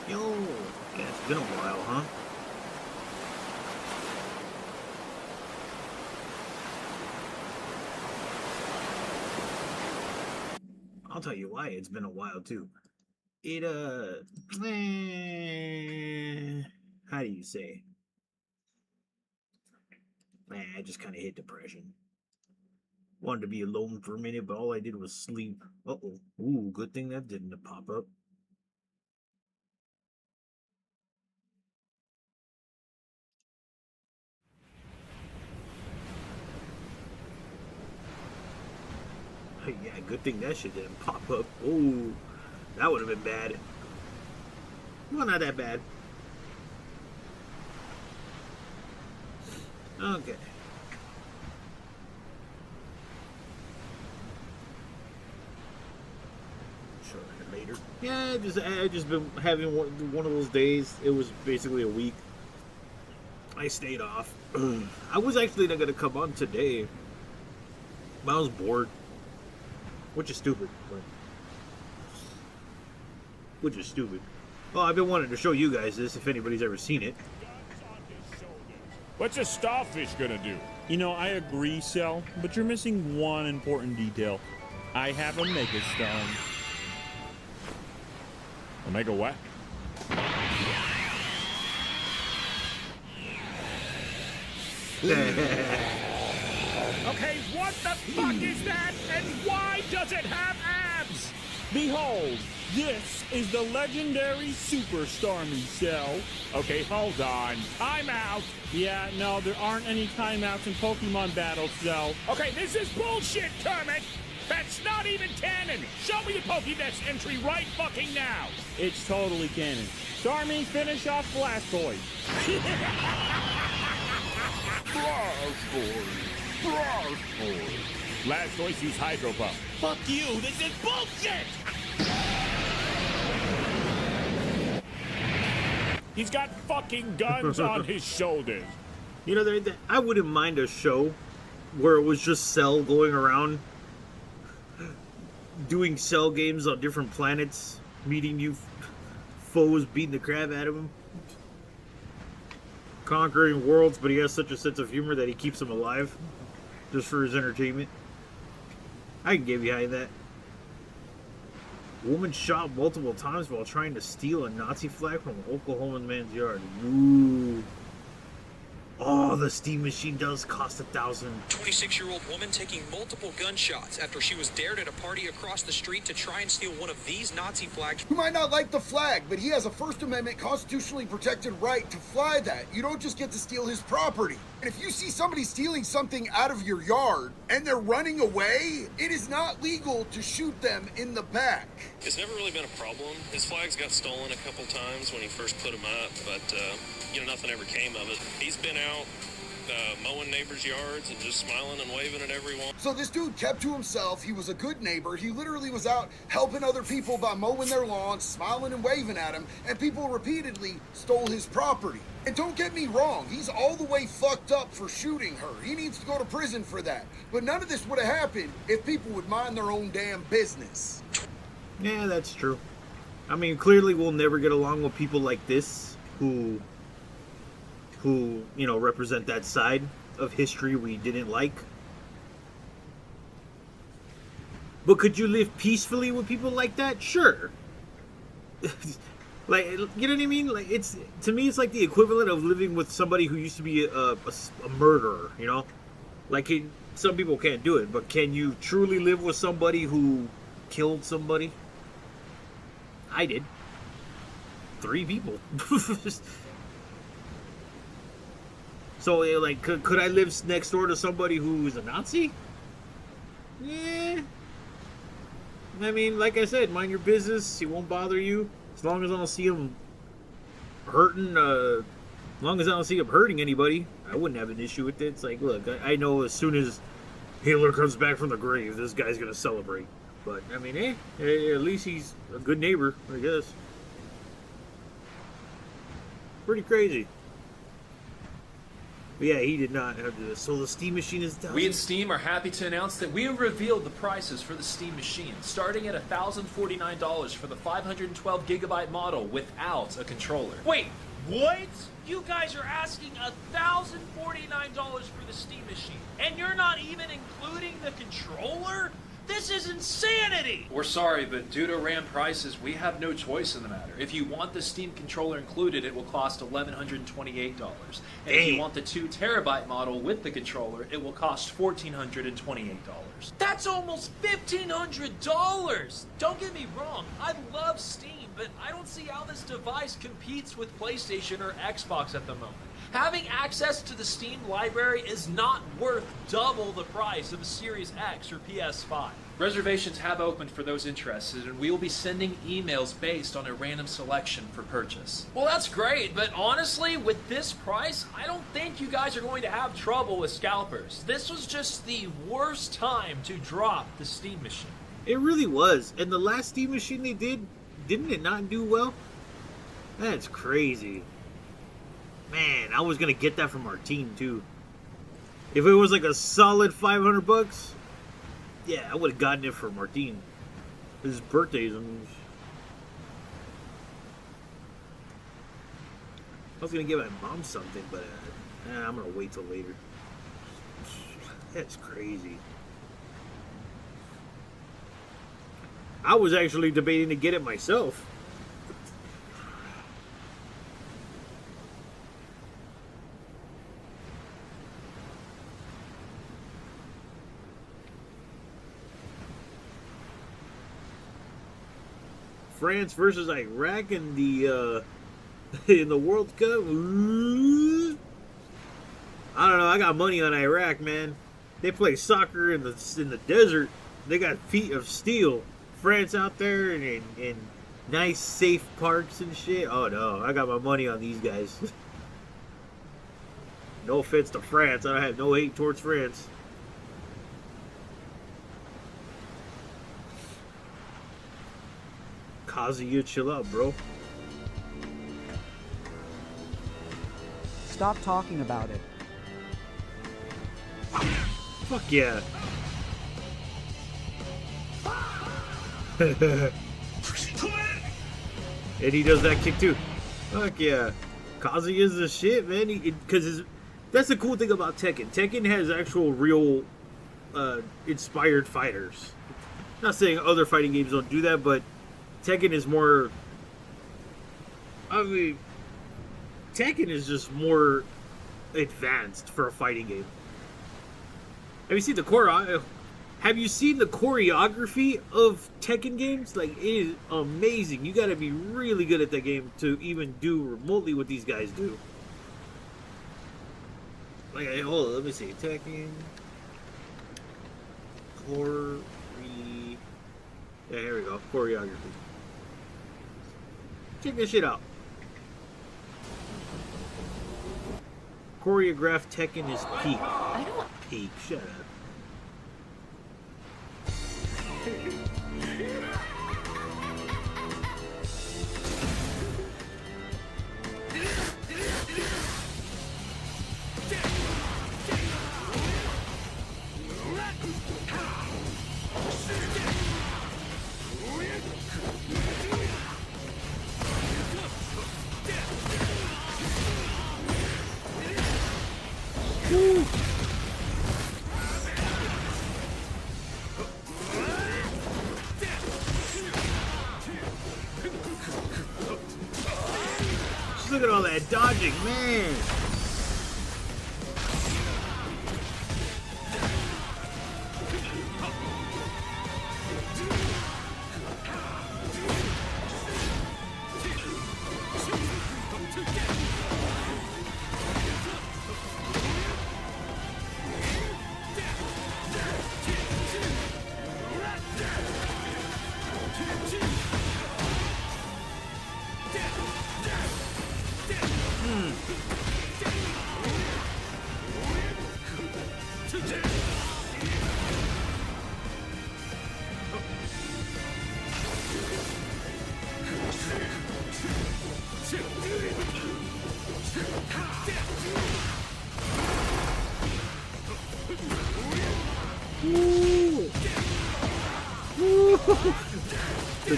Yo, yeah, it's been a while, huh? I'll tell you why it's been a while too. It how do you say? I just kind of hit depression. Wanted to be alone for a minute, but all I did was sleep. Uh oh. Ooh, good thing that didn't pop up. Yeah, good thing that shit didn't pop up. Oh, that would have been bad. Well, not that bad. Okay. Sure, later. Yeah, I just been having one of those days. It was basically a week. I stayed off. I was actually not gonna come on today. I was bored, which is stupid. Which is stupid. Well, I've been wanting to show you guys this if anybody's ever seen it. What's a starfish gonna do? You know, I agree, Cell, but you're missing one important detail. I have a megastone. A mega what? Okay, what the fuck is that? And why does it have abs? Behold, this is the legendary Super Stormy Cell. Okay, hold on. Time out. Yeah, no, there aren't any timeouts in Pokemon Battle, Cell. Okay, this is bullshit, Kermit. That's not even canon. Show me the Pokédex entry right fucking now. It's totally canon. Stormy, finish off Blastoise. Blastoise use Hydro Pump. Fuck you, this is bullshit! He's got fucking guns on his shoulders. You know, I wouldn't mind a show where it was just Cell going around doing Cell games on different planets, meeting new foes, beating the crap out of him, conquering worlds, but he has such a sense of humor that he keeps them alive just for his entertainment. I can get behind that. Woman shot multiple times while trying to steal a Nazi flag from an Oklahoman man's yard. Ooh. Oh, the steam machine does cost $1,000. 26-year-old woman taking multiple gunshots after she was dared at a party across the street to try and steal one of these Nazi flags. You might not like the flag, but he has a First Amendment constitutionally protected right to fly that. You don't just get to steal his property. And if you see somebody stealing something out of your yard and they're running away, it is not legal to shoot them in the back. It's never really been a problem. His flags got stolen a couple times when he first put them up, but nothing ever came of it. He's been out mowing neighbors' yards and just smiling and waving at everyone. So this dude kept to himself. He was a good neighbor. He literally was out helping other people by mowing their lawns, smiling and waving at him, and people repeatedly stole his property. And don't get me wrong, he's all the way fucked up for shooting her. He needs to go to prison for that. But none of this would have happened if people would mind their own damn business. Yeah, that's true. I mean, clearly we'll never get along with people like this who represent that side of history we didn't like. But could you live peacefully with people like that? Sure. Like, you know what I mean? Like, to me, it's like the equivalent of living with somebody who used to be a murderer, you know? Like, some people can't do it, but can you truly live with somebody who killed somebody? I did. 3 people. So, like, could I live next door to somebody who is a Nazi? Yeah. I mean, like I said, mind your business. He won't bother you. As long as I don't see him hurting, as long as I don't see him hurting anybody, I wouldn't have an issue with it. It's like, look, I know as soon as Hitler comes back from the grave, this guy's going to celebrate. But, I mean, at least he's a good neighbor, I guess. Pretty crazy. But yeah, he did not have to do this. So the Steam Machine is down. We at Steam are happy to announce that we have revealed the prices for the Steam Machine, starting at $1,049 for the 512 gigabyte model without a controller. Wait, what? You guys are asking $1,049 for the Steam Machine, and you're not even including the controller? This is insanity! We're sorry, but due to RAM prices, we have no choice in the matter. If you want the Steam controller included, it will cost $1,128. And if you want the 2 terabyte model with the controller, it will cost $1,428. That's almost $1,500! Don't get me wrong, I love Steam, but I don't see how this device competes with PlayStation or Xbox at the moment. Having access to the Steam library is not worth double the price of a Series X or PS5. Reservations have opened for those interested, and we will be sending emails based on a random selection for purchase. Well, that's great, but honestly, with this price, I don't think you guys are going to have trouble with scalpers. This was just the worst time to drop the Steam Machine. It really was. And the last Steam Machine they did, didn't it not do well? That's crazy. Man, I was gonna get that from our team too. If it was like a solid $500, yeah, I would have gotten it for Martine. His birthday is on. I was gonna give my mom something, but I'm gonna wait till later. That's crazy. I was actually debating to get it myself. France versus Iraq in the World Cup. Ooh. I don't know. I got money on Iraq, man. They play soccer in the desert. They got feet of steel. France out there in nice, safe parks and shit. Oh no, I got my money on these guys. No offense to France. I have no hate towards France. Kazuya, chill out, bro. Stop talking about it. Fuck yeah. And he does that kick too. Fuck yeah. Kazuya's the shit, man. Because that's the cool thing about Tekken. Tekken has actual real inspired fighters. Not saying other fighting games don't do that, but Tekken is more. I mean, Tekken is just more advanced for a fighting game. Have you seen the Have you seen the choreography of Tekken games? Like, it is amazing. You got to be really good at that game to even do remotely what these guys do. Like, hold on, let me see. Tekken. Yeah, here we go. Choreography. Check this shit out. Choreographed Tekken is peak. I don't. Peak. Shut up. Woo. Just look at all that dodging, man.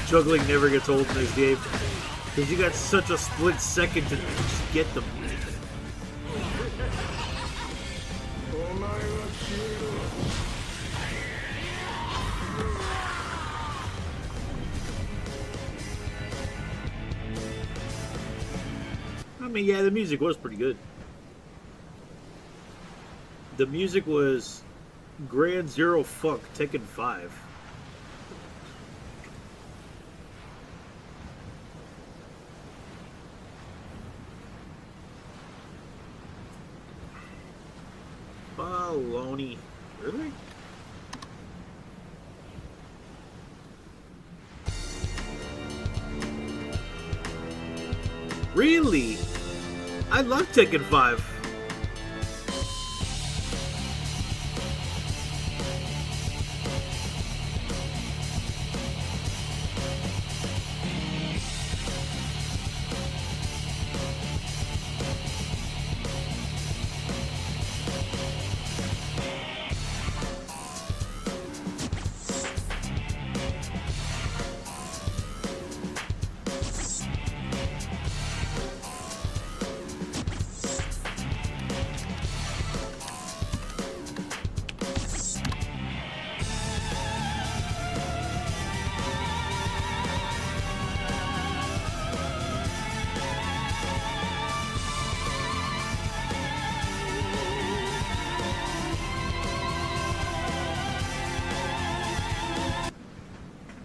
Juggling never gets old in this game. Because you got such a split second to just get them. I mean, yeah, the music was pretty good. The music was Grand Zero Fuck Tekken 5. Baloney. Really? Really? I love Tekken 5.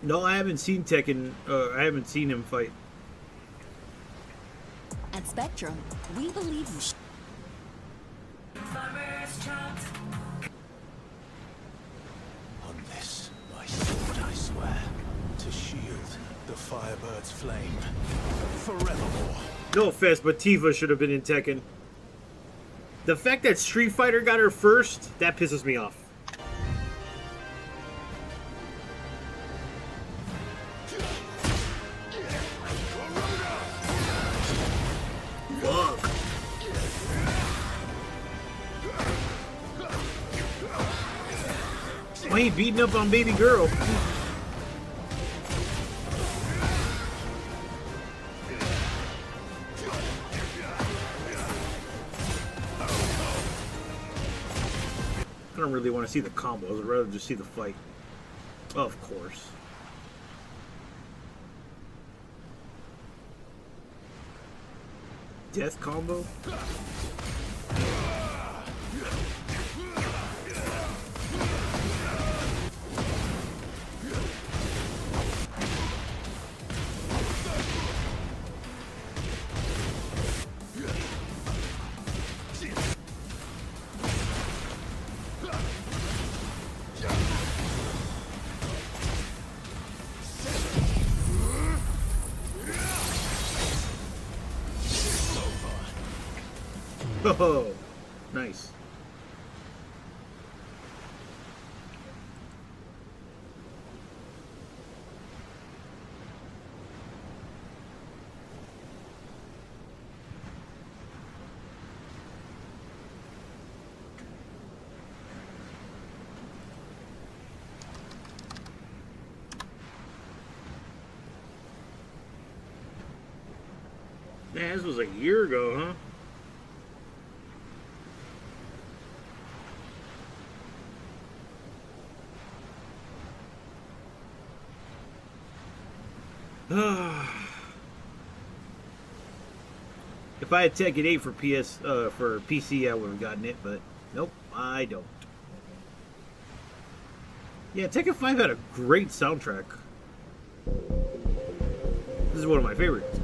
No, I haven't seen Tekken. I haven't seen him fight. At Spectrum, we believe you should. On this, my sword, I swear, to shield the Firebird's flame forevermore. No offense, but Tifa should have been in Tekken. The fact that Street Fighter got her first, that pisses me off. Fuck. Why ain't beating up on baby girl? I don't really want to see the combos. I'd rather just see the fight. Of course. Death combo? Oh, nice. Man, this was a year ago, huh? If I had Tekken 8 for for PC, I would have gotten it, but nope, I don't. Yeah, Tekken 5 had a great soundtrack. This is one of my favorites.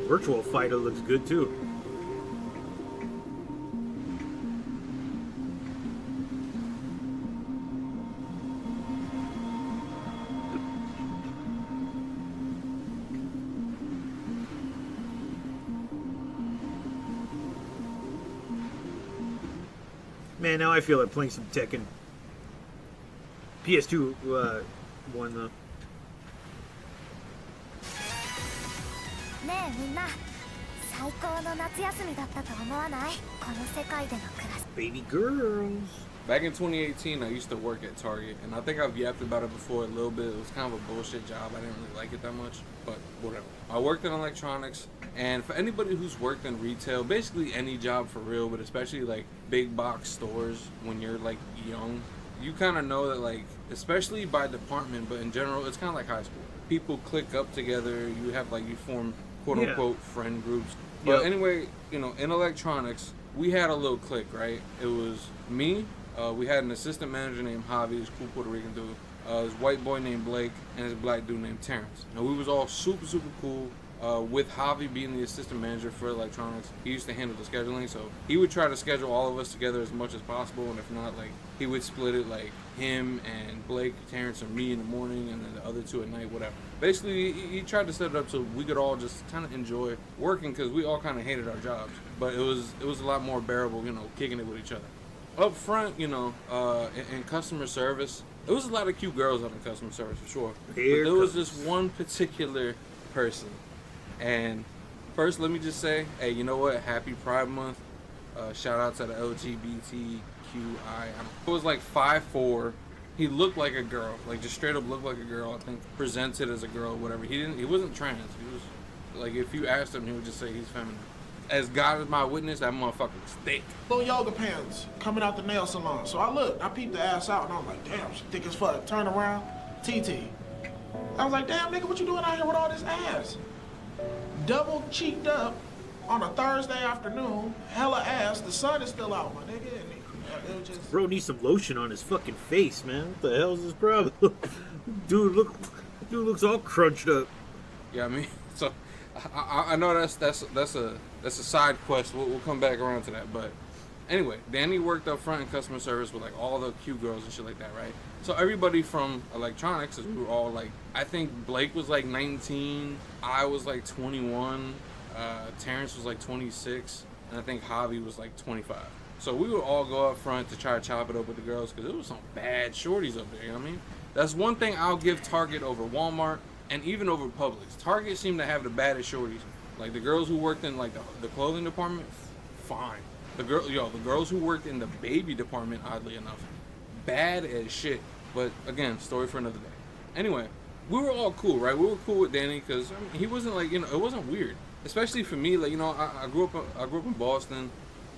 Virtual Fighter looks good too. Man, now I feel like playing some Tekken. PS2 one though. ねえみんな、最高の夏休みだったと思わない？この世界での暮らし。 Baby girls. Back in 2018, I used to work at Target, and I think I've yapped about it before a little bit. It was kind of a bullshit job. I didn't really like it that much, but whatever. I worked in electronics, and for anybody who's worked in retail, basically any job for real, but especially like big box stores when you're like young, you kind of know that, like, especially by department, but in general, it's kind of like high school. People click up together. You have like, you form quote unquote friend groups. But anyway, you know, in electronics, we had a little clique, right? It was me. We had an assistant manager named Javi, this cool Puerto Rican dude. This white boy named Blake, and this black dude named Terrence. And we was all super, super cool. With Javi being the assistant manager for electronics, he used to handle the scheduling, so he would try to schedule all of us together as much as possible, and if not, like, he would split it, like, him and Blake, Terrence, and me in the morning, and then the other two at night, whatever. Basically, he tried to set it up so we could all just kind of enjoy working, because we all kind of hated our jobs, but it was a lot more bearable, you know, kicking it with each other. Up front, you know, in customer service, there was a lot of cute girls up in customer service, for sure. But there was this one particular person. And first, let me just say, hey, you know what? Happy Pride Month. Shout out to the LGBTQI. It was like 5'4". He looked like a girl, like just straight up looked like a girl. I think presented as a girl, whatever. He wasn't trans. He was like, if you asked him, he would just say he's feminine. As God is my witness, that motherfucker was thick. Little yoga pants coming out the nail salon. So I peeped the ass out, and I was like, damn, she thick as fuck. Turn around, TT. I was like, damn, nigga, what you doing out here with all this ass? Double cheeked up on a Thursday afternoon, hella ass. The sun is still out, my nigga. And it was just... Bro needs some lotion on his fucking face, man. What the hell is his problem? Dude looks all crunched up. Yeah, I mean, so I know that's a side quest. We'll come back around to that, but anyway, Danny worked up front in customer service with like all the cute girls and shit like that, right? So everybody from electronics, we were all like, I think Blake was like 19, I was like 21, Terrence was like 26, and I think Javi was like 25. So we would all go up front to try to chop it up with the girls because there was some bad shorties up there, you know what I mean? That's one thing I'll give Target over Walmart and even over Publix. Target seemed to have the baddest shorties. Like the girls who worked in like the clothing department, fine. The girls who worked in the baby department, oddly enough, bad as shit. But again, story for another day. Anyway, we were all cool, right? We were cool with Danny because I mean, he wasn't like, you know, it wasn't weird. Especially for me, like, you know, I grew up in Boston.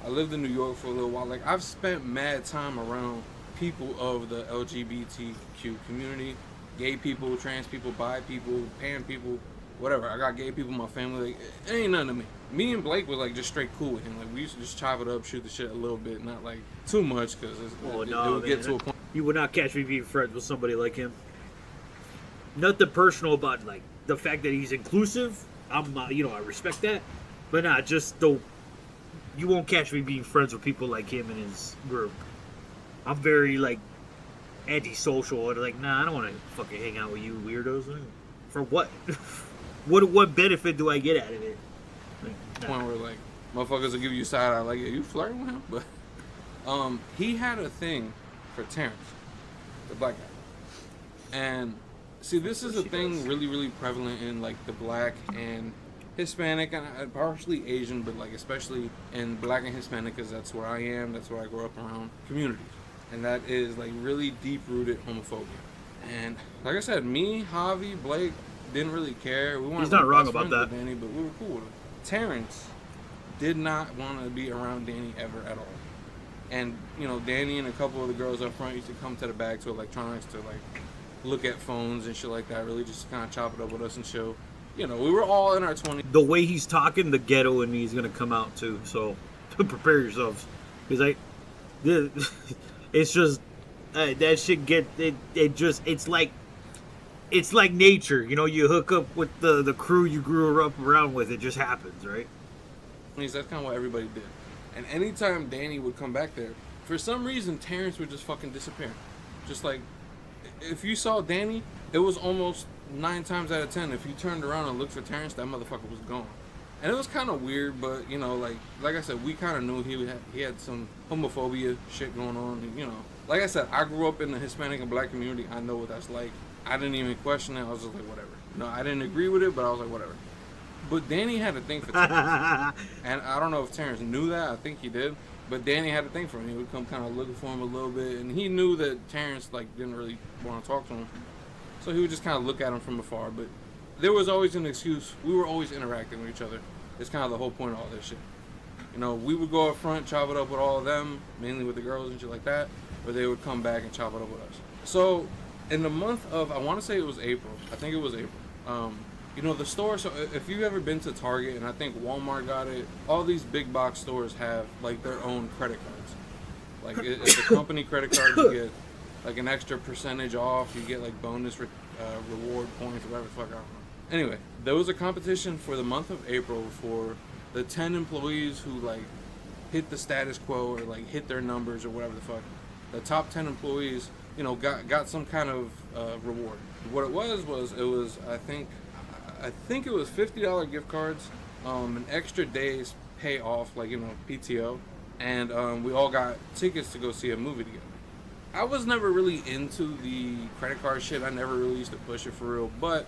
I lived in New York for a little while. Like, I've spent mad time around people of the LGBTQ community, gay people, trans people, bi people, pan people, whatever. I got gay people in my family. Like, it ain't nothing to me. Me and Blake was like just straight cool with him. Like, we used to just chop it up, shoot the shit a little bit, not like too much because it would get to a point. You would not catch me being friends with somebody like him. Nothing personal about like the fact that he's inclusive. I'm, you know, I respect that, but not just though. You won't catch me being friends with people like him and his group. I'm very like antisocial and like, nah, I don't want to fucking hang out with you weirdos. For what? What benefit do I get out of it? Like, nah. Point where like motherfuckers will give you side eye, like, yeah, you flirting with him, but he had a thing for Terrence, the black guy, and see, this is a thing really, really prevalent in like the black and Hispanic and partially Asian, but like especially in black and Hispanic, because that's where I am, that's where I grew up around communities, and that is like really deep-rooted homophobia. And like I said, me, Javi, Blake didn't really care. We weren't He's not like wrong best about friends that, with Danny, but we were cool with him. Terrence did not want to be around Danny ever at all. And you know, Danny and a couple of the girls up front used to come to the back to electronics to like look at phones and shit like that, really just kind of chop it up with us and show. You know, we were all in our 20s. The way he's talking, the ghetto in me is gonna come out too. So prepare yourselves, because it's just that shit get it. It's like it's like nature. You know, you hook up with the crew you grew up around with. It just happens, right? That's kind of what everybody did. And anytime Danny would come back there, for some reason, Terrence would just fucking disappear. Just like, if you saw Danny, it was almost 9 times out of 10. If you turned around and looked for Terrence, that motherfucker was gone. And it was kind of weird, but, you know, like I said, we kind of knew he had some homophobia shit going on. And, you know, like I said, I grew up in the Hispanic and black community. I know what that's like. I didn't even question it. I was just like, whatever. No, I didn't agree with it, but I was like, whatever. But Danny had a thing for Terrence. And I don't know if Terrence knew that. I think he did. But Danny had a thing for him. He would come kind of looking for him a little bit. And he knew that Terrence, like, didn't really want to talk to him. So he would just kind of look at him from afar. But there was always an excuse. We were always interacting with each other. It's kind of the whole point of all this shit. You know, we would go up front, chop it up with all of them, mainly with the girls and shit like that. Or they would come back and chop it up with us. So in the month of, I want to say it was April. I think it was April. You know, the store, so if you've ever been to Target, and I think Walmart got it, all these big box stores have, like, their own credit cards. Like, it's a company credit card, you get, like, an extra percentage off, you get, like, bonus reward points, whatever the fuck, I don't know. Anyway, there was a competition for the month of April for the 10 employees who, like, hit the status quo or, like, hit their numbers or whatever the fuck. The top 10 employees, you know, got some kind of reward. What it was, I think it was $50 gift cards, an extra day's pay off, like, you know, PTO, and we all got tickets to go see a movie together. I was never really into the credit card shit. I never really used to push it for real, but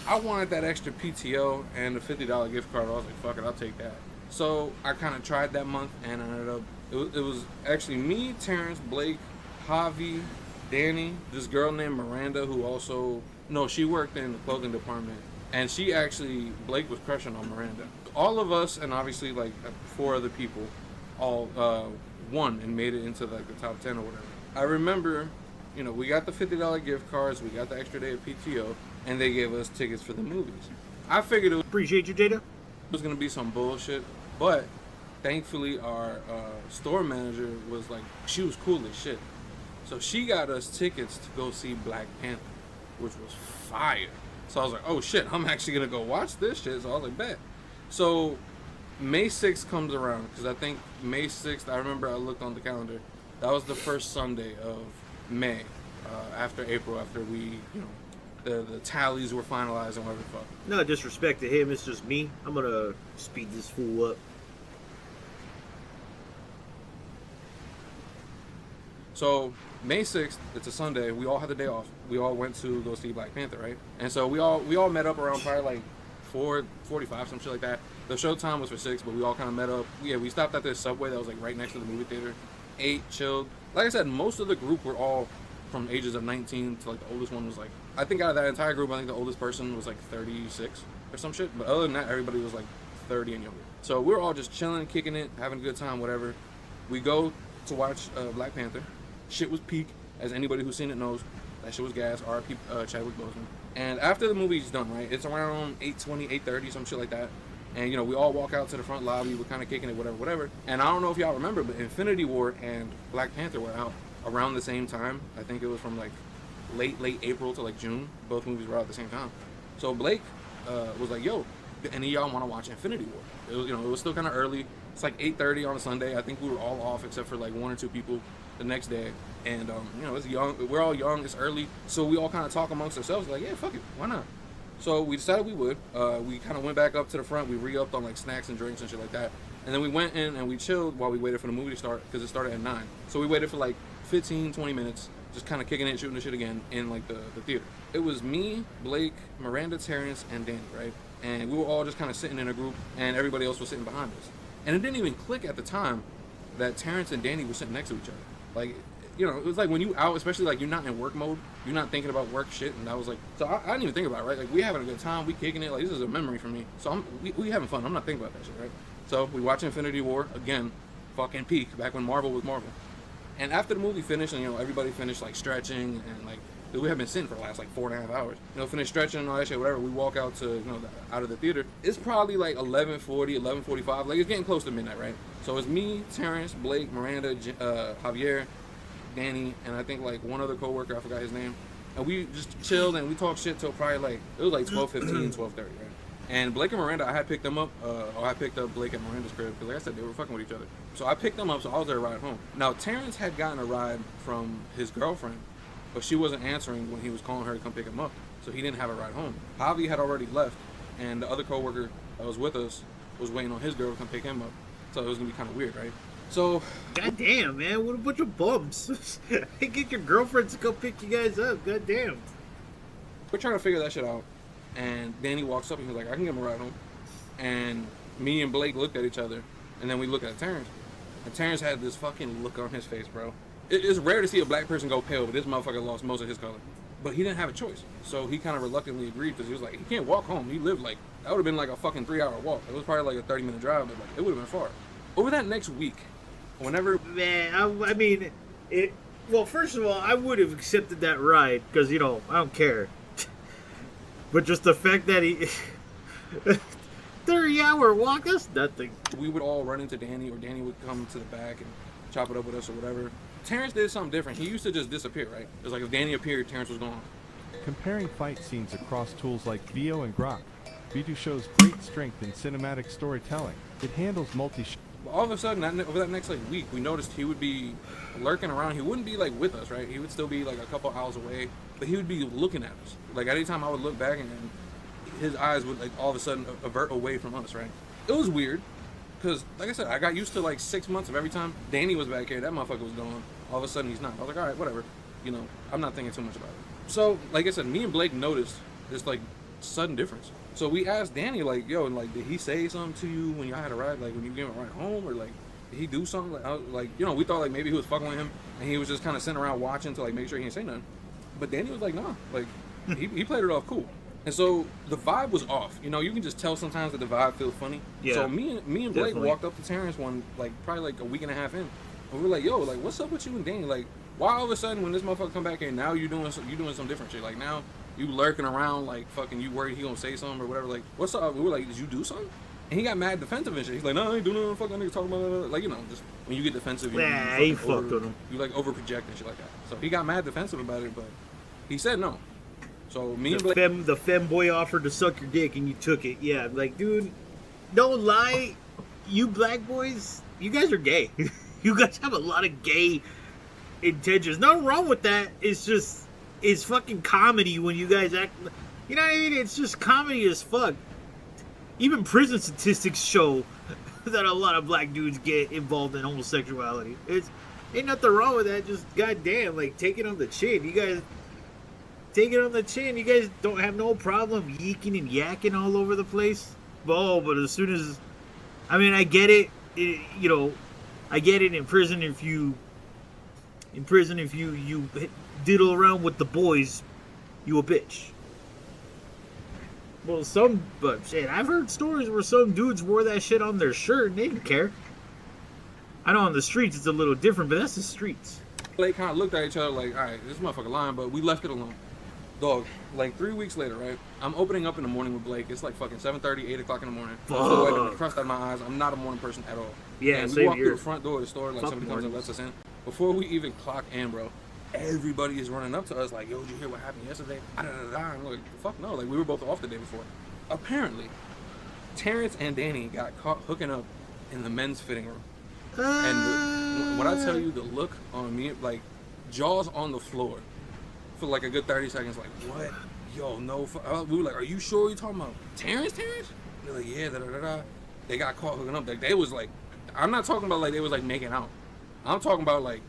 I wanted that extra PTO and the $50 gift card. I was like, fuck it, I'll take that. So I kind of tried that month, and I ended up, it was actually me, Terrence, Blake, Javi, Danny, this girl named Miranda who also, no, she worked in the clothing department. And she actually, Blake was crushing on Miranda. All of us, and obviously like 4 other people, all won and made it into like the top 10 or whatever. I remember, you know, we got the $50 gift cards, we got the extra day of PTO, and they gave us tickets for the movies. I figured it was, appreciate you, Jada. It was gonna be some bullshit, but thankfully our store manager was like, she was cool as shit. So she got us tickets to go see Black Panther, which was fire. So I was like, oh shit, I'm actually going to go watch this shit. So I was like, bet. So May 6th comes around, because I think May 6th, I remember I looked on the calendar. That was the first Sunday of May, after April, after we, you know, the tallies were finalized and whatever the fuck. No disrespect to him, it's just me. I'm going to speed this fool up. So May 6th, it's a Sunday. We all had the day off. We all went to go see Black Panther, right? And so we all met up around probably like 4:45, some shit like that. The show time was for 6, but we all kind of met up. Yeah, we stopped at this Subway that was like right next to the movie theater. Ate, chilled. Like I said, most of the group were all from ages of 19 to like the oldest one was like, I think out of that entire group, I think the oldest person was like 36 or some shit. But other than that, everybody was like 30 and younger. So we were all just chilling, kicking it, having a good time, whatever. We go to watch Black Panther. Shit was peak, as anybody who's seen it knows. That shit was gas. R.I.P. Chadwick Boseman. And after the movie's done, right, it's around 8:20, 8:30, some shit like that. And, you know, we all walk out to the front lobby. We're kind of kicking it, whatever. And I don't know if y'all remember, but Infinity War and Black Panther were out around the same time. I think it was from, like, late April to, like, June. Both movies were out at the same time. So Blake was like, yo, do any of y'all want to watch Infinity War? It was, you know, it was still kind of early. It's like 8:30 on a Sunday. I think we were all off except for, like, 1 or 2 people the next day. And, you know, it's young. We're all young. It's early. So we all kind of talk amongst ourselves. Like, yeah, fuck it. Why not? So we decided we would. We kind of went back up to the front. We re-upped on, like, snacks and drinks and shit like that. And then we went in and we chilled while we waited for the movie to start because it started at 9. So we waited for, like, 15, 20 minutes, just kind of kicking it, shooting the shit again in, like, the theater. It was me, Blake, Miranda, Terrence, and Danny, right? And we were all just kind of sitting in a group, and everybody else was sitting behind us. And it didn't even click at the time that Terrence and Danny were sitting next to each other. Like, you know, it was like when you out, especially like you're not in work mode, you're not thinking about work shit, and I was like, so I didn't even think about it, right? Like, we having a good time, we kicking it, like, this is a memory for me. So we having fun, I'm not thinking about that shit, right? So we watch Infinity War, again, fucking peak, back when Marvel was Marvel. And after the movie finished, and, you know, everybody finished, like, stretching, and, like, we have been sitting for the last, like, 4.5 hours. You know, finished stretching and all that shit, whatever, we walk out to, you know, out of the theater. It's probably, like, 11:40, 11:45, like, it's getting close to midnight, right? So it's me, Terrence, Blake, Miranda, Javier, Danny, and I think, like, one other coworker, I forgot his name. And we just chilled and we talked shit till probably like, it was like 12:15, 12:30, right? And Blake and Miranda, I had picked them up, I picked up Blake at Miranda's crib, because like I said, they were fucking with each other. So I picked them up, so I was there to ride home. Now, Terrence had gotten a ride from his girlfriend, but she wasn't answering when he was calling her to come pick him up, so he didn't have a ride home. Javi had already left, and the other coworker that was with us was waiting on his girl to come pick him up, so it was gonna be kind of weird, right? So, goddamn, man, what a bunch of bums. Get your girlfriends to come pick you guys up, goddamn. We're trying to figure that shit out, and Danny walks up and he's like, I can give him a ride home. And me and Blake looked at each other, and then we looked at Terrence. And Terrence had this fucking look on his face, bro. It's rare to see a black person go pale, but this motherfucker lost most of his color. But he didn't have a choice. So he kind of reluctantly agreed, because he was like, he can't walk home. He lived like, that would have been like a fucking 3-hour walk. It was probably like a 30-minute drive, but like, it would have been far. Over that next week, whenever... Man, I mean, well, first of all, I would have accepted that ride, because, you know, I don't care. But just the fact that he... 30-hour walk, that's nothing. We would all run into Danny, or Danny would come to the back and chop it up with us or whatever. Terrence did something different. He used to just disappear, right? It was like if Danny appeared, Terrence was gone. Comparing fight scenes across tools like VO and Grok, Vidu shows great strength in cinematic storytelling. It handles All of a sudden, over that next like week, we noticed he would be lurking around. He wouldn't be like with us, right? He would still be like a couple hours away, but he would be looking at us. Like anytime I would look back, and his eyes would like all of a sudden avert away from us, right? It was weird, because like I said, I got used to like 6 months of every time Danny was back here, that motherfucker was gone. All of a sudden he's not. I was like, all right, whatever. You know, I'm not thinking too much about it. So, like I said, me and Blake noticed this like sudden difference. So we asked Danny, like, yo, and like, did he say something to you when y'all had a ride, like when you gave him a ride home, or like, did he do something? Like, you know, we thought like maybe he was fucking with him, and he was just kind of sitting around watching to like make sure he didn't say nothing. But Danny was like, nah, like he played it off cool. And so the vibe was off. You know, you can just tell sometimes that the vibe feels funny. Yeah, so me and Blake definitely walked up to Terrence probably like a week and a half in, and we were like, yo, like, what's up with you and Danny? Like, why all of a sudden when this motherfucker come back here, now you doing some different shit? Like now you lurking around, like fucking, you worried he gonna say something or whatever. Like, what's up? We were like, did you do something? And he got mad defensive and shit. He's like, no, I ain't doing nothing. Fuck that nigga talking about it. Like, you know, just when you get defensive, he fucked with him. You like over project and shit like that. So he got mad defensive about it, but he said no. So me and Blake, the femboy offered to suck your dick and you took it. Yeah, like, dude, don't lie. You black boys, you guys are gay. You guys have a lot of gay intentions. Nothing wrong with that. It's fucking comedy when you guys act. You know what I mean? It's just comedy as fuck. Even prison statistics show that a lot of black dudes get involved in homosexuality. Ain't nothing wrong with that. Just goddamn, like, take it on the chin. You guys take it on the chin. You guys don't have no problem yeeking and yakking all over the place. Oh, but as soon as, I mean, I get it. You know, I get it in prison. If you diddle around with the boys, you a bitch. Well, but shit, I've heard stories where some dudes wore that shit on their shirt and they didn't care. I know on the streets it's a little different, but that's the streets. Blake kind of looked at each other like, all right, this motherfucker lying, but we left it alone. Dog, like 3 weeks later, right? I'm opening up in the morning with Blake. It's like fucking 7:30, 8 o'clock in the morning. I'm so wet, crust out of my eyes. I'm not a morning person at all. Yeah, and we walk through the front door of the store, like somebody comes and lets us in. Before we even clock in, bro, everybody is running up to us like, yo, did you hear what happened yesterday? I'm like, fuck no. Like, we were both off the day before. Apparently, Terrence and Danny got caught hooking up in the men's fitting room. And when I tell you the look on me, like, jaws on the floor for like a good 30 seconds, like, what? Yo, no. We were like, are you sure you're talking about Terrence? They're like, yeah, da-da-da-da. They got caught hooking up. Like, they was like, I'm not talking about like they was like making out. I'm talking about like,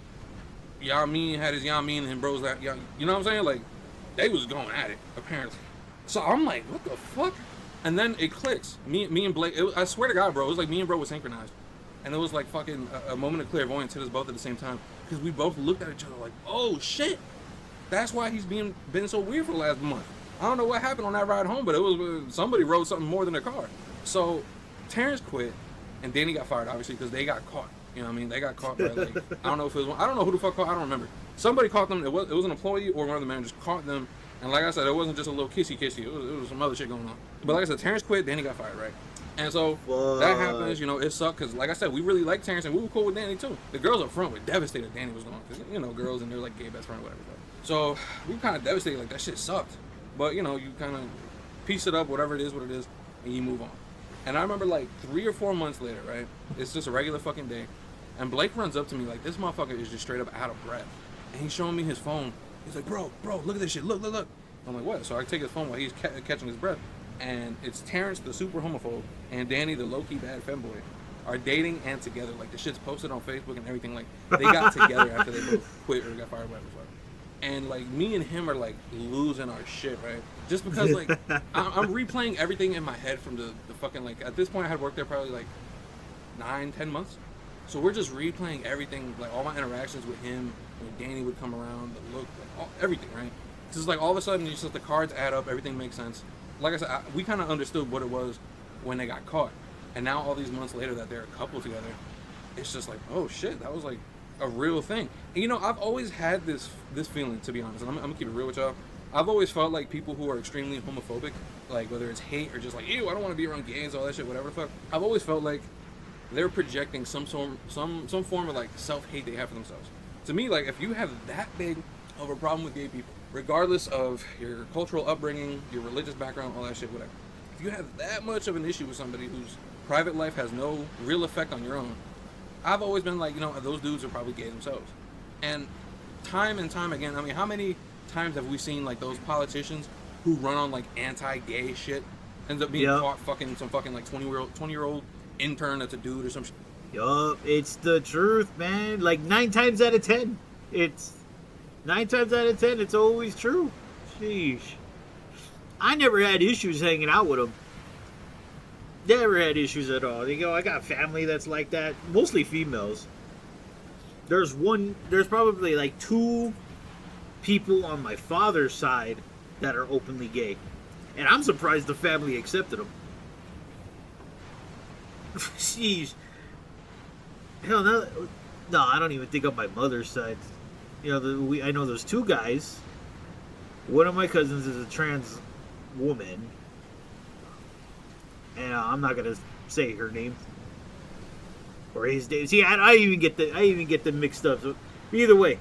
Yamin had his Yamin and bros that, you know what I'm saying? Like, they was going at it, apparently. So I'm like, what the fuck? And then it clicks. Me and Blake, I swear to God, bro, it was like me and bro was synchronized. And it was like fucking a moment of clairvoyance hit us both at the same time. Because we both looked at each other like, oh shit. That's why he's been so weird for the last month. I don't know what happened on that ride home, but it was somebody rode something more than a car. So Terrence quit, and Danny got fired, obviously, because they got caught. You know what I mean? They got caught by like, I don't know if it was, I don't know who the fuck caught, I don't remember. Somebody caught them, it was an employee or one of the managers caught them, and like I said, it wasn't just a little kissy, it was some other shit going on. But like I said, Terrence quit, Danny got fired, right? And so that happens, you know, it sucked because, like I said, we really liked Terrence and we were cool with Danny too. The girls up front were devastated Danny was gone because, you know, girls and they're like gay best friend or whatever. So we were kind of devastated, like that shit sucked. But, you know, you kind of piece it up, whatever it is, and you move on. And I remember like 3 or 4 months later, right? It's just a regular fucking day. And Blake runs up to me like, this motherfucker is just straight up out of breath. And he's showing me his phone. He's like, bro, look at this shit. Look. I'm like, what? So I take his phone while he's catching his breath. And it's Terrence, the super homophobe, and Danny, the low-key bad femboy, are dating and together. Like, the shit's posted on Facebook and everything. Like, they got together after they both quit or got fired, whatever. And, like, me and him are, like, losing our shit, right? Just because, like, I'm replaying everything in my head from the fucking, like, at this point I had worked there probably, like, 9-10 months. So we're just replaying everything, like, all my interactions with him, when Danny would come around, the look, like, everything, right? It's just, like, all of a sudden, it's just the cards add up, everything makes sense. Like I said, we kind of understood what it was when they got caught. And now all these months later that they're a couple together, it's just like, oh shit, that was like a real thing. And you know, I've always had this feeling, to be honest, and I'm gonna keep it real with y'all. I've always felt like people who are extremely homophobic, like whether it's hate or just like, ew, I don't want to be around gays, all that shit, whatever the fuck. I've always felt like they're projecting some form of like self-hate they have for themselves. To me, like, if you have that big of a problem with gay people, regardless of your cultural upbringing, your religious background, all that shit, whatever. If you have that much of an issue with somebody whose private life has no real effect on your own, I've always been like, you know, those dudes are probably gay themselves. And time again, I mean, how many times have we seen like those politicians who run on like anti-gay shit ends up being caught fucking some fucking like 20-year-old intern that's a dude or some shit? Yup, it's the truth, man. Like 9 times out of 10, it's 9 times out of 10, it's always true. Sheesh. I never had issues hanging out with them. Never had issues at all. You know, I got family that's like that. Mostly females. There's probably like 2 people on my father's side that are openly gay. And I'm surprised the family accepted them. Sheesh. Hell, no, I don't even think on my mother's side. You know, I know those 2 guys. One of my cousins is a trans woman, and I'm not gonna say her name or his name. See, I even get them mixed up. So either way,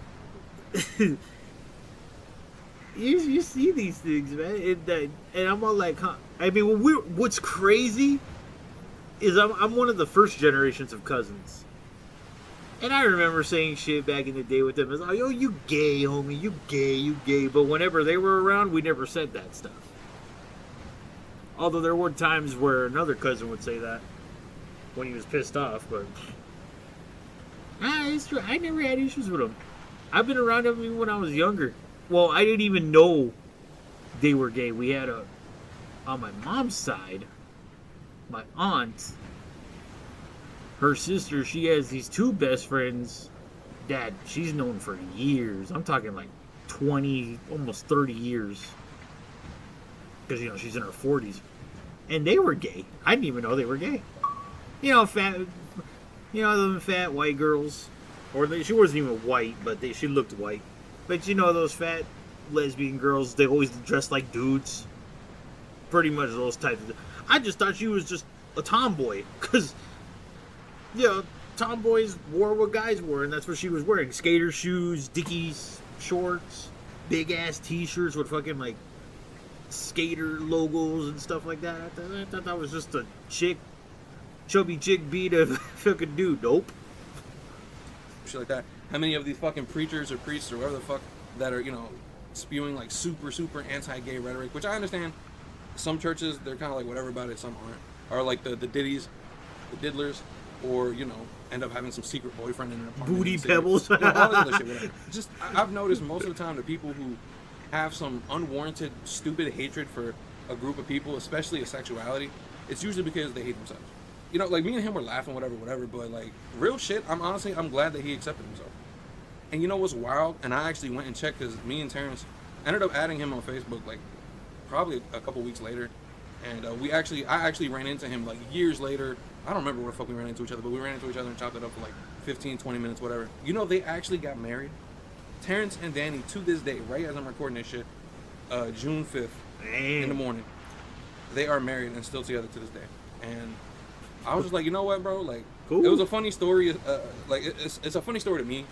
you see these things, man, and I'm all like, huh? I mean, what's crazy is I'm one of the first generations of cousins. And I remember saying shit back in the day with them. It's like, oh, you gay, homie. You gay. But whenever they were around, we never said that stuff. Although there were times where another cousin would say that when he was pissed off. But it's true. I never had issues with them. I've been around them even when I was younger. Well, I didn't even know they were gay. We had on my mom's side, my aunt, her sister, she has these 2 best friends that she's known for years. I'm talking like 20, almost 30 years. Because, you know, she's in her 40s. And they were gay. I didn't even know they were gay. You know, them fat white girls. She wasn't even white, but she looked white. But you know, those fat lesbian girls, they always dress like dudes. Pretty much those types of... I just thought she was just a tomboy. Because... you know, tomboys wore what guys wore, and that's what she was wearing. Skater shoes, Dickies shorts, big-ass t-shirts with fucking, like, skater logos and stuff like that. I thought that was just a chubby chick beat a fucking dude. Nope. Shit like that. How many of these fucking preachers or priests or whatever the fuck that are, you know, spewing, like, super anti-gay rhetoric, which I understand. Some churches, they're kind of like whatever about it, some aren't. Or, like, the diddies, the diddlers, or, you know, end up having some secret boyfriend in an apartment. Booty pebbles. You know, all that other shit, whatever. Just, I've noticed most of the time the people who have some unwarranted, stupid hatred for a group of people, especially a sexuality, it's usually because they hate themselves. You know, like, me and him were laughing, whatever, but, like, real shit, I'm glad that he accepted himself. And you know what's wild? And I actually went and checked, because me and Terrence ended up adding him on Facebook, like, probably a couple weeks later. And I actually ran into him, like, years later. I don't remember where the fuck we ran into each other, but we ran into each other and chopped it up for like 15, 20 minutes, whatever. You know, they actually got married. Terrence and Danny, to this day, right as I'm recording this shit, June 5th in the morning, they are married and still together to this day. and I was just like, you know what, bro? Like, Cool. it was a funny story. Like, it's a funny story to me.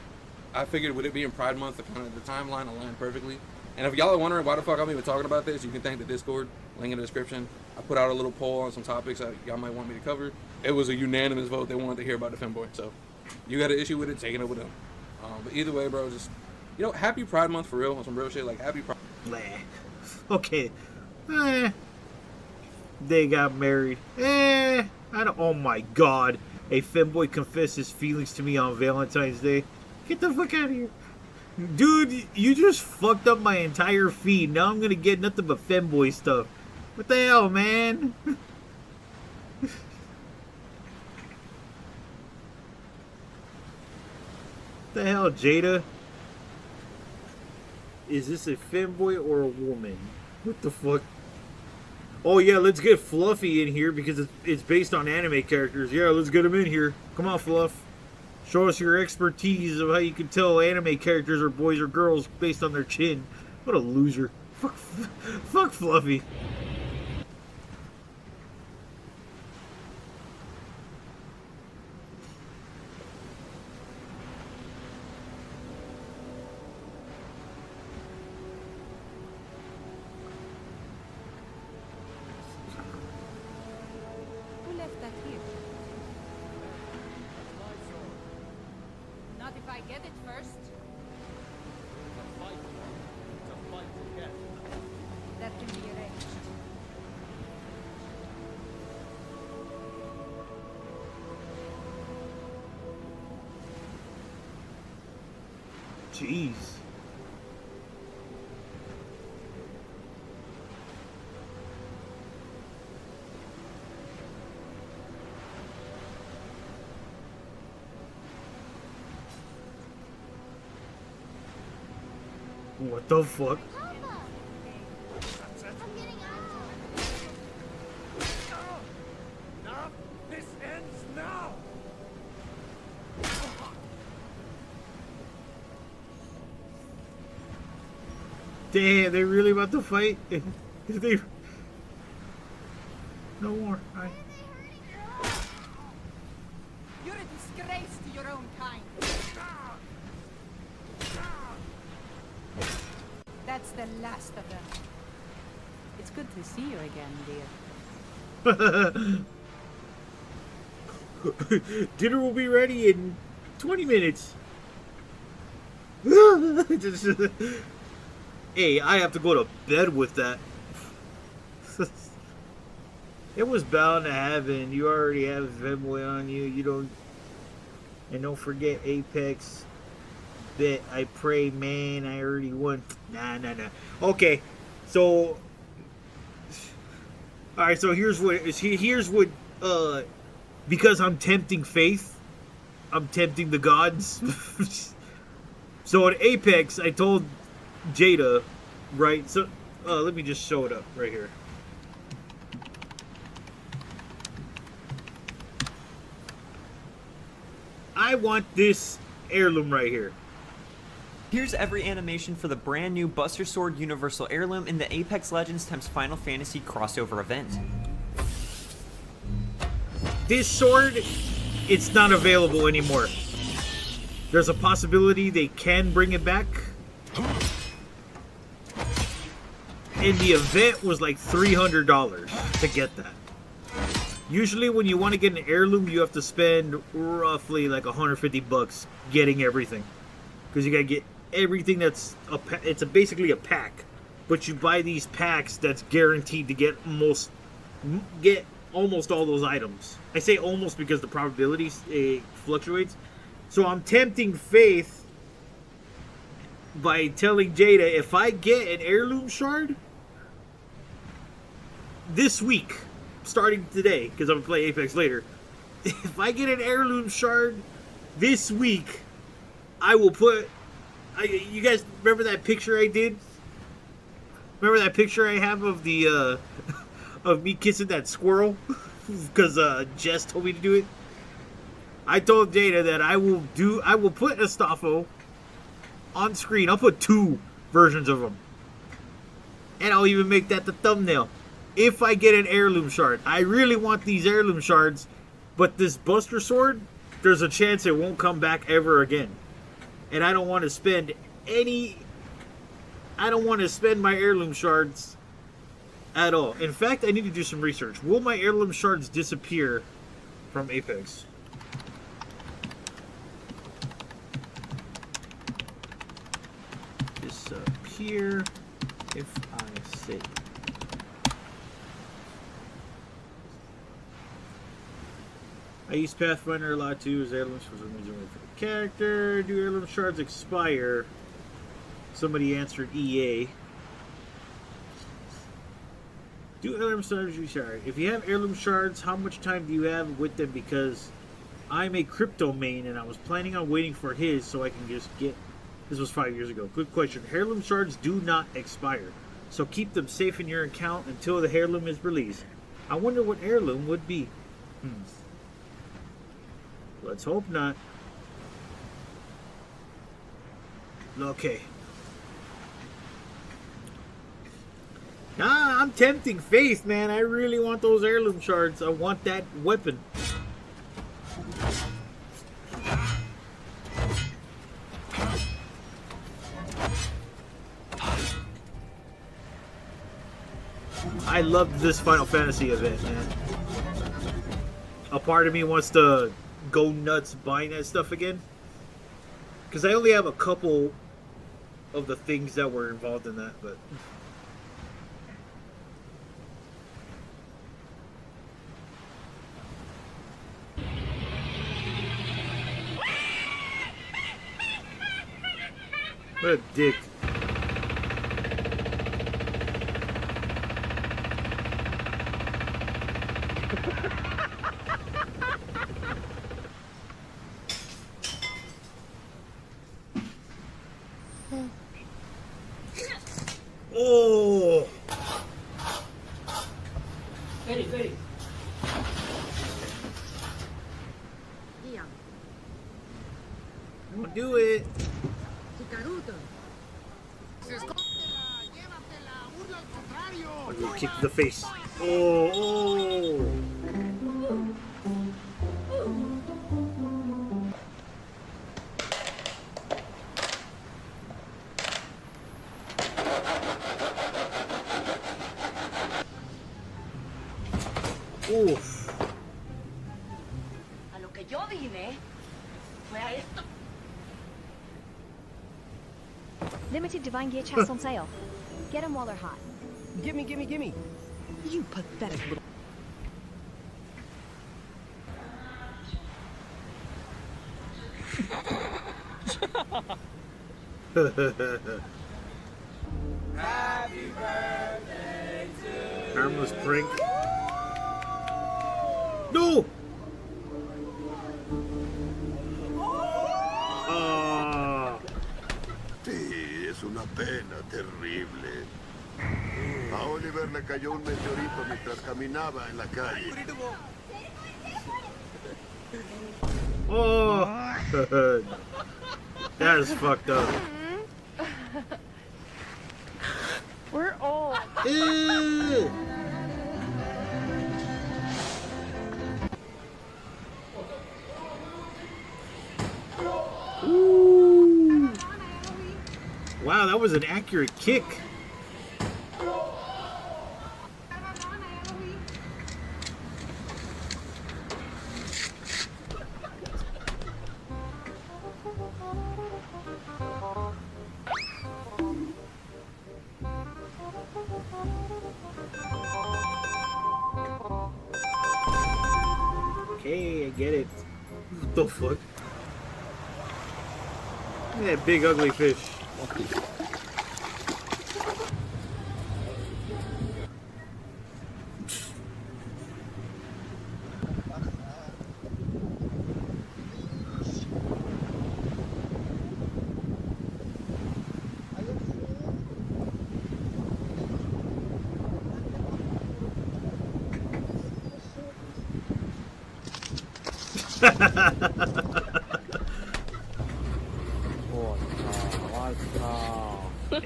I figured with it being Pride Month, the timeline aligned perfectly. And if y'all are wondering why the fuck I'm even talking about this, you can thank the Discord, link in the description. I put out a little poll on some topics that y'all might want me to cover. It was a unanimous vote. They wanted to hear about the femboy. So, you got an issue with it, taking it with them. But either way, bro, just, you know, happy Pride Month for real, on some real shit. Like, happy Pride. Okay. They got married. I don't. Oh my God. A femboy confessed his feelings to me on Valentine's Day. Get the fuck out of here. Dude, you just fucked up my entire feed. Now I'm gonna get nothing but femboy stuff. What the hell, man? What the hell, Jada? Is this a femboy or a woman? What the fuck? Oh yeah, let's get Fluffy in here because it's based on anime characters. Yeah, let's get him in here. Come on, Fluff. Show us your expertise of how you can tell anime characters are boys or girls based on their chin. What a loser. Fuck Fluffy. Who left that here? Not if I get it first. That can be arranged. Jeez. What the fuck? Enough! This ends now! Damn, they really about to fight? They... No more. Alright. You're a disgrace to your own kind. That's the last of them. It's good to see you again, dear. Dinner will be ready in 20 minutes. Hey, I have to go to bed with that. It was bound to happen. You already have femboy on you. You don't... And don't forget Apex. Bet, I pray, man, I already won. Nah. Okay, so... Alright, so here's what... Because I'm tempting faith, I'm tempting the gods. So at Apex, I told Jada, right? So, let me just show it up right here. I want this heirloom right here. Here's every animation for the brand new Buster Sword Universal Heirloom in the Apex Legends x Final Fantasy crossover event. This sword, it's not available anymore. There's a possibility they can bring it back. And the event was like $300 to get that. Usually when you want to get an heirloom, you have to spend roughly like 150 bucks getting everything. Because you gotta get everything that's it's basically a pack. But you buy these packs that's guaranteed to get almost all those items. I say almost because the probability fluctuates. So I'm tempting faith by telling Jada, if I get an heirloom shard this week, starting today, because I'm going to play Apex later, if I get an heirloom shard this week, I will put... you guys remember that picture I did? Remember that picture I have of the... of me kissing that squirrel? Because Jess told me to do it. I told Jada that I will put Estafo on screen. I'll put 2 versions of him. And I'll even make that the thumbnail. if I get an heirloom shard. I really want these heirloom shards, but this Buster Sword, there's a chance it won't come back ever again. And I don't want to spend my heirloom shards at all. In fact, I need to do some research. Will my heirloom shards disappear from Apex? Disappear if I say. I use Pathfinder a lot too as heirlooms for some reason for the character. Do heirloom shards expire? Somebody answered EA. Do heirloom shards expire? If you have heirloom shards, how much time do you have with them? Because I'm a crypto main and I was planning on waiting for his so I can just get. This was 5 years ago. Good question. Heirloom shards do not expire, so keep them safe in your account until the heirloom is released. I wonder what heirloom would be. Let's hope not. Okay. Ah, I'm tempting fate, man. I really want those heirloom shards. I want that weapon. I love this Final Fantasy event, man. A part of me wants to go nuts buying that stuff again. Because I only have a couple of the things that were involved in that, but... What a dick. Oh! Very, very. Don't do it. I'll go kick the face. Oh, oh. Oof. A lo que yo vine fue a esto. Limited Divine Gear chests on sale. Get them while they're hot. Gimme, gimme, gimme. You pathetic little... Happy birthday to harmless prank. No! Sí, es una pena terrible. A Oliver le cayó un meteorito mientras caminaba en la calle. Oh, that is fucked up. We're old. Ew. Ooh. Wow, that was an accurate kick. Okay, I get it. What the fuck? Look at that big ugly fish.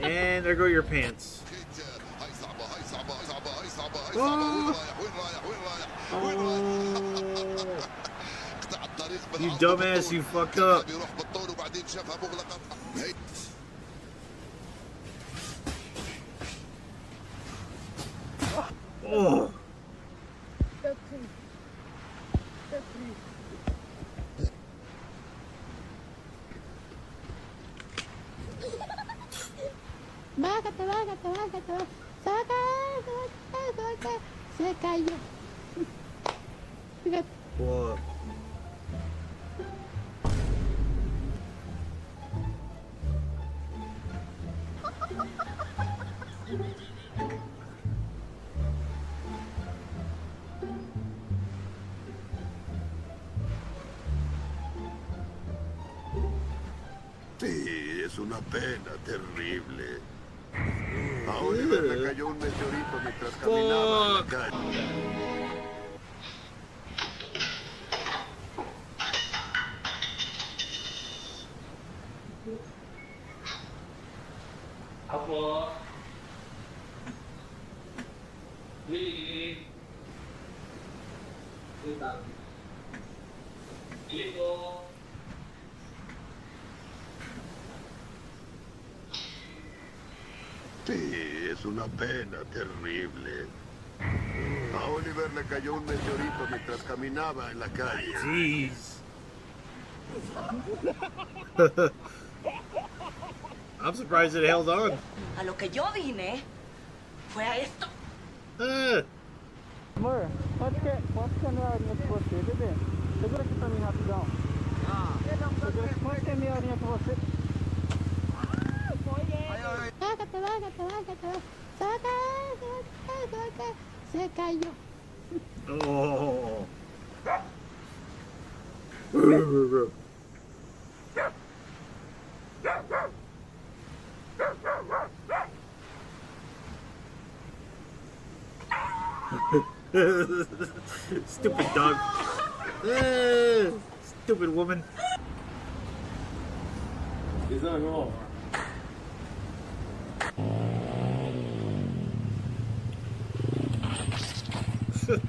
And there go your pants. You dumbass, you fucked up. Oh. Se cayó. Whoa. Sí, es una pena terrible. A Oliver le cayó un meteorito mientras caminaba en la calle. Sí, es una pena terrible. A Oliver le cayó un meteorito mientras caminaba en la calle. Jeez. I'm surprised it held on. A lo que yo vine fue a esto. Amor, pode que é meia horinha com você, bebê? Segura aqui pra mim rapidão. Pode que é meia horinha com você. Se cayó. Oh. Stupid dog. Stupid woman. Is that all? Fuck.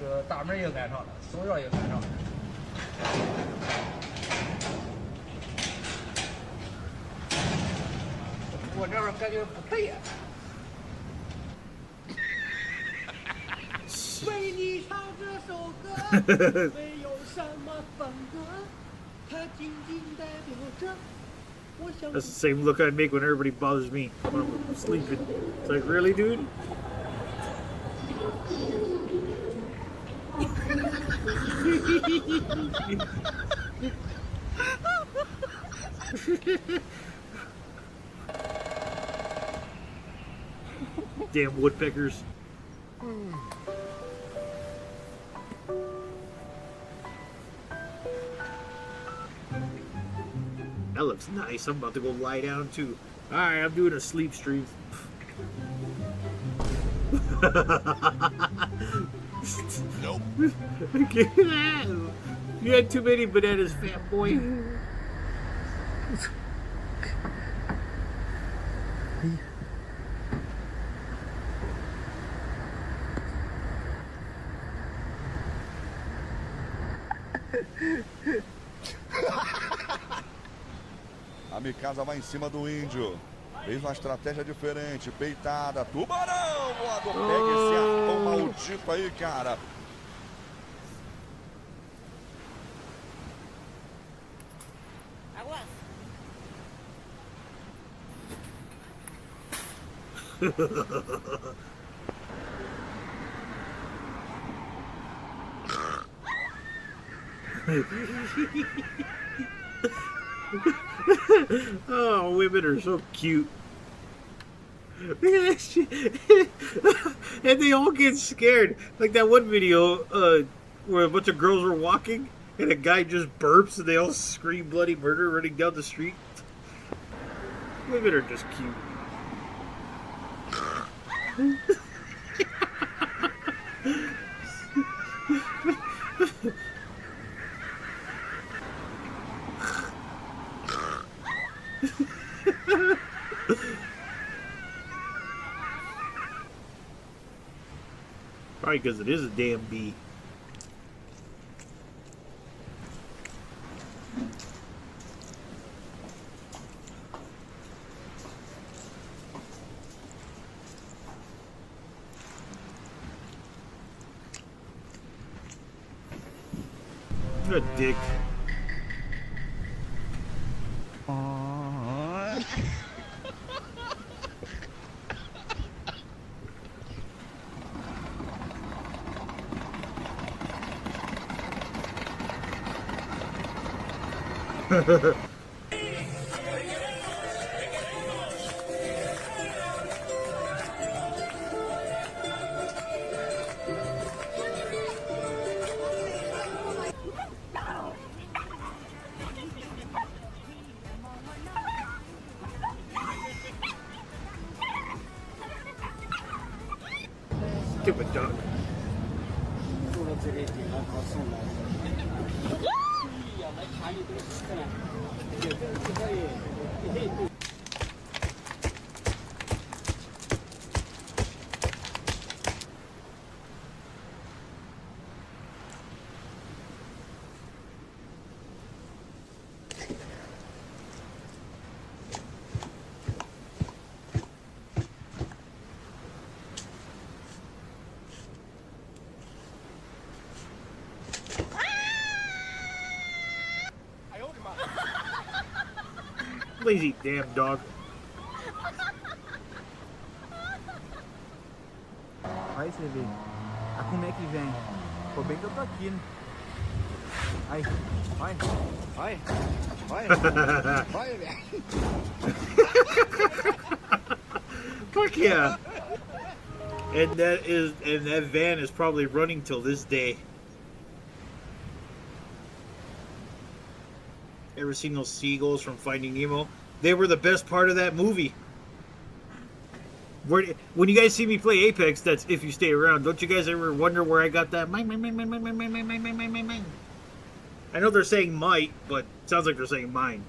这大门也安上了，锁钥也安上了。我这边感觉不对呀、为你唱这首歌，没有什么风格，它仅仅代表着我想。 That's the same look I make when everybody bothers me when I'm sleeping. It's like, really, dude? Damn woodpeckers. That looks nice. I'm about to go lie down too. Alright, I'm doing a sleep stream. Nope. You had too many bananas, fat boy. A Mikasa vai em cima do índio. Fez uma estratégia diferente. Peitada. Tubarão! Voador. Pega esse arpão maldito aí, cara. Oh, women are so cute. Look at that shit. And they all get scared. Like that one video where a bunch of girls were walking And a guy just burps and they all scream bloody murder running down the street. Women are just cute. Probably because it is a damn bee. What a dick. Stupid dog. Lazy damn dog. Aí você vê. Ah, como é que vem? Pô, bem que eu tô aqui, né? Aí, vai, vai, vai, vai, velho. Fuck yeah. And that van is probably running till this day. Ever seen those seagulls from Finding Nemo? They were the best part of that movie. When you guys see me play Apex, that's if you stay around. Don't you guys ever wonder where I got that? Mine. I know they're saying might, but it sounds like they're saying mine.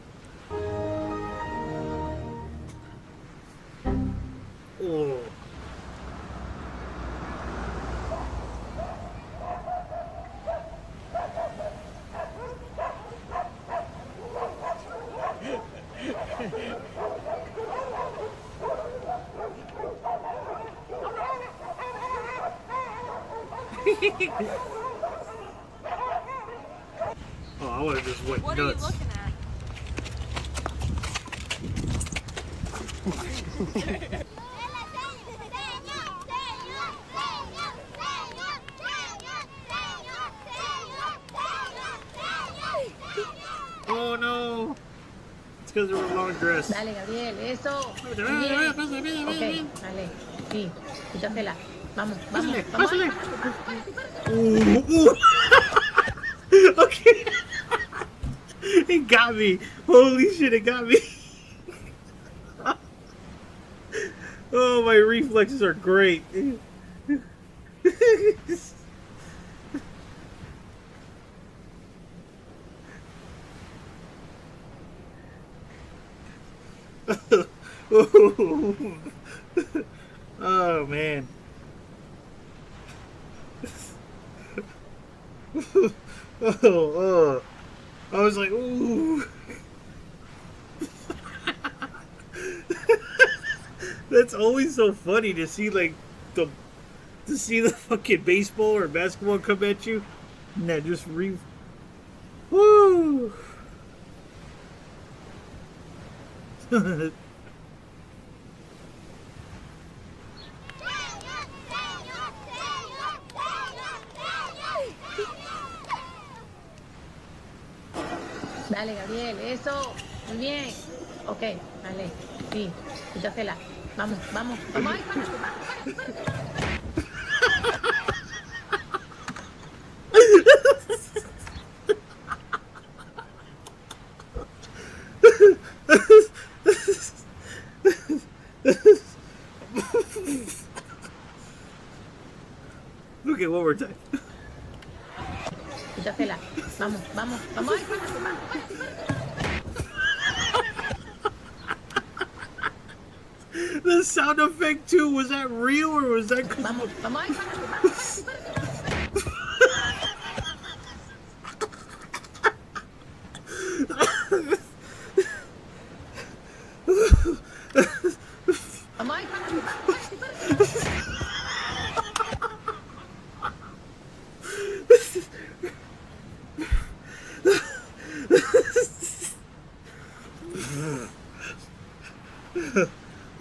Oh. Oh, I would have just went What nuts. are you looking at? Oh no! It's because they were long dress. Dale, Gabriel, eso. Bien. Ok, dale. Sí, quítatela. Vamos, vamos, vamos. Okay. It got me. Holy shit, it got me. Oh, my reflexes are great. Oh man. Oh. I was like, ooh. That's always so funny to see like the fucking baseball or basketball come at you. And that just woo. Dale, Gabriel, eso. Muy bien. Ok, dale. Sí, quítatela. Vamos, vamos, vamos. Ay, Okay, one more time. Quítatela. Vamos, vamos, vamos. Ay, The sound effect too, was that real or was that? Vamos, vamos.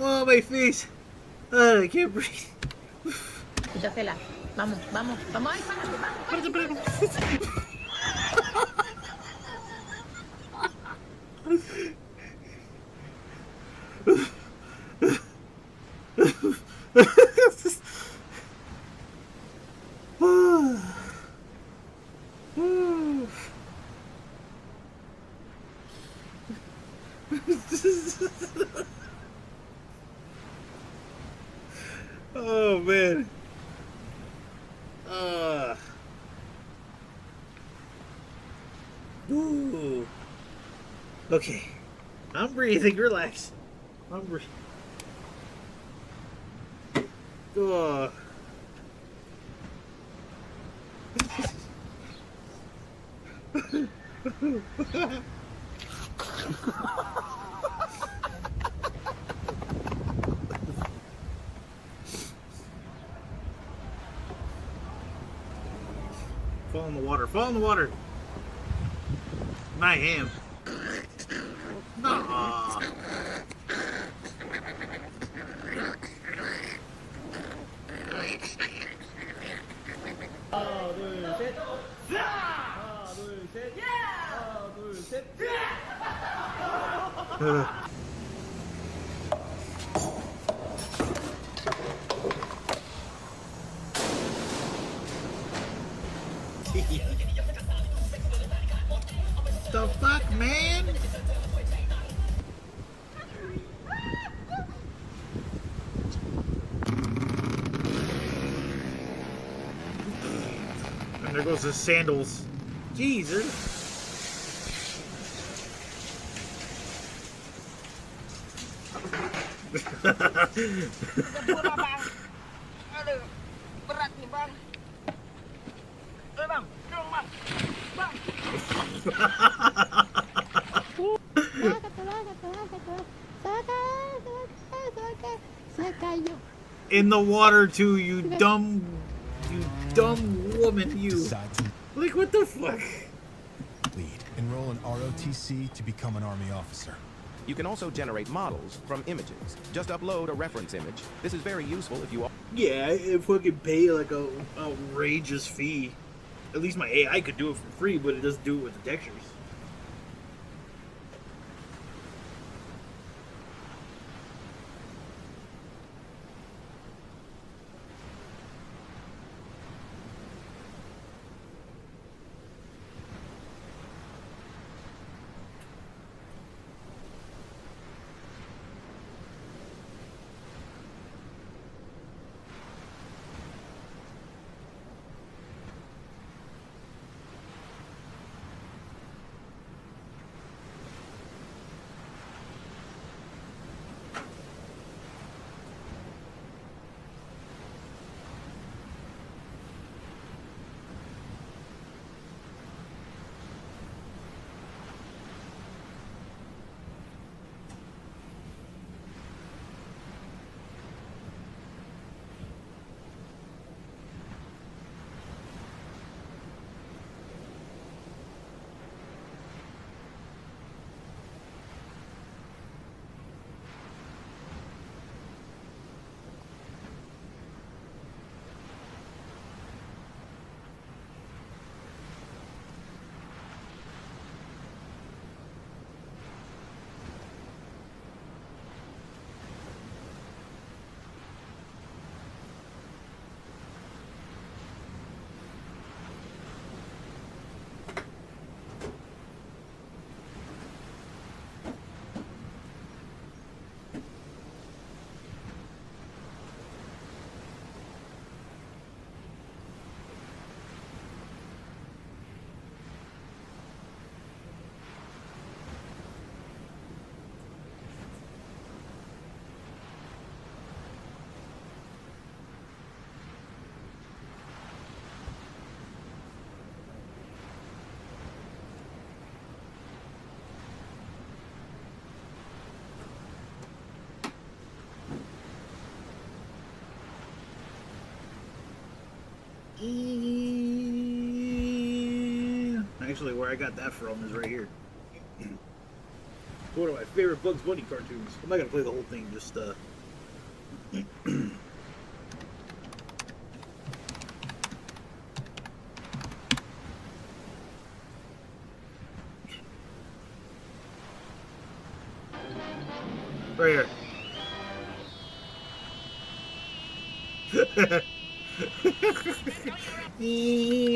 Oh, my face. I can't breathe. Quítatela. Vamos, vamos, vamos. Oh man. Ooh. Okay. I'm breathing. Relax. I'm breathing. Oh. Fall in the water. Fall in the water. I am. Nah. The fuck, man? And there goes his sandals. Jesus. Aduh, berat nih bang. Bang, dong bang. Bang. In the water too, you dumb woman, you. Like, what the fuck? Enroll in ROTC to become an Army officer. You can also generate models from images. Just upload a reference image. This is very useful if you... Yeah, if I could pay like a outrageous fee. At least my AI could do it for free, but it doesn't do it with the textures. Actually, where I got that from is right here. One of my favorite Bugs Bunny cartoons. I'm not gonna play the whole thing, just right here.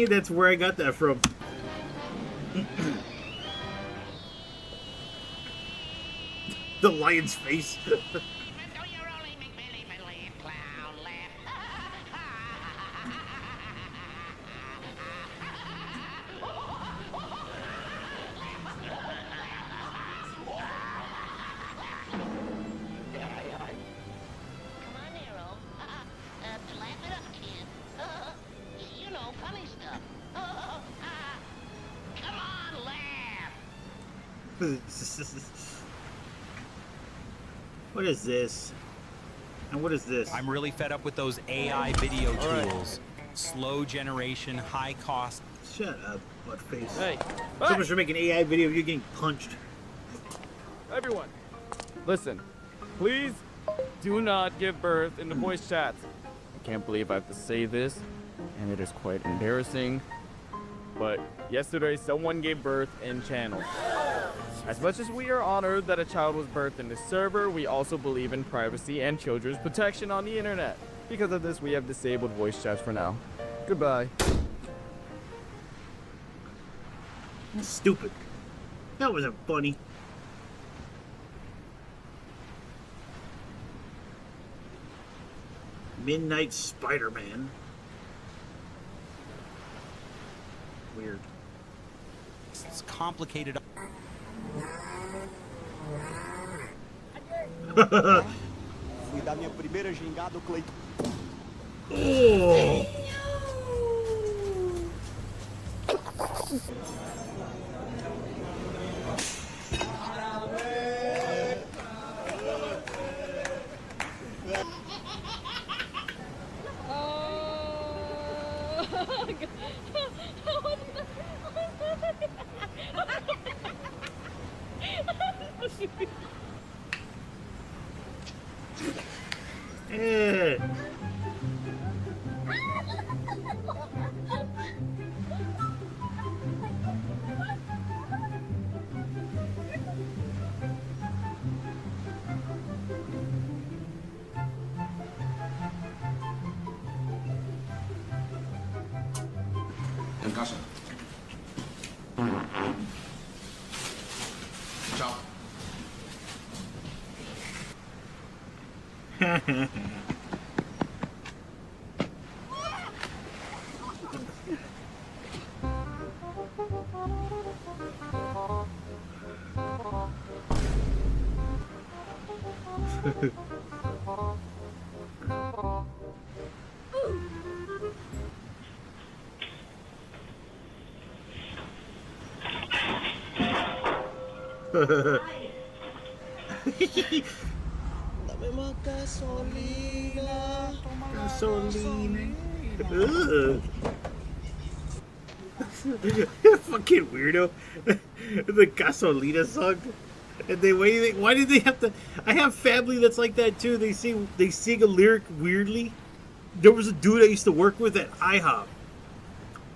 That's where I got that from. The lion's face. What is this? And what is this? I'm really fed up with those AI video tools. Slow generation, high cost. Shut up, buttface. Hey. So much for making AI video, you're getting punched. Everyone, listen. Please do not give birth in the voice chats. I can't believe I have to say this, and it is quite embarrassing. But yesterday, someone gave birth in channel. As much as we are honored that a child was birthed in this server, we also believe in privacy and children's protection on the internet. Because of this, we have disabled voice chats for now. Goodbye. Stupid. That wasn't funny. Midnight Spider-Man. Weird. It's complicated. Fui dar minha primeira gingada, Cleiton. Oh. Eh. En casa. Chao. Dame más gasolina. Gasolina. Fucking weirdo. The Gasolina song. And why did they have to? I have family that's like that too. They sing a lyric weirdly. There was a dude I used to work with at IHOP.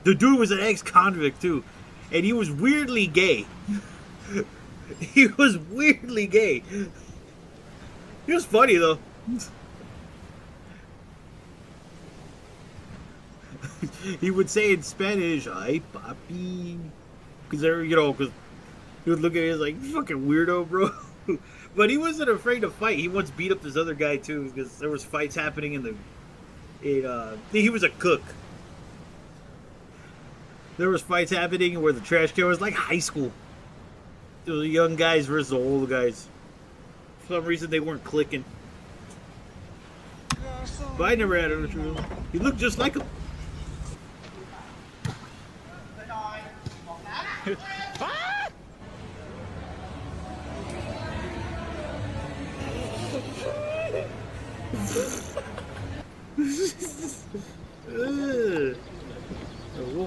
The dude was an ex-convict too, and he was weirdly gay. He was weirdly gay. He was funny though. He would say in Spanish, "Ay papi," because he would look at it like fucking weirdo, bro. But he wasn't afraid to fight. He once beat up this other guy too because there was fights happening he was a cook. There was fights happening where the trash can was like high school. It was the young guys versus the old guys. For some reason they weren't clicking. But I never had an issue. He looked just like him.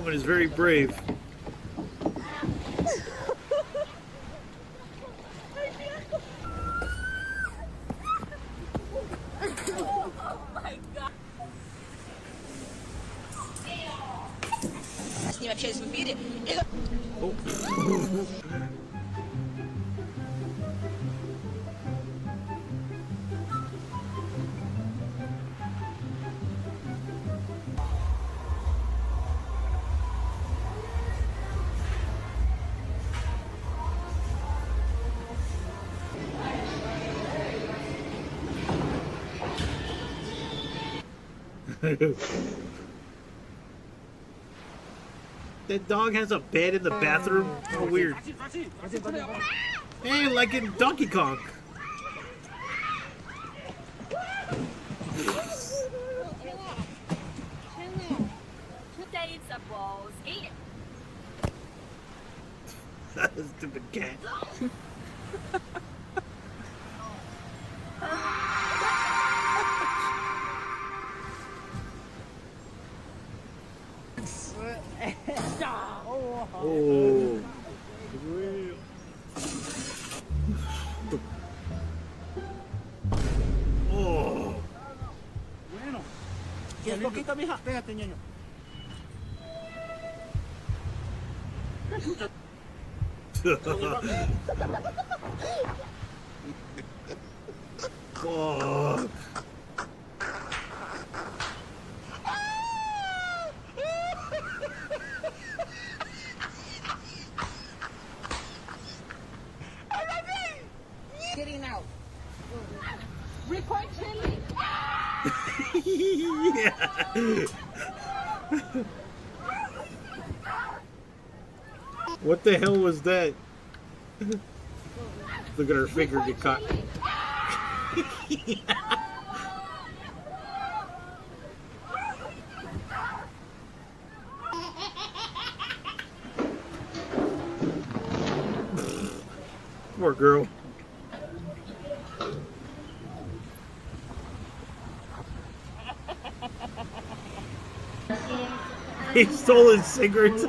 woman is very brave. С ним общаюсь в эфире. That dog has a bed in the bathroom? How weird. Hey, like in Donkey Kong. Stupid cat. Oh. Oh. Bueno. ¿Qué poquito, mija? Pégate, ñeño. Oh. Getting out. Report chili. Yeah. What the hell was that? Look at her finger get caught. Poor girl. He stole his cigarettes.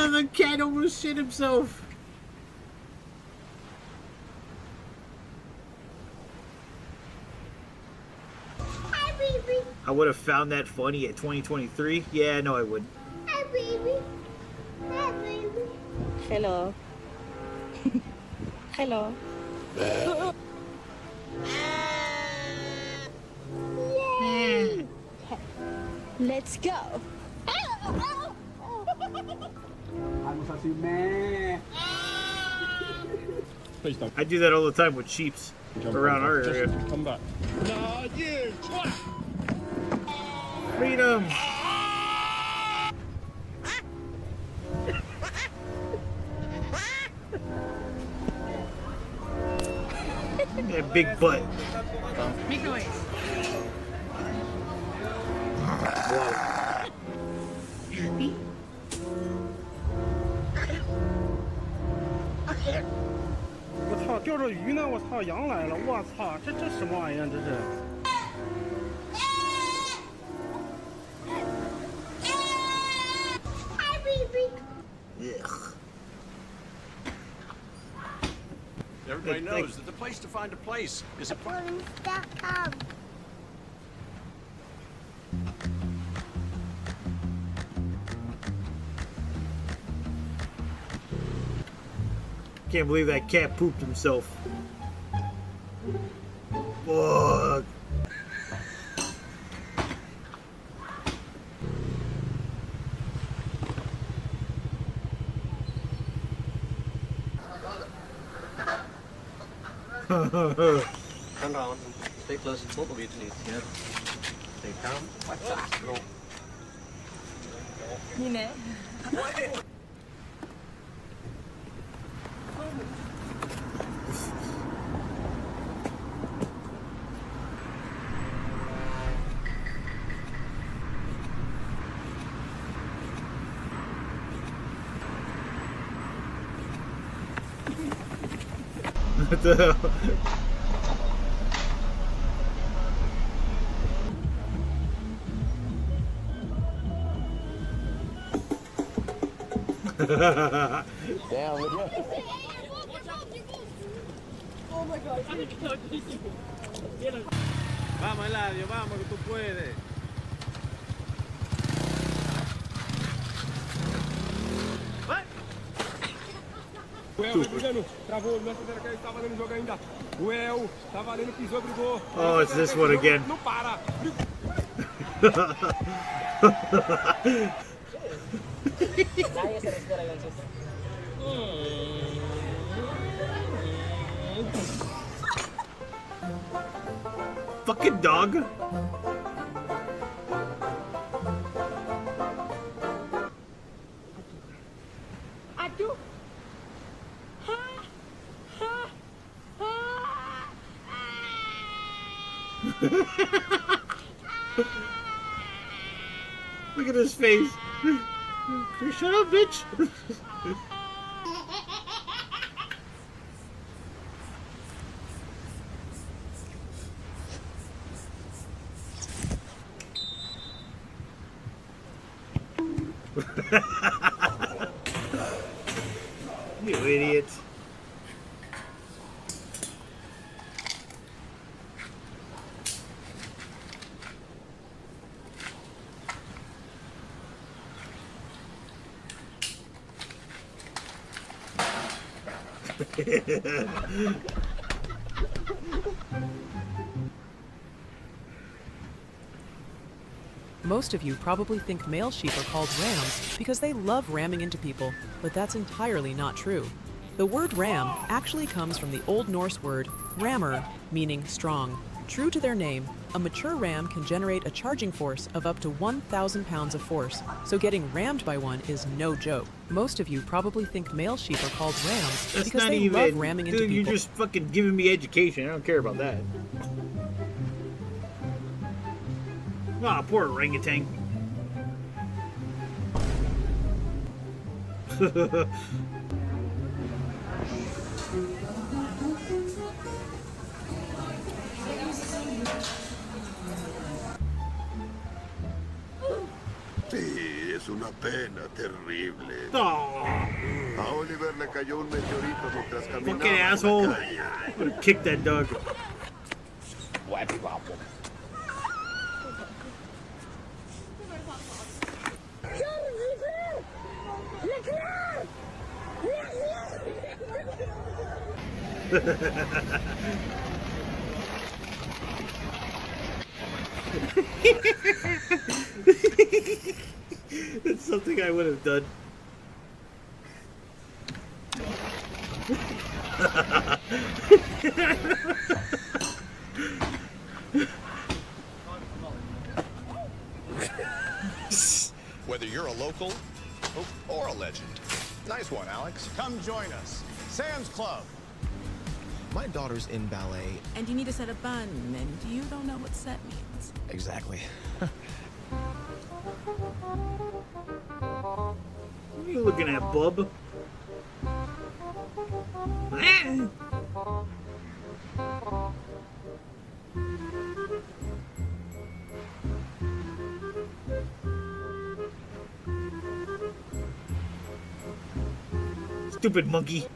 The cat almost shit himself. Hi, baby. I would have found that funny at 2023. Yeah, no, I wouldn't. Hi, baby. Hi, baby. Hello. Hello. Yay. Let's go. Vamos así, man. I do that all the time with sheeps around our area. Come back. No, you. Freedom! That big butt. Make noise. Wow. Happy? 我操，钓着鱼呢！我操，羊来了！我操，这什么玩意儿？这是。Hi, baby. Ugh. Everybody knows that the place to find a place is a Balloons.com. Can't believe that cat pooped himself. Fuck. Turn around and stay close, both of you to knees here. Stay calm. What's that? Go. いいね。What the hell? Damn, look at Oh my god. Vamos, Eladio, vamos, que tú puedes. O El vai brigando, travou, não acelera que ele tá valendo o jogo ainda. O El tá valendo, pisou, brigou. Oh, it's this one again. Não para. Nadie se respira el Fucking dog. Aduh. Look at his face. Shut up, bitch. You idiot. Most of you probably think male sheep are called rams because they love ramming into people, but that's entirely not true. The word ram actually comes from the Old Norse word rammer, meaning strong. True to their name, a mature ram can generate a charging force of up to 1,000 pounds of force, so getting rammed by one is no joke. Most of you probably think male sheep are called rams That's because not they even. love ramming into Dude, people. you're just fucking giving me education. I don't care about that. Ah, poor orangutan. Sí, es una pena terrible. Oh. A Oliver le cayó un meteorito mientras caminaba Fucking en la asshole. calle. I'm gonna kick that dog. That's something I would have done. Whether you're a local or a legend. Nice one, Alex. Come join us. Sam's Club. My daughter's in ballet. And you need to set a bun, and you don't know what set means. Exactly. What are you looking at, bub? Stupid monkey.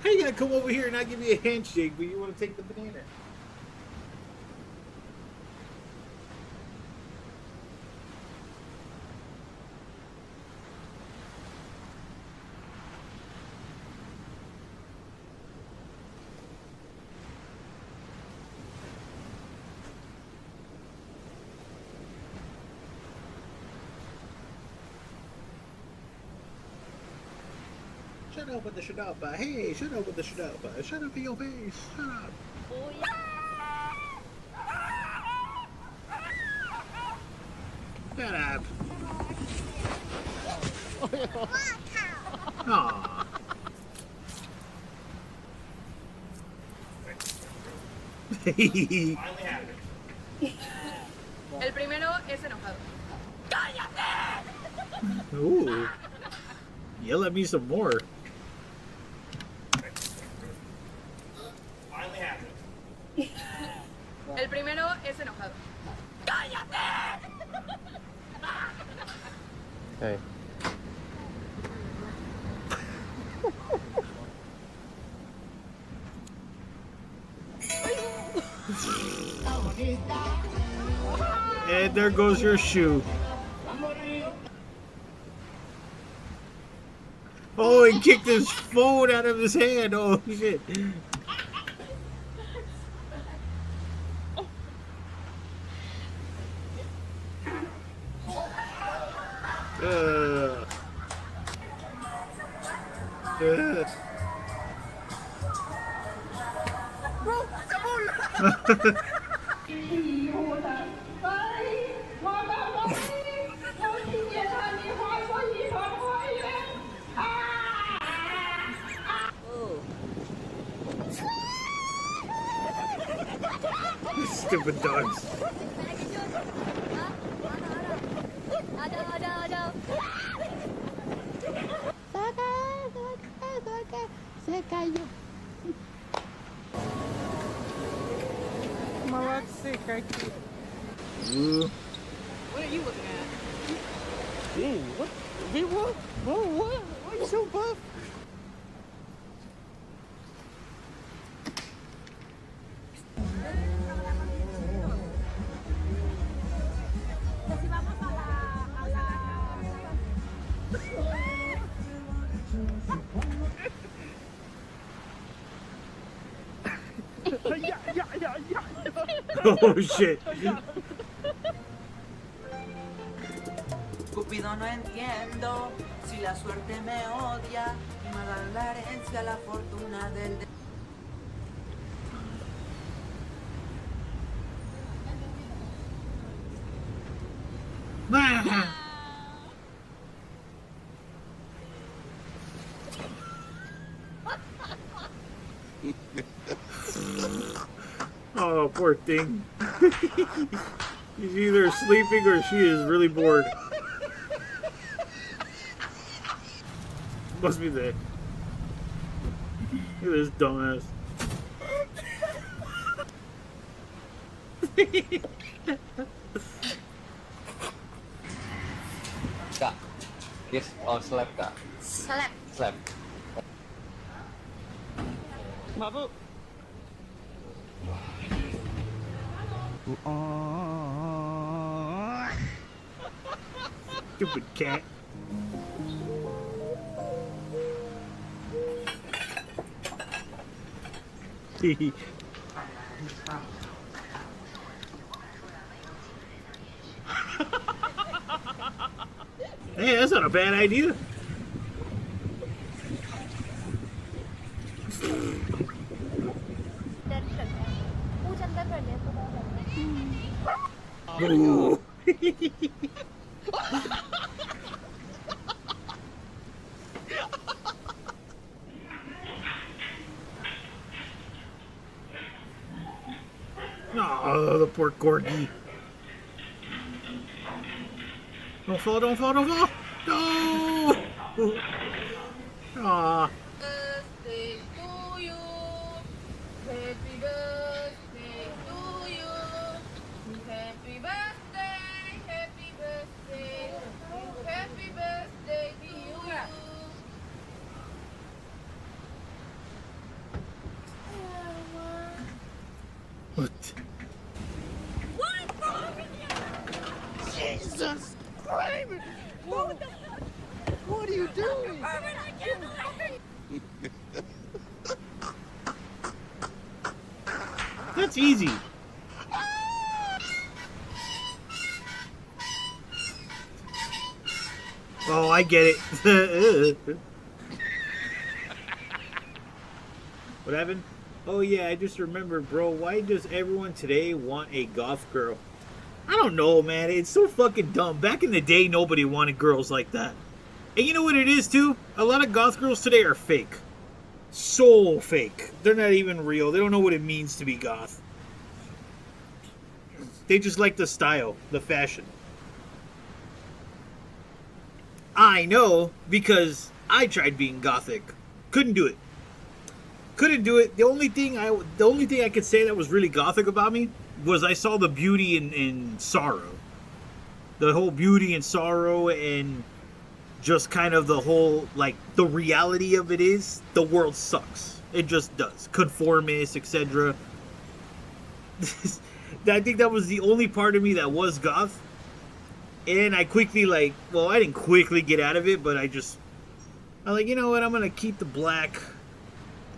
How you gonna come over here and not give me a handshake, but you want to take the banana? Shut up with the shut up. Hey, shut up with the shut up. Shut up in your face. Shut up. Shut up. Aww. El primero es enojado. Ooh. Yell at me some more. es enojado. Hey. And there goes your shoe. Oh, he kicked his phone out of his hand. Oh, shit. Uh. Stupid dogs. Se cayó. Malat seca aqui. What are you looking at? Hey, what? Hey, what? What? Why are you so buff? Oh shit. Cupido, no entiendo si la suerte me odia y me da la herencia, la fortuna del... Oh, poor thing. He's either sleeping or she is really bored. Must be that. Look at this dumbass. Kak, kiss or slap, Kak? Slap. Slap. Mabuk. Stupid cat. Hey, that's not a bad idea. Ooh. Oh, the poor corgi. Don't fall, don't fall, don't fall! No! Aw. Birthday to you. Happy birthday to you. Happy birthday, happy birthday. Happy birthday to you. What? Jesus Christ! What the fuck? What are you doing? That's easy. Oh, I get it. What happened? Oh yeah, I just remembered, bro. Why does everyone today want a goth girl? I don't know, man. It's so fucking dumb. Back in the day, nobody wanted girls like that. And you know what it is, too? A lot of goth girls today are fake. So fake. They're not even real. They don't know what it means to be goth. They just like the style, the fashion. I know, because I tried being gothic. Couldn't do it. Couldn't do it. The only thing I could say that was really gothic about me was I saw the beauty in sorrow. The whole beauty and sorrow, and just kind of the whole, like, the reality of it is the world sucks. It just does. Conformist, etc. I think that was the only part of me that was goth. And I quickly, like, well, I didn't quickly get out of it, but I'm like, you know what, I'm going to keep the black.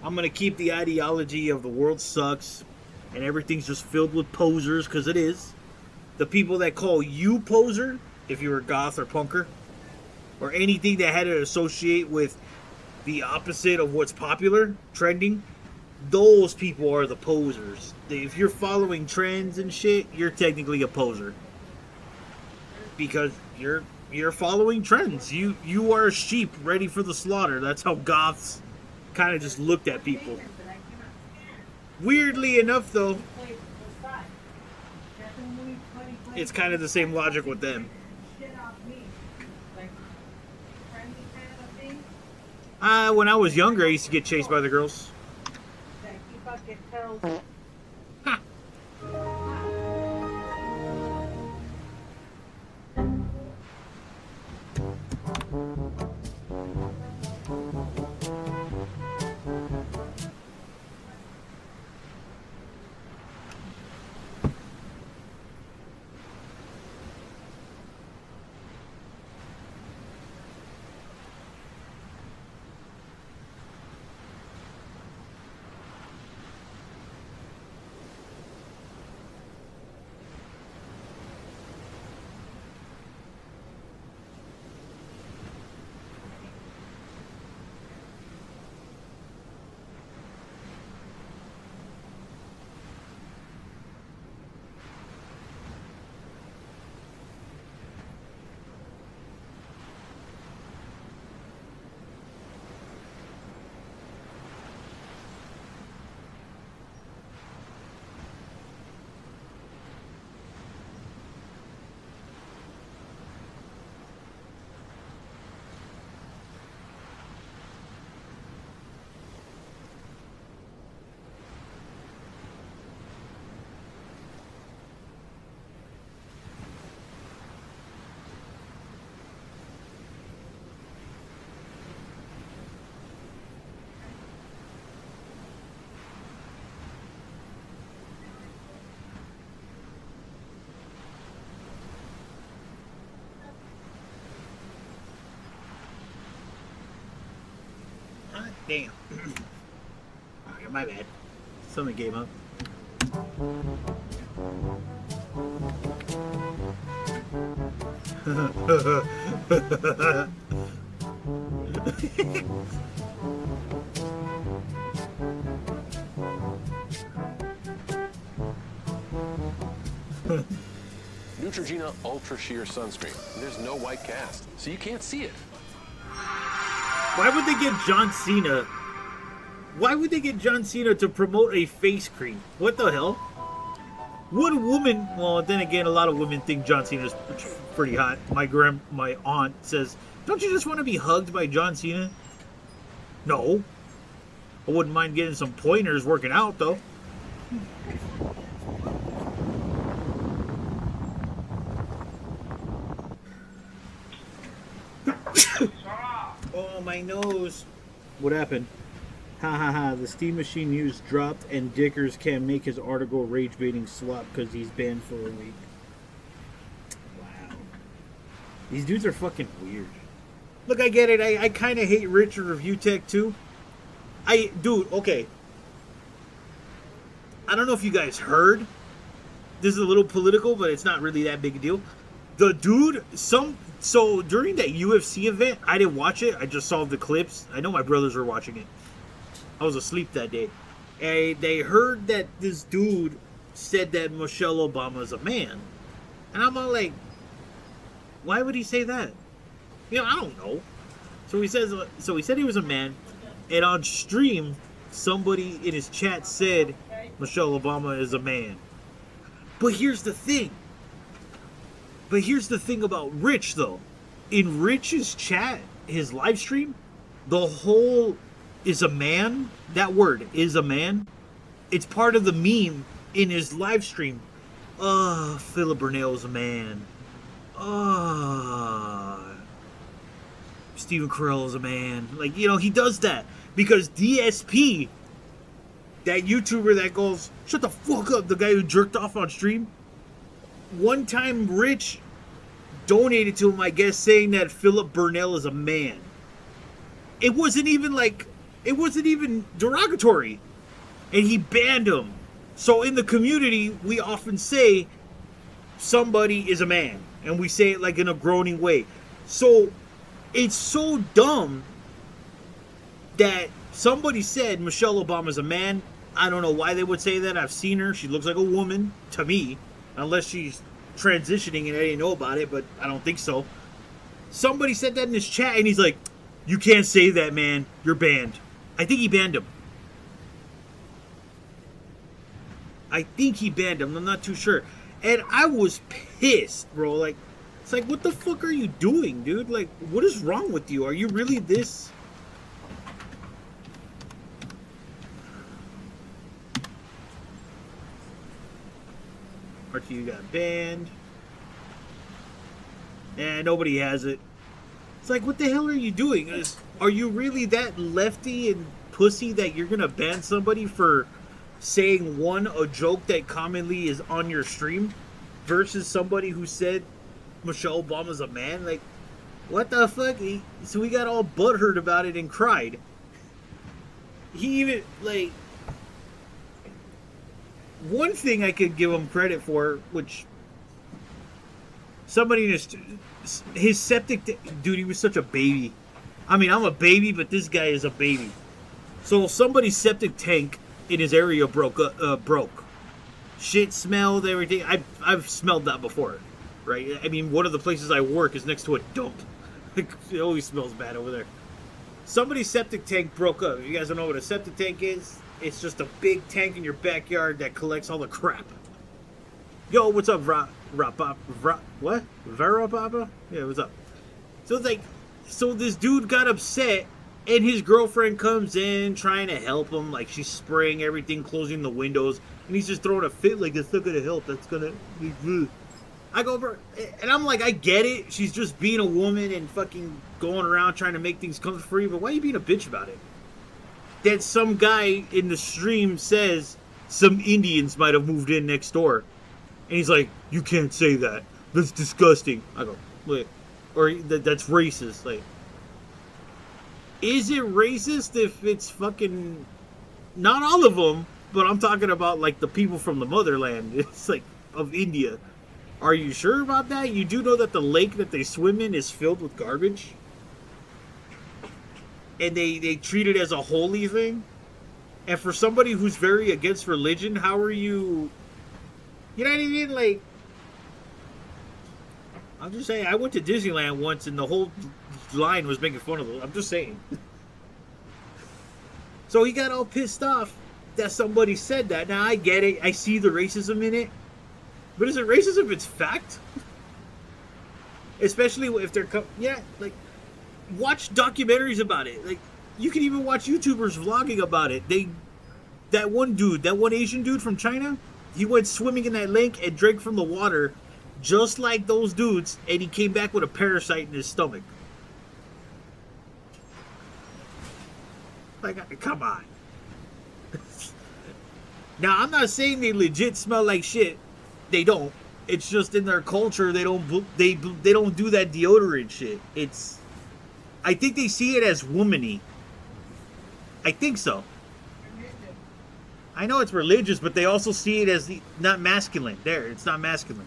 I'm going to keep the ideology of the world sucks and everything's just filled with posers, because it is. The people that call you poser, if you're a goth or punker, or anything that had to associate with the opposite of what's popular, trending, those people are the posers. If you're following trends and shit, you're technically a poser. Because you're following trends. You are a sheep ready for the slaughter. That's how goths kind of just looked at people. Weirdly enough, though, it's kind of the same logic with them. When I was younger, I used to get chased by the girls. Ha. Damn. Alright, my bad. Something came up. Neutrogena Ultra Sheer Sunscreen. There's no white cast, so you can't see it. Why would they get John Cena? Why would they get John Cena to promote a face cream? What the hell? What woman? Well, then again, a lot of women think John Cena's pretty hot. My aunt says, "Don't you just want to be hugged by John Cena?" No. I wouldn't mind getting some pointers working out though. Oh, my nose. What happened? Ha ha ha. The Steam Machine news dropped and Dickers can't make his article rage baiting swap because he's banned for a week. Wow. These dudes are fucking weird. Look, I get it. I kind of hate Rich Review Tech too. Dude, okay. I don't know if you guys heard. This is a little political, but it's not really that big a deal. The dude, so during that UFC event, I didn't watch it. I just saw the clips. I know my brothers were watching it. I was asleep that day. And they heard that this dude said that Michelle Obama is a man. And I'm all like, why would he say that? You know, I don't know. So he said he was a man. And on stream, somebody in his chat said Michelle Obama is a man. But here's the thing. About Rich, though. In Rich's chat, his live stream, the whole is a man, that word, is a man, it's part of the meme in his live stream, Philip Burnell is a man. Stephen Carell is a man. Like, you know, he does that because DSP, that YouTuber that goes, shut the fuck up, the guy who jerked off on stream, one time Rich donated to him, I guess, saying that Philip Burnell is a man. It wasn't even derogatory. And he banned him. So in the community, we often say somebody is a man. And we say it like in a groaning way. So it's so dumb that somebody said Michelle Obama's a man. I don't know why they would say that. I've seen her. She looks like a woman to me. Unless she's transitioning and I didn't know about it, but I don't think so. Somebody said that in his chat and he's like, you can't say that, man. You're banned. I think he banned him. I'm not too sure. And I was pissed, bro. Like, it's like, what the fuck are you doing, dude? Like, what is wrong with you? Are you really this? Archie, you got banned. And nobody has it. It's like, what the hell are you doing? Are you really that lefty and pussy that you're gonna ban somebody for saying a joke that commonly is on your stream versus somebody who said Michelle Obama's a man? Like, what the fuck? So we got all butthurt about it and cried. He even, like, one thing I could give him credit for, which somebody in his septic, dude, he was such a baby. I mean, I'm a baby, but this guy is a baby. So somebody's septic tank in his area broke. Shit smelled, everything. I've smelled that before, right? I mean, one of the places I work is next to a dump. It always smells bad over there. Somebody's septic tank broke up. If you guys don't know what a septic tank is, it's just a big tank in your backyard that collects all the crap. Yo, what's up, what? Vera Papa? Yeah, what's up? So it's like, so this dude got upset, and his girlfriend comes in trying to help him, like she's spraying everything, closing the windows, and he's just throwing a fit like, that's not gonna help, that's gonna be. I go over, and I'm like, I get it, she's just being a woman and fucking going around trying to make things come free, but why are you being a bitch about it? Then some guy in the stream says some Indians might have moved in next door. And he's like, you can't say that. That's disgusting. I go, wait. Or that's racist. Like, is it racist if it's fucking... Not all of them, but I'm talking about, like, the people from the motherland. It's, like, of India. Are you sure about that? You do know that the lake that they swim in is filled with garbage? And they treat it as a holy thing? And for somebody who's very against religion, how are you... You know what I mean? Like, I'm just saying, I went to Disneyland once and the whole line was making fun of them. I'm just saying. So he got all pissed off that somebody said that. Now, I get it. I see the racism in it. But is it racist if it's fact? Especially if they're... Yeah, like, watch documentaries about it. Like, you can even watch YouTubers vlogging about it. That one Asian dude from China... He went swimming in that lake and drank from the water just like those dudes, and he came back with a parasite in his stomach. Like, come on. Now, I'm not saying they legit smell like shit. They don't. It's just in their culture, they don't do that deodorant shit. I think they see it as womany. I think so. I know it's religious, but they also see it as not masculine. There, it's not masculine.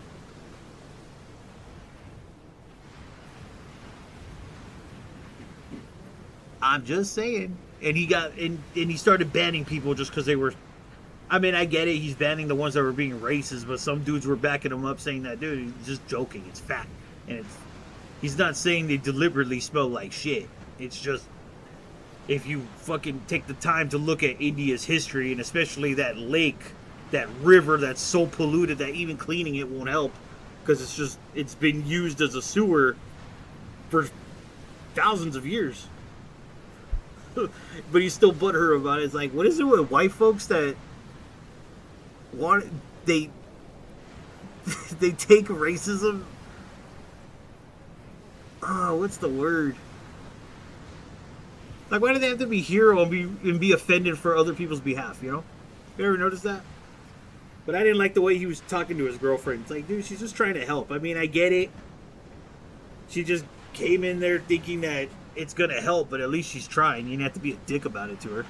I'm just saying. And he started banning people just because they were... I mean, I get it. He's banning the ones that were being racist, but some dudes were backing him up saying that, dude, he's just joking. It's fat. And he's not saying they deliberately smell like shit. It's just... If you fucking take the time to look at India's history, and especially that lake, that river that's so polluted that even cleaning it won't help, because it's been used as a sewer for thousands of years. But he's still butthurt about it. It's like, what is it with white folks that they they take racism. Oh, what's the word? Like, why do they have to be hero and be offended for other people's behalf? You know? You ever notice that? But I didn't like the way he was talking to his girlfriend. It's like, dude, she's just trying to help. I mean, I get it. She just came in there thinking that it's gonna help, but at least she's trying. You didn't have to be a dick about it to her.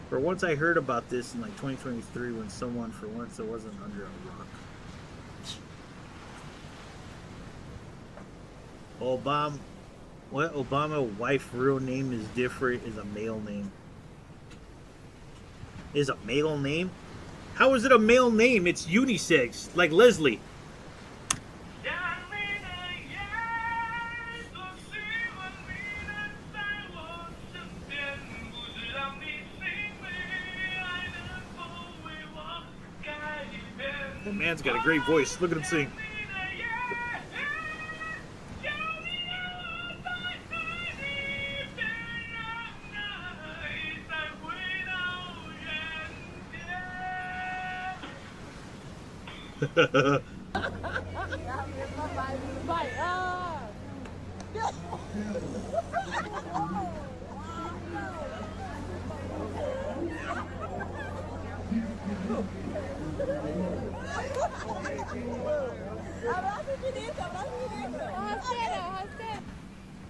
For once, I heard about this in like 2023 when someone, for once, that wasn't under a rock. Obama wife real name is different is a male name. Is a male name? How is it a male name? It's unisex, like Leslie. That man's got a great voice. Look at him sing.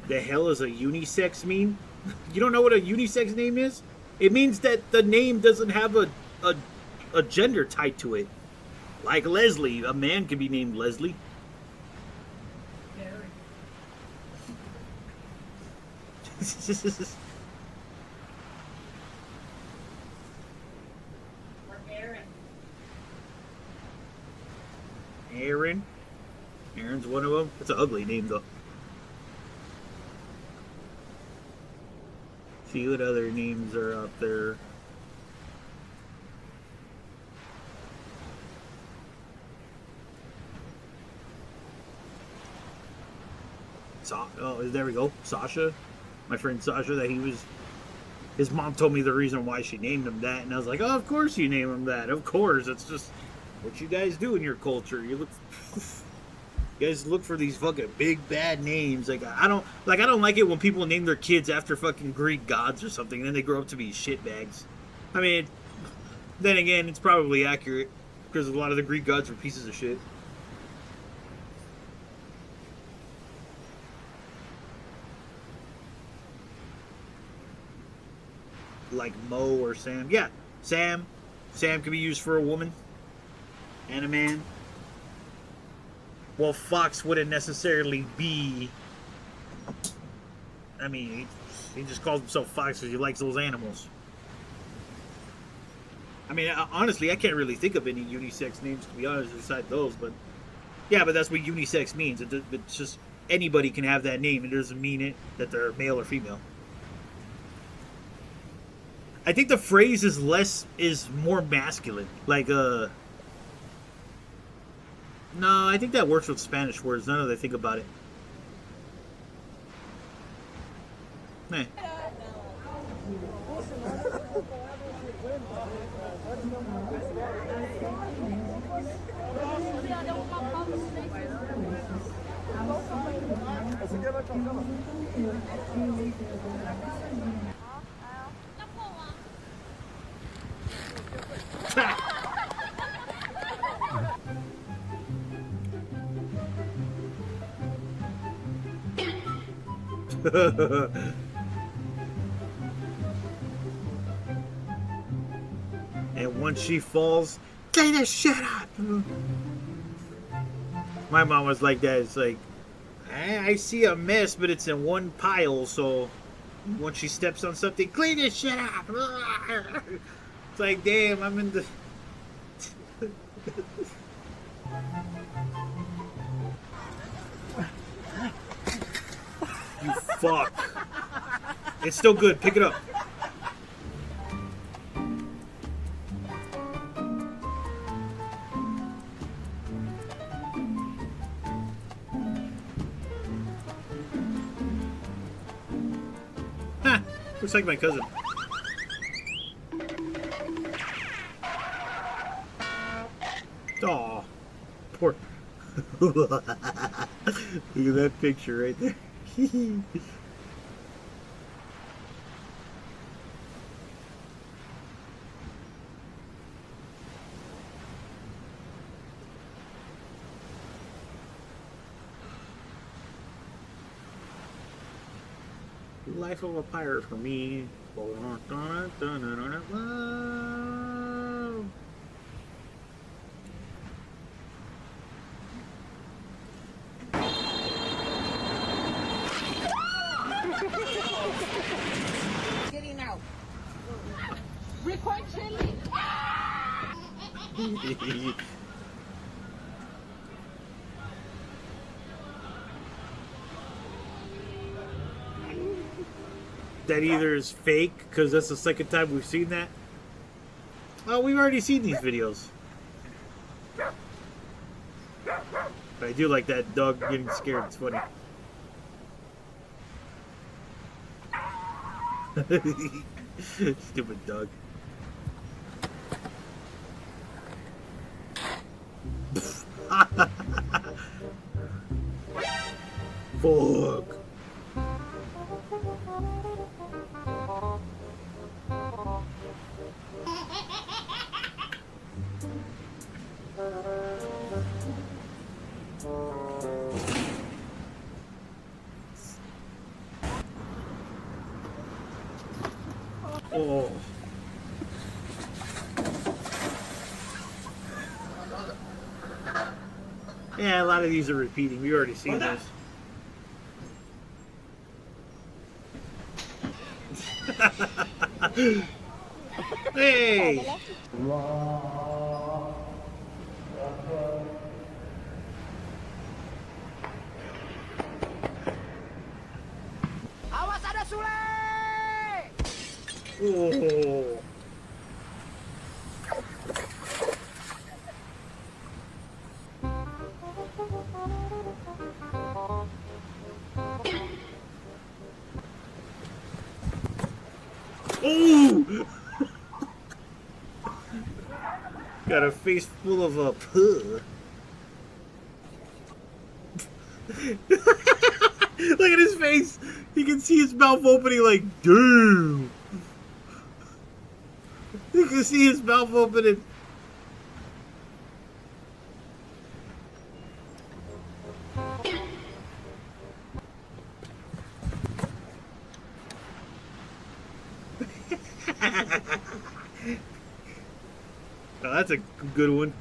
The hell is a unisex mean? You don't know what a unisex name is? It means that the name doesn't have a gender tied to it. Like Leslie, a man can be named Leslie. Aaron. Aaron's one of them. It's an ugly name though. See what other names are out there. Oh, there we go. Sasha. My friend Sasha, that his mom told me the reason why she named him that, and I was like, oh, of course you name him that. Of course. It's just what you guys do in your culture. You guys look for these fucking big bad names. I don't like it when people name their kids after fucking Greek gods or something, and then they grow up to be shitbags. I mean, then again, it's probably accurate because a lot of the Greek gods were pieces of shit. Like Mo or Sam. Yeah, Sam. Sam can be used for a woman and a man. Well, Fox wouldn't necessarily be. I mean, he just calls himself Fox because he likes those animals. I mean, honestly, I can't really think of any unisex names, to be honest, besides those. But yeah, but that's what unisex means. It's just anybody can have that name. It doesn't mean it that they're male or female. I think the phrase is more masculine. Like, no, I think that works with Spanish words, now that I think about it. Hey. And once she falls, clean this shit up. My mom was like that. It's like, I see a mess, but it's in one pile. So once she steps on something, clean this shit up. It's like, damn, I'm in the. You fuck. It's still good. Pick it up. Looks like my cousin. Aw, poor. Look at that picture right there. Life of a pirate for me. Getting out. Record chili. That either is fake, because that's the second time we've seen that. Well, we've already seen these videos. But I do like that dog getting scared. It's funny. Stupid dog. Fuck. Oh. Yeah, a lot of these are repeating. We've already seen this. Hey! Awas ada Sule! Oh. Ooh! Got a face full of a puh. Look at his face. You can see his mouth opening like, damn. You can see his mouth opening. Oh, that's a good one.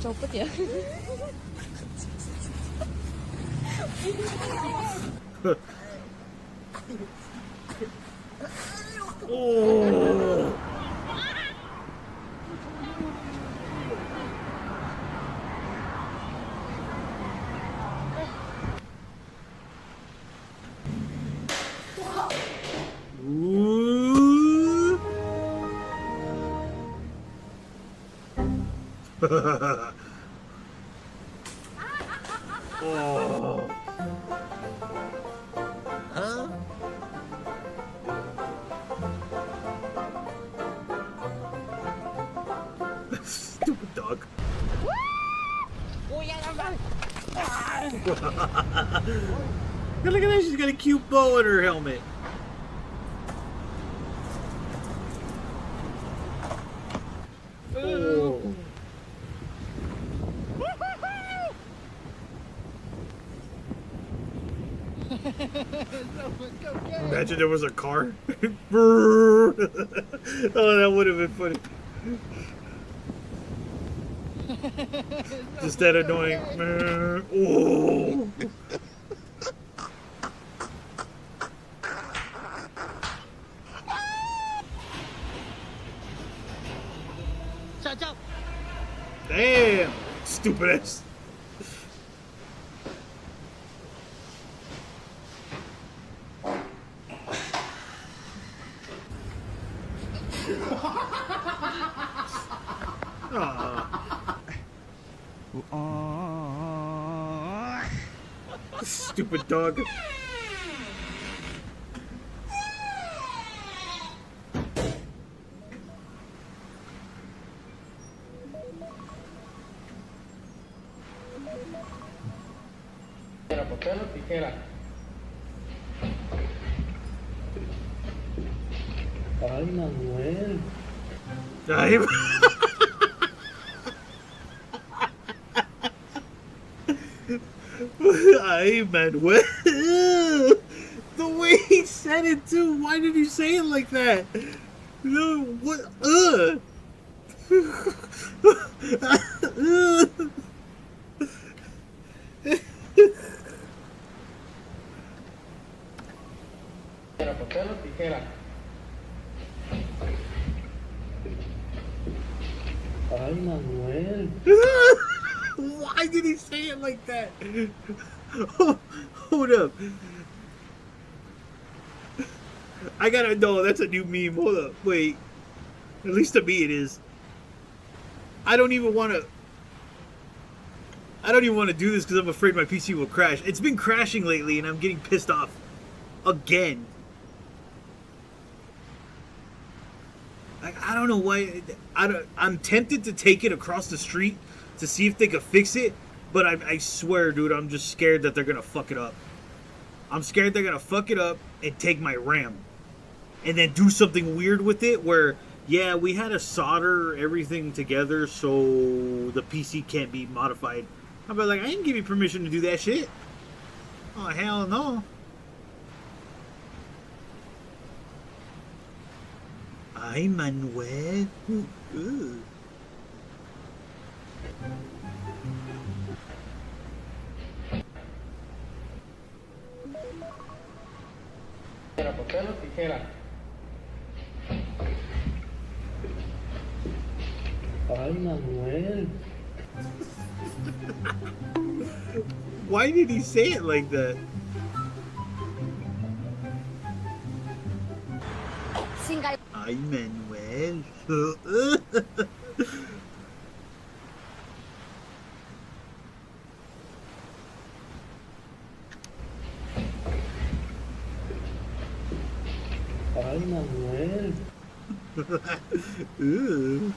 Cepet ya. Oh. Ooh. Oh. Huh? Stupid dog. Look at that, she's got a cute bow in her helmet. Oh. Imagine there was a car. Oh, that would have been funny. Just that annoying. Oh. Damn, stupid ass. Stupid dog. Ay, Manuel. Ay, Ay, Manuel. The way he said it too. Why did he say it like that? No, what? Ay, Manuel. Why did he say it like that? Hold up. I gotta know, that's a new meme. Hold up. Wait. At least to me it is. I don't even want to do this because I'm afraid my PC will crash. It's been crashing lately and I'm getting pissed off. Again. I don't know why. I'm tempted to take it across the street to see if they could fix it, but I swear, dude, I'm just scared that they're gonna fuck it up. I'm scared they're gonna fuck it up and take my RAM, and then do something weird with it where, yeah, we had to solder everything together so the PC can't be modified. I'll be like, I didn't give you permission to do that shit. Oh, hell no. Ay, Manuel. Ooh. Ay, Manuel. Why did he say it like that? Ay, Manuel. Ay, Manuel. Ooh.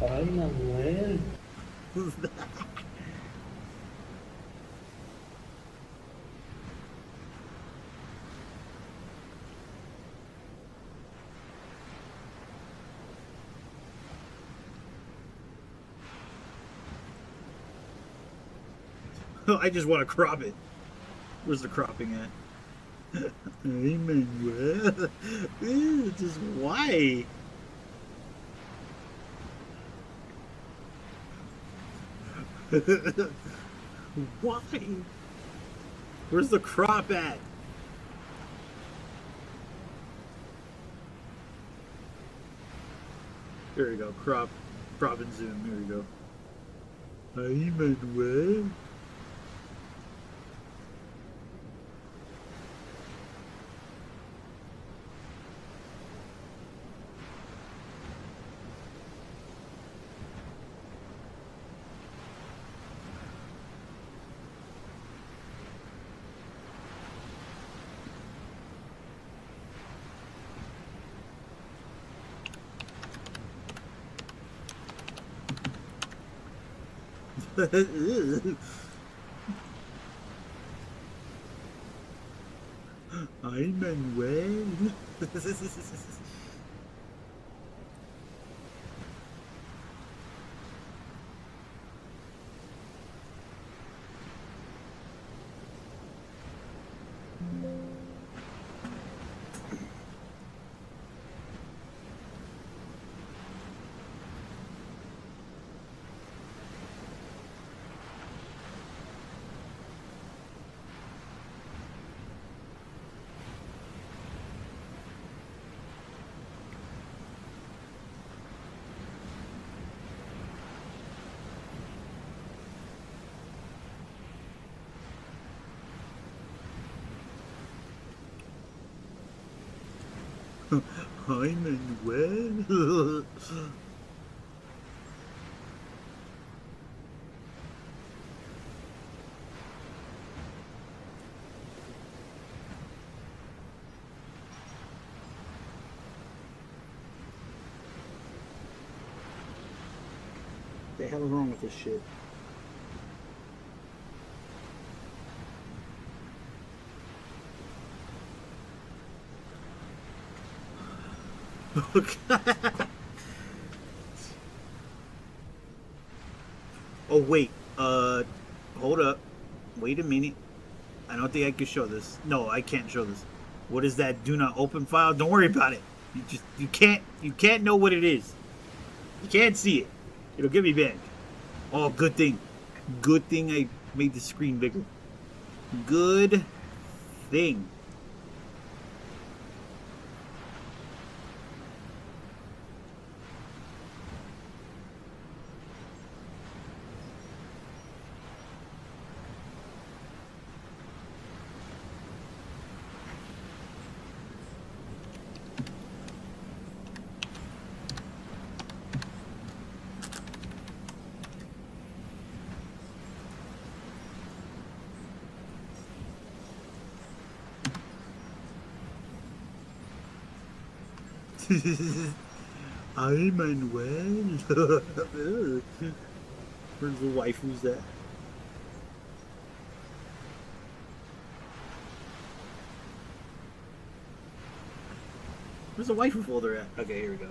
Ay, Manuel. I just want to crop it. Where's the cropping at? Hey, Manuel. Just why? Why? Where's the crop at? Here we go. Crop and zoom. Here we go. Hey, Manuel. Ay, Manuel. Ay, Manuel. The hell is wrong with this shit? Oh wait, hold up. Wait a minute. I don't think I can show this. No, I can't show this. What is that do not open file? Don't worry about it. You can't know what it is. You can't see it. It'll get me banned. Oh, good thing. Good thing I made the screen bigger. Good thing. Ay, Manuel. Where's the wife? Who's that? Where's the waifu folder at? Okay, here we go.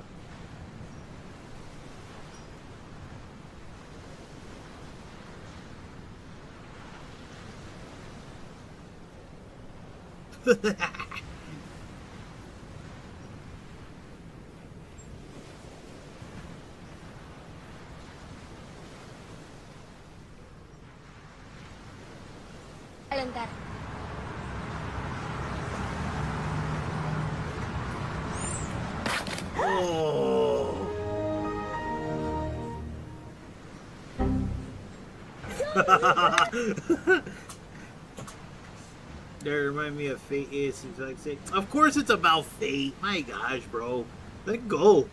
Calentar. Oh. That remind me of Fate. Is like say, of course it's about Fate. My gosh, bro, let go.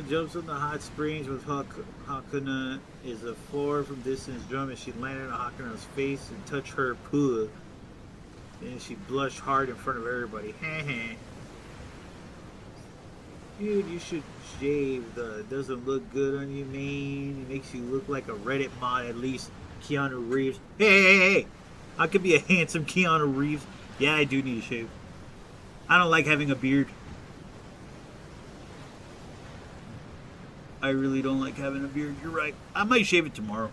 Jumps in the hot springs with Hakuna is a 4 from distance jump, and she landed on Hakuna's face and touched her poo. And she blushed hard in front of everybody. Dude, you should shave. It doesn't look good on you, man. It makes you look like a Reddit mod, at least. Keanu Reeves. Hey. I could be a handsome Keanu Reeves. Yeah, I do need to shave. I don't like having a beard. I really don't like having a beard. You're right. I might shave it tomorrow.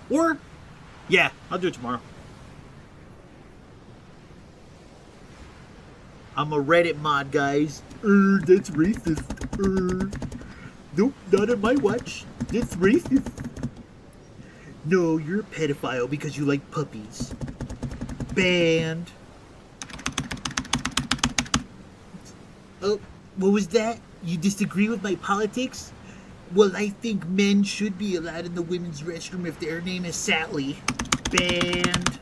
Or, yeah, I'll do it tomorrow. I'm a Reddit mod, guys. That's racist. Nope, not on my watch. That's racist. No, you're a pedophile because you like puppies. Banned. Oh, what was that? You disagree with my politics? Well, I think men should be allowed in the women's restroom if their name is Sally. Banned.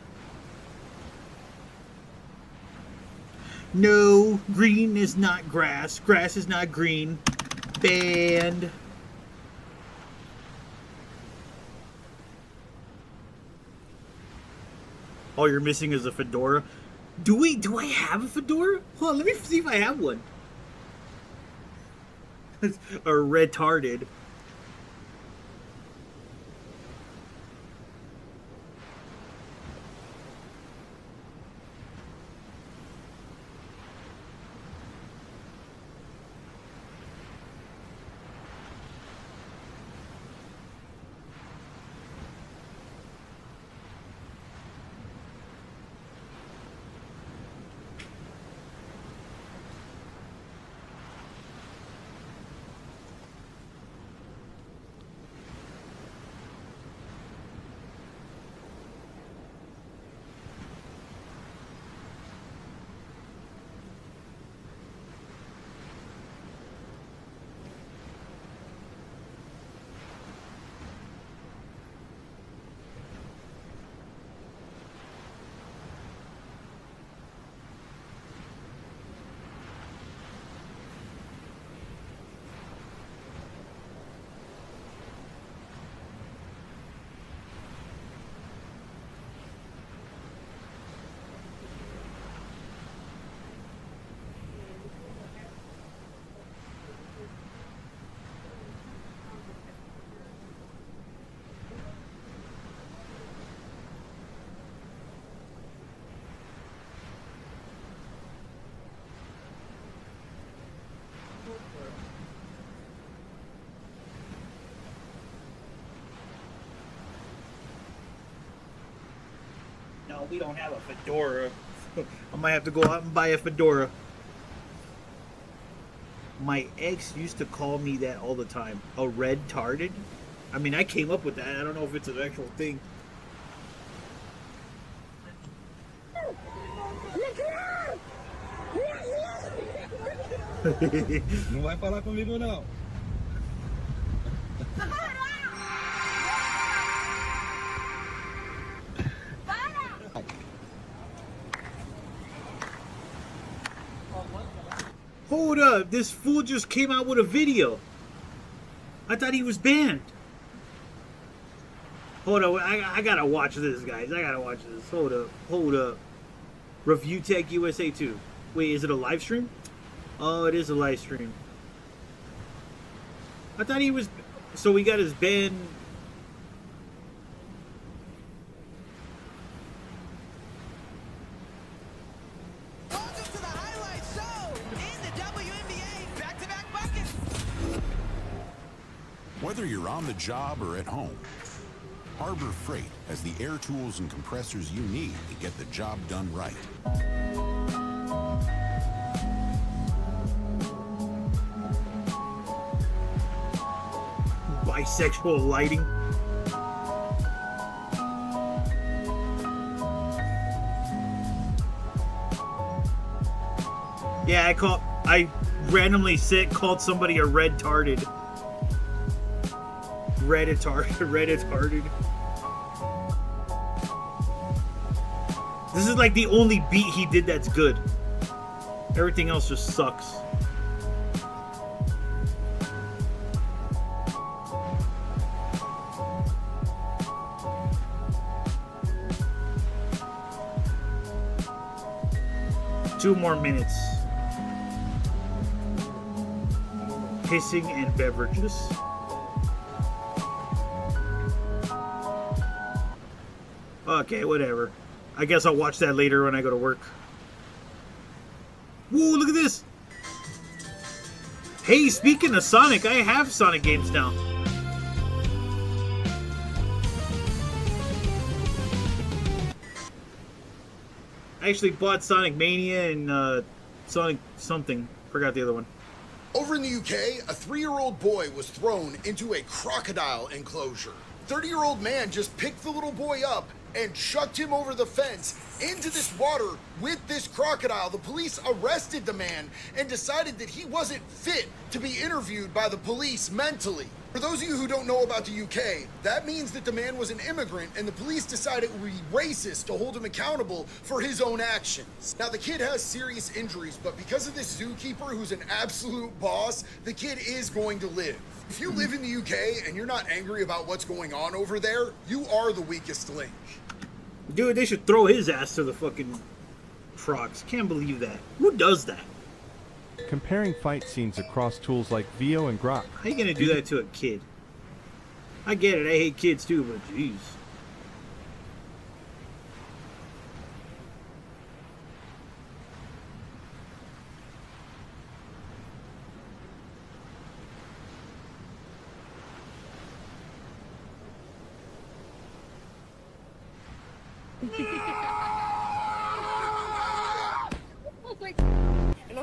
No, green is not grass. Grass is not green. Banned. All you're missing is a fedora. Do I have a fedora? Hold on, let me see if I have one. Or retarded. No, we don't have a fedora. I might have to go out and buy a fedora. My ex used to call me that all the time. A red-tarded? I mean, I came up with that. I don't know if it's an actual thing. Não vai falar comigo, não. Hold up, this fool just came out with a video. I thought he was banned. Hold up, I gotta watch this, guys. I gotta watch this. Hold up. Review Tech USA 2. Wait, is it a live stream? Oh, it is a live stream. I thought he was... So we got his ban... Whether you're on the job or at home, Harbor Freight has the air tools and compressors you need to get the job done right. Bisexual lighting. Yeah, I randomly called somebody a red-tarded. Redditarded. This is like the only beat he did that's good. Everything else just sucks. Two more minutes. Pissing and beverages. Okay, whatever. I guess I'll watch that later when I go to work. Whoa, look at this! Hey, speaking of Sonic, I have Sonic games now. I actually bought Sonic Mania and Sonic something. Forgot the other one. Over in the UK, a 3-year-old boy was thrown into a crocodile enclosure. 30-year-old man just picked the little boy up and chucked him over the fence into this water with this crocodile. The police arrested the man and decided that he wasn't fit to be interviewed by the police mentally. For those of you who don't know about the UK, that means that the man was an immigrant and the police decided it would be racist to hold him accountable for his own actions. Now the kid has serious injuries, but because of this zookeeper who's an absolute boss, the kid is going to live. If you live in the UK and you're not angry about what's going on over there, you are the weakest link. Dude, they should throw his ass to the fucking procs. Can't believe that. Who does that? Comparing fight scenes across tools like VO and Grok. How you gonna do that to a kid? I get it, I hate kids too, but jeez.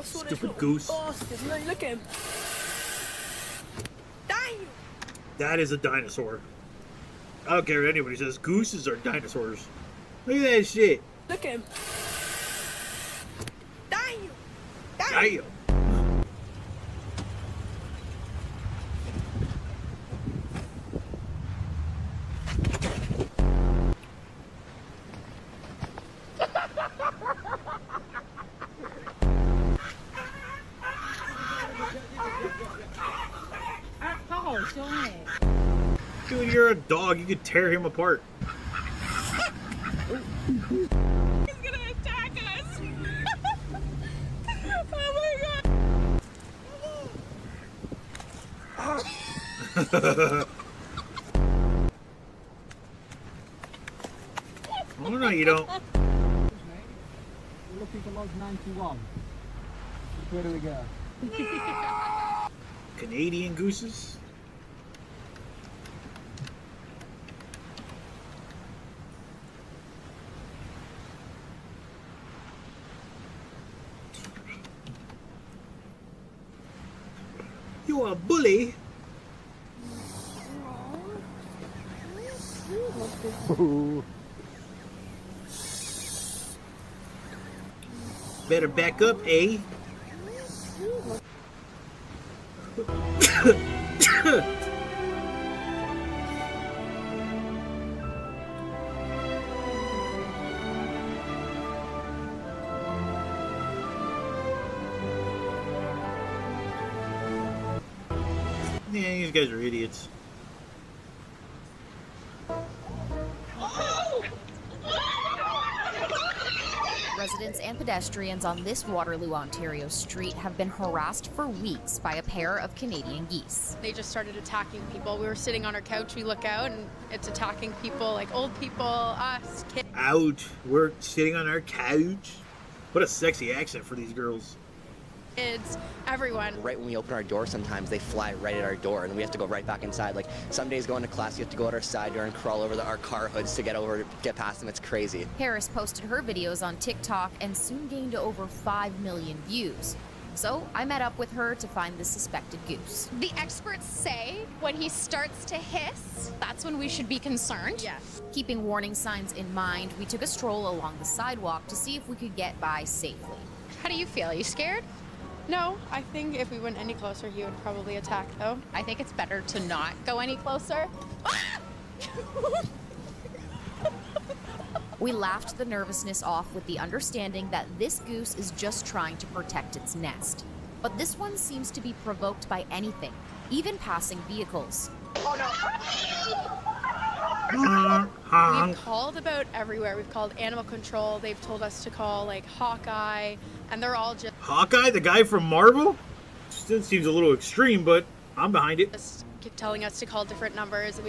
Stupid goose. Look at him. That is a dinosaur. I don't care what anybody says. Gooses are dinosaurs. Look at that shit. Look at him. Damn. Dude, you're a dog. You could tear him apart. He's gonna attack us. Oh Oh no, you don't. We're looking for lodge 91. Where do we go? Canadian gooses? You a bully? Better back up, eh? Yeah, these guys are idiots. Residents and pedestrians on this Waterloo, Ontario street have been harassed for weeks by a pair of Canadian geese. They just started attacking people. We were sitting on our couch, we look out, and it's attacking people, like old people, us, kids. Ouch. We're sitting on our couch. What a sexy accent for these girls. Kids, everyone. Right when we open our door, sometimes they fly right at our door, and we have to go right back inside. Like some days going to class, you have to go out our side door and crawl over our car hoods to get past them. It's crazy. Harris posted her videos on TikTok and soon gained over 5 million views. So I met up with her to find the suspected goose. The experts say when he starts to hiss, that's when we should be concerned. Yes. Keeping warning signs in mind, we took a stroll along the sidewalk to see if we could get by safely. How do you feel? Are you scared? No, I think if we went any closer, he would probably attack, though. I think it's better to not go any closer. We laughed the nervousness off with the understanding that this goose is just trying to protect its nest. But this one seems to be provoked by anything, even passing vehicles. Oh no! We've called about everywhere. We've called animal control. They've told us to call like Hawkeye, and they're all just Hawkeye, the guy from Marvel? Still seems a little extreme, but I'm behind it. just keep telling us to call different numbers.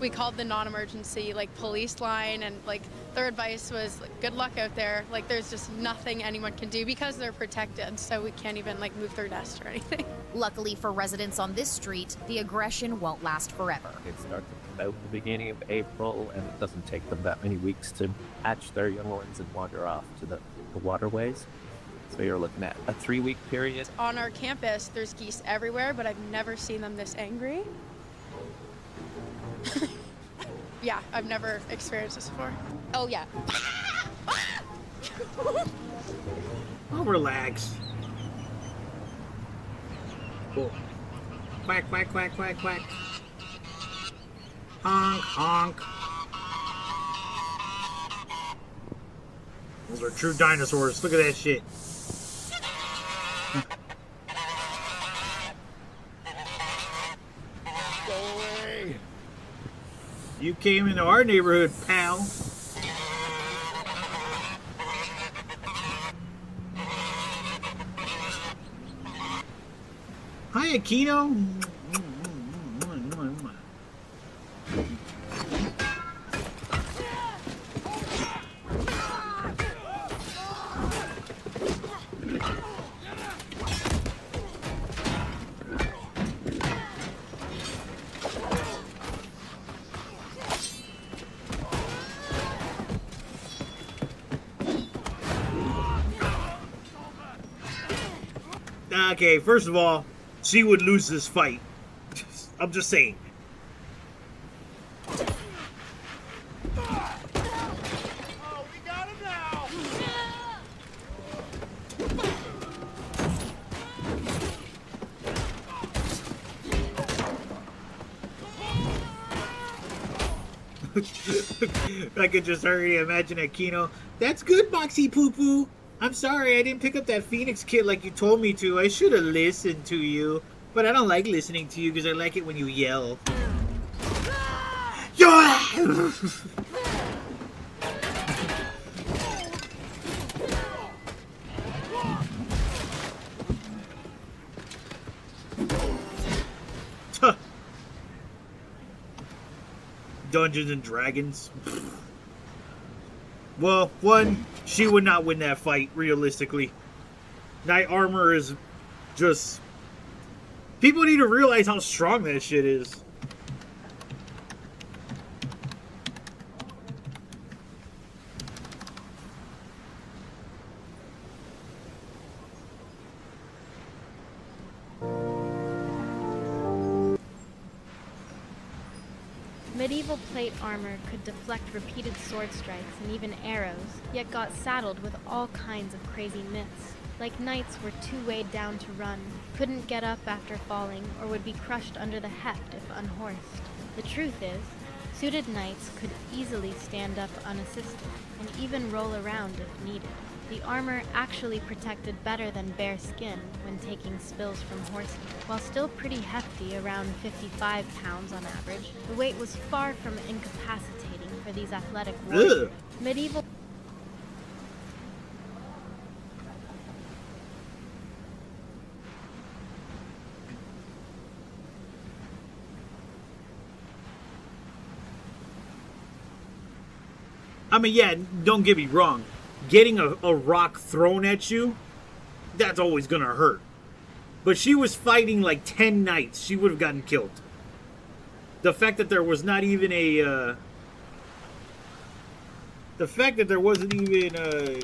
We called the non-emergency like police line, and like their advice was like, good luck out there. Like there's just nothing anyone can do because they're protected, so we can't even like move their nest or anything. Luckily for residents on this street, the aggression won't last forever. It starts about the beginning of April, and it doesn't take them that many weeks to hatch their young ones and wander off to the waterways. So you're looking at a 3-week period. On our campus, there's geese everywhere, but I've never seen them this angry. Yeah, I've never experienced this before. Oh yeah. Oh, relax. Cool. Quack, quack, quack, quack, quack. Honk, honk. Those are true dinosaurs. Look at that shit. Go away. You came into our neighborhood, pal. Hi, Aquino. Okay, first of all, she would lose this fight. I'm just saying. I could just already imagine Aquino. That's good, Moxie Poo Poo. I'm sorry I didn't pick up that Phoenix kit like you told me to. I should have listened to you. But I don't like listening to you because I like it when you yell. Dungeons and Dragons. Well, one, she would not win that fight, realistically. Knight armor is just... People need to realize how strong that shit is. Medieval plate armor could deflect repeated sword strikes and even arrows, yet got saddled with all kinds of crazy myths. Like knights were too weighed down to run, couldn't get up after falling, or would be crushed under the heft if unhorsed. The truth is, suited knights could easily stand up unassisted, and even roll around if needed. The armor actually protected better than bare skin when taking spills from horses. While still pretty hefty, around 55 pounds on average, the weight was far from incapacitating for these athletic warriors. Medieval I mean, yeah, don't get me wrong. Getting a rock thrown at you, that's always gonna hurt. But she was fighting like 10 knights. She would have gotten killed. The fact that there was not even a... the fact that there wasn't even a...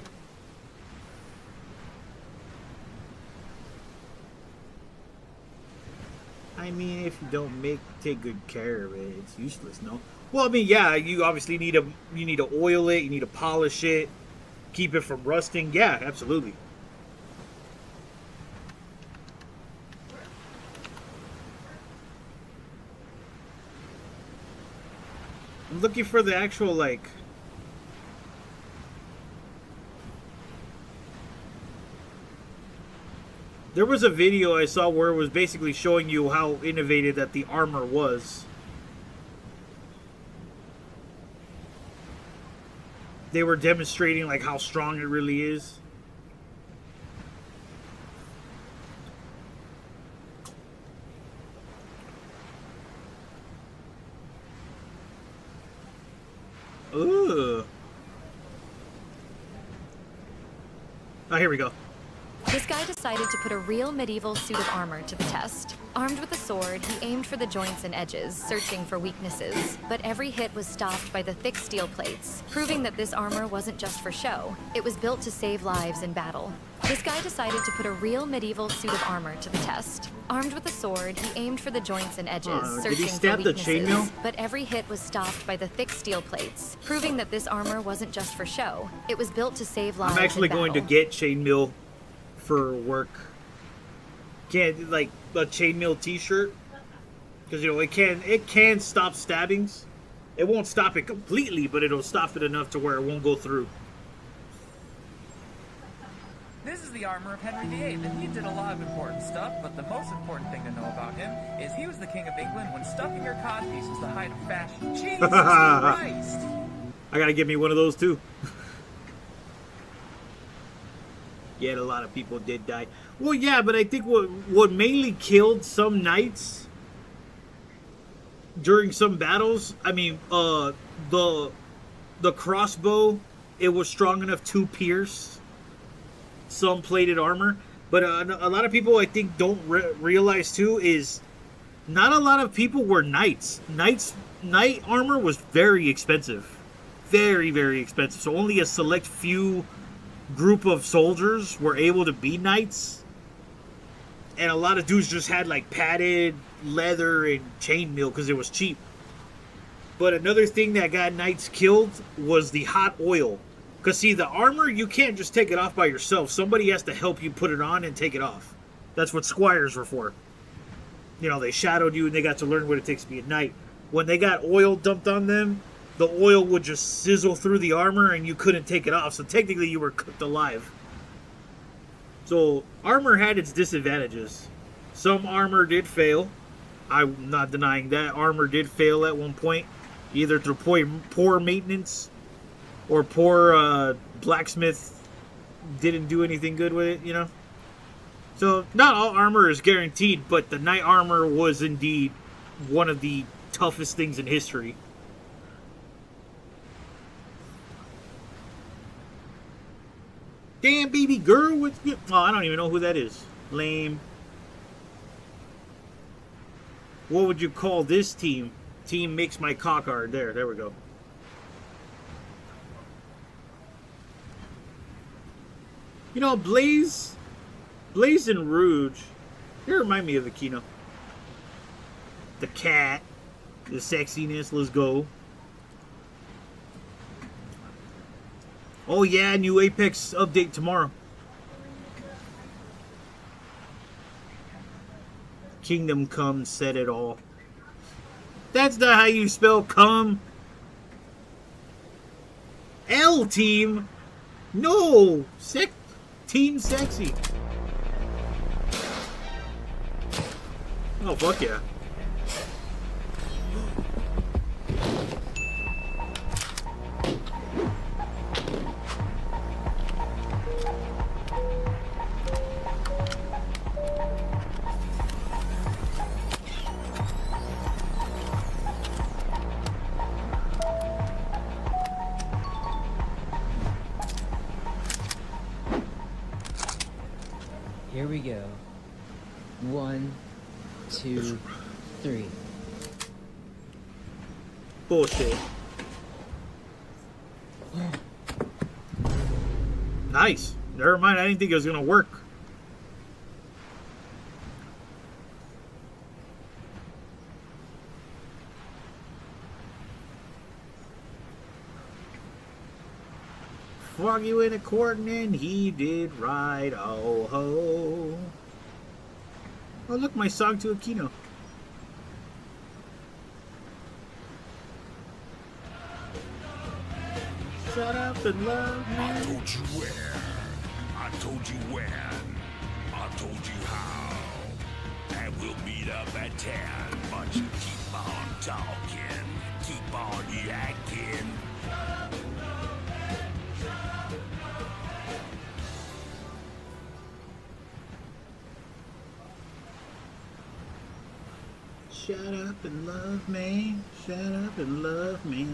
I mean, if you don't take good care of it, it's useless, no? Well, I mean, yeah, you obviously need to oil it, you need to polish it, keep it from rusting. Yeah, absolutely. I'm looking for the actual, like... There was a video I saw where it was basically showing you how innovative that the armor was. They were demonstrating like how strong it really is. Ooh. Oh, here we go. This guy decided to put a real medieval suit of armor to the test. Armed with a sword, he aimed for the joints and edges, searching for weaknesses. But every hit was stopped by the thick steel plates, proving that this armor wasn't just for show. It was built to save lives in battle. This guy decided to put a real medieval suit of armor to the test. Armed with a sword, he aimed for the joints and edges, searching for weaknesses. But every hit was stopped by the thick steel plates, proving that this armor wasn't just for show. It was built to save lives in battle. I'm actually going to get chainmail for work. Can't like a chainmail t-shirt, because you know it can stop stabbings. It won't stop it completely, but it'll stop it enough to where it won't go through. This is the armor of Henry VIII, and he did a lot of important stuff, but the most important thing to know about him is he was the King of England when stuffing your codpiece was the height of fashion. Jesus Christ! I gotta get me one of those too. Yet a lot of people did die. Well, yeah, but I think what mainly killed some knights during some battles, I mean, the crossbow, it was strong enough to pierce some plated armor. But a lot of people, I think, don't realize too is not a lot of people were knights. Knight armor was very expensive, very, very expensive. So only a select few group of soldiers were able to be knights, and a lot of dudes just had like padded leather and chainmail because it was cheap. But another thing that got knights killed was the hot oil, because see, the armor, you can't just take it off by yourself. Somebody has to help you put it on and take it off. That's what squires were for. You know, they shadowed you and they got to learn what it takes to be a knight. When they got oil dumped on them, the oil would just sizzle through the armor and you couldn't take it off. So technically you were cooked alive. So armor had its disadvantages. Some armor did fail. I'm not denying that. Armor did fail at one point. Either through poor maintenance or poor blacksmith didn't do anything good with it, you know. So not all armor is guaranteed, but the knight armor was indeed one of the toughest things in history. Damn, baby girl, what's good? Oh, I don't even know who that is. Lame. What would you call this team? Team makes my cock hard. There we go. You know, Blaze and Rouge, they remind me of Aquino. The cat, the sexiness, let's go. Oh yeah, new Apex update tomorrow. Kingdom Come said it all. That's not how you spell come. L team. No, Team Sexy. Oh fuck yeah. Here we go. 1, 2, 3. Bullshit. Nice. Never mind, I didn't think it was gonna work. Frog you in a court and he did right, oh ho. Oh look, my song to Aquino. Shut up and love me. I told you where, I told you when, I told you how. And we'll meet up at 10, but you keep on talking, keep on yakking. Shut up and love me. Shut up and love me.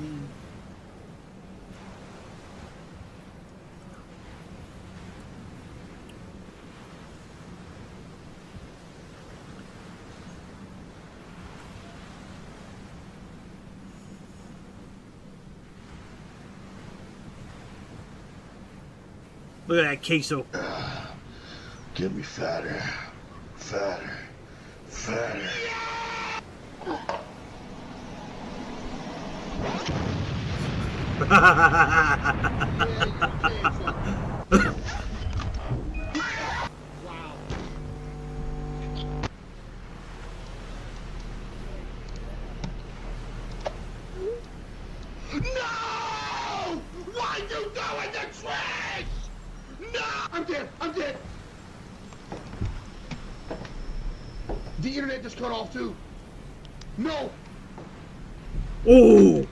Look at that queso. Get me fatter, fatter, fatter. No! Why'd you go in the trash? No! I'm dead! I'm dead! The internet just cut off too. No! Ooh!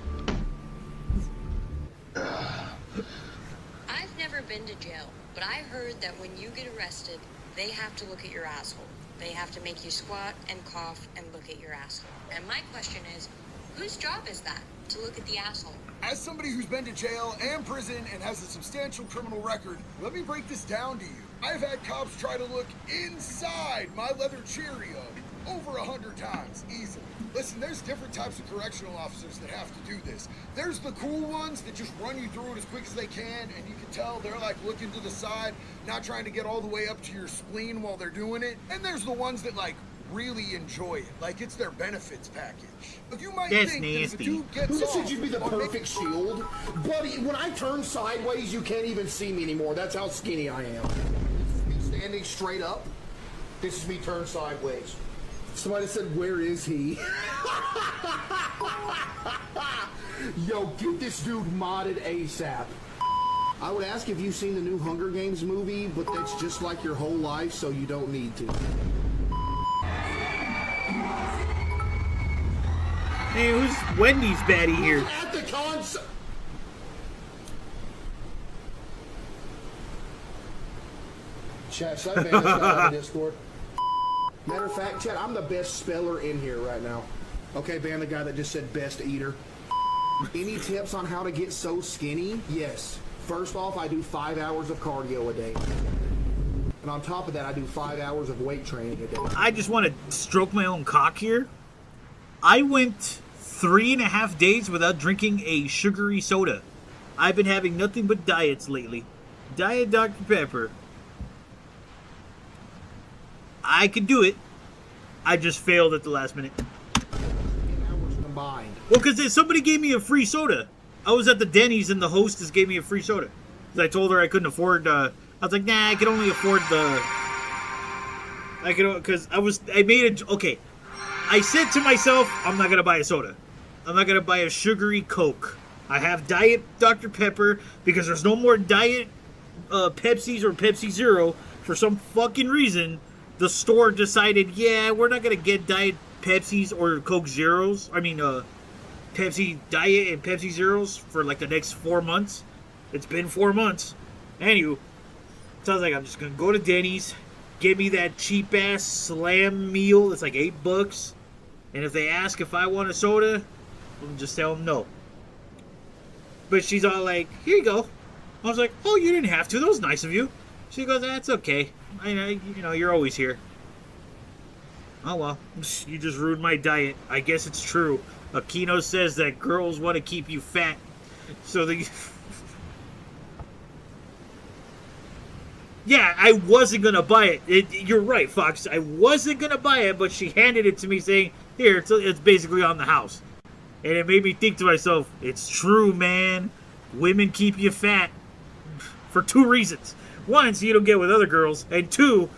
I've never been to jail, But I heard that when you get arrested, they have to look at your asshole. They have to make you squat and cough and look at your asshole. And my question is, whose job is that, to look at the asshole? As somebody who's been to jail and prison and has a substantial criminal record, let me break this down to you. I've had cops try to look inside my leather Cheerio over 100 times, easily. Listen, there's different types of correctional officers that have to do this. There's the cool ones that just run you through it as quick as they can, and you can tell they're like looking to the side, not trying to get all the way up to your spleen while they're doing it. And there's the ones that like really enjoy it, like it's their benefits package. But you might That's think that if a nasty. dude gets Who off said you'd be the on perfect shield? Buddy, when I turn sideways, you can't even see me anymore. That's how skinny I am. This is me standing straight up. This is me turned sideways. Somebody said, where is he? Yo, get this dude modded ASAP. I would ask if you've seen the new Hunger Games movie, but that's just like your whole life, so you don't need to. Hey, who's Wendy's baddie here? At the concert. Chat, should I ban this guy on Discord? Matter of fact, Chad, I'm the best speller in here right now. Okay, ban the guy that just said best eater. Any tips on how to get so skinny? Yes. First off, I do 5 hours of cardio a day. And on top of that, I do 5 hours of weight training a day. I just want to stroke my own cock here. I went 3.5 days without drinking a sugary soda. I've been having nothing but diets lately. Diet Dr. Pepper. I could do it. I just failed at the last minute. Hours combined. Well, because somebody gave me a free soda. I was at the Denny's and the hostess gave me a free soda. 'Cause I told her I couldn't afford. I was like, nah, I could only afford the. I could, because I made a. Okay, I said to myself, I'm not gonna buy a soda. I'm not gonna buy a sugary Coke. I have Diet Dr. Pepper because there's no more Diet Pepsis or Pepsi Zero for some fucking reason. The store decided, yeah, we're not gonna get Diet Pepsis or Coke Zeros. I mean, Pepsi Diet and Pepsi Zeros for like the next 4 months. It's been 4 months. Anywho, so I was like, I'm just gonna go to Denny's, get me that cheap ass slam meal. It's like $8, and if they ask if I want a soda, I'll just tell them no. But she's all like, here you go. I was like, oh, you didn't have to. That was nice of you. She goes, that's okay. You know, you're always here. Oh, well. You just ruined my diet. I guess it's true. Aquino says that girls want to keep you fat. So the... Yeah, I wasn't going to buy it. You're right, Fox. I wasn't going to buy it, but she handed it to me saying, here, it's basically on the house. And it made me think to myself, it's true, man. Women keep you fat. For 2 reasons. 1, so you don't get with other girls. And 2,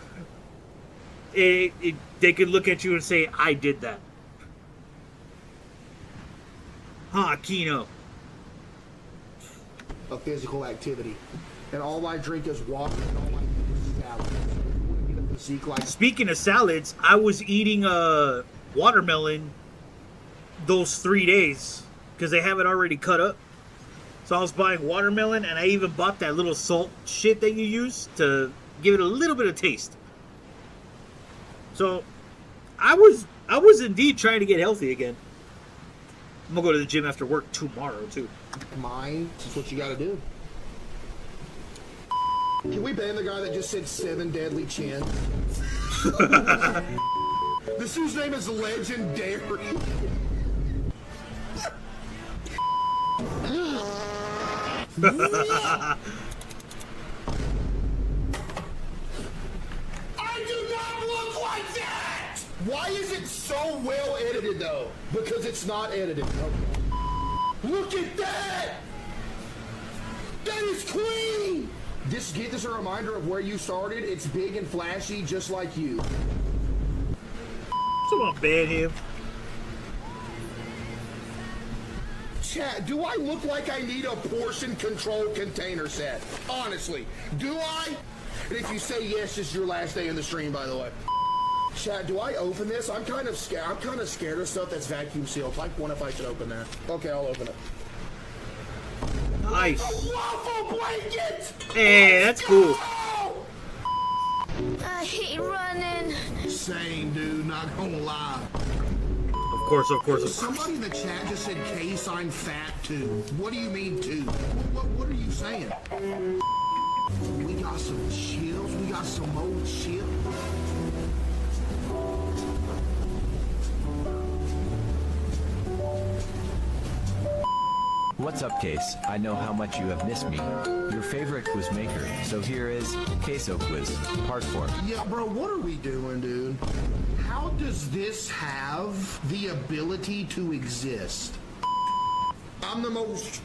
they could look at you and say, I did that. Kino. A physical activity. And all I drink is water and all I eat is salad. Speaking of salads, I was eating a watermelon those 3 days because they have it already cut up. So I was buying watermelon, and I even bought that little salt shit that you use to give it a little bit of taste. So I was indeed trying to get healthy again. I'm gonna go to the gym after work tomorrow too. Mine, that's what you gotta do. Can we ban the guy that just said 7 deadly chins? This dude's name is Legendary. I do not look like that! Why is it so well edited though? Because it's not edited. Okay. Look at that! That is clean! Get this a reminder of where you started. It's big and flashy just like you. Someone ban him. Chat, do I look like I need a portion control container set? Honestly, do I? And if you say yes, this is your last day in the stream, by the way. Chat, do I open this? I'm kind of scared. I'm kind of scared of stuff that's vacuum sealed. Like, what if I should open that? Okay, I'll open it. Nice. Waffle blanket! Hey, that's cool. I hate running. Same, dude, not gonna lie. Of course. Somebody in the chat just said, Case, I'm fat too. What do you mean too? What are you saying? We got some chills. We got some old chips. What's up, Case? I know how much you have missed me. Your favorite quiz maker. So here is Queso Quiz, part 4. Yeah, bro, what are we doing, dude? How does this have the ability to exist? I'm the most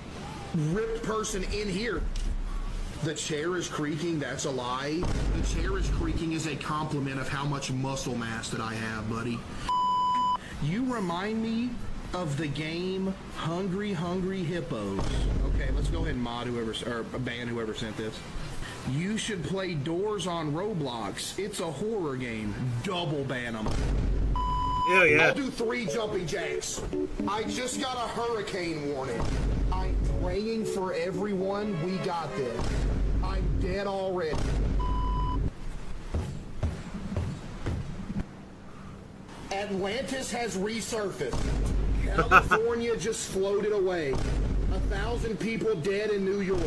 ripped person in here. The chair is creaking, that's a lie. The chair is creaking is a compliment of how much muscle mass that I have, buddy. You remind me of the game Hungry Hungry Hippos. Okay, let's go ahead and mod whoever, or ban whoever sent this. You should play Doors on Roblox. It's a horror game. Double ban them. Yeah, yeah. I'll do 3 jumping jacks. I just got a hurricane warning. I'm praying for everyone. We got this. I'm dead already. Atlantis has resurfaced. California just floated away. 1,000 people dead in New York.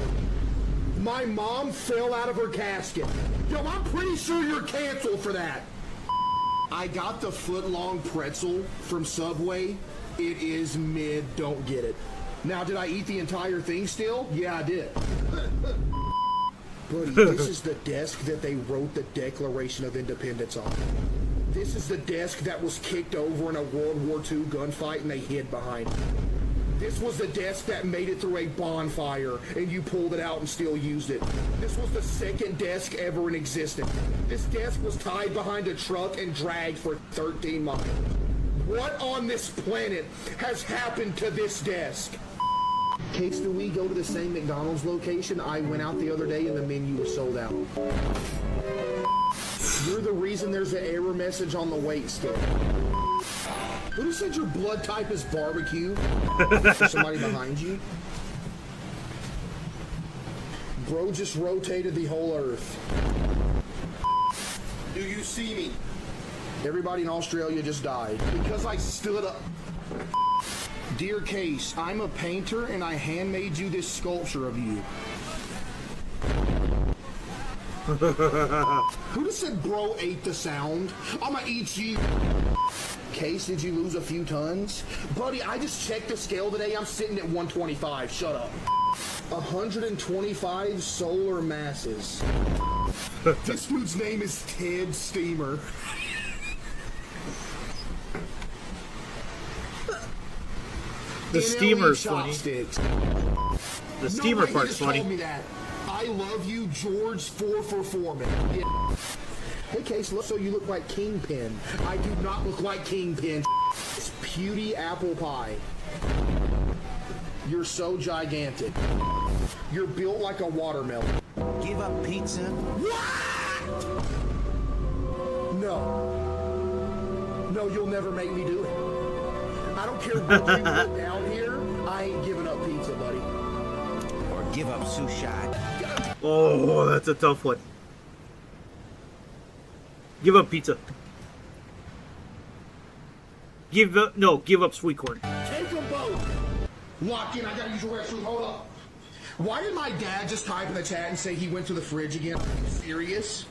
My mom fell out of her casket. Yo, I'm pretty sure you're canceled for that. I got the foot-long pretzel from Subway. It is mid, don't get it. Now, did I eat the entire thing still? Yeah, I did. Buddy, this is the desk that they wrote the Declaration of Independence on. This is the desk that was kicked over in a World War II gunfight and they hid behind it. This was the desk that made it through a bonfire and you pulled it out and still used it. This was the second desk ever in existence. This desk was tied behind a truck and dragged for 13 miles. What on this planet has happened to this desk? Case, do we go to the same McDonald's location? I went out the other day and the menu was sold out. You're the reason there's an error message on the wait scale. Who said your blood type is barbecue? Somebody behind you? Bro just rotated the whole earth. Do you see me? Everybody in Australia just died because I stood up. Dear Case, I'm a painter and I handmade you this sculpture of you. Who just said bro ate the sound? I'ma eat you. Case, did you lose a few tons? Buddy, I just checked the scale today. I'm sitting at 125. Shut up. 125 solar masses. This dude's name is Ted Steamer. The steamer's funny. The steamer part's funny. Told me that. I love you, George 444 man. Yeah. Hey, Case, look, so you look like Kingpin. I do not look like Kingpin. It's Pewdie apple pie. You're so gigantic. You're built like a watermelon. Give up pizza? What? No. No, you'll never make me do it. I don't care what you put down here. I ain't giving up pizza, buddy. Or give up sushi. Oh, that's a tough one. Give up pizza. Give up sweet corn. Take them both. Lock in. I gotta use your restroom. Hold up. Why did my dad just type in the chat and say he went to the fridge again? Are you serious?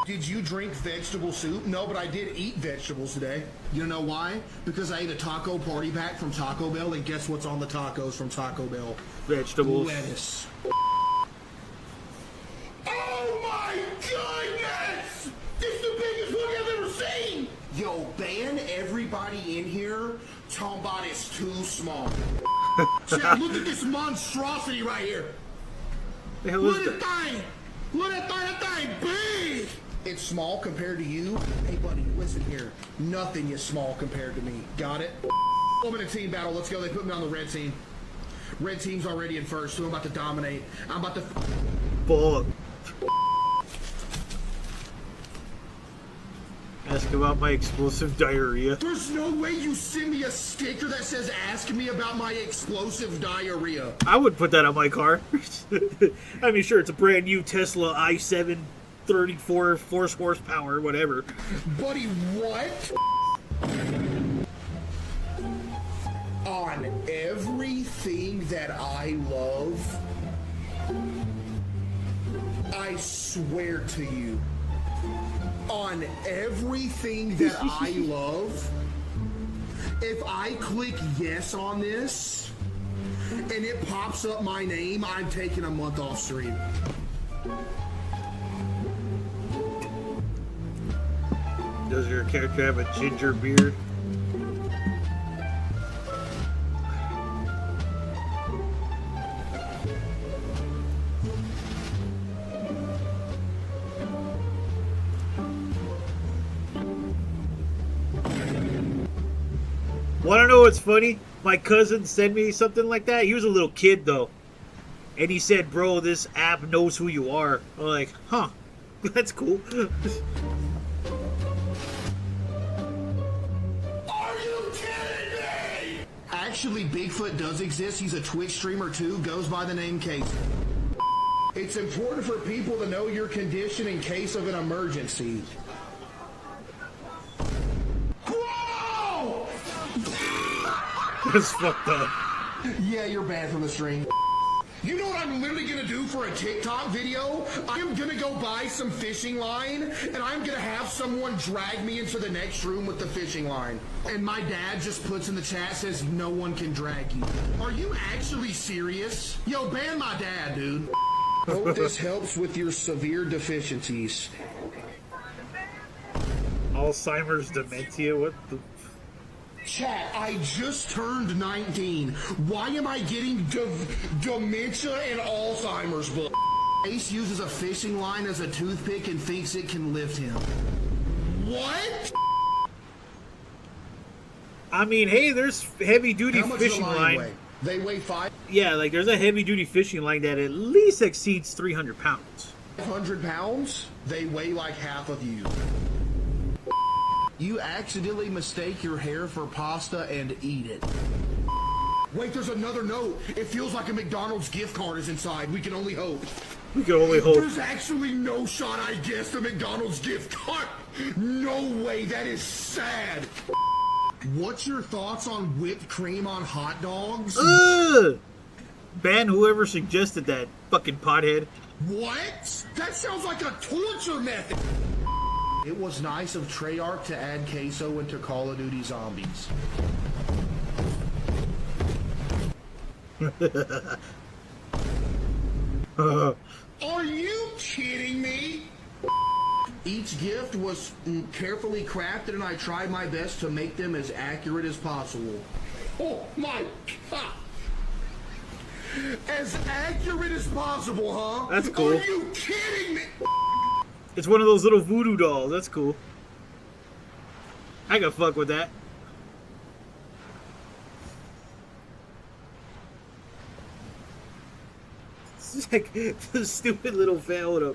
Did you drink vegetable soup? No, but I did eat vegetables today. You know why? Because I ate a taco party pack from Taco Bell, and guess what's on the tacos from Taco Bell? Vegetables. Lettuce. Oh my goodness! This is the biggest one I've ever seen! Yo, ban everybody in here talking about it's too small. Chad, look at this monstrosity right here. Look at that thing! Look at that thing! Big! It's small compared to you. Hey, buddy, listen here. Nothing is small compared to me. Got it? I'm in a team battle. Let's go. They put me on the red team. Red team's already in first, so I'm about to dominate. I'm about to... Fuck. Ask about my explosive diarrhea. There's no way you send me a sticker that says "Ask me about my explosive diarrhea." I would put that on my car. I mean, sure, it's a brand new Tesla i7 34 force horsepower, whatever. Buddy, what? On everything that I love, I swear to you, on everything that I love, if I click yes on this and it pops up my name, I'm taking a month off stream. Does your character have a ginger beard? Wanna know what's funny? My cousin sent me something like that. He was a little kid though. And he said, bro, this app knows who you are. I'm like, huh, that's cool. Actually, Bigfoot does exist. He's a Twitch streamer too, goes by the name Case. It's important for people to know your condition in case of an emergency. Whoa! That's fucked up. Yeah, you're banned from the stream. You know what I'm literally gonna do for a TikTok video? I am gonna go buy some fishing line, and I'm gonna have someone drag me into the next room with the fishing line. And my dad just puts in the chat, says, no one can drag you. Are you actually serious? Yo, ban my dad, dude. Hope this helps with your severe deficiencies. Alzheimer's, dementia, what the... Chat, I just turned 19. Why am I getting dementia and Alzheimer's? Ace uses a fishing line as a toothpick and thinks it can lift him. What? I mean, hey, there's heavy-duty How much fishing does a line. weigh? They weigh 500 Yeah, like there's a heavy-duty fishing line that at least exceeds 300 pounds. pounds? They weigh like half of you. You accidentally mistake your hair for pasta and eat it. Wait, there's another note. It feels like a McDonald's gift card is inside. We can only hope. We can only hope. There's actually no shot I guessed a McDonald's gift card. No way, that is sad. What's your thoughts on whipped cream on hot dogs? Ugh! Ban whoever suggested that, fucking pothead. What? That sounds like a torture method. It was nice of Treyarch to add queso into Call of Duty Zombies. Are you kidding me? Each gift was carefully crafted and I tried my best to make them as accurate as possible. Oh my god! As accurate as possible, huh? That's cool. Are you kidding me? It's one of those little voodoo dolls. That's cool. I can fuck with that. It's like the stupid little veil.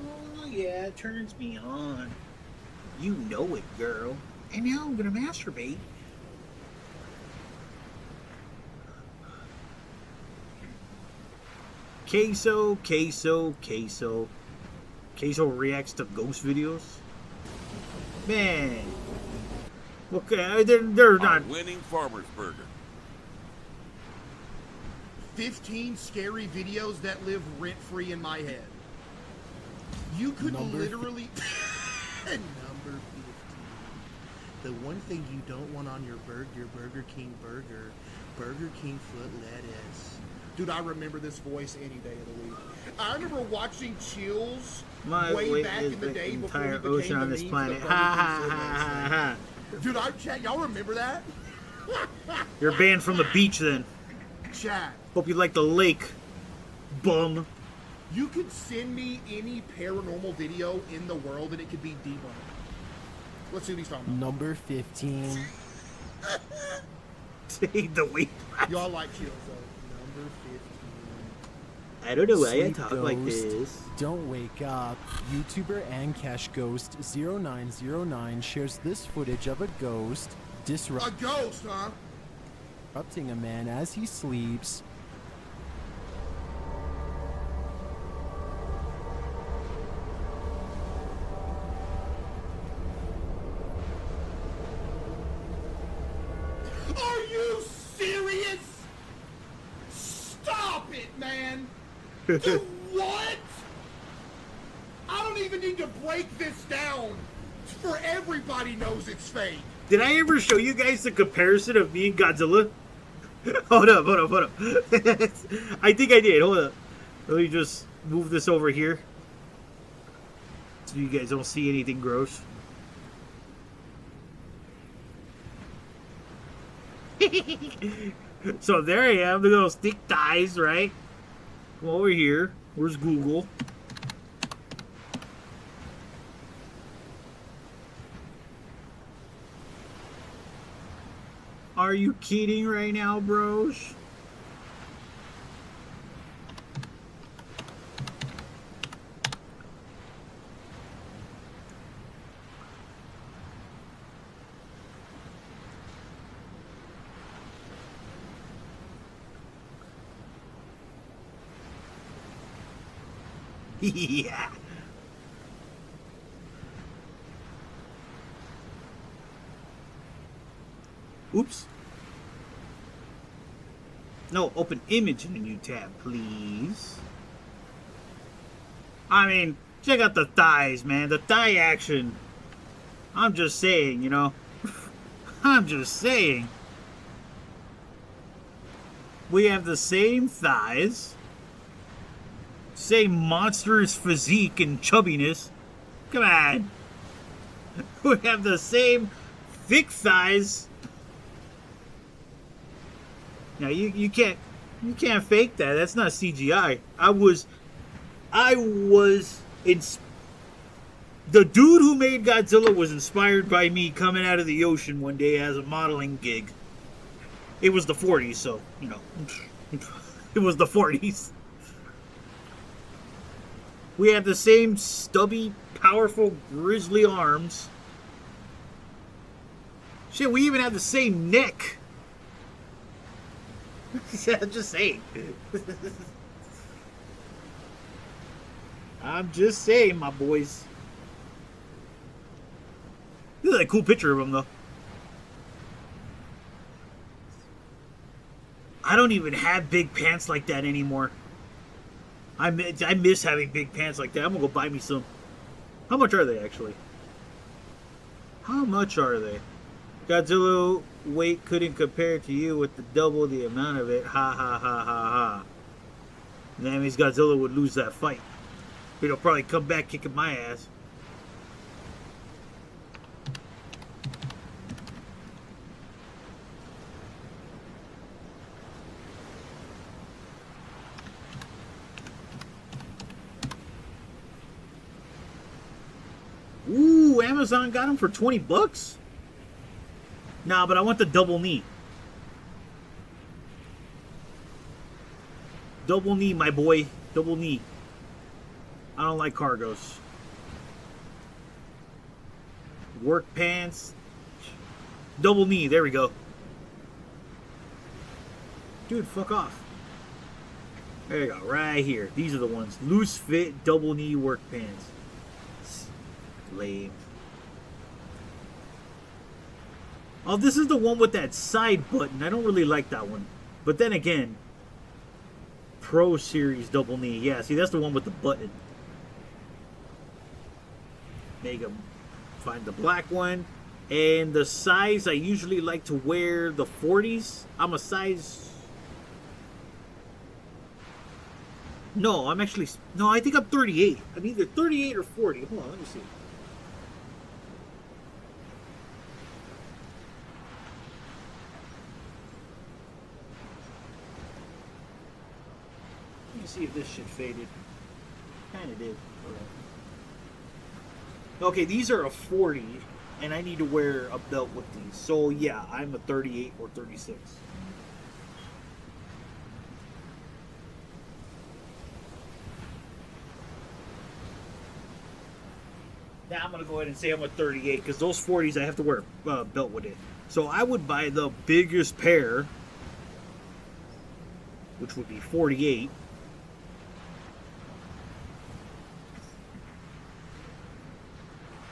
Oh, yeah, it turns me on. You know it, girl. And now I'm gonna masturbate. Queso, queso, queso. Queso reacts to ghost videos. Man. Okay, they're not. Winning Farmer's Burger. 15 scary videos that live rent-free in my head. You could literally... Number 15. The one thing you don't want on your Burger King burger, Burger King foot lettuce. Dude, I remember this voice any day of the week. I remember watching Chills way back in the day before he became ocean the on this meme for planet. the Ha Burger ha King foot ha lettuce ha thing. Dude, y'all remember that? ha. You're banned from the beach then. Chat. Hope you like the lake, bum. You could send me any paranormal video in the world and it could be debunked. Let's see what he's talking about. Number 15. The weight. Y'all like Chills though. Number 15. I don't know why I Sleep talk like Ghost, this. Don't wake up. YouTuber and Cash Ghost 0909 shares this footage of a ghost A ghost, huh? disrupting a man as he sleeps. Are you serious? Stop it, man! Dude, what? I don't even need to break this down, for everybody knows it's fake. Did I ever show you guys the comparison of me and Godzilla? hold up. I think I did. Hold up. Let me just move this over here so you guys don't see anything gross. So there I am. Look at those thick thighs, right? Come over here. Where's Google? Are you kidding right now, bros? Yeah. Oops. No, open image in a new tab, please. I mean, check out the thighs, man. The thigh action. I'm just saying, you know. I'm just saying. We have the same thighs. Same monstrous physique and chubbiness. Come on. We have the same thick thighs. Now you can't fake that. That's not CGI. The dude who made Godzilla was inspired by me coming out of the ocean one day as a modeling gig. It was the 40s, so, you know. It was the 40s. We have the same stubby, powerful, grizzly arms. Shit, we even have the same neck. I'm just saying. I'm just saying, my boys. This is a cool picture of him, though. I don't even have big pants like that anymore. I miss having big pants like that. I'm gonna go buy me some. How much are they, actually? How much are they? Godzilla weight couldn't compare to you with the double the amount of it. Ha ha ha ha ha. That means Godzilla would lose that fight. He'll probably come back kicking my ass. Ooh, Amazon got him for 20 bucks? Nah, but I want the double knee. Double knee, my boy. Double knee. I don't like cargos. Work pants. Double knee, there we go. Dude, fuck off. There you go, right here. These are the ones. Loose fit, double knee work pants. Lame. Oh, this is the one with that side button. I don't really like that one. But then again, Pro Series double knee. Yeah, see, that's the one with the button. Make them find the black one. And the size, I usually like to wear the 40s. I'm a size... No, I'm actually... No, I think I'm 38. I'm either 38 or 40. Hold on, let me see. Let me see if this shit faded. Kinda did. Okay, these are a 40, and I need to wear a belt with these. So yeah, I'm a 38 or 36. Now I'm going to go ahead and say I'm a 38, because those 40s I have to wear a belt with it. So I would buy the biggest pair, which would be 48.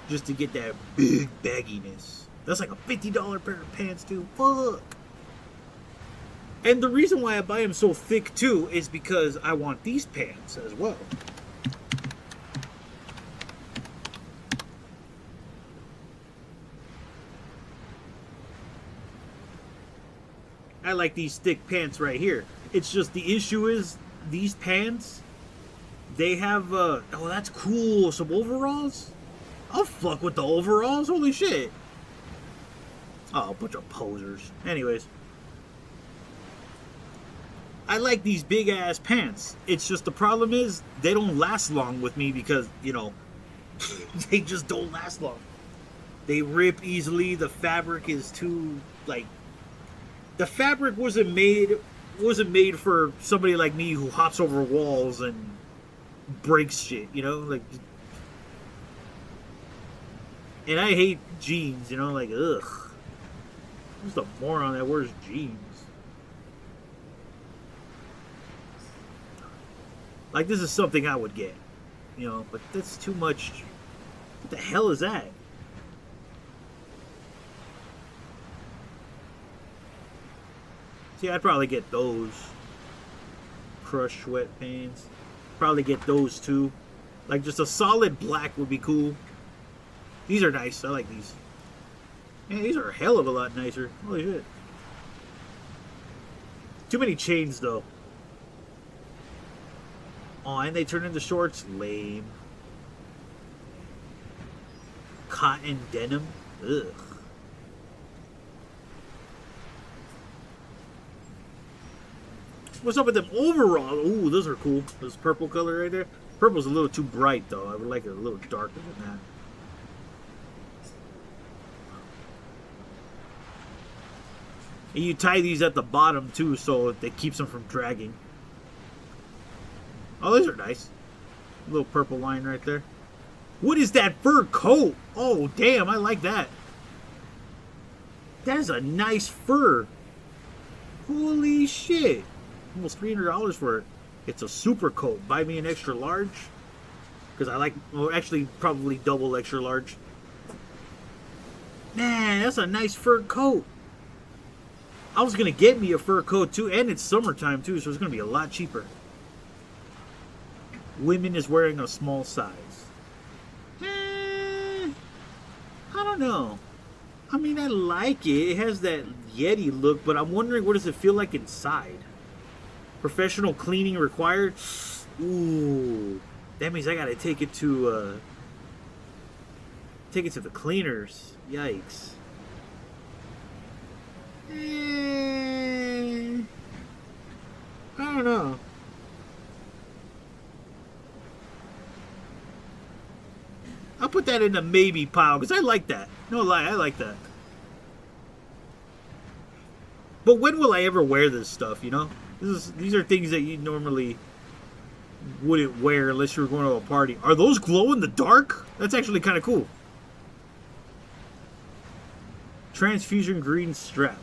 Just to get that big bagginess. That's like a $50 pair of pants too. Fuck. And the reason why I buy them so thick too is because I want these pants as well. I like these thick pants right here. It's just the issue is these pants, they have, oh, that's cool. Some overalls? I'll fuck with the overalls. Holy shit. Oh, a bunch of posers. Anyways. I like these big ass pants. It's just the problem is they don't last long with me because, you know, they just don't last long. They rip easily. The fabric is too, like, the fabric wasn't made for somebody like me who hops over walls and breaks shit, you know? Like, and I hate jeans, you know, like, ugh. Who's the moron that wears jeans? Like, this is something I would get, you know, but that's too much. What the hell is that? See, I'd probably get those. Crushed sweatpants. Probably get those too. Like, just a solid black would be cool. These are nice. I like these. Man, these are a hell of a lot nicer. Holy shit. Too many chains, though. Oh, and they turn into shorts? Lame. Cotton denim? Ugh. What's up with them overalls? Ooh, those are cool. This purple color right there. Purple's a little too bright, though. I would like it a little darker than that. And you tie these at the bottom too, so it keeps them from dragging. Oh, those are nice. A little purple line right there. What is that fur coat? Oh, damn, I like that. That is a nice fur. Holy shit. Almost $300 for it. It's a super coat. Buy me an extra large. Because I like, well, actually, probably double extra large. Man, that's a nice fur coat. I was going to get me a fur coat too, and it's summertime too, so it's going to be a lot cheaper. Women is wearing a small size. I don't know. I mean, I like it. It has that Yeti look, but I'm wondering what does it feel like inside? Professional cleaning required? Ooh. That means I got to take it to the cleaners. Yikes. I don't know. I'll put that in the maybe pile because I like that. No lie, I like that. But when will I ever wear this stuff, you know? These are things that you normally wouldn't wear unless you were going to a party. Are those glow in the dark? That's actually kind of cool. Transfusion green strap.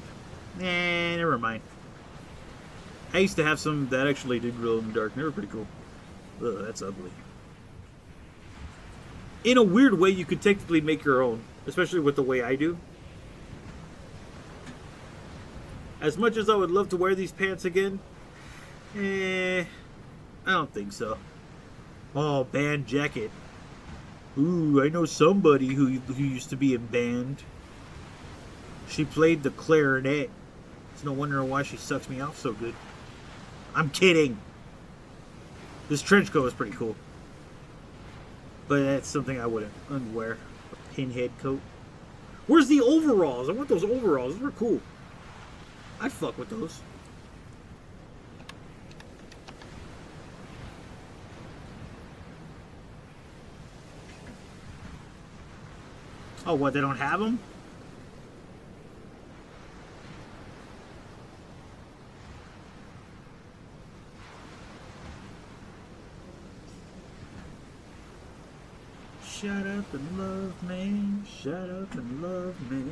Nah, never mind. I used to have some that actually did glow in the dark. They were pretty cool. Ugh, that's ugly. In a weird way, you could technically make your own, especially with the way I do. As much as I would love to wear these pants again, I don't think so. Oh, band jacket. Ooh, I know somebody who used to be in band. She played the clarinet. It's no wonder why she sucks me off so good. I'm kidding. This trench coat is pretty cool. But that's something I wouldn't wear. A pinhead coat. Where's the overalls? I want those overalls. Those are cool. I'd fuck with those. Oh, what? They don't have them? Shut up and love me. Shut up and love me.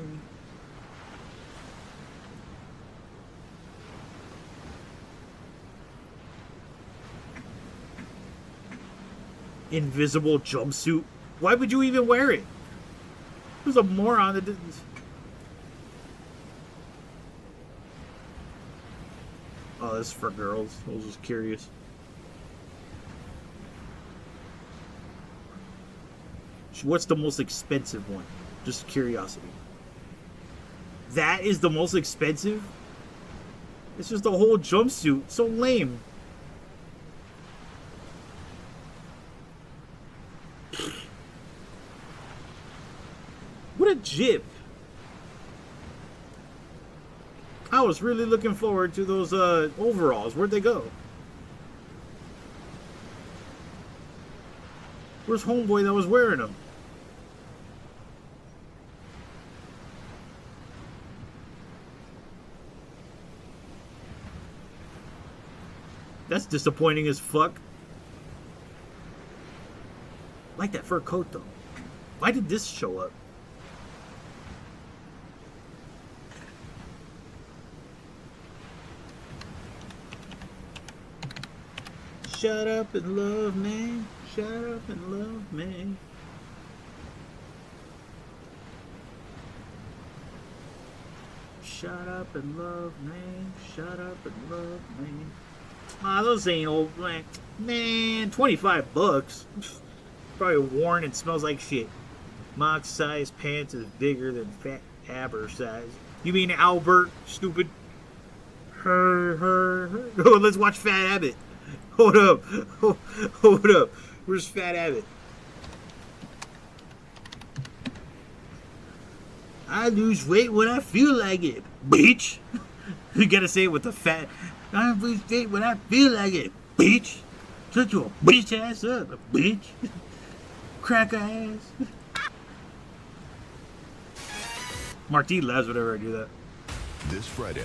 Invisible jumpsuit. Why would you even wear it? Who's a moron that didn't? Oh, this is for girls. I was just curious. What's the most expensive one? Just curiosity. That is the most expensive? It's just a whole jumpsuit. So lame. What a jip. I was really looking forward to those overalls. Where'd they go? Where's homeboy that was wearing them? That's disappointing as fuck. I like that fur coat though. Why did this show up? Shut up and love me. Shut up and love me. Shut up and love me. Shut up and love me. Ah, those ain't old. Man, $25. Probably worn and smells like shit. Mock size pants is bigger than Fat Aber size. You mean Albert, stupid? Her. Oh, let's watch Fat Abbott. Hold up. Hold up. Where's Fat Abbott? I lose weight when I feel like it, bitch. You gotta say it with the fat. I lose weight when I feel like it, bitch. Shut your bitch ass up, bitch. Cracker ass. Marty laughs whenever I do that. This Friday.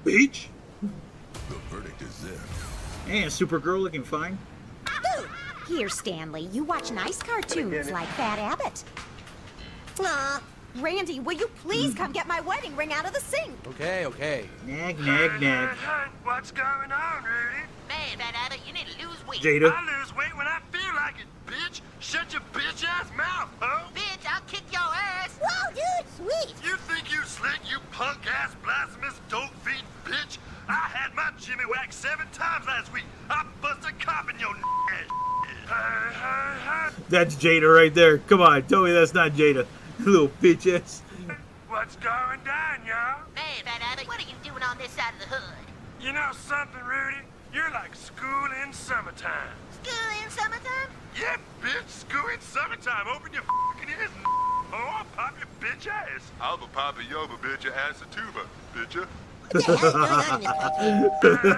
Bitch. The verdict is in. And Supergirl looking fine. Here, Stanley, you watch nice cartoons like Fat Abbott. Aw, Randy, will you please come get my wedding ring out of the sink? Okay. Nag, nag, nag. What's going on, Rudy? Man, Fat Abbott, you need to lose weight. Jada. I lose weight when I feel like it, bitch. Shut your bitch ass mouth, ho. Bitch, I'll kick your ass. Whoa, dude, sweet. You think you slick, you punk ass blasphemous dope feet bitch? I had my Jimmy whacked 7 times last week. I bust a cop in your ass. That's Jada right there. Come on, tell me that's not Jada. Little bitch ass. What's going down, y'all? Man, Fat Abbott, what are you doing on this side of the hood? You know something, Rudy? You're like school in summertime. School in summertime? Yeah, bitch, school in summertime. Open your fucking ears. Oh, I'll pop your bitch ass. I'll pop your bitch ass a tuba, bitcha. What the hell's going on in this country?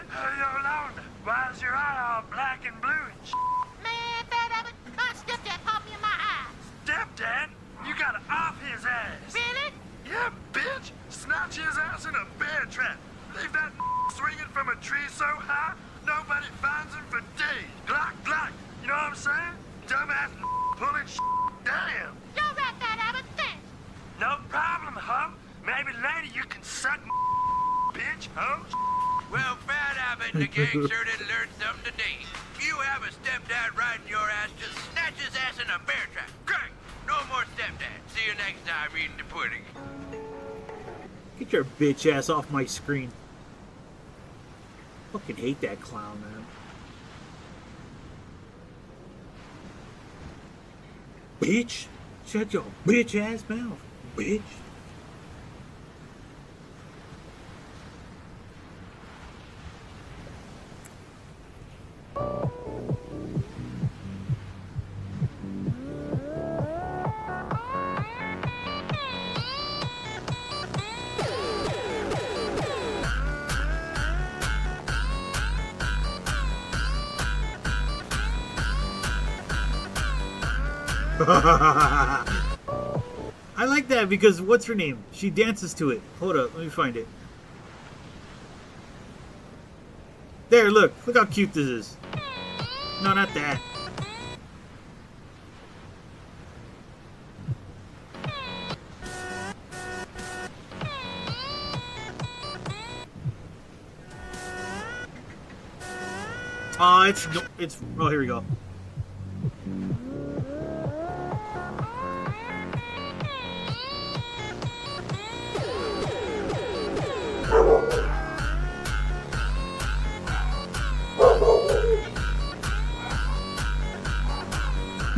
Hey, Yolanda, why is your eye all black and blue and shit? Man, Fat Abbott, my stepdad popped me in my eye. Stepdad? You gotta off his ass. Really? Yeah, bitch. Snatch his ass in a bear trap. Leave that swinging from a tree so high, nobody finds him for days. Glock, glock. You know what I'm saying? Dumbass pulling shit. Damn. You're right, Fat Abbott, thanks. No problem, ho. Maybe later you can suck bitch, ho. Well, Fat Abbott and the gang sure did learn something today. If you have a stepdad riding your ass, just snatch his ass in a bear trap. Great! No more stepdad. See you next time eating the pudding. Get your bitch ass off my screen. Fucking hate that clown, man. Bitch! Shut your bitch ass mouth, bitch! I like that because what's her name? She dances to it. Hold up, let me find it. There, look how cute this is. No, not that. Oh, it's oh, here we go.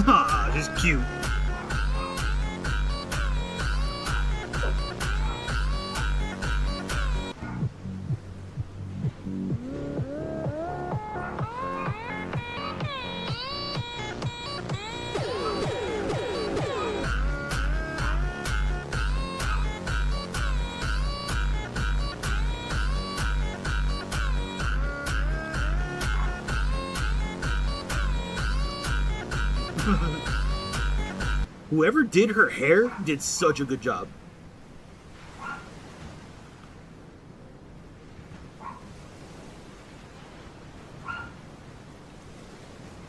Ah, just cute. Whoever did her hair did such a good job.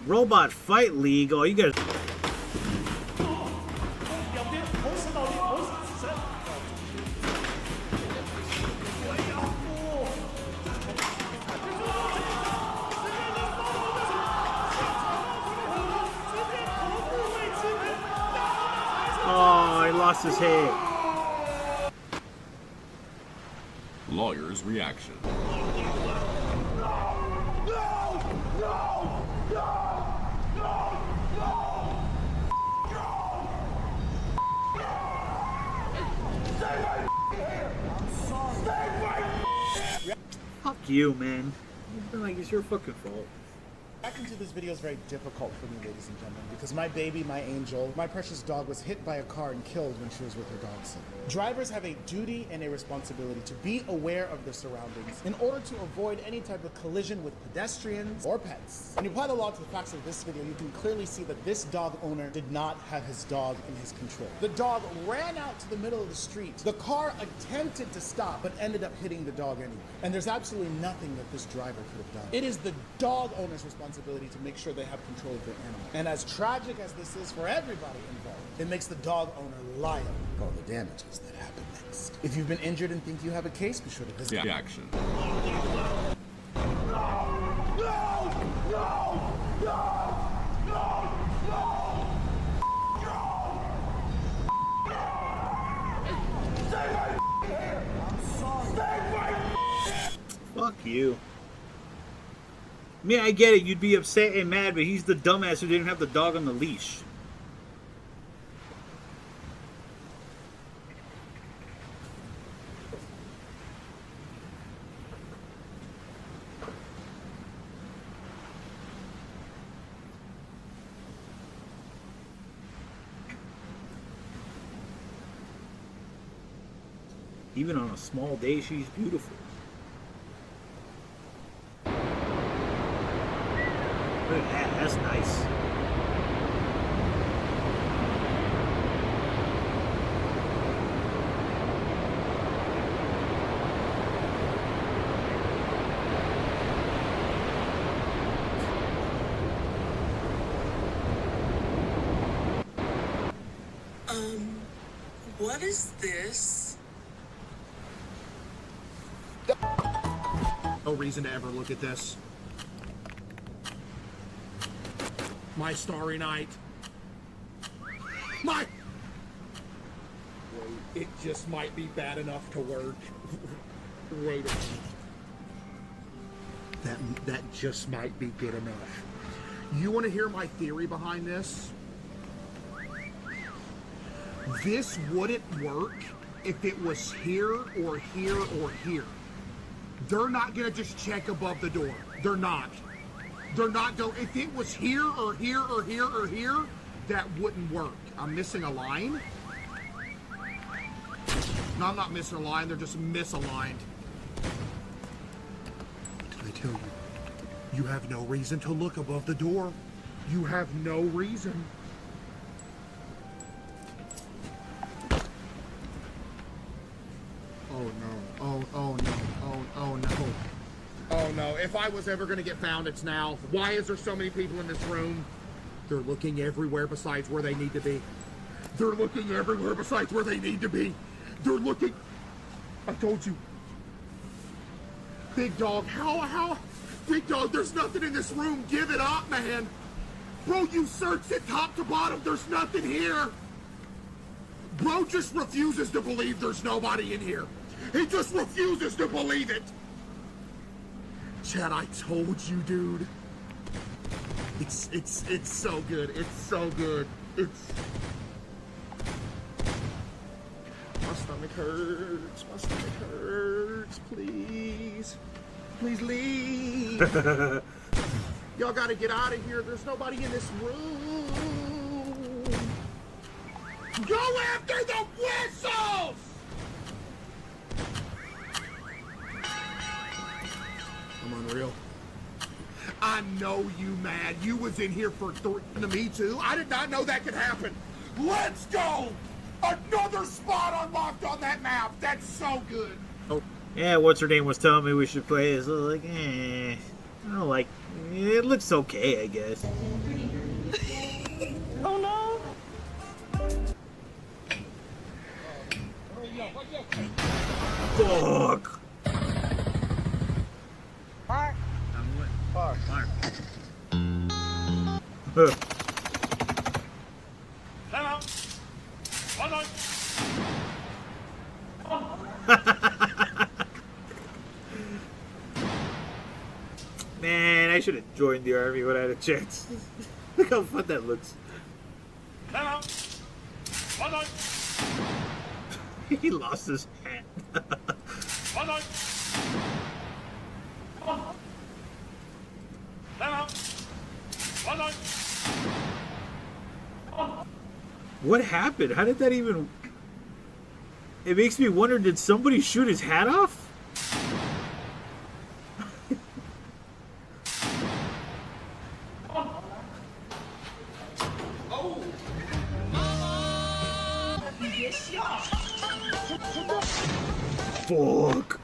Robot Fight League. Oh, you guys. Oh, he lost his head. Lawyer's reaction. Fuck you, man. Like, it's your fucking fault. Reacting to this video is very difficult for me, ladies and gentlemen, because my baby, my angel, my precious dog was hit by a car and killed when she was with her dog sitter. Drivers have a duty and a responsibility to be aware of their surroundings in order to avoid any type of collision with pedestrians or pets. When you apply the law to the facts of this video, you can clearly see that this dog owner did not have his dog in his control. The dog ran out to the middle of the street. The car attempted to stop, but ended up hitting the dog anyway. And there's absolutely nothing that this driver could have done. It is the dog owner's responsibility to make sure they have control of their animal. And as tragic as this is for everybody involved, it makes the dog owner liable for all the damages that happen next. If you've been injured and think you have a case, be sure to visit. Reaction. Fuck you. I mean, I get it. You'd be upset and mad, but he's the dumbass who didn't have the dog on the leash. Even on a small day, she's beautiful. Look at that, that's nice. What is this? No reason to ever look at this. My Starry Night. My... It just might be bad enough to work. Wait a minute. That just might be good enough. You want to hear my theory behind this? This wouldn't work if it was here or here or here. They're not gonna just check above the door. They're not. They're not going. If it was here or here or here or here, that wouldn't work. I'm missing a line. No, I'm not missing a line. They're just misaligned. Did I tell you? You have no reason to look above the door. You have no reason. Oh no. Oh no. Oh no. Oh no. If I was ever gonna get found, it's now. Why is there so many people in this room? They're looking everywhere besides where they need to be. They're looking everywhere besides where they need to be. They're looking. I told you. Big dog, how? Big dog, there's nothing in this room. Give it up, man. Bro, you searched it top to bottom. There's nothing here. Bro just refuses to believe there's nobody in here. He just refuses to believe it. Chad, I told you, dude. It's so good. It's so good. My stomach hurts. My stomach hurts. Please. Please leave. Y'all gotta get out of here. There's nobody in this room. Go after the whistles! I'm unreal. I know you mad. You was in here for me too. I did not know that could happen. Let's go! Another spot unlocked on that map. That's so good. Oh. Yeah, what's her name was telling me we should play this. I was like, I don't like. It looks okay, I guess. Oh no! Fuck. Mark. Mark. Man, I should have joined the army when I had a chance. Look how fun that looks. He lost his hat. What happened? How did that even... It makes me wonder, did somebody shoot his hat off? Fuck.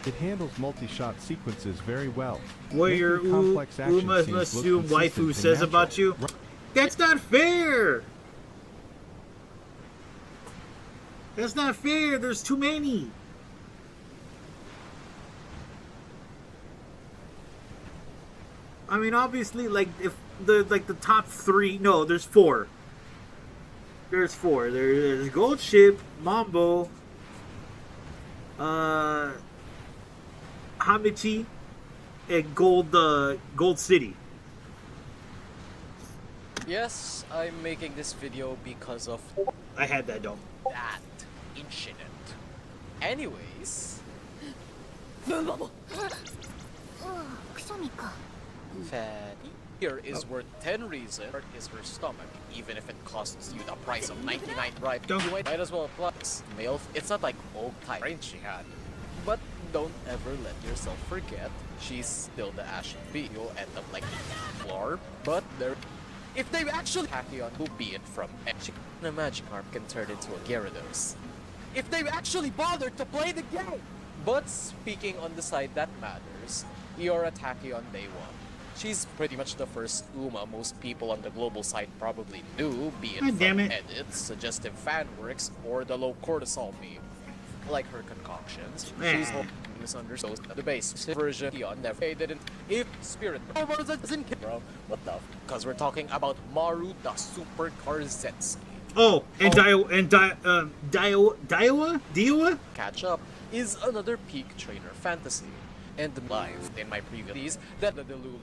It handles multi-shot sequences very well. What your Uma assume waifu says about you? That's not fair! That's not fair! There's too many! I mean, obviously, like, if the top three... No, there's four. There's four. There's Gold Ship, Mambo, Hamichi, and Gold City. Yes, I'm making this video because of... I had that dome. That incident. Anyways... Fatty, here is worth 10 reasons is her stomach, even if it costs you the price of 99 right. You might as well apply this. Male, it's not like old type brain she had. But don't ever let yourself forget, she's still the Ashen Bee. You'll end up like floor, but there... If they actually Tachyon who be it from a Magikarp can turn into a Gyarados. If they actually bothered to play the game! But speaking on the side that matters, Iora Tachyon Day 1. She's pretty much the first Uma most people on the global side probably knew, be it from edits, suggestive fan works, or the low cortisol meme. Like her concoctions, she's misunderstood the base version never didn't if spirit doesn't bro. What the cause we're talking about Maru the Super Karzetsuki. Oh, and Daiwa? Catch up is another peak trainer fantasy. And live in my previous that the Delulu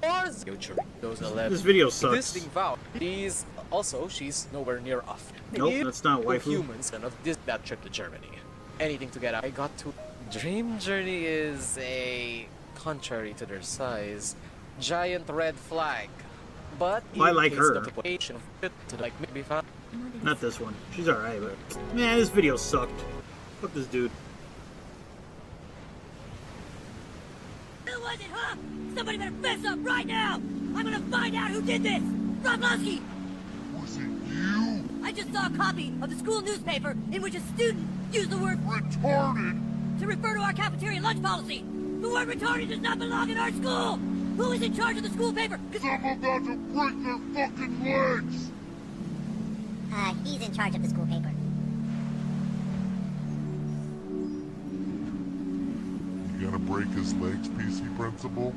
those 11. This video sucks. This thing vow. She's nowhere near off. Nope, that's not waifu. Humans and of this that trip to Germany. Anything to get out. I got to Dream Journey is a contrary to their size, giant red flag. But I like her. Not this one. She's alright, but man, this video sucked. Fuck this dude. Who was it, huh? Somebody better fess up right now! I'm gonna find out who did this! Roblowski! Was it you? I just saw a copy of the school newspaper in which a student used the word retarded to refer to our cafeteria lunch policy. The word retarded does not belong in our school! Who is in charge of the school paper? I'm about to break their fucking legs! He's in charge of the school paper. You gonna break his legs, PC Principal?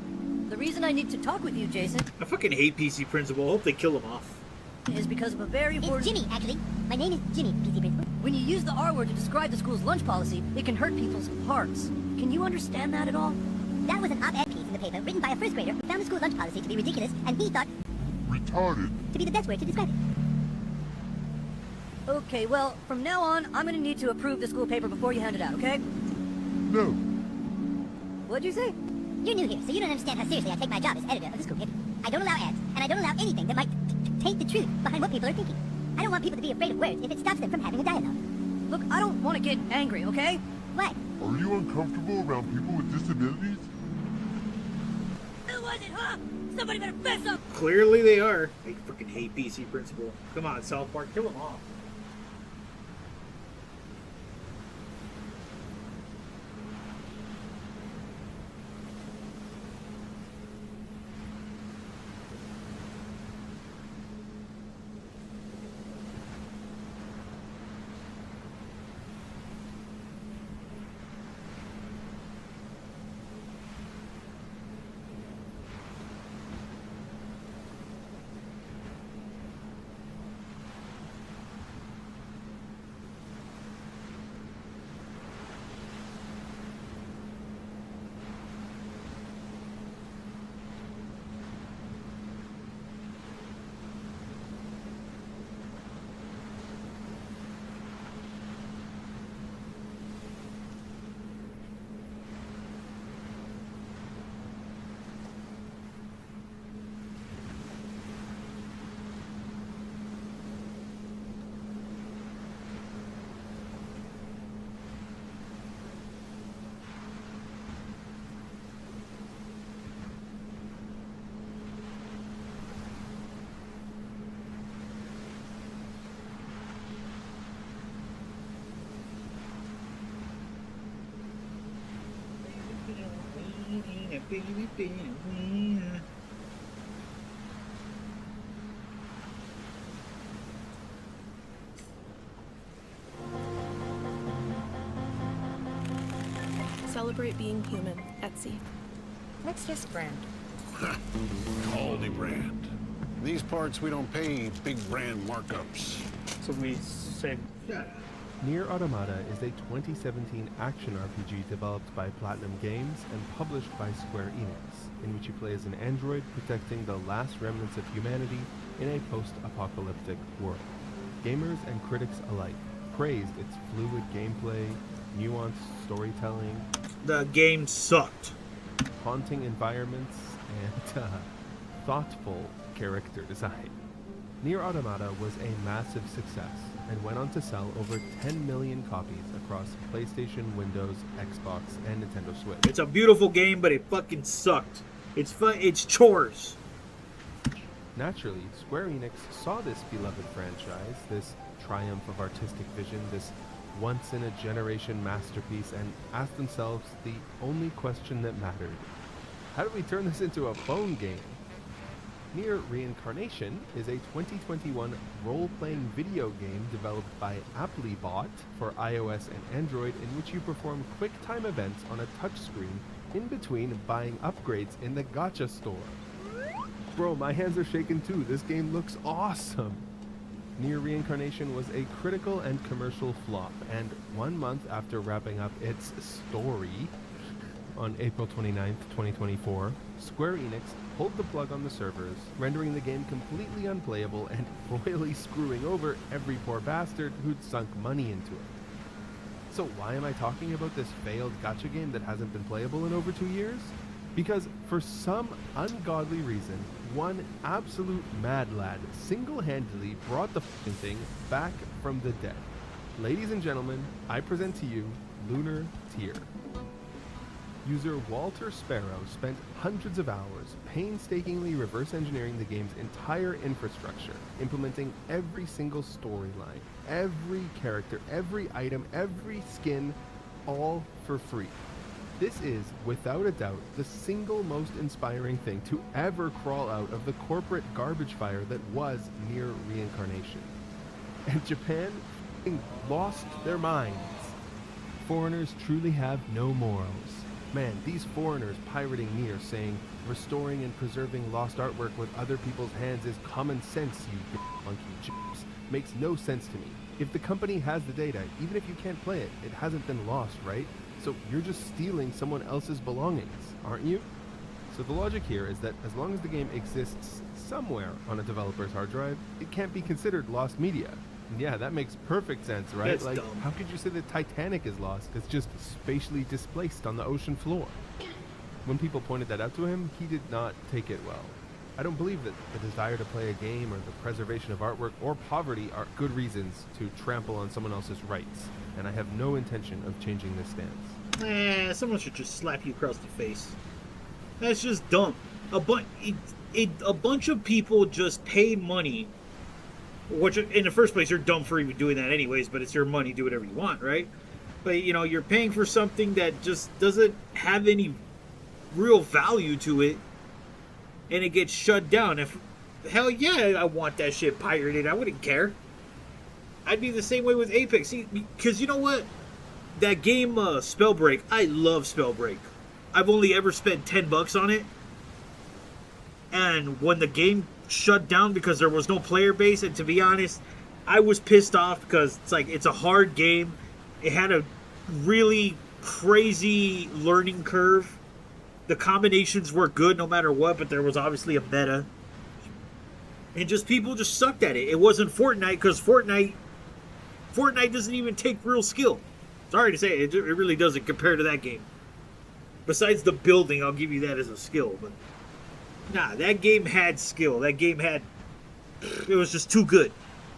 The reason I need to talk with you, Jason, I fucking hate PC Principal. I hope they kill him off. is because of a very important... It's Jimmy, actually. My name is Jimmy, PC Principal. When you use the R word to describe the school's lunch policy, it can hurt people's hearts. Can you understand that at all? That was an op-ed piece in the paper written by a first grader who found the school lunch policy to be ridiculous, and he thought... retarded ...to be the best word to describe it. Okay, well, from now on, I'm gonna need to approve the school paper before you hand it out, okay? No. What'd you say? You're new here, so you don't understand how seriously I take my job as editor of the school paper. I don't allow ads, and I don't allow anything that might taint the truth behind what people are thinking. I don't want people to be afraid of words if it stops them from having a dialogue. Look, I don't want to get angry, okay? What? Are you uncomfortable around people with disabilities? Who was it, huh? Somebody better fess up! Clearly they are. I fucking hate PC Principal. Come on, South Park, kill him off. Celebrate being human, Etsy. What's this brand? Aldi brand. These parts we don't pay big brand markups. So we say... Nier Automata is a 2017 action RPG developed by Platinum Games and published by Square Enix, in which you play as an android protecting the last remnants of humanity in a post-apocalyptic world. Gamers and critics alike praised its fluid gameplay, nuanced storytelling, the game sucked, haunting environments, and thoughtful character design. Nier Automata was a massive success and went on to sell over 10 million copies across PlayStation, Windows, Xbox, and Nintendo Switch. It's a beautiful game, but it fucking sucked. It's fun. It's chores. Naturally, Square Enix saw this beloved franchise, this triumph of artistic vision, this once-in-a-generation masterpiece, and asked themselves the only question that mattered. How do we turn this into a phone game? Nier Reincarnation is a 2021 role-playing video game developed by Applebot for iOS and Android, in which you perform quick-time events on a touchscreen in between buying upgrades in the gacha store. Bro, my hands are shaking too. This game looks awesome. Nier Reincarnation was a critical and commercial flop, and 1 month after wrapping up its story on April 29th, 2024, Square Enix pulled the plug on the servers, rendering the game completely unplayable and royally screwing over every poor bastard who'd sunk money into it. So why am I talking about this failed gacha game that hasn't been playable in over 2 years? Because for some ungodly reason, one absolute mad lad single-handedly brought the f***ing thing back from the dead. Ladies and gentlemen, I present to you Lunar Tier. User Walter Sparrow spent hundreds of hours painstakingly reverse engineering the game's entire infrastructure, implementing every single storyline, every character, every item, every skin, all for free. This is, without a doubt, the single most inspiring thing to ever crawl out of the corporate garbage fire that was Nier Reincarnation. And Japan f***ing lost their minds. Foreigners truly have no morals. Man, these foreigners pirating Nier saying, restoring and preserving lost artwork with other people's hands is common sense, you monkey chips, makes no sense to me. If the company has the data, even if you can't play it, it hasn't been lost, right? So you're just stealing someone else's belongings, aren't you? So the logic here is that as long as the game exists somewhere on a developer's hard drive, it can't be considered lost media. And yeah, that makes perfect sense, right? That's like, dumb. How could you say the Titanic is lost? It's just spatially displaced on the ocean floor. When people pointed that out to him, he did not take it well. I don't believe that the desire to play a game or the preservation of artwork or poverty are good reasons to trample on someone else's rights, and I have no intention of changing this stance. Someone should just slap you across the face. That's just dumb. A bunch of people just paid money, which in the first place you're dumb for even doing that anyways, but it's your money, do whatever you want, right? But you know, you're paying for something that just doesn't have any real value to it, and it gets shut down. If hell yeah, I want that shit pirated, I wouldn't care. I'd be the same way with Apex. See, because you know what? That game, Spellbreak, I love Spellbreak. I've only ever spent $10 on it. And when the game shut down because there was no player base, and to be honest, I was pissed off because it's a hard game. It had a really crazy learning curve. The combinations were good no matter what, but there was obviously a meta. And just people just sucked at it. It wasn't Fortnite, because Fortnite doesn't even take real skill. Sorry to say, it really doesn't compare to that game. Besides the building, I'll give you that as a skill. But nah, that game had skill. That game had... It was just too good.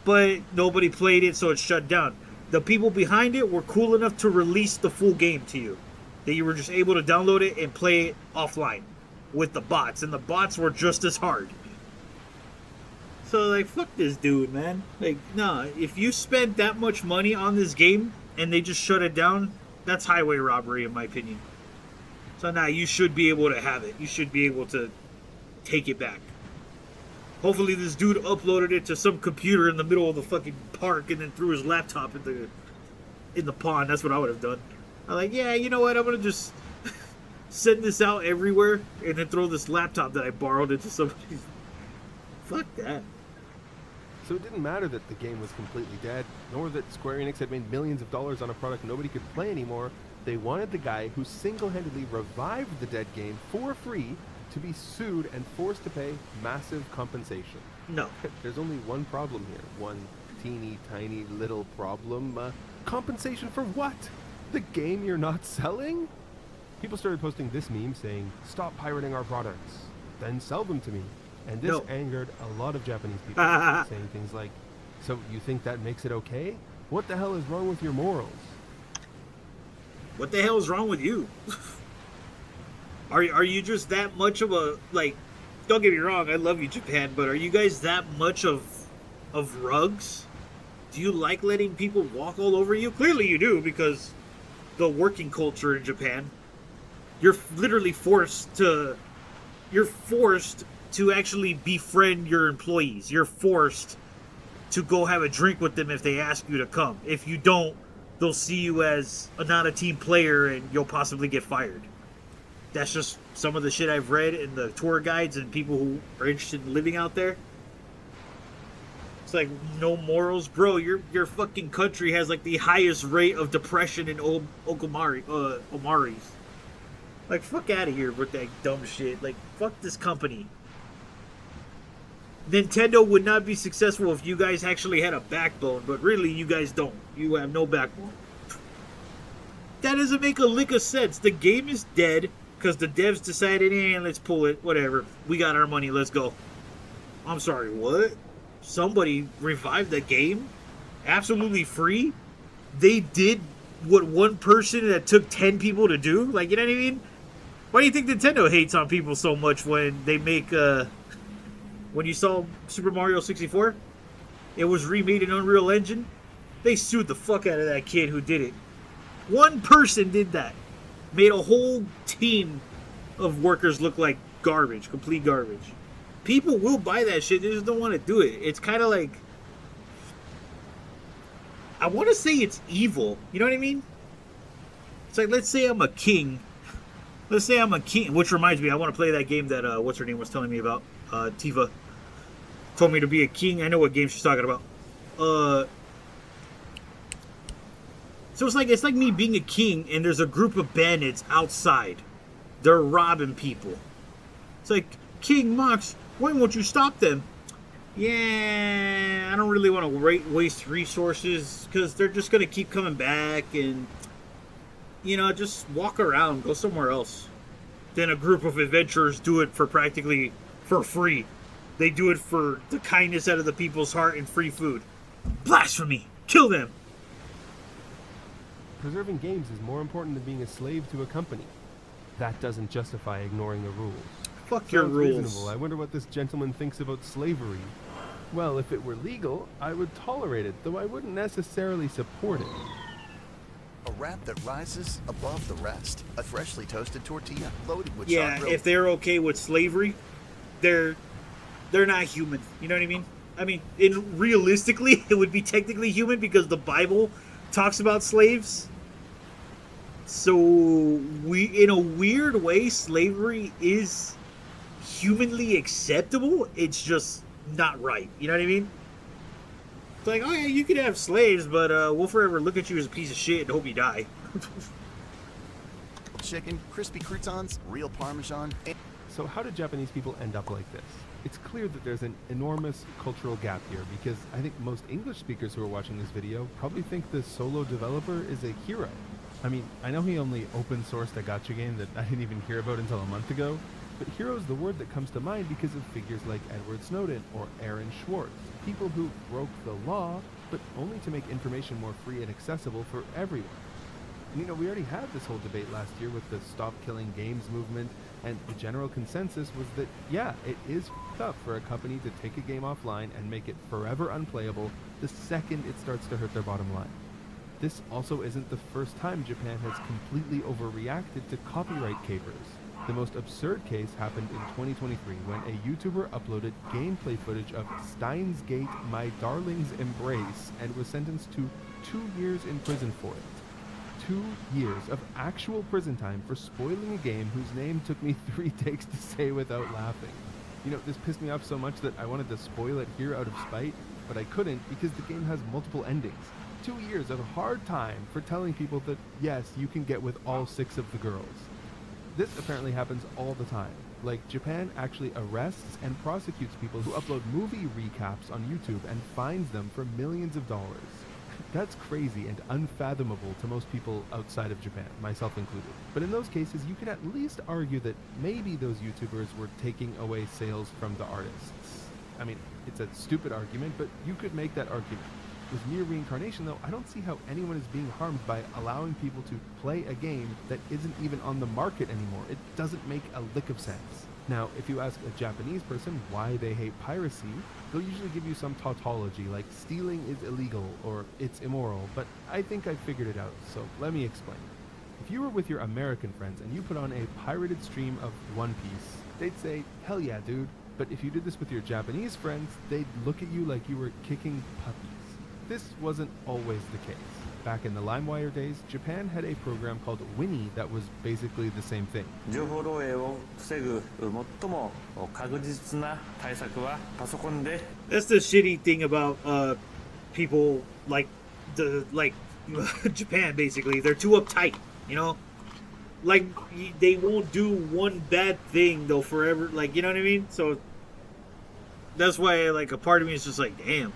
But nobody played it, so it shut down. The people behind it were cool enough to release the full game to you. That you were just able to download it and play it offline with the bots. And the bots were just as hard. So, like, fuck this dude, man. Like, nah, if you spent that much money on this game and they just shut it down, that's highway robbery, in my opinion. So, nah, you should be able to have it. You should be able to take it back. Hopefully this dude uploaded it to some computer in the middle of the fucking park and then threw his laptop in the pond. That's what I would have done. I'm like, yeah, you know what? I'm going to just send this out everywhere and then throw this laptop that I borrowed into somebody's... Fuck that. So it didn't matter that the game was completely dead, nor that Square Enix had made millions of dollars on a product nobody could play anymore. They wanted the guy who single-handedly revived the dead game for free to be sued and forced to pay massive compensation. No. There's only one problem here. One teeny tiny little problem. Compensation for what? The game you're not selling? People started posting this meme saying, "Stop pirating our products, then sell them to me." And this angered a lot of Japanese people, saying things like, "So you think that makes it okay? What the hell is wrong with your morals?" What the hell is wrong with you? Are you just that much of a, like, don't get me wrong, I love you, Japan, but are you guys that much of rugs? Do you like letting people walk all over you? Clearly you do, because the working culture in Japan, you're literally forced to actually befriend your employees. You're forced to go have a drink with them if they ask you to come. If you don't, they'll see you as not a team player and you'll possibly get fired. That's just some of the shit I've read in the tour guides and people who are interested in living out there. It's like, no morals. Bro, your fucking country has like the highest rate of depression in Omaris. Like, fuck out of here with that dumb shit. Like, fuck this company. Nintendo would not be successful if you guys actually had a backbone, but really you guys don't. You have no backbone. That doesn't make a lick of sense. The game is dead because the devs decided, let's pull it, whatever. We got our money, let's go. I'm sorry, what? Somebody revived the game? Absolutely free? They did what one person that took 10 people to do? Like, you know what I mean? Why do you think Nintendo hates on people so much when they make, when you saw Super Mario 64? It was remade in Unreal Engine. They sued the fuck out of that kid who did it. One person did that. Made a whole team of workers look like garbage, complete garbage. People will buy that shit, they just don't want to do it. It's kind of like, I want to say it's evil. You know what I mean? It's like, let's say I'm a king. Let's say I'm a king, which reminds me, I want to play that game that, what's her name was telling me about. Tiva told me to be a king. I know what game she's talking about. So it's like me being a king, and there's a group of bandits outside. They're robbing people. It's like, King Mox, why won't you stop them? Yeah, I don't really want to waste resources because they're just going to keep coming back and, just walk around, go somewhere else. Then a group of adventurers do it for practically for free. They do it for the kindness out of the people's heart and free food. Blasphemy! Kill them! Preserving games is more important than being a slave to a company. That doesn't justify ignoring the rules. Fuck your rules. Reasonable. I wonder what this gentleman thinks about slavery. Well, if it were legal, I would tolerate it, though I wouldn't necessarily support it. A wrap that rises above the rest. A freshly toasted tortilla loaded with yeah, chargrilled. If they're okay with slavery, they're not human. You know what I mean? I mean, realistically, it would be technically human because the Bible talks about slaves. So, in a weird way, slavery is humanly acceptable. It's just not right. You know what I mean? It's like, oh yeah, you could have slaves, but we'll forever look at you as a piece of shit and hope you die. Chicken, crispy croutons, real Parmesan. So how did Japanese people end up like this? It's clear that there's an enormous cultural gap here because I think most English speakers who are watching this video probably think the solo developer is a hero. I mean, I know he only open sourced a gacha game that I didn't even hear about until a month ago, but hero is the word that comes to mind because of figures like Edward Snowden or Aaron Schwartz, people who broke the law, but only to make information more free and accessible for everyone. And we already had this whole debate last year with the Stop Killing Games movement, and the general consensus was that, yeah, it is tough for a company to take a game offline and make it forever unplayable the second it starts to hurt their bottom line. This also isn't the first time Japan has completely overreacted to copyright capers. The most absurd case happened in 2023 when a YouTuber uploaded gameplay footage of Steins Gate My Darling's Embrace and was sentenced to 2 years in prison for it. 2 years of actual prison time for spoiling a game whose name took me 3 takes to say without laughing. This pissed me off so much that I wanted to spoil it here out of spite, but I couldn't because the game has multiple endings. 2 years of hard time for telling people that, yes, you can get with all 6 of the girls. This apparently happens all the time. Like, Japan actually arrests and prosecutes people who upload movie recaps on YouTube and fines them for millions of dollars. That's crazy and unfathomable to most people outside of Japan, myself included. But in those cases, you can at least argue that maybe those YouTubers were taking away sales from the artists. I mean, it's a stupid argument, but you could make that argument. With mere reincarnation, though, I don't see how anyone is being harmed by allowing people to play a game that isn't even on the market anymore. It doesn't make a lick of sense. Now, if you ask a Japanese person why they hate piracy, they'll usually give you some tautology like stealing is illegal or it's immoral, but I think I figured it out, so let me explain. If you were with your American friends and you put on a pirated stream of One Piece, they'd say, hell yeah, dude. But if you did this with your Japanese friends, they'd look at you like you were kicking puppies. This wasn't always the case. Back in the LimeWire days, Japan had a program called Winnie that was basically the same thing. 情報漏洩を防ぐ最も確実な対策はパソコンで That's the shitty thing about people like Japan. Basically, they're too uptight. You know, like they won't do one bad thing though forever. Like, you know what I mean? So that's why like a part of me is just like, damn,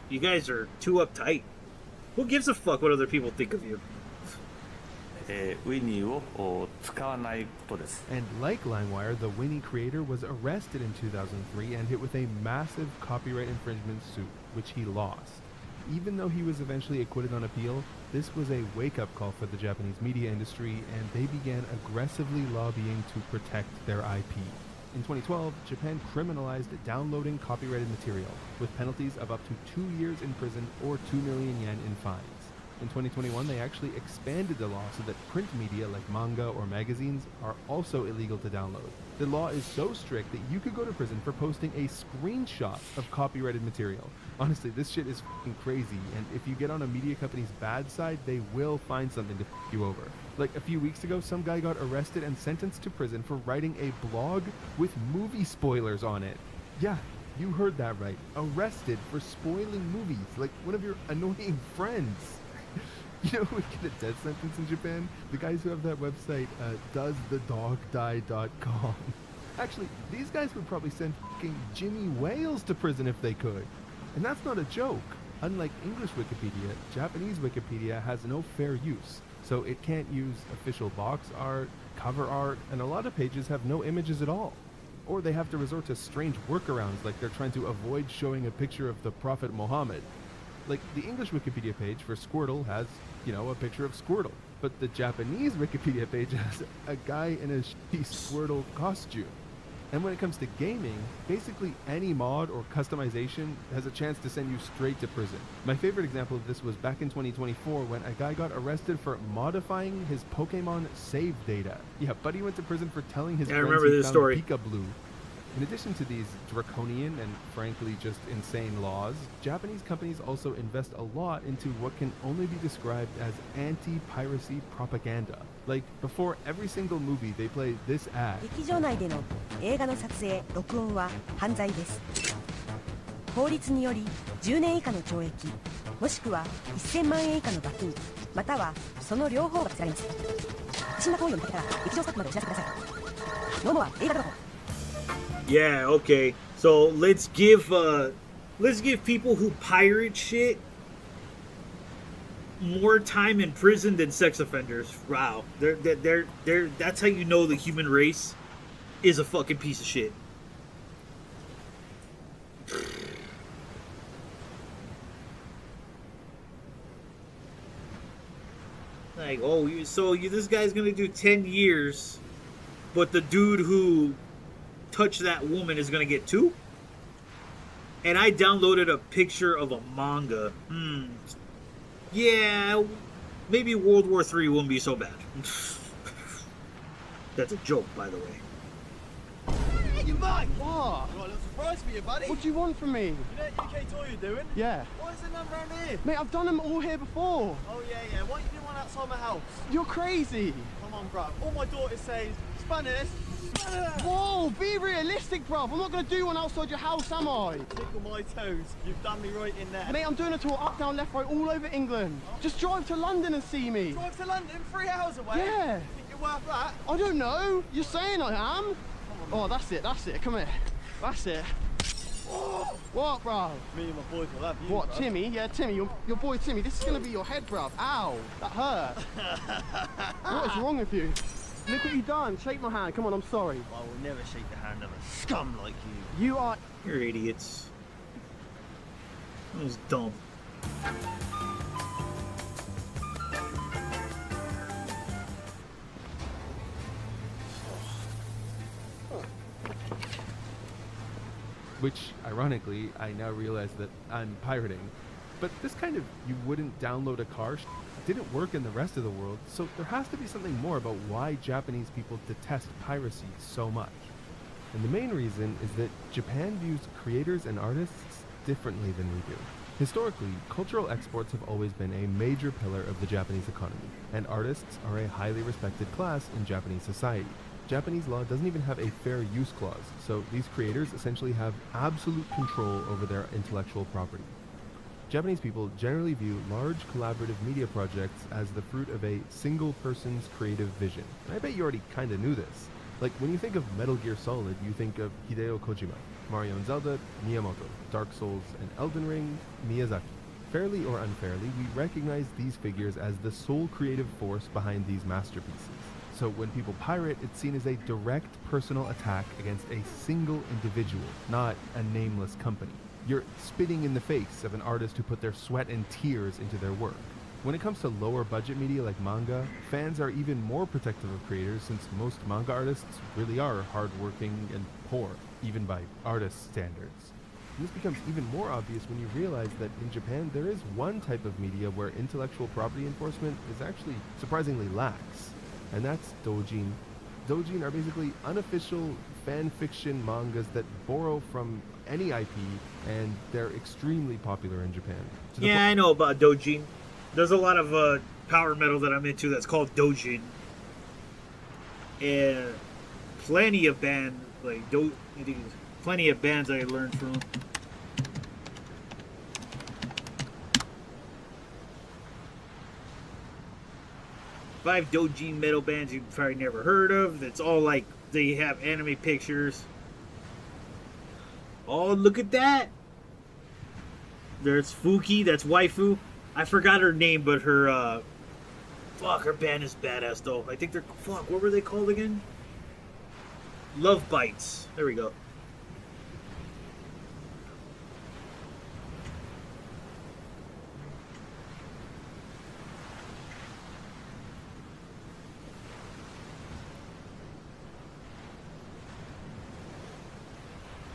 you guys are too uptight. Who gives a fuck what other people think of you? Winnie を使わないことです。 And like LimeWire, the Winnie creator was arrested in 2003 and hit with a massive copyright infringement suit, which he lost. Even though he was eventually acquitted on appeal, this was a wake-up call for the Japanese media industry, and they began aggressively lobbying to protect their IP. In 2012, Japan criminalized downloading copyrighted material, with penalties of up to 2 years in prison or 2 million yen in fines. In 2021, they actually expanded the law so that print media like manga or magazines are also illegal to download. The law is so strict that you could go to prison for posting a screenshot of copyrighted material. Honestly, this shit is fucking crazy, and if you get on a media company's bad side, they will find something to fuck you over. Like a few weeks ago, some guy got arrested and sentenced to prison for writing a blog with movie spoilers on it. Yeah, you heard that right. Arrested for spoiling movies, like one of your annoying friends. You know who would get a death sentence in Japan? The guys who have that website, doesthedogdie.com. Actually, these guys would probably send fucking Jimmy Wales to prison if they could. And that's not a joke. Unlike English Wikipedia, Japanese Wikipedia has no fair use. So it can't use official box art, cover art, and a lot of pages have no images at all. Or they have to resort to strange workarounds like they're trying to avoid showing a picture of the Prophet Muhammad. Like, the English Wikipedia page for Squirtle has, you know, a picture of Squirtle. But the Japanese Wikipedia page has a guy in a shitty Squirtle costume. And when it comes to gaming, basically any mod or customization has a chance to send you straight to prison. My favorite example of this was back in 2024 when a guy got arrested for modifying his Pokemon save data. Yeah, Buddy went to prison for telling his friends he found Pika-Blue. In addition to these draconian and frankly just insane laws, Japanese companies also invest a lot into what can only be described as anti-piracy propaganda. Like, before every single movie they play this ad. 劇場内での映画の撮影・録音は犯罪です。法律により10年以下の懲役、もしくは1000万円以下の罰金、またはその両方がつられます。不審な行為を見かけたら劇場スタッフまでお知らせください。ノモは映画泥棒。 Yeah, okay. So let's give people who pirate shit more time in prison than sex offenders. Wow. They're that's how you know the human race is a fucking piece of shit. Like, oh, this guy's gonna do 10 years, but the dude who touch that woman is gonna get 2? And I downloaded a picture of a manga. Yeah, maybe World War III wouldn't be so bad. That's a joke, by the way. Hey, you Mike! What? Got a little surprise for you, buddy. What do you want from me? You know that UK tour you're doing? Yeah. Why is there none around here? Mate, I've done them all here before. Oh, yeah. Why don't you do one outside my house? You're crazy. Come on, bruv. All my daughter says, Spanish. Whoa, be realistic, bruv. I'm not going to do one outside your house, am I? Tickle my toes. You've done me right in there. Mate, I'm doing a tour up, down, left, right, all over England. Just drive to London and see me. Drive to London? 3 hours away? Yeah. You think you're worth that? I don't know. You're saying I am. Oh, that's it. Come here. That's it. Oh. What, bruv? Me and my boys will have you, What, bruv. Timmy? Yeah, Timmy, your boy Timmy. This is going to be your head, bruv. Ow, that hurt. What is wrong with you? Look what you've done. Shake my hand. Come on, I'm sorry. I will never shake the hand of a scum like you. You are... You're idiots. That was dumb. Which, ironically, I now realize that I'm pirating. But this kind of you wouldn't download a car didn't work in the rest of the world, so there has to be something more about why Japanese people detest piracy so much. And the main reason is that Japan views creators and artists differently than we do. Historically, cultural exports have always been a major pillar of the Japanese economy, and artists are a highly respected class in Japanese society. Japanese law doesn't even have a fair use clause, so these creators essentially have absolute control over their intellectual property. Japanese people generally view large collaborative media projects as the fruit of a single person's creative vision. And I bet you already kinda knew this. Like, when you think of Metal Gear Solid, you think of Hideo Kojima, Mario and Zelda, Miyamoto, Dark Souls, and Elden Ring, Miyazaki. Fairly or unfairly, we recognize these figures as the sole creative force behind these masterpieces. So when people pirate, it's seen as a direct personal attack against a single individual, not a nameless company. You're spitting in the face of an artist who put their sweat and tears into their work. When it comes to lower budget media like manga, fans are even more protective of creators since most manga artists really are hardworking and poor, even by artist standards. And this becomes even more obvious when you realize that in Japan there is one type of media where intellectual property enforcement is actually surprisingly lax, and that's doujin. Doujin are basically unofficial fan fiction mangas that borrow from any IP, and they're extremely popular in Japan. Yeah, I know about doujin. There's a lot of power metal that I'm into that's called doujin. And plenty of bands I learned from. 5 doujin metal bands you've probably never heard of. That's all like, they have anime pictures. Oh, look at that. There's Fuki, that's waifu. I forgot her name, but her, her band is badass though. I think they're, what were they called again? Love Bites. There we go.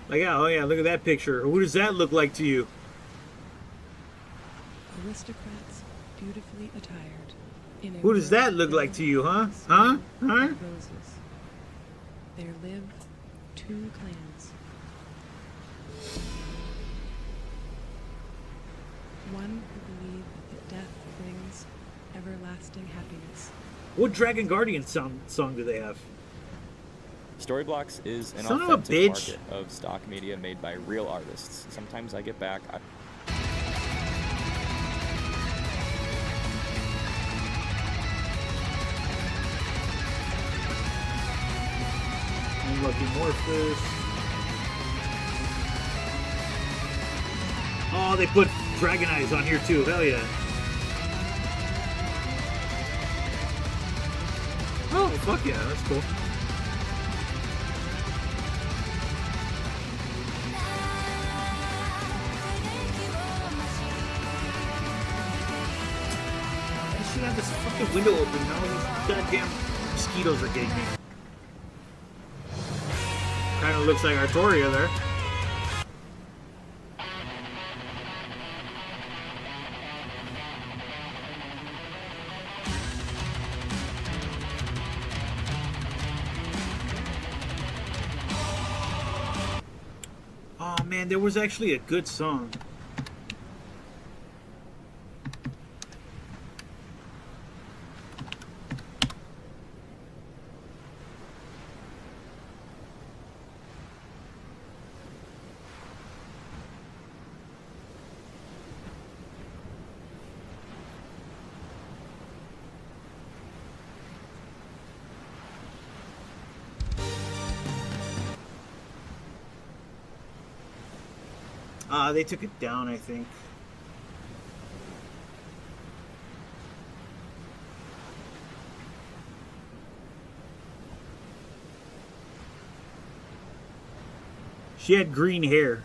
Like, yeah, oh yeah, look at that picture. Who does that look like to you? Aristocrats, beautifully attired. Who does that look like to you, huh? Huh? Huh? Roses. There live 2 clans. One who believe that death brings everlasting happiness. What Dragon Guardian song do they have? Storyblocks is an Son of a authentic bitch. market of stock media made by real artists. Sometimes I get back. Lucky Morphus. Oh, they put Dragon Eyes on here too. Hell yeah. Oh, fuck yeah, that's cool. I should have this fucking window open now. These goddamn mosquitoes are getting me. Kind of looks like Artoria there. Oh man, there was actually a good song. They took it down, I think. She had green hair.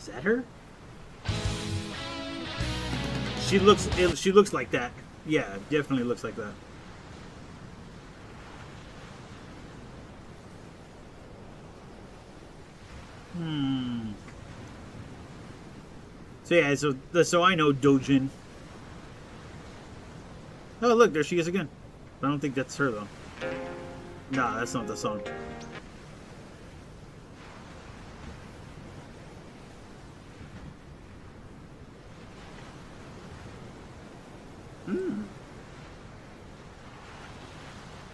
Is that her? She looks like that. Yeah, definitely looks like that. So yeah, so I know Dojin. Oh look, there she is again. I don't think that's her though. Nah, that's not the song.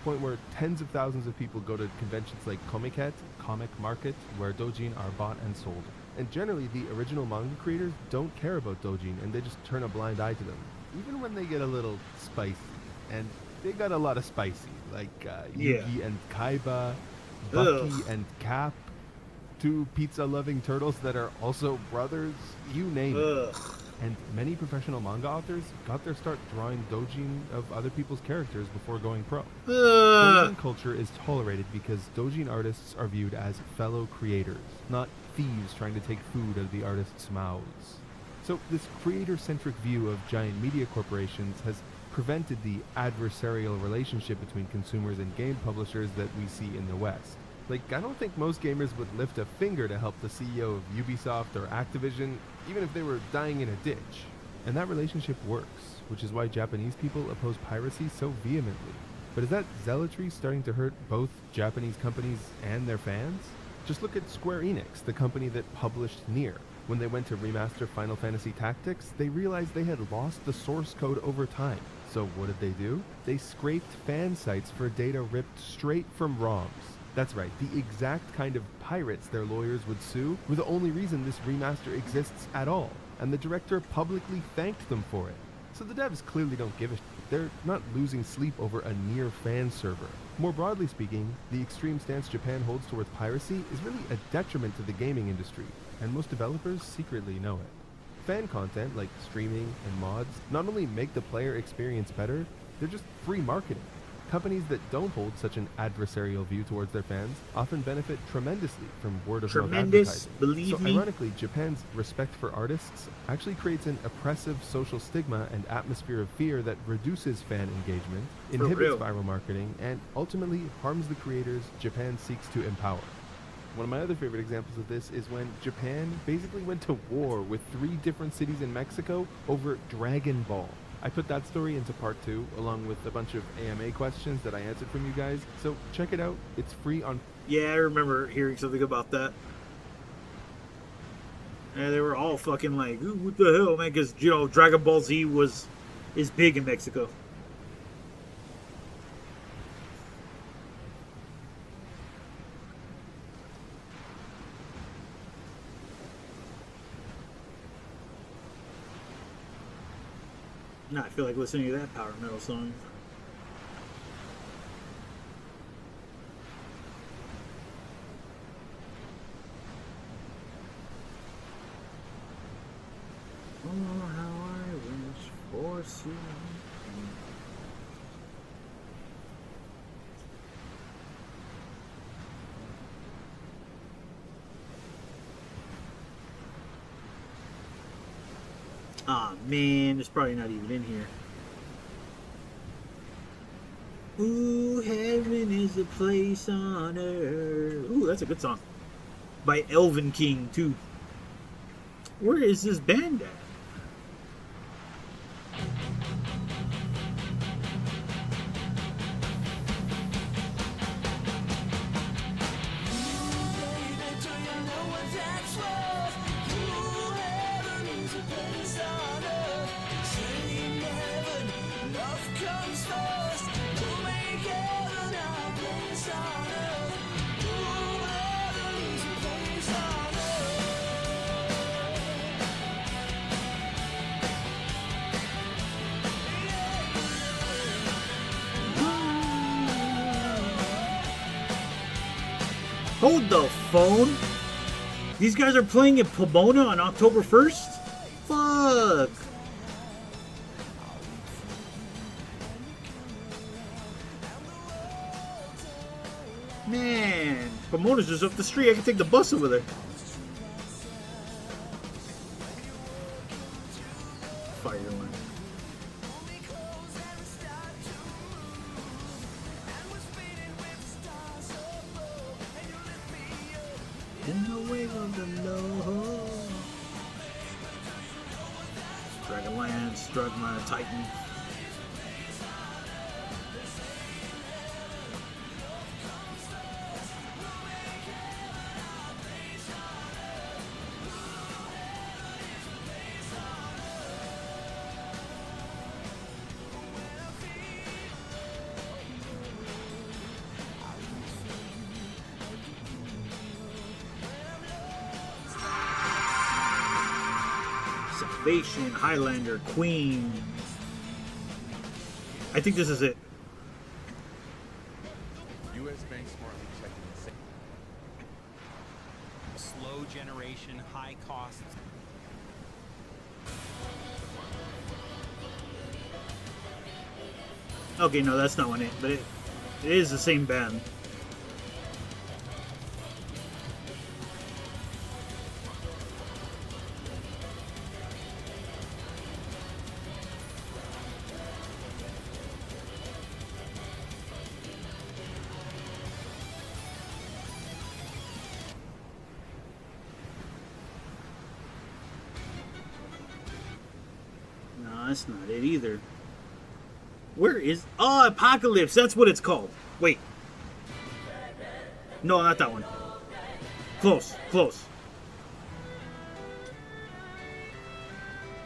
Point where tens of thousands of people go to conventions like Comiket, Comic Market, where doujin are bought and sold. And generally, the original manga creators don't care about doujin, and they just turn a blind eye to them, even when they get a little spicy. And they got a lot of spicy, like Yugi and Kaiba, Bucky and Cap, two pizza-loving turtles that are also brothers, you name it. And many professional manga authors got their start drawing doujin of other people's characters before going pro. Doujin culture is tolerated because doujin artists are viewed as fellow creators, not thieves trying to take food out of the artists' mouths. So this creator-centric view of giant media corporations has prevented the adversarial relationship between consumers and game publishers that we see in the West. Like, I don't think most gamers would lift a finger to help the CEO of Ubisoft or Activision, even if they were dying in a ditch. And that relationship works, which is why Japanese people oppose piracy so vehemently. But is that zealotry starting to hurt both Japanese companies and their fans? Just look at Square Enix, the company that published Nier. When they went to remaster Final Fantasy Tactics, they realized they had lost the source code over time. So what did they do? They scraped fan sites for data ripped straight from ROMs. That's right, the exact kind of pirates their lawyers would sue were the only reason this remaster exists at all, and the director publicly thanked them for it. So the devs clearly don't give a shit. They're not losing sleep over a Nier fan server. More broadly speaking, the extreme stance Japan holds towards piracy is really a detriment to the gaming industry, and most developers secretly know it. Fan content, like streaming and mods, not only make the player experience better, they're just free marketing. Companies that don't hold such an adversarial view towards their fans often benefit tremendously from word-of-mouth advertising. Believe me. Ironically, Japan's respect for artists actually creates an oppressive social stigma and atmosphere of fear that reduces fan engagement, inhibits viral marketing, and ultimately harms the creators Japan seeks to empower. One of my other favorite examples of this is when Japan basically went to war with 3 different cities in Mexico over Dragon Ball. I put that story into part 2, along with a bunch of AMA questions that I answered from you guys, so check it out. It's free on... Yeah, I remember hearing something about that. And they were all fucking like, ooh, what the hell, man? Because, you know, Dragon Ball Z is big in Mexico. Now I feel like listening to that power metal song. Oh, how I wish for some. Aw, man, it's probably not even in here. Ooh, heaven is a place on earth. Ooh, that's a good song. By Elven King, too. Where is this band at? Hold the phone. These guys are playing in Pomona on October 1st? Fuck. Man, Pomona's just up the street. I can take the bus over there. Fireline. In the wake of the low. Dragonlance, struck my Titan. Salvation, Highlander, Queen. I think this is it. U.S. Bank smartly checking the slow generation, high costs. Okay, no, that's not one it, but it is the same band. No, that's not it either. Where is... Oh, Apocalypse. That's what it's called. Wait. No, not that one. Close. Close.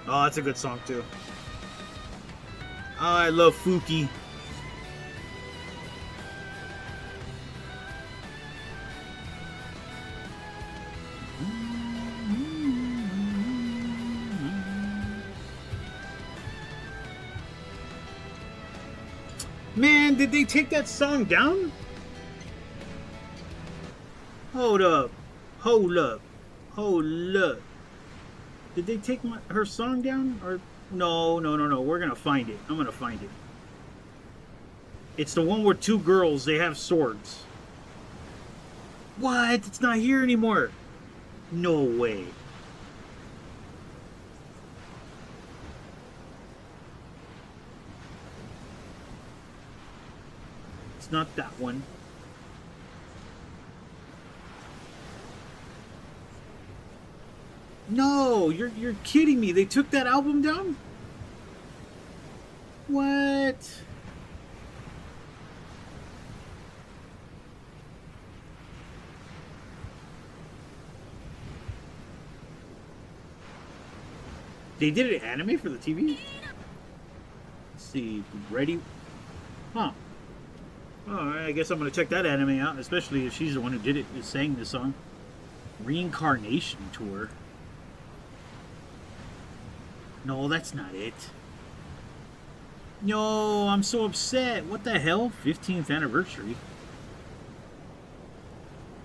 Oh, that's a good song, too. Oh, I love Fuki. Man, did they take that song down? Hold up. Hold up. Hold up. Did they take her song down? Or no. We're gonna find it. I'm gonna find it. It's the one where two girls, they have swords. What? It's not here anymore. No way. Not that one. No, you're kidding me. They took that album down? What? They did an anime for the TV? Let's see. Ready? Huh. Oh, I guess I'm going to check that anime out, especially if she's the one who did it, who sang this song. Reincarnation Tour. No, that's not it. No, I'm so upset. What the hell? 15th anniversary.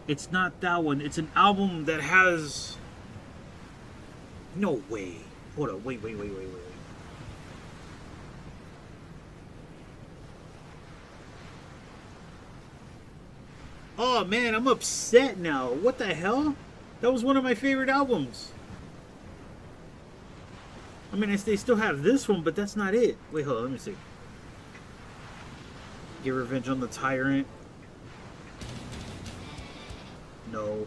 It's not that one. It's an album that has... No way. Hold on. Wait. Oh man, I'm upset now. What the hell? That was one of my favorite albums. I mean, they still have this one, but that's not it. Wait, hold on, let me see. Get Revenge on the Tyrant. No.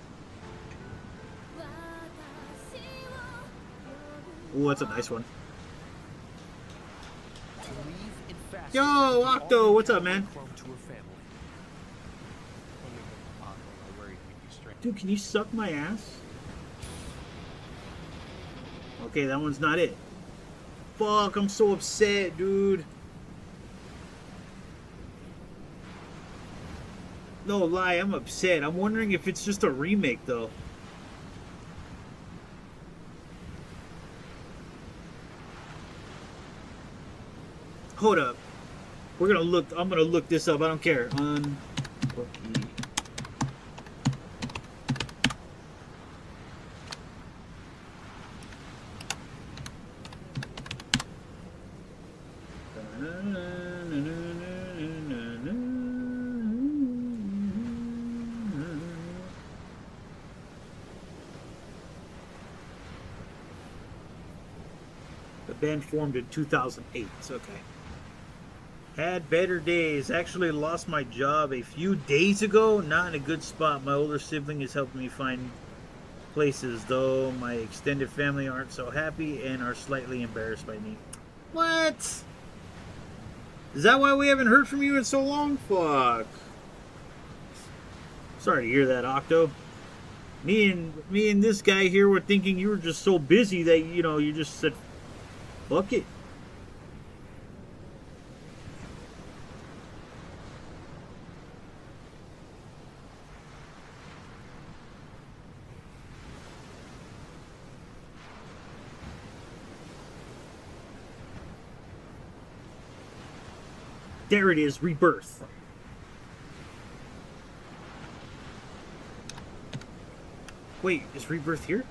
Ooh, that's a nice one. Yo, Octo, what's up, man? Dude, can you suck my ass? Okay, that one's not it. Fuck, I'm so upset, dude. No lie, I'm upset. I'm wondering if it's just a remake, though. Hold up. We're gonna look. I'm gonna look this up. I don't care. Band formed in 2008. Okay. Had better days. Actually lost my job a few days ago. Not in a good spot. My older sibling is helping me find places, though my extended family aren't so happy and are slightly embarrassed by me. What? Is that why we haven't heard from you in so long? Fuck. Sorry to hear that, Octo. Me and this guy here were thinking you were just so busy that, you know, you just said, fuck it. There it is, Rebirth. Wait, is Rebirth here?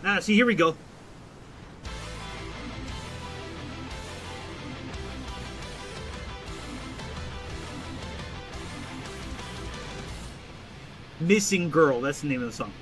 Ah, see, here we go. Missing Girl, that's the name of the song.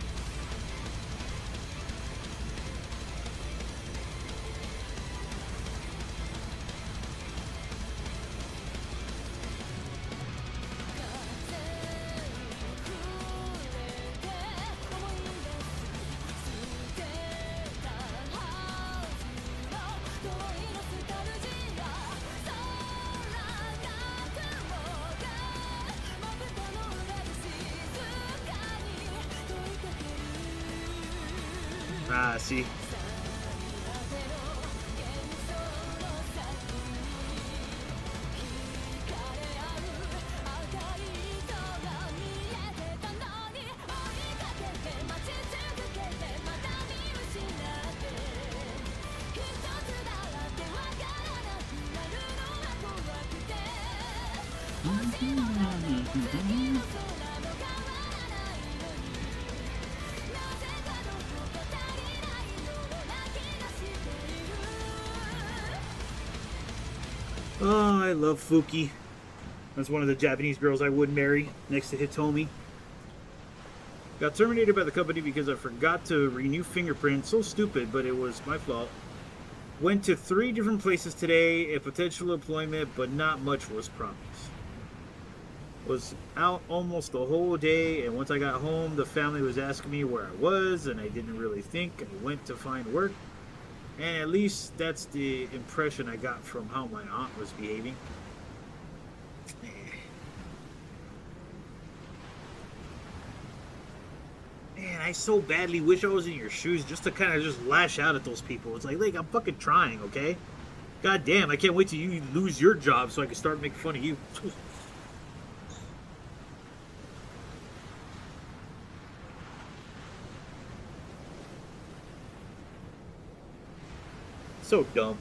Ah, see. Oh, I love Fuki. That's one of the Japanese girls I would marry, next to Hitomi. Got terminated by the company because I forgot to renew fingerprints. So stupid, but it was my fault. Went to 3 different places today, a potential employment, but not much was promised. Was out almost the whole day, and once I got home, the family was asking me where I was, and I didn't really think. I went to find work. And at least that's the impression I got from how my aunt was behaving. Man, I so badly wish I was in your shoes just to kind of just lash out at those people. It's like, I'm fucking trying, okay? God damn, I can't wait till you lose your job so I can start making fun of you. So dumb.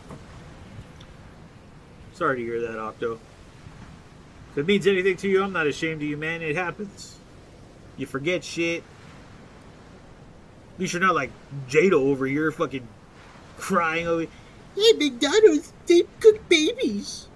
Sorry to hear that, Octo. If it means anything to you, I'm not ashamed of you, man. It happens. You forget shit. At least you're not like Jado over here fucking crying over, hey, McDonald's, they cook babies.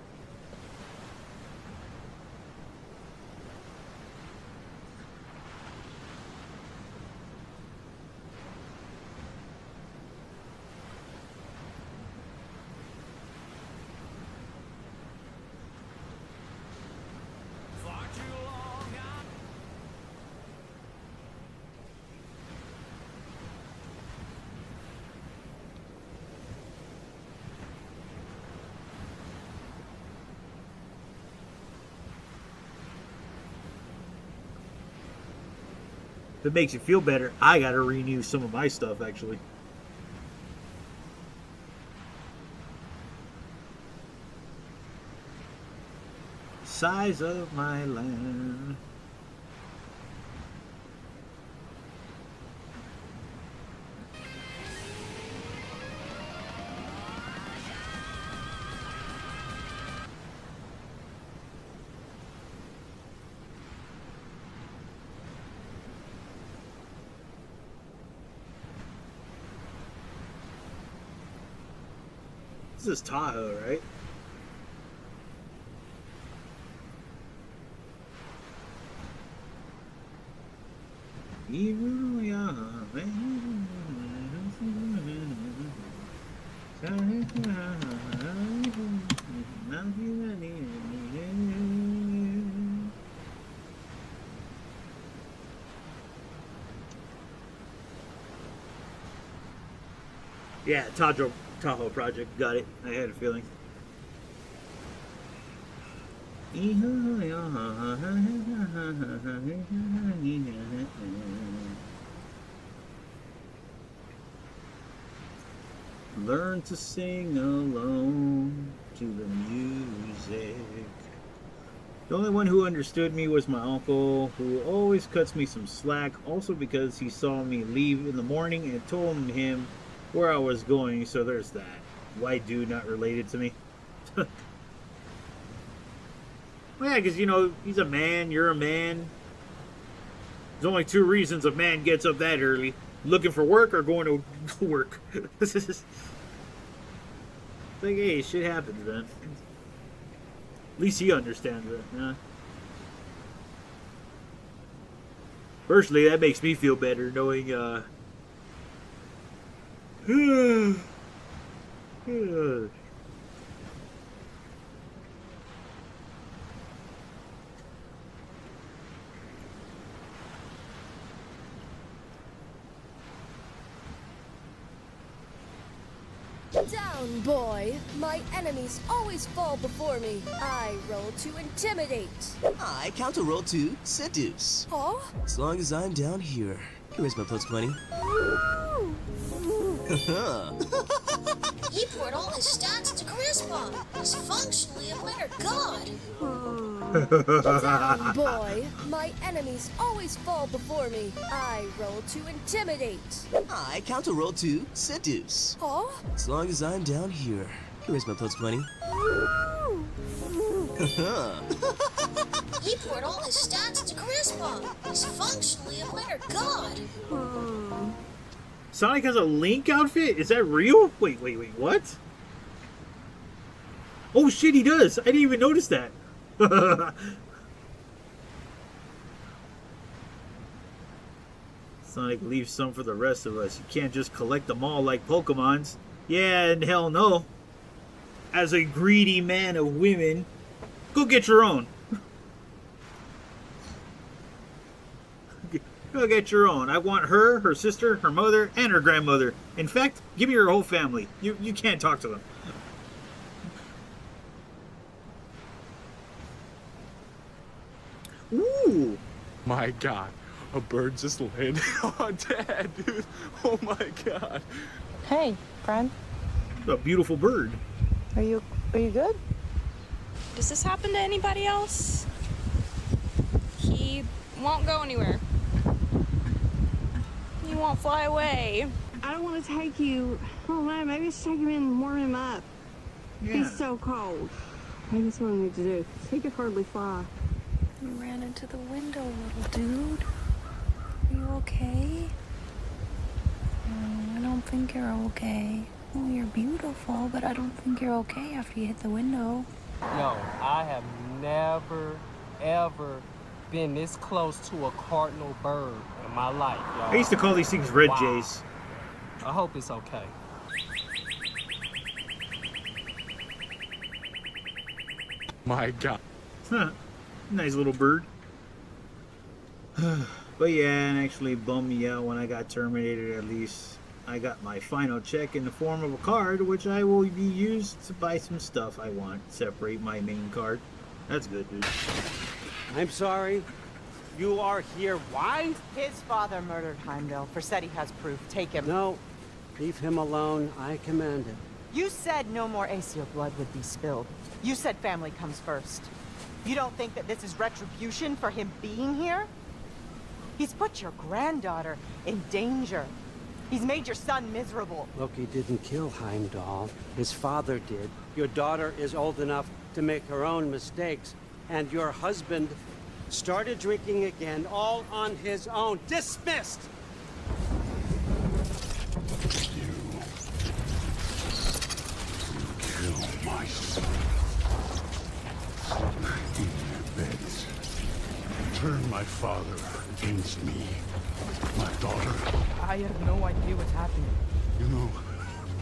If it makes you feel better, I gotta renew some of my stuff, actually. size of my land. This is Tahoe, right? Yeah, Tahoe Project. Got it. I had a feeling. Learn to sing alone to the music. The only one who understood me was my uncle, who always cuts me some slack, also because he saw me leave in the morning and told him where I was going, so there's that. White dude not related to me. Well, yeah, because, you know, he's a man, you're a man. There's only two reasons a man gets up that early. Looking for work or going to work. This is like, hey, shit happens, man. At least he understands it, yeah. Personally, that makes me feel better knowing, Down, boy! My enemies always fall before me. I roll to intimidate. I counter roll to seduce. Huh? As long as I'm down here. Here's my plus 20. He poured all his stats into charisma. He's functionally a winter god. Down, boy! My enemies always fall before me. I roll to intimidate. I counter roll to seduce. Huh? As long as I'm down here. Here's my plus 20. He poured all his stats into charisma. He's functionally a winter god. Sonic has a Link outfit? Is that real? Wait, what? Oh shit, he does! I didn't even notice that. Sonic leaves some for the rest of us. You can't just collect them all like Pokemons. Yeah, and hell no. As a greedy man of women, go get your own. Go get your own. I want her, her sister, her mother, and her grandmother. In fact, give me your whole family. You can't talk to them. Ooh. My God, a bird just landed on Dad, dude. Oh my God. Hey, friend. A beautiful bird. Are you good? Does this happen to anybody else? He won't go anywhere. He won't fly away. I don't want to take you. Oh man, maybe just take him in and warm him up. Yeah. He's so cold. Maybe that's what I need to do. He could hardly fly. You ran into the window, little dude. Are you okay? I don't think you're okay. Oh, you're beautiful, but I don't think you're okay after you hit the window. Yo, I have never, ever been this close to a cardinal bird in my life, y'all. I used to call these things red Wow. jays. I hope it's okay. My God. Huh. Nice little bird. But yeah, and actually bummed me out when I got terminated. At least I got my final check in the form of a card, which I will be used to buy some stuff I want. Separate my main card. That's good, dude. I'm sorry. You are here. Why? His father murdered Heimdall. Vercetti has proof. Take him. No. Leave him alone. I command it. You said no more Aesir blood would be spilled. You said family comes first. You don't think that this is retribution for him being here? He's put your granddaughter in danger. He's made your son miserable. Loki didn't kill Heimdall. His father did. Your daughter is old enough to make her own mistakes. And your husband started drinking again, all on his own. Dismissed! Kill my son. In their beds. Turn my father against me. My daughter. I have no idea what's happening. You know,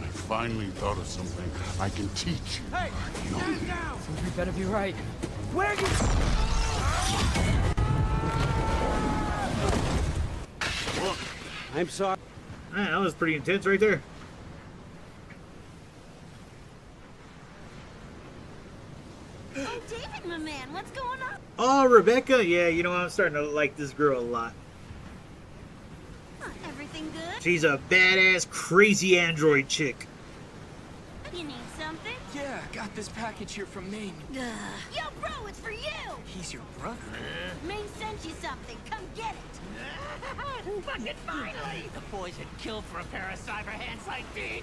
I finally thought of something I can teach you. Hey! Stand down! You better be right. Where you... I'm sorry. Man, that was pretty intense right there. Oh, David, my man, what's going on? Oh, Rebecca. Yeah, you know, I'm starting to like this girl a lot. Everything good? She's a badass, crazy android chick. You need something? Yeah, got this package here from Maine. Yo, bro, it's for you! He's your brother. Maine sent you something. Come get it. Fucking finally! The boys had killed for a pair of cyber hands like these.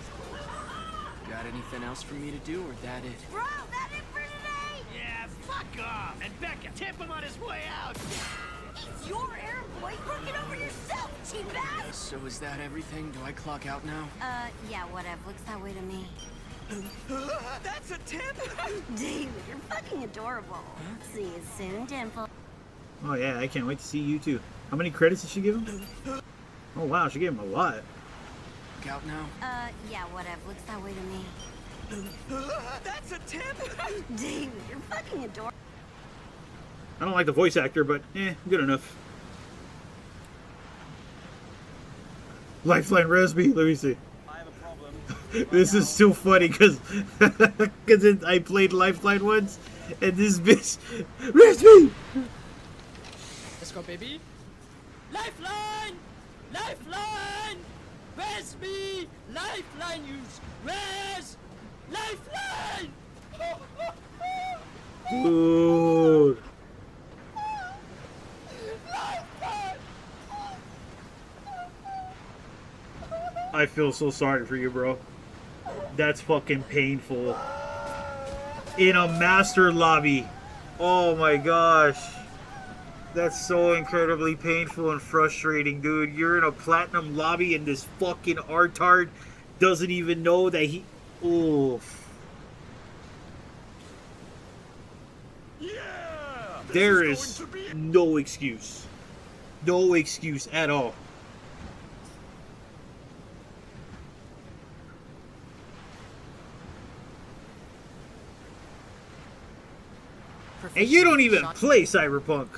Got anything else for me to do, or that it? Bro, that it for today? Yeah, fuck off! And Becca, tip him on his way out! It's your errand boy. Work it over yourself, cheapass! So is that everything? Do I clock out now? Yeah, whatever. Looks that way to me. That's a tip? David, you're fucking adorable. See you soon, Dimple. Oh yeah, I can't wait to see you too. How many credits did she give him? Oh wow, she gave him a lot. Out now? Yeah, whatever. Looks that way to me. That's a tip? David, you're fucking adorable. I don't like the voice actor, but good enough. Lifeline Resby, let me see. I have a problem. This is still funny because I played Lifeline once, and this bitch, Resby! Let's go, baby. Lifeline! Lifeline! Where's me? Lifeline, use. Where's Lifeline? Dude. I feel so sorry for you, bro. That's fucking painful. In a master lobby. Oh my gosh. That's so incredibly painful and frustrating, dude. You're in a platinum lobby and this fucking artard doesn't even know that he... Oof. There is no excuse. No excuse at all. And you don't even play Cyberpunk.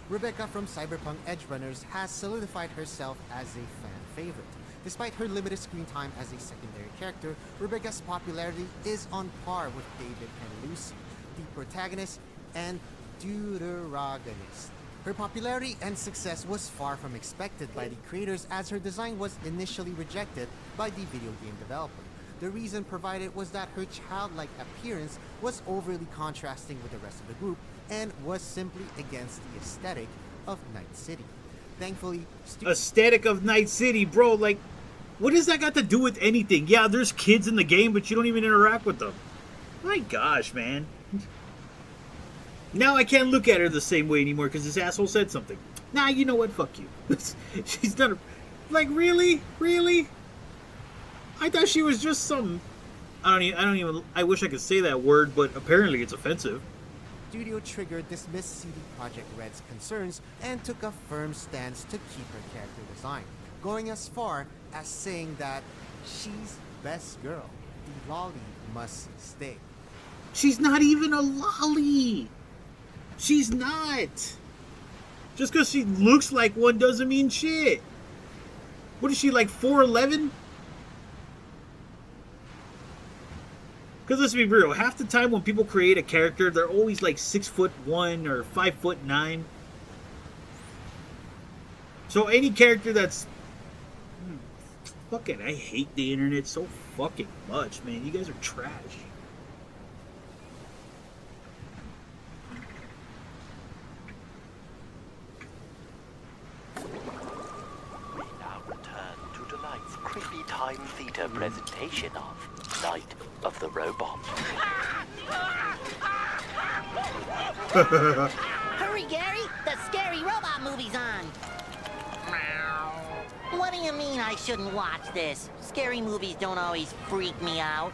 Rebecca from Cyberpunk Edgerunners has solidified herself as a fan favorite. Despite her limited screen time as a secondary character, Rebecca's popularity is on par with David and Lucy, the protagonist and deuteragonist. Her popularity and success was far from expected by the creators, as her design was initially rejected by the video game developer. The reason provided was that her childlike appearance was overly contrasting with the rest of the group and was simply against the aesthetic of Night City. Thankfully, aesthetic of Night City, bro, like, what does that got to do with anything? Yeah, there's kids in the game, but you don't even interact with them. My gosh, man. Now I can't look at her the same way anymore because this asshole said something. Nah, you know what? Fuck you. She's done. Like, really? Really? I thought she was just some... I don't even... I wish I could say that word, but apparently it's offensive. Studio Trigger dismissed CD Projekt Red's concerns and took a firm stance to keep her character design, going as far as saying that she's best girl. The lolly must stay. She's not even a lolly. She's not. Just because she looks like one doesn't mean shit. What is she, like 4'11"? Because let's be real, half the time when people create a character, they're always like 6'1" or 5'9". So any character that's... Fucking, I hate the internet so fucking much, man. You guys are trash. Prime Theatre presentation of Night of the Robot. Hurry, Gary! The scary robot movie's on! What do you mean I shouldn't watch this? Scary movies don't always freak me out.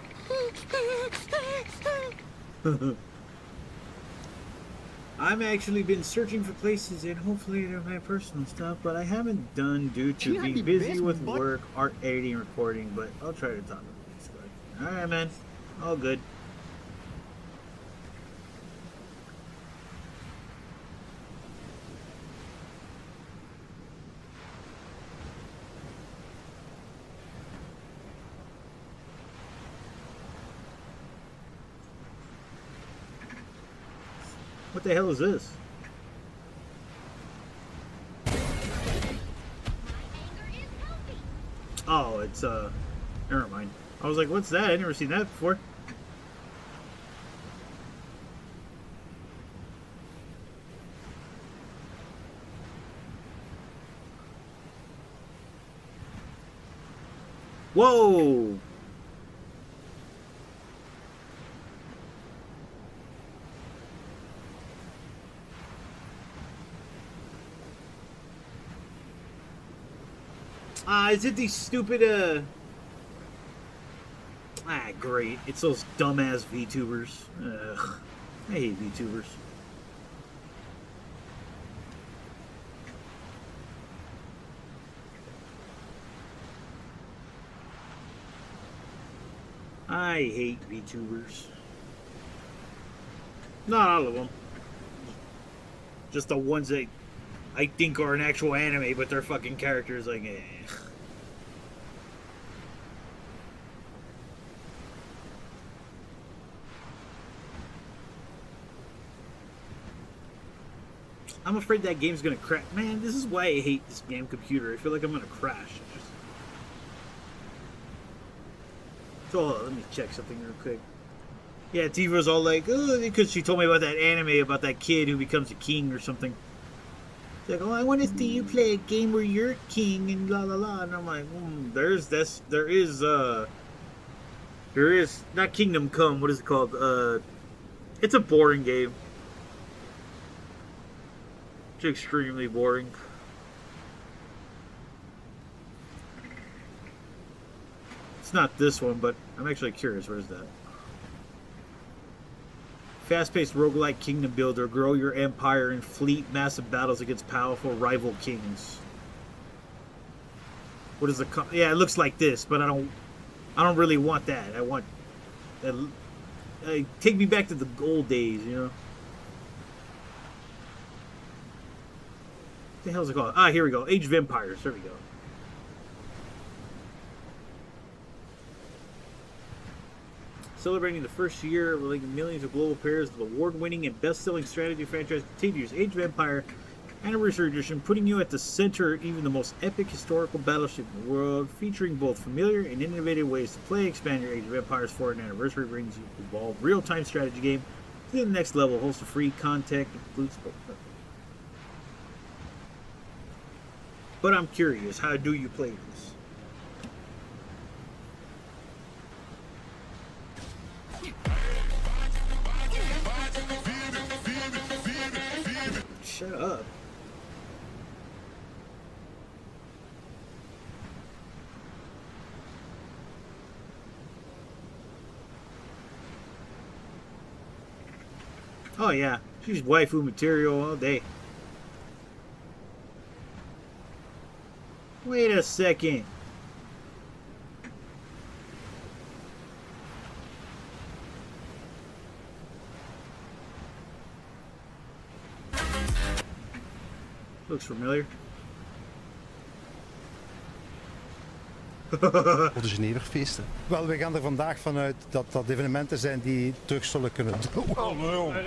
I've actually been searching for places and hopefully they're my personal stuff, but I haven't done due to being busy with work, art, editing, recording, but I'll try to talk about this. Alright, man. All good. What the hell is this? Oh, it's never mind. I was like, what's that? I never seen that before. Whoa! Is it these stupid, great. It's those dumbass VTubers. Ugh. I hate VTubers. I hate VTubers. Not all of them. Just the ones that I think are an actual anime, but their fucking characters like, eh. I'm afraid that game's gonna crash. Man, this is why I hate this game computer. I feel like I'm gonna crash. So let me check something real quick. Yeah, Tifa's all like, oh, because she told me about that anime about that kid who becomes a king or something. She's like, oh, I want to see you play a game where you're king and la la la. And I'm like, there is not Kingdom Come. What is it called? It's a boring game. It's extremely boring. It's not this one, but I'm actually curious. Where is that? Fast-paced roguelike kingdom builder. Grow your empire and fleet massive battles against powerful rival kings. What is the? Yeah, it looks like this, but I don't really want that. I want. Take me back to the old days, you know. What the hell is it called? Ah, here we go. Age of Empires. There we go. Celebrating the first year of like millions of global players, the award-winning and best-selling strategy franchise continues. Age of Empire Anniversary Edition, putting you at the center of even the most epic historical battleship in the world, featuring both familiar and innovative ways to play. Expand your Age of Empires 4 anniversary brings you evolved real-time strategy game to the next level. Hosts of free content, includes. But I'm curious, how do you play this? Shut up. Oh yeah, she's waifu material all day. Wait a second. Looks familiar. Originele feesten. Wel, we gaan er vandaag vanuit dat dat evenementen zijn die terug zullen kunnen doen. Oh, nee.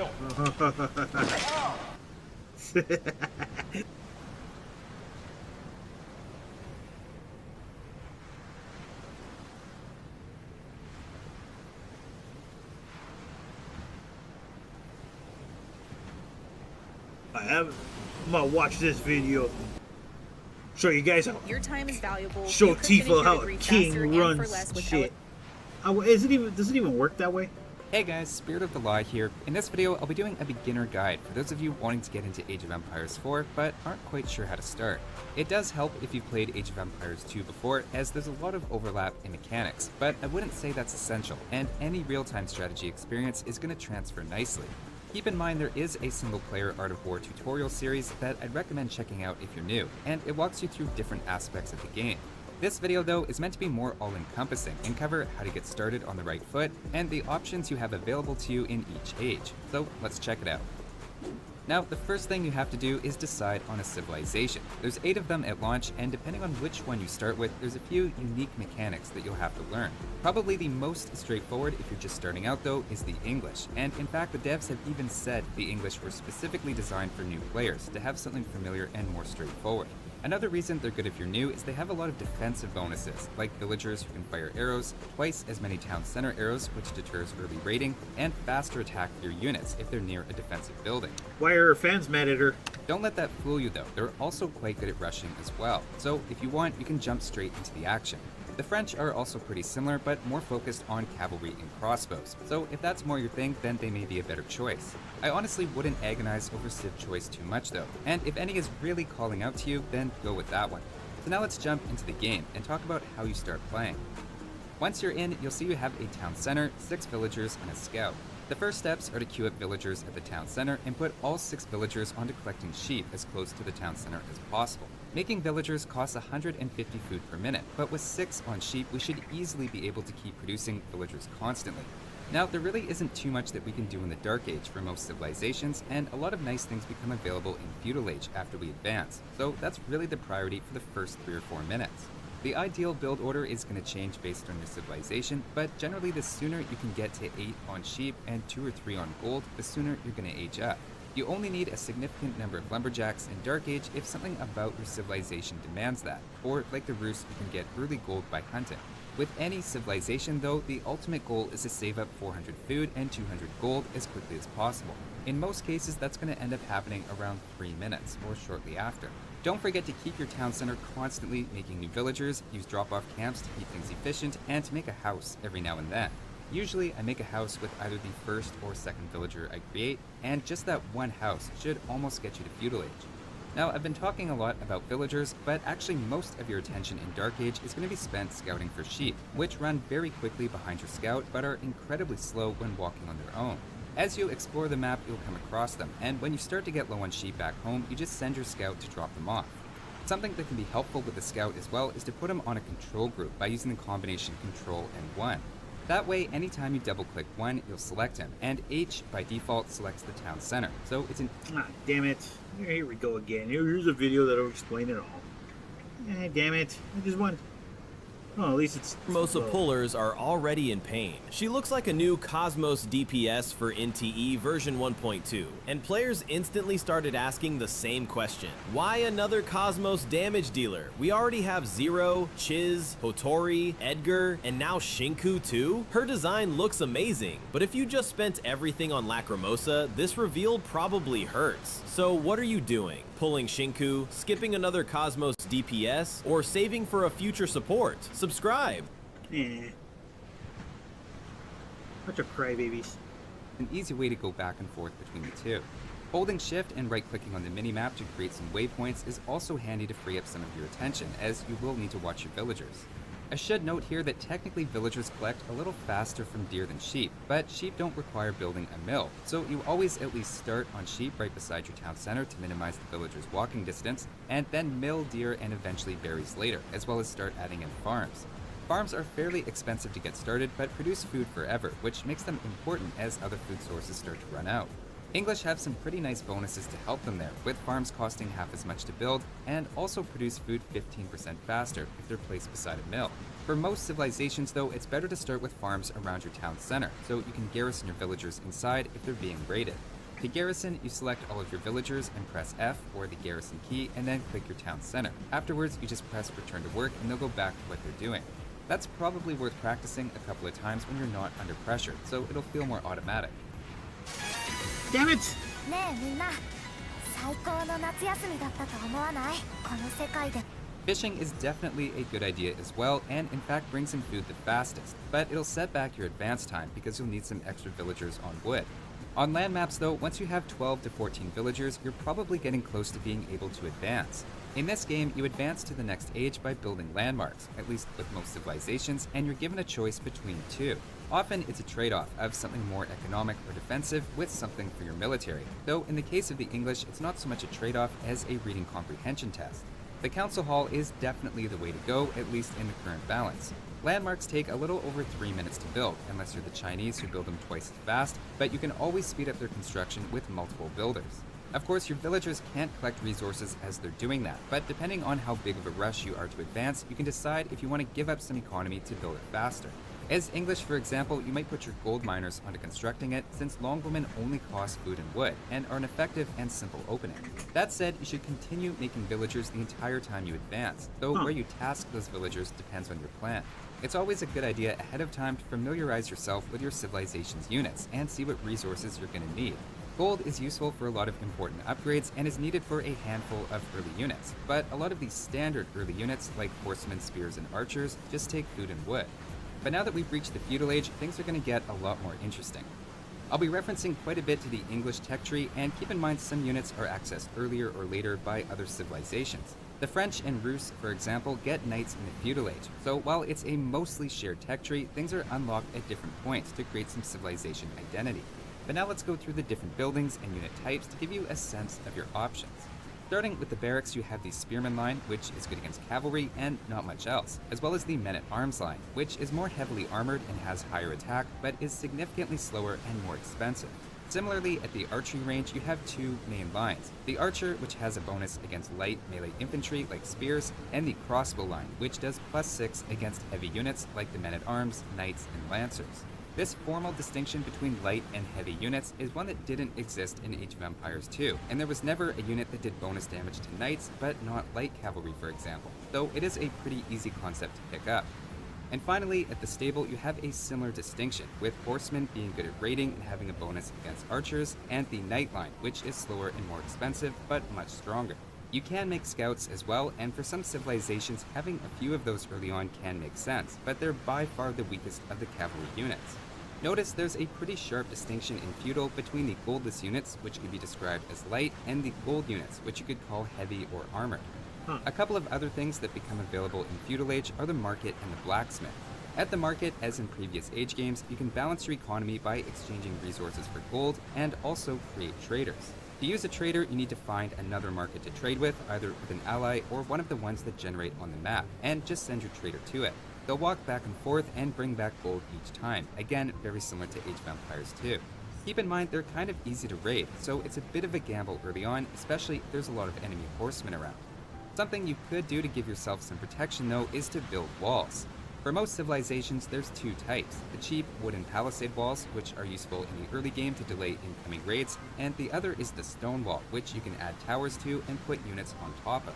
I'm gonna watch this video. Show you guys how. Your time is valuable. Show You could finish Tifa your how a degree king faster and for runs less with shit. Does it even work that way? Hey guys, Spirit of the Lie here. In this video, I'll be doing a beginner guide for those of you wanting to get into Age of Empires 4, but aren't quite sure how to start. It does help if you've played Age of Empires 2 before, as there's a lot of overlap in mechanics, but I wouldn't say that's essential, and any real-time strategy experience is going to transfer nicely. Keep in mind there is a single-player Art of War tutorial series that I'd recommend checking out if you're new, and it walks you through different aspects of the game. This video though is meant to be more all-encompassing and cover how to get started on the right foot and the options you have available to you in each age, so let's check it out. Now, the first thing you have to do is decide on a civilization. There's 8 of them at launch, and depending on which one you start with, there's a few unique mechanics that you'll have to learn. Probably the most straightforward if you're just starting out though is the English, and in fact the devs have even said the English were specifically designed for new players to have something familiar and more straightforward. Another reason they're good if you're new is they have a lot of defensive bonuses, like villagers who can fire arrows, twice as many town center arrows, which deters early raiding, and faster attack for your units if they're near a defensive building. Why are her fans mad at her? Don't let that fool you though, they're also quite good at rushing as well, so if you want, you can jump straight into the action. The French are also pretty similar, but more focused on cavalry and crossbows, so if that's more your thing, then they may be a better choice. I honestly wouldn't agonize over civ choice too much though, and if any is really calling out to you, then go with that one. So now let's jump into the game and talk about how you start playing. Once you're in, you'll see you have a town center, 6 villagers, and a scout. The first steps are to queue up villagers at the town center and put all 6 villagers onto collecting sheep as close to the town center as possible. Making villagers costs 150 food per minute, but with 6 on sheep, we should easily be able to keep producing villagers constantly. Now, there really isn't too much that we can do in the Dark Age for most civilizations, and a lot of nice things become available in Feudal Age after we advance, so that's really the priority for the first 3 or 4 minutes. The ideal build order is going to change based on your civilization, but generally the sooner you can get to 8 on sheep and 2 or 3 on gold, the sooner you're going to age up. You only need a significant number of lumberjacks in Dark Age if something about your civilization demands that, or like the Rus, you can get early gold by hunting. With any civilization though, the ultimate goal is to save up 400 food and 200 gold as quickly as possible. In most cases, that's going to end up happening around 3 minutes, or shortly after. Don't forget to keep your town center constantly making new villagers, use drop-off camps to keep things efficient, and to make a house every now and then. Usually, I make a house with either the first or second villager I create, and just that one house should almost get you to Feudal Age. Now, I've been talking a lot about villagers, but actually most of your attention in Dark Age is going to be spent scouting for sheep, which run very quickly behind your scout, but are incredibly slow when walking on their own. As you explore the map, you'll come across them, and when you start to get low on sheep back home, you just send your scout to drop them off. Something that can be helpful with the scout as well is to put him on a control group by using the combination Control and 1. That way, anytime you double-click 1, you'll select him, and H, by default, selects the town center, so it's an... Ah, damn it. Here we go again. Here's a video that'll explain it all. Damn it. I just want... Oh, at least it's... Formosa pullers are already in pain. She looks like a new Cosmos DPS for NTE version 1.2, and players instantly started asking the same question. Why another Cosmos damage dealer? We already have Zero, Chiz, Hotori, Edgar, and now Shinku too? Her design looks amazing, but if you just spent everything on Lacrimosa, this reveal probably hurts. So what are you doing? Pulling Shinku, skipping another Cosmos DPS, or saving for a future support? Subscribe! Bunch of crybabies. An easy way to go back and forth between the two. Holding shift and right-clicking on the minimap to create some waypoints is also handy to free up some of your attention, as you will need to watch your villagers. I should note here that technically villagers collect a little faster from deer than sheep, but sheep don't require building a mill, so you always at least start on sheep right beside your town center to minimize the villagers' walking distance, and then mill deer and eventually berries later, as well as start adding in farms. Farms are fairly expensive to get started, but produce food forever, which makes them important as other food sources start to run out. English have some pretty nice bonuses to help them there, with farms costing half as much to build, and also produce food 15% faster if they're placed beside a mill. For most civilizations though, it's better to start with farms around your town center, so you can garrison your villagers inside if they're being raided. To garrison, you select all of your villagers and press F, or the garrison key, and then click your town center. Afterwards, you just press return to work and they'll go back to what they're doing. That's probably worth practicing a couple of times when you're not under pressure, so it'll feel more automatic. Damn it! ねえみんな、最高の夏休みだったと思わない？この世界で。Fishing is definitely a good idea as well, and in fact brings in food the fastest, but it'll set back your advance time because you'll need some extra villagers on wood. On land maps though, once you have 12 to 14 villagers, you're probably getting close to being able to advance. In this game, you advance to the next age by building landmarks, at least with most civilizations, and you're given a choice between two. Often it's a trade-off of something more economic or defensive with something for your military, though in the case of the English, it's not so much a trade-off as a reading comprehension test. The council hall is definitely the way to go, at least in the current balance. Landmarks take a little over 3 minutes to build, unless you're the Chinese who build them twice as fast, but you can always speed up their construction with multiple builders. Of course, your villagers can't collect resources as they're doing that, but depending on how big of a rush you are to advance, you can decide if you want to give up some economy to build it faster. As English, for example, you might put your gold miners onto constructing it, since longbowmen only cost food and wood, and are an effective and simple opening. That said, you should continue making villagers the entire time you advance, though where you task those villagers depends on your plan. It's always a good idea ahead of time to familiarize yourself with your civilization's units and see what resources you're going to need. Gold is useful for a lot of important upgrades and is needed for a handful of early units, but a lot of these standard early units, like horsemen, spears, and archers, just take food and wood. But now that we've reached the feudal age, things are going to get a lot more interesting. I'll be referencing quite a bit to the English tech tree, and keep in mind some units are accessed earlier or later by other civilizations. The French and Rus, for example, get knights in the feudal age, so while it's a mostly shared tech tree, things are unlocked at different points to create some civilization identity. But now let's go through the different buildings and unit types to give you a sense of your options. Starting with the barracks, you have the spearman line, which is good against cavalry and not much else, as well as the men-at-arms line, which is more heavily armored and has higher attack, but is significantly slower and more expensive. Similarly, at the archery range, you have two main lines. The archer, which has a bonus against light melee infantry like spears, and the crossbow line, which does +6 against heavy units like the men-at-arms, knights, and lancers. This formal distinction between light and heavy units is one that didn't exist in Age of Empires 2, and there was never a unit that did bonus damage to knights, but not light cavalry, for example, though it is a pretty easy concept to pick up. And finally, at the stable, you have a similar distinction, with horsemen being good at raiding and having a bonus against archers, and the knight line, which is slower and more expensive, but much stronger. You can make scouts as well, and for some civilizations, having a few of those early on can make sense, but they're by far the weakest of the cavalry units. Notice there's a pretty sharp distinction in feudal between the goldless units, which could be described as light, and the gold units, which you could call heavy or armored. A couple of other things that become available in feudal age are the market and the blacksmith. At the market, as in previous age games, you can balance your economy by exchanging resources for gold and also create traders. To use a trader, you need to find another market to trade with, either with an ally or one of the ones that generate on the map, and just send your trader to it. They'll walk back and forth and bring back gold each time, again very similar to Age of Empires 2. Keep in mind they're kind of easy to raid, so it's a bit of a gamble early on, especially if there's a lot of enemy horsemen around. Something you could do to give yourself some protection though is to build walls. For most civilizations, there's two types: the cheap wooden palisade walls, which are useful in the early game to delay incoming raids, and the other is the stone wall, which you can add towers to and put units on top of.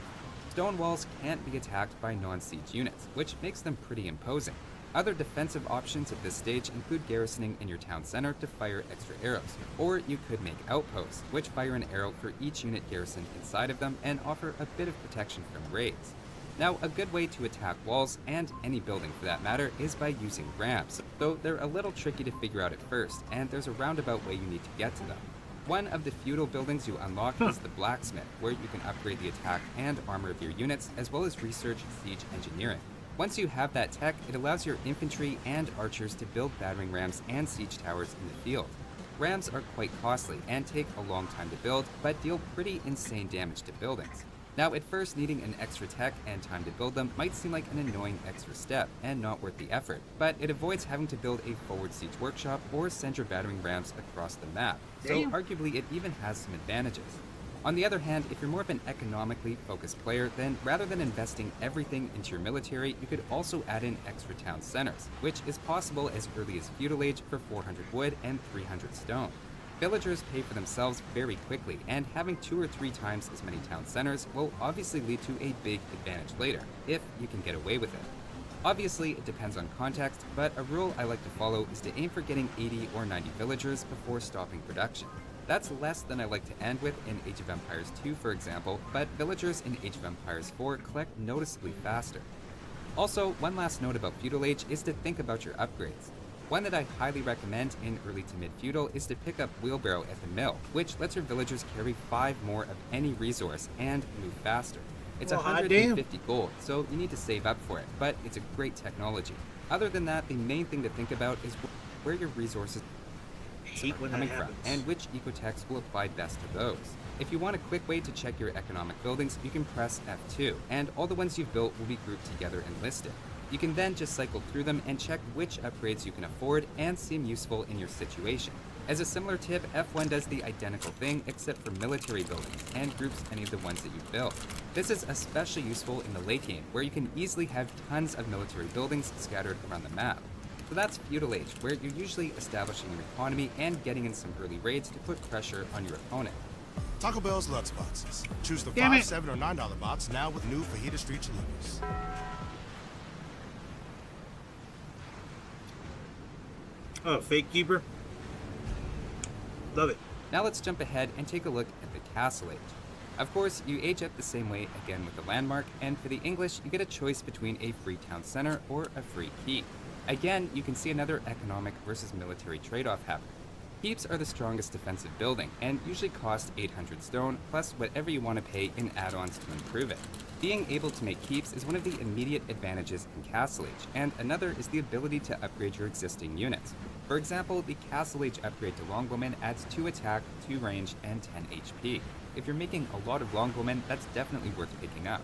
Stone walls can't be attacked by non-siege units, which makes them pretty imposing. Other defensive options at this stage include garrisoning in your town center to fire extra arrows, or you could make outposts, which fire an arrow for each unit garrisoned inside of them and offer a bit of protection from raids. Now, a good way to attack walls, and any building for that matter, is by using ramps, though they're a little tricky to figure out at first, and there's a roundabout way you need to get to them. One of the feudal buildings you unlock is the blacksmith, where you can upgrade the attack and armor of your units, as well as research siege engineering. Once you have that tech, it allows your infantry and archers to build battering rams and siege towers in the field. Rams are quite costly and take a long time to build, but deal pretty insane damage to buildings. Now, at first, needing an extra tech and time to build them might seem like an annoying extra step and not worth the effort, but it avoids having to build a forward siege workshop or send your battering rams across the map, so arguably it even has some advantages. On the other hand, if you're more of an economically focused player, then rather than investing everything into your military, you could also add in extra town centers, which is possible as early as feudal age for 400 wood and 300 stone. Villagers pay for themselves very quickly, and having 2 or 3 times as many town centers will obviously lead to a big advantage later, if you can get away with it. Obviously, it depends on context, but a rule I like to follow is to aim for getting 80 or 90 villagers before stopping production. That's less than I like to end with in Age of Empires 2, for example, but villagers in Age of Empires 4 collect noticeably faster. Also, one last note about Feudal Age is to think about your upgrades. One that I highly recommend in early to mid-feudal is to pick up Wheelbarrow at the mill, which lets your villagers carry 5 more of any resource and move faster. It's Well, hot 150 gold, so you need to save up for it, but it's a great technology. Other than that, the main thing to think about is where your resources are coming from, and which ecotechs will apply best to those. If you want a quick way to check your economic buildings, you can press F2, and all the ones you've built will be grouped together and listed. You can then just cycle through them and check which upgrades you can afford and seem useful in your situation. As a similar tip, F1 does the identical thing except for military buildings, and groups any of the ones that you've built. This is especially useful in the late game, where you can easily have tons of military buildings scattered around the map. So that's Feudal Age, where you're usually establishing your economy and getting in some early raids to put pressure on your opponent. Taco Bell's Lux boxes. Choose the Damn $5, it. $7, or $9 box now with new Fajita Street Chalupas. Oh, fake keeper. Love it. Now let's jump ahead and take a look at the Castle Age. Of course, you age up the same way again with the landmark, and for the English, you get a choice between a free town center or a free keep. Again, you can see another economic versus military trade-off happening. Keeps are the strongest defensive building, and usually cost 800 stone, plus whatever you want to pay in add-ons to improve it. Being able to make keeps is one of the immediate advantages in Castle Age, and another is the ability to upgrade your existing units. For example, the Castle Age upgrade to Longbowmen adds 2 attack, 2 range, and 10 HP. If you're making a lot of Longbowmen, that's definitely worth picking up.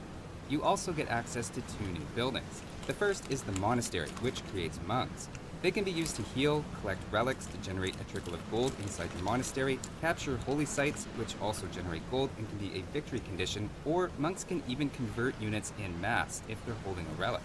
You also get access to 2 new buildings. The first is the Monastery, which creates monks. They can be used to heal, collect relics to generate a trickle of gold inside your monastery, capture holy sites, which also generate gold and can be a victory condition, or monks can even convert units en masse if they're holding a relic.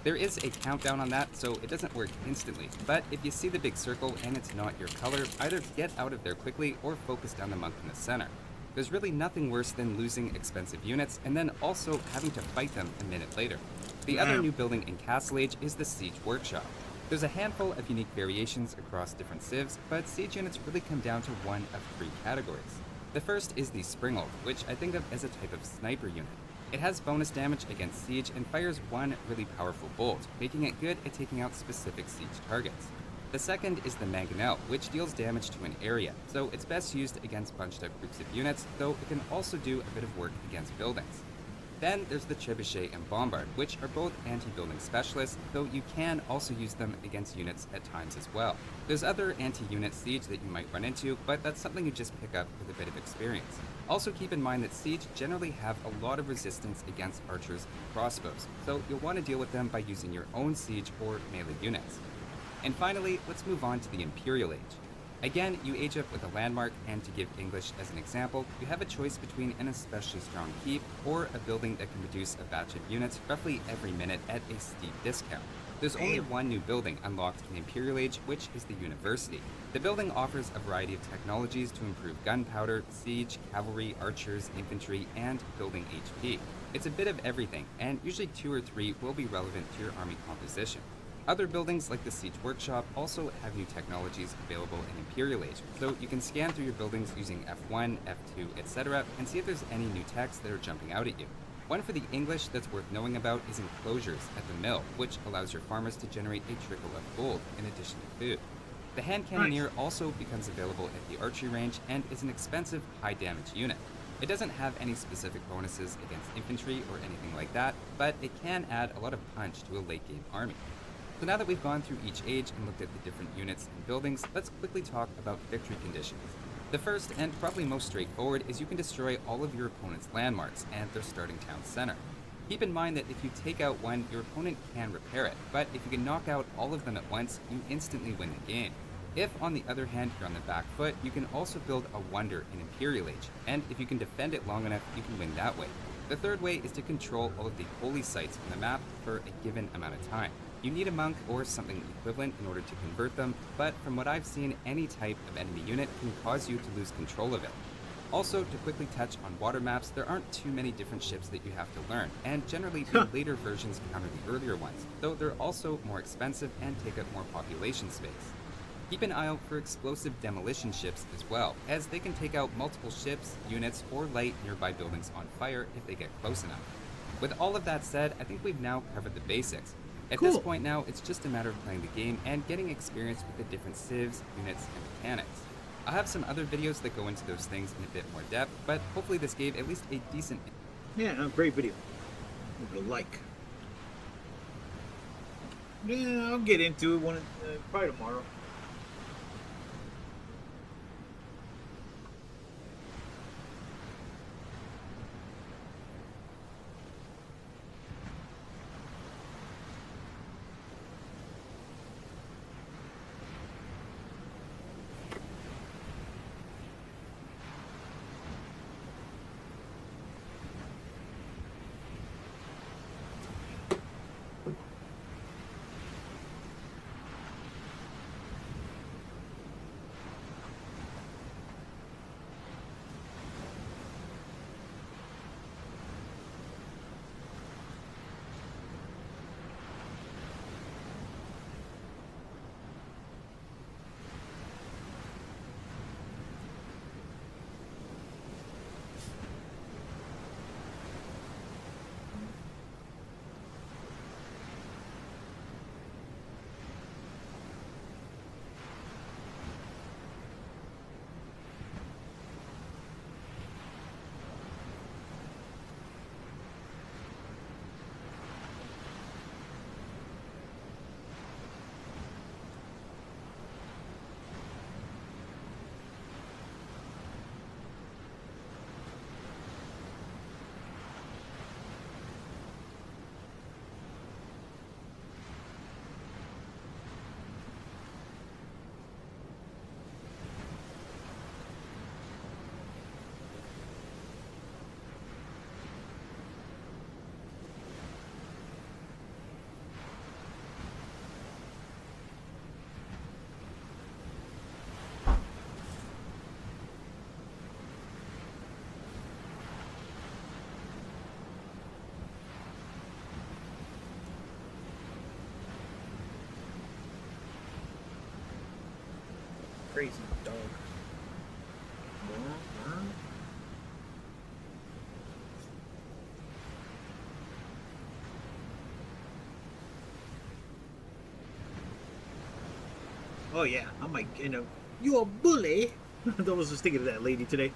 There is a countdown on that, so it doesn't work instantly, but if you see the big circle and it's not your color, either get out of there quickly or focus down the monk in the center. There's really nothing worse than losing expensive units and then also having to fight them a minute later. The other new building in Castle Age is the Siege Workshop. There's a handful of unique variations across different civs, but siege units really come down to one of 3 categories. The first is the Springald, which I think of as a type of sniper unit. It has bonus damage against siege and fires 1 really powerful bolt, making it good at taking out specific siege targets. The second is the Mangonel, which deals damage to an area, so it's best used against bunched up groups of units, though it can also do a bit of work against buildings. Then there's the Trebuchet and Bombard, which are both anti-building specialists, though you can also use them against units at times as well. There's other anti-unit siege that you might run into, but that's something you just pick up with a bit of experience. Also keep in mind that siege generally have a lot of resistance against archers and crossbows, so you'll want to deal with them by using your own siege or melee units. And finally, let's move on to the Imperial Age. Again, you age up with a landmark, and to give English as an example, you have a choice between an especially strong keep or a building that can reduce a batch of units roughly every minute at a steep discount. There's only one new building unlocked in the Imperial Age, which is the University. The building offers a variety of technologies to improve gunpowder, siege, cavalry, archers, infantry, and building HP. It's a bit of everything, and usually 2 or 3 will be relevant to your army composition. Other buildings like the Siege Workshop also have new technologies available in Imperial Age, so you can scan through your buildings using F1, F2, etc. and see if there's any new techs that are jumping out at you. One for the English that's worth knowing about is enclosures at the mill, which allows your farmers to generate a trickle of gold in addition to food. The Hand Cannoneer also becomes available at the archery range and is an expensive, high damage unit. It doesn't have any specific bonuses against infantry or anything like that, but it can add a lot of punch to a late game army. So now that we've gone through each age and looked at the different units and buildings, let's quickly talk about victory conditions. The first, and probably most straightforward, is you can destroy all of your opponent's landmarks and their starting town center. Keep in mind that if you take out one, your opponent can repair it, but if you can knock out all of them at once, you instantly win the game. If, on the other hand, you're on the back foot, you can also build a wonder in Imperial Age, and if you can defend it long enough, you can win that way. The third way is to control all of the holy sites on the map for a given amount of time. You need a monk or something equivalent in order to convert them, but from what I've seen, any type of enemy unit can cause you to lose control of it. Also, to quickly touch on water maps, there aren't too many different ships that you have to learn, and generally the later versions counter the earlier ones, though they're also more expensive and take up more population space. Keep an eye out for explosive demolition ships as well, as they can take out multiple ships, units, or light nearby buildings on fire if they get close enough. With all of that said, I think we've now covered the basics. At this point now, it's just a matter of playing the game and getting experience with the different civs, units, and mechanics. I'll have some other videos that go into those things in a bit more depth, but hopefully this gave at least a decent... Yeah, great video. Give it a like. Yeah, I'll get into it probably tomorrow. Crazy dog. Oh yeah, I'm like, you a bully. I was just thinking of that lady today.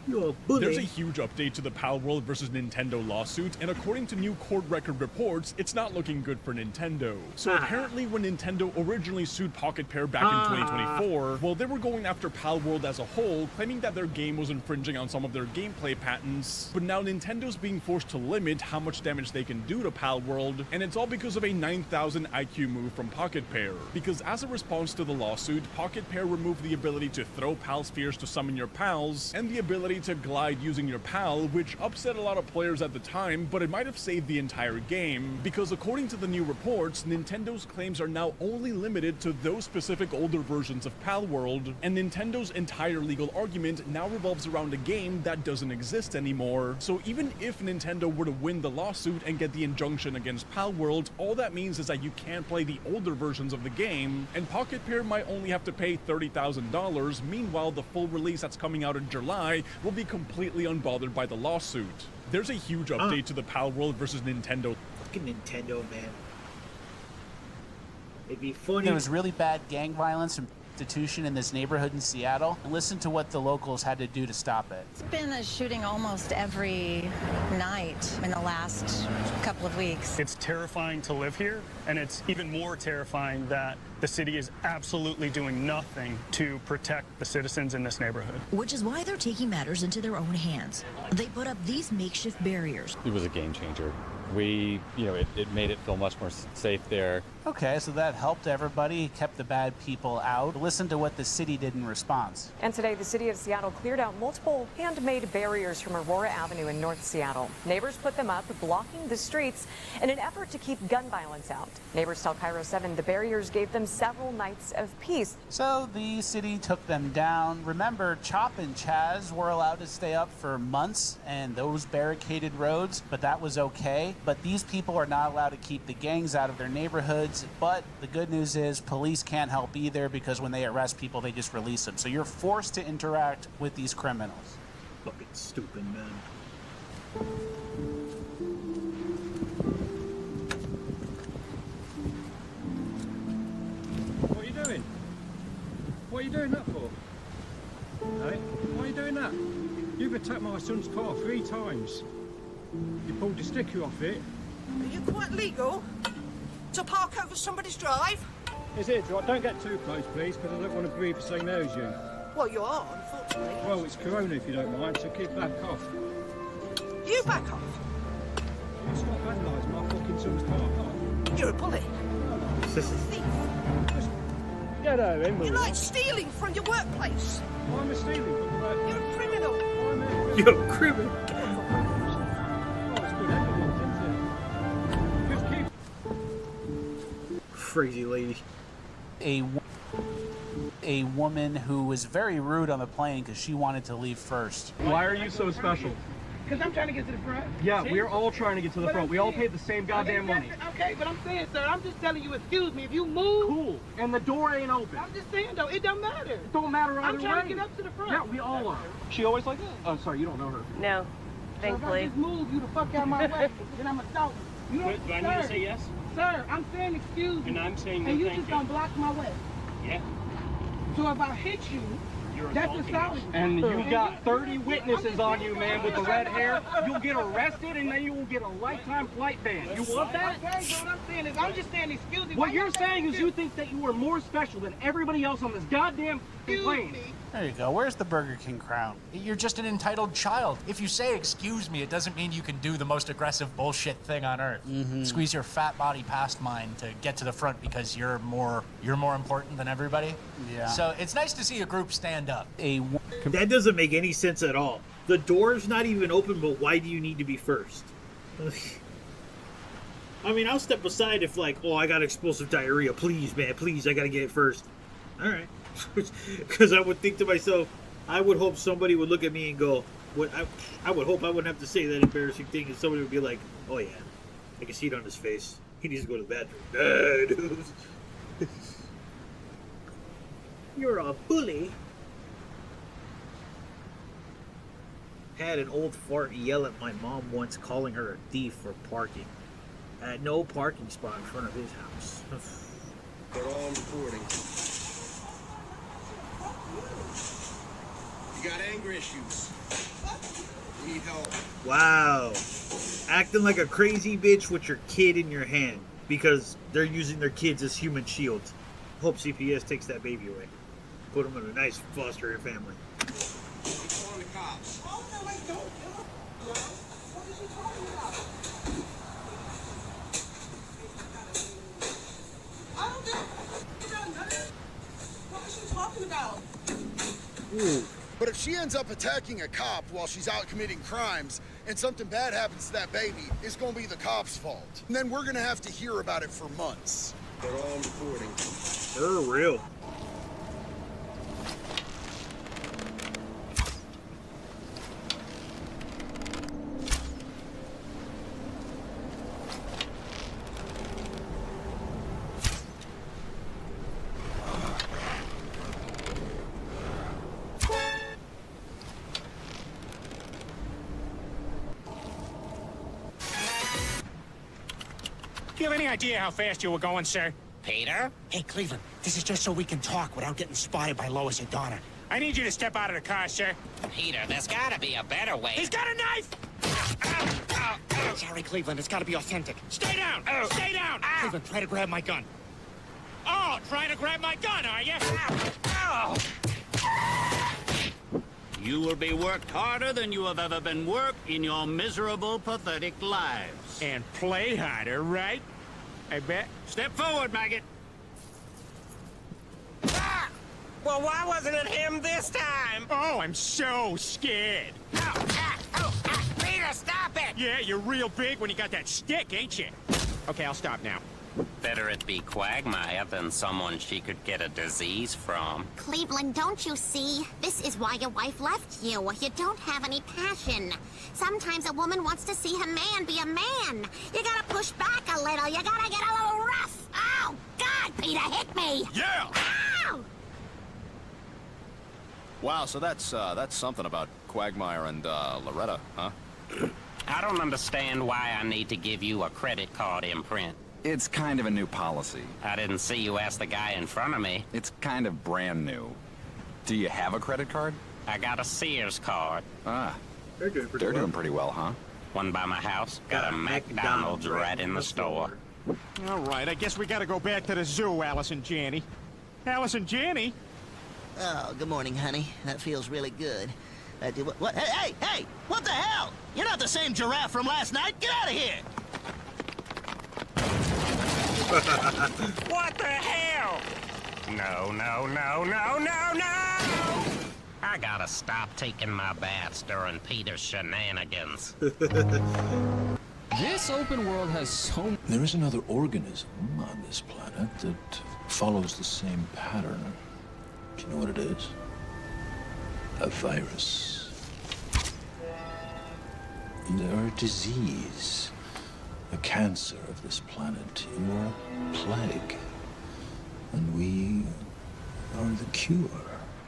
You're a bully. There's a huge update to the Pal World vs. Nintendo lawsuit, and according to new court record reports, it's not looking good for Nintendo. So apparently when Nintendo originally sued Pocket Pair back in 2024, well, they were going after Pal World as a whole, claiming that their game was infringing on some of their gameplay patents. But now Nintendo's being forced to limit how much damage they can do to Pal World, and it's all because of a 9,000 IQ move from Pocket Pair. Because as a response to the lawsuit, Pocket Pair removed the ability to throw Pal Spheres to summon your pals, and the ability to glide using your PAL, which upset a lot of players at the time, but it might have saved the entire game, because according to the new reports, Nintendo's claims are now only limited to those specific older versions of Pal World, and Nintendo's entire legal argument now revolves around a game that doesn't exist anymore. So even if Nintendo were to win the lawsuit and get the injunction against Pal World, all that means is that you can't play the older versions of the game, and Pocket Pair might only have to pay $30,000. Meanwhile, the full release that's coming out in July will be completely unbothered by the lawsuit. There's a huge update to the Pal World versus Nintendo. Fucking Nintendo, man. It'd be funny. There was really bad gang violence and prostitution in this neighborhood in Seattle, and listen to what the locals had to do to stop it. It's been a shooting almost every night in the last couple of weeks. It's terrifying to live here, and it's even more terrifying that the city is absolutely doing nothing to protect the citizens in this neighborhood. Which is why they're taking matters into their own hands. They put up these makeshift barriers. It was a game changer. It made it feel much more safe there. Okay, so that helped everybody, kept the bad people out. Listen to what the city did in response. And today, the city of Seattle cleared out multiple handmade barriers from Aurora Avenue in North Seattle. Neighbors put them up, blocking the streets in an effort to keep gun violence out. Neighbors tell Cairo 7 the barriers gave them several nights of peace. So the city took them down. Remember, Chop and Chaz were allowed to stay up for months and those barricaded roads, but that was okay. But these people are not allowed to keep the gangs out of their neighborhoods. kids, but the good news is police can't help either because when they arrest people, they just release them. So you're forced to interact with these criminals. Fucking stupid, man. What are you doing? What are you doing that for? Hey, why are you doing that? You've attacked my son's car 3 times. You pulled the sticker off it. Are you quite legal to park over somebody's drive? Is it? Don't get too close, please, because I don't want to breathe the same air as you. Well, you are, unfortunately. Well, it's Corona if you don't mind, so keep back off. You back off. You stop vandalising my fucking son's car. You're a bully. Thief. Get out of him. You like stealing from your workplace. I'm a stealing from the workplace. You're a criminal. I'm a criminal. You're a criminal. Oh, it's good evidence, isn't it? Just keep... Crazy lady. A woman who was very rude on the plane because she wanted to leave first. Why are you so special? Because I'm trying to get to the front. Yeah, we're all trying to get to the front. We all paid the same goddamn money. Okay, but I'm saying, sir, I'm just telling you, excuse me, if you move... Cool. And the door ain't open. I'm just saying, though, it don't matter. It don't matter either I'm trying way. to get up to the front. Yeah, we all are. She always like that? Oh, sorry, you don't know her. No, thankfully. So if I just move you the fuck out of my way, then I'm assaulting you. Do I need to say yes? Sir, I'm saying excuse me. And I'm saying no, and you thank just you. gonna block my way. Yeah. So if I hit you, that's assault. And you got 30 witnesses on you, man, with the red hair. You'll get arrested, and then you will get a lifetime flight ban. You want that? Okay, but what I'm saying is, I'm just saying excuse me. What you're saying is you think that you are more special than everybody else on this goddamn plane. There you go. Where's the Burger King crown? You're just an entitled child. If you say excuse me, it doesn't mean you can do the most aggressive bullshit thing on earth. Squeeze your fat body past mine to get to the front because you're more important than everybody. Yeah. So it's nice to see a group stand up. That doesn't make any sense at all. The door's not even open, but why do you need to be first? I mean, I'll step aside if, like, oh, I got explosive diarrhea. Please, man, please, I gotta get it first. All right. Because I would think to myself, I would hope somebody would look at me and go, "What?" I would hope I wouldn't have to say that embarrassing thing, and somebody would be like, "Oh yeah, I can see it on his face. He needs to go to the bathroom." You're a bully. Had an old fart yell at my mom once, calling her a thief for parking at no parking spot in front of his house. They're all recording. You got anger issues. You need help. Wow. Acting like a crazy bitch with your kid in your hand because they're using their kids as human shields. Hope CPS takes that baby away. Put them in a nice foster family. He's calling the cops. Oh, no, I don't. What is she talking about? I don't think... What is she talking about? Ooh. But if she ends up attacking a cop while she's out committing crimes and something bad happens to that baby, it's going to be the cop's fault. And then we're going to have to hear about it for months. They're all recording. They're real. Do you have any idea how fast you were going, sir? Peter? Hey, Cleveland, this is just so we can talk without getting spotted by Lois and Donna. I need you to step out of the car, sir. Peter, there's gotta be a better way. He's got a knife! Sorry, Cleveland, it's gotta be authentic. Stay down! Stay down! Cleveland, try to grab my gun. Oh, trying to grab my gun, are you? You will be worked harder than you have ever been worked in your miserable, pathetic lives. And play harder, right? I bet. Step forward, maggot. Well, why wasn't it him this time? Oh, I'm so scared. Peter, stop it! Yeah, you're real big when you got that stick, ain't you? Okay, I'll stop now. Better it be Quagmire than someone she could get a disease from. Cleveland, don't you see? This is why your wife left you. You don't have any passion. Sometimes a woman wants to see her man be a man. You gotta push back a little. You gotta get a little rough. Oh, Peter, hit me! Yeah! Ow! Wow, so that's something about Quagmire and Loretta, huh? I don't understand why I need to give you a credit card imprint. It's kind of a new policy. I didn't see you ask the guy in front of me. It's kind of brand new. Do you have a credit card? I got a Sears card. Ah. They're doing pretty They're well. doing pretty well, huh? One by my house. Got a McDonald's right in the store. All right, I guess we gotta go back to the zoo, Allison Janney. Allison Janney? Oh, good morning, honey. That feels really good. What? Hey, hey, hey! What the hell? You're not the same giraffe from last night. Get out of here! What the hell? No, no, no, no, no, no! I gotta stop taking my baths during Peter's shenanigans. This open world has so... There is another organism on this planet that follows the same pattern. Do you know what it is? A virus. You're a disease. A cancer of this planet. You're a plague. And we are the cure.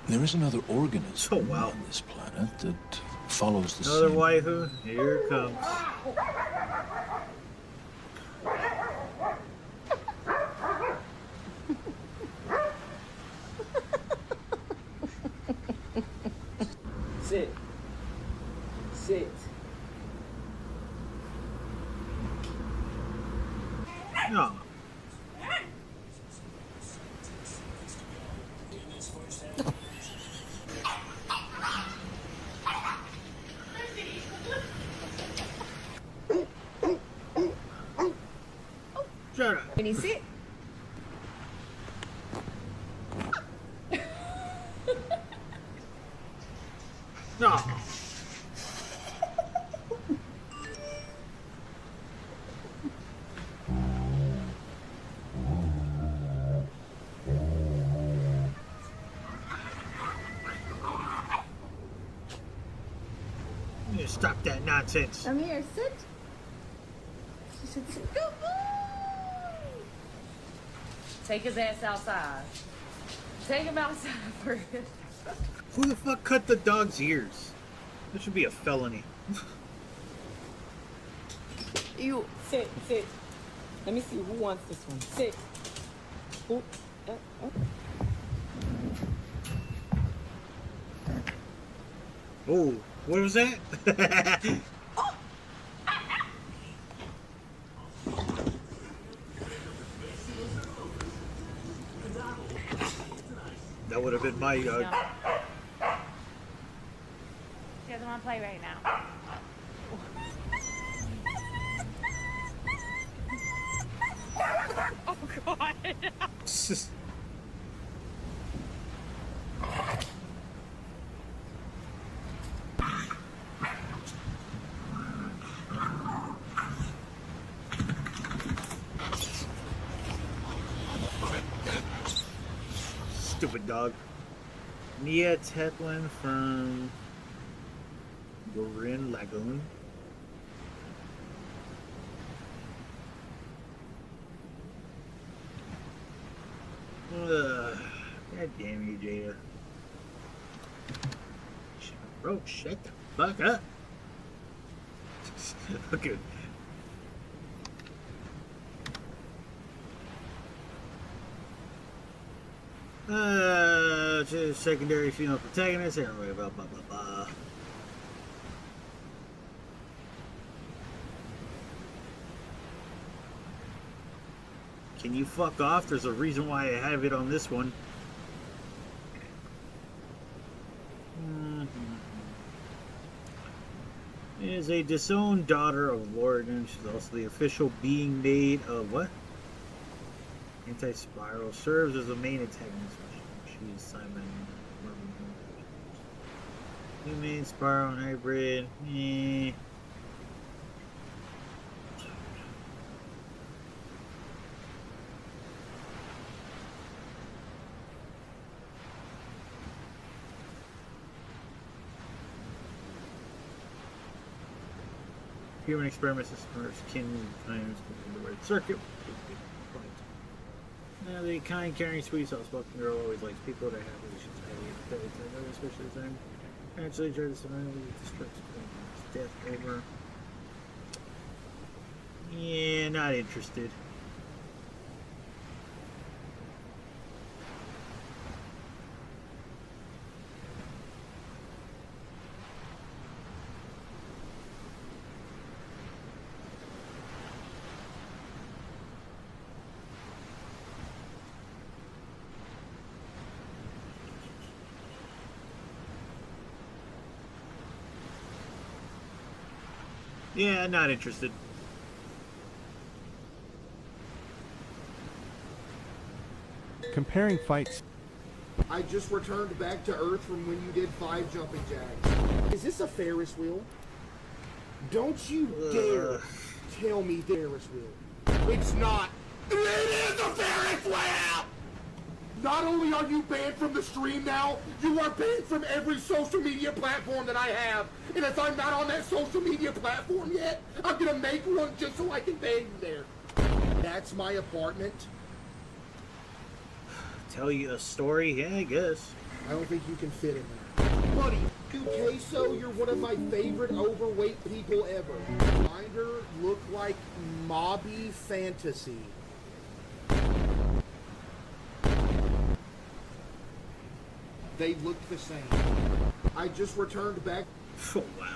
There is another organism on this planet that follows the Another same... waifu? Here it comes. Sit. Sit. No. Shut up. Can you sit? No. You need to stop that nonsense. Come here, sit. She said, sit. Good boy. Take his ass outside. Take him outside first. Who the fuck cut the dog's ears? That should be a felony. You sit, sit. Let me see who wants this one. Sit. Who? Oh, what was that? That would have been my She doesn't want to play right now. Oh God. Stupid dog. Nia Tetlin from Gorin Lagoon. God damn you, Jada. Bro, shut the fuck up. Okay. Secondary female protagonist. Anyway, blah blah blah blah. Can you fuck off? There's a reason why I have it on this one. Is a disowned daughter of Lord, and she's also the official being made of what? Anti-Spiral. Serves as the main antagonist. She's Simon. Human, Spiral, Hybrid. Human experiments is first kin times the red circuit. The kind, caring, sweet, soft-spoken girl always likes people that have relations highly empathetic, especially the time. Actually, try to survive with destruction, death over. Yeah, not interested. Yeah, not interested. Comparing fights. I just returned back to Earth from when you did 5 jumping jacks. Is this a Ferris wheel? Don't you dare tell me Ferris wheel. It's not. It is a Ferris wheel! Not only are you banned from the stream now, you are banned from every social media platform that I have. And if I'm not on that social media platform yet, I'm gonna make one just so I can ban you there. That's my apartment. Tell you a story? Yeah, I guess. I don't think you can fit in there. Buddy, Queso, you're one of my favorite overweight people ever. Reminder look like Mobby Fantasy. They look the same. I just returned back. Oh, wow.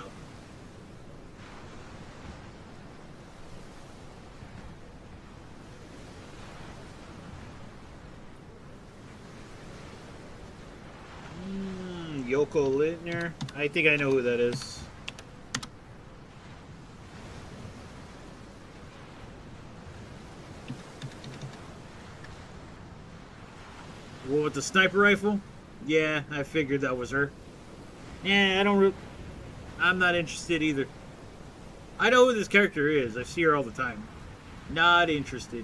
Yoko Littner. I think I know who that is. Well, with the sniper rifle? Yeah, I figured that was her. Yeah, I'm not interested either. I know who this character is. I see her all the time. Not interested.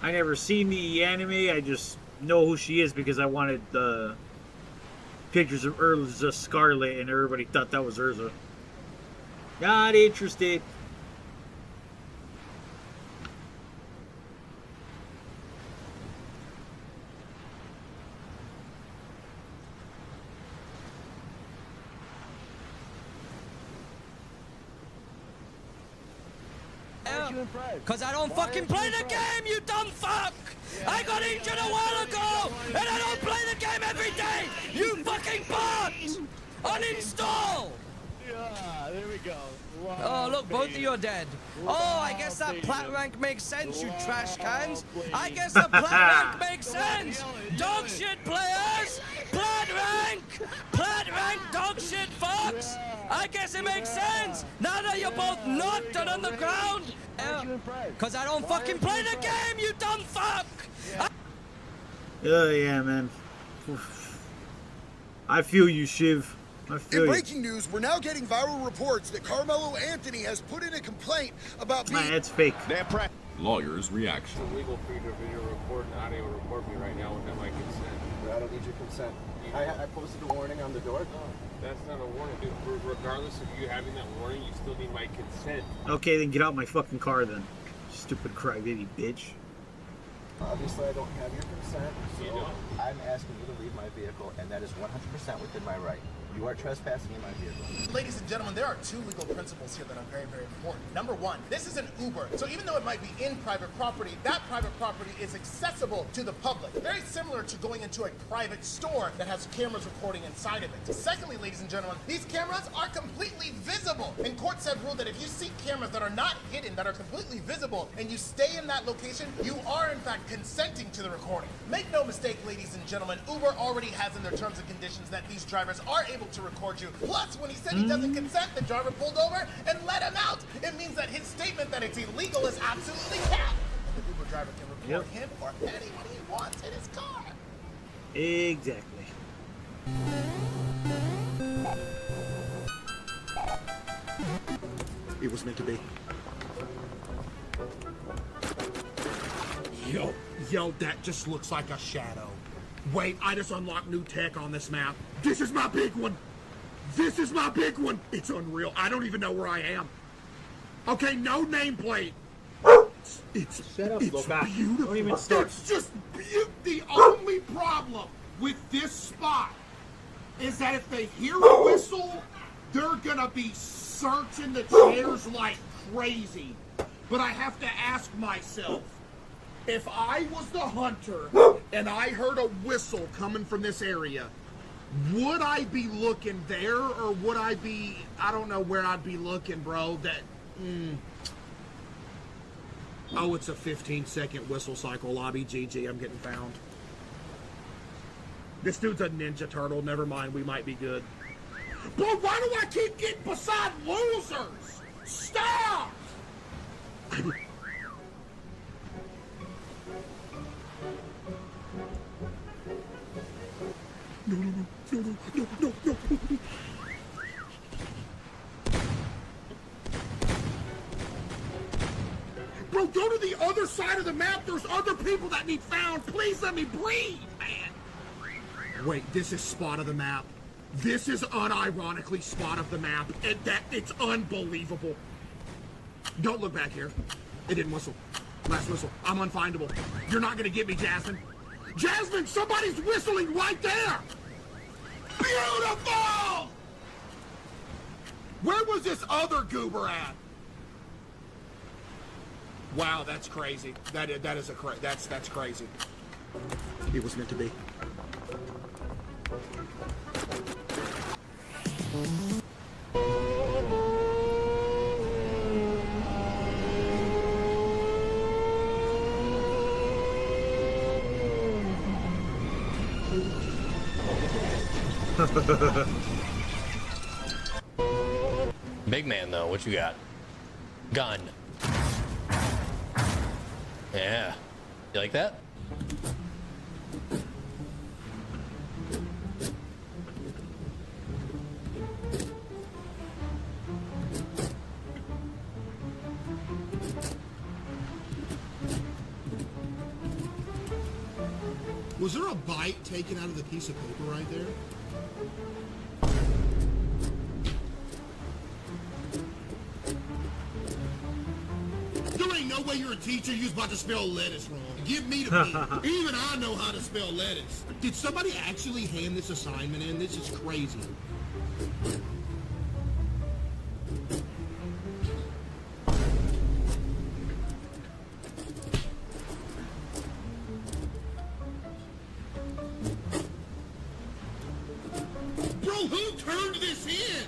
I never seen the anime. I just know who she is because I wanted the pictures of Urza Scarlet, and everybody thought that was Urza. Not interested. Cause I don't fucking play the game, you dumb fuck! I got injured a while ago, and I don't play the game every day! You fucking bot! Uninstall! Yeah, there we go. Wow, Oh, look, both of you are dead. Oh, I guess that plat rank makes sense, you trash cans. I guess the plat rank makes sense. Dog shit players, plat rank, dog shit fucks. I guess it makes sense. Now that you're both knocked and on the ground. Cause I don't fucking play the game, you dumb fuck. Oh yeah, man. I feel you, Shiv. In breaking news, we're now getting viral reports that Carmelo Anthony has put in a complaint about being... That's fake. Lawyer's reaction. It's illegal for you to video record and audio record me right now without my consent. I don't need your consent. I posted a warning on the door. No, that's not a warning, dude. Regardless of you having that warning, you still need my consent. Okay, then get out my fucking car then. Stupid crybaby bitch. Obviously, I don't have your consent, so I'm asking you to leave my vehicle, and that is 100% within my right. You are trespassing in my vehicle. Ladies and gentlemen, there are 2 legal principles here that are very, very important. Number 1, this is an Uber. So even though it might be in private property, that private property is accessible to the public. Very similar to going into a private store that has cameras recording inside of it. Secondly, ladies and gentlemen, these cameras are completely visible. And courts have ruled that if you see cameras that are not hidden, that are completely visible, and you stay in that location, you are in fact consenting to the recording. Make no mistake, ladies and gentlemen, Uber already has in their terms and conditions that these drivers are able to record you. Plus, when he said he doesn't consent, the driver pulled over and let him out. It means that his statement that it's illegal is absolutely capped. The Uber driver can record him or anyone he wants in his car. Exactly. It was meant to be. Yo, that just looks like a shadow. Wait, I just unlocked new tech on this map. This is my big one. This is my big one. It's unreal. I don't even know where I am. Okay, no nameplate. It's Shut up, Loka. beautiful. Don't even start. It's just the only problem with this spot is that if they hear a whistle, they're gonna be searching the chairs like crazy. But I have to ask myself, if I was the hunter and I heard a whistle coming from this area, would I be looking there, or would I be, I don't know where I'd be looking, bro. Oh, it's a 15-second whistle cycle. Lobby GG, I'm getting found. This dude's a Ninja Turtle. Never mind, we might be good. But why do I keep getting beside losers? Stop! No. Bro, go to the other side of the map. There's other people that need found. Please let me breathe, man. Wait, this is spot of the map. This is unironically spot of the map. It's unbelievable. Don't look back here. It didn't whistle. Last whistle. I'm unfindable. You're not gonna get me, Jasmine. Jasmine, somebody's whistling right there. Beautiful! Where was this other goober at? Wow, that's crazy. That's crazy. It was meant to be. Big man, though, what you got? Gun. Yeah. You like that? Was there a bite taken out of the piece of paper right there? There ain't no way you're a teacher. You're about to spell lettuce wrong. Give me the beat. Even I know how to spell lettuce. Did somebody actually hand this assignment in? This is crazy. Bro, who turned this in?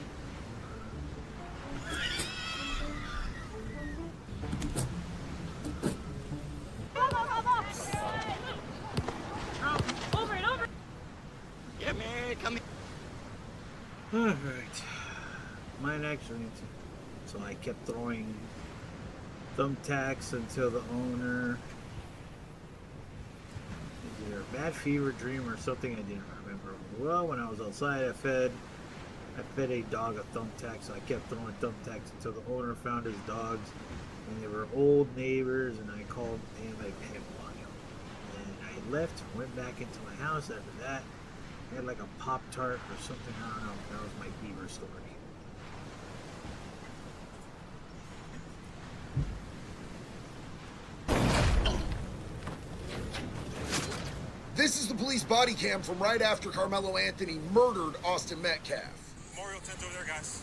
Get me, come here. Alright. Mine actually needs to. So I kept throwing thumbtacks until the owner. Either a bad fever dream or something I didn't remember. Well, when I was outside, I fed a dog a thumbtack, so I kept throwing thumbtacks until the owner found his dogs, and they were old neighbors, and I called him a pet wild. And I left, went back into my house after that. I had like a Pop-Tart or something, I don't know. That was my beaver story. This is the police body cam from right after Carmelo Anthony murdered Austin Metcalf. Memorial tent over there, guys.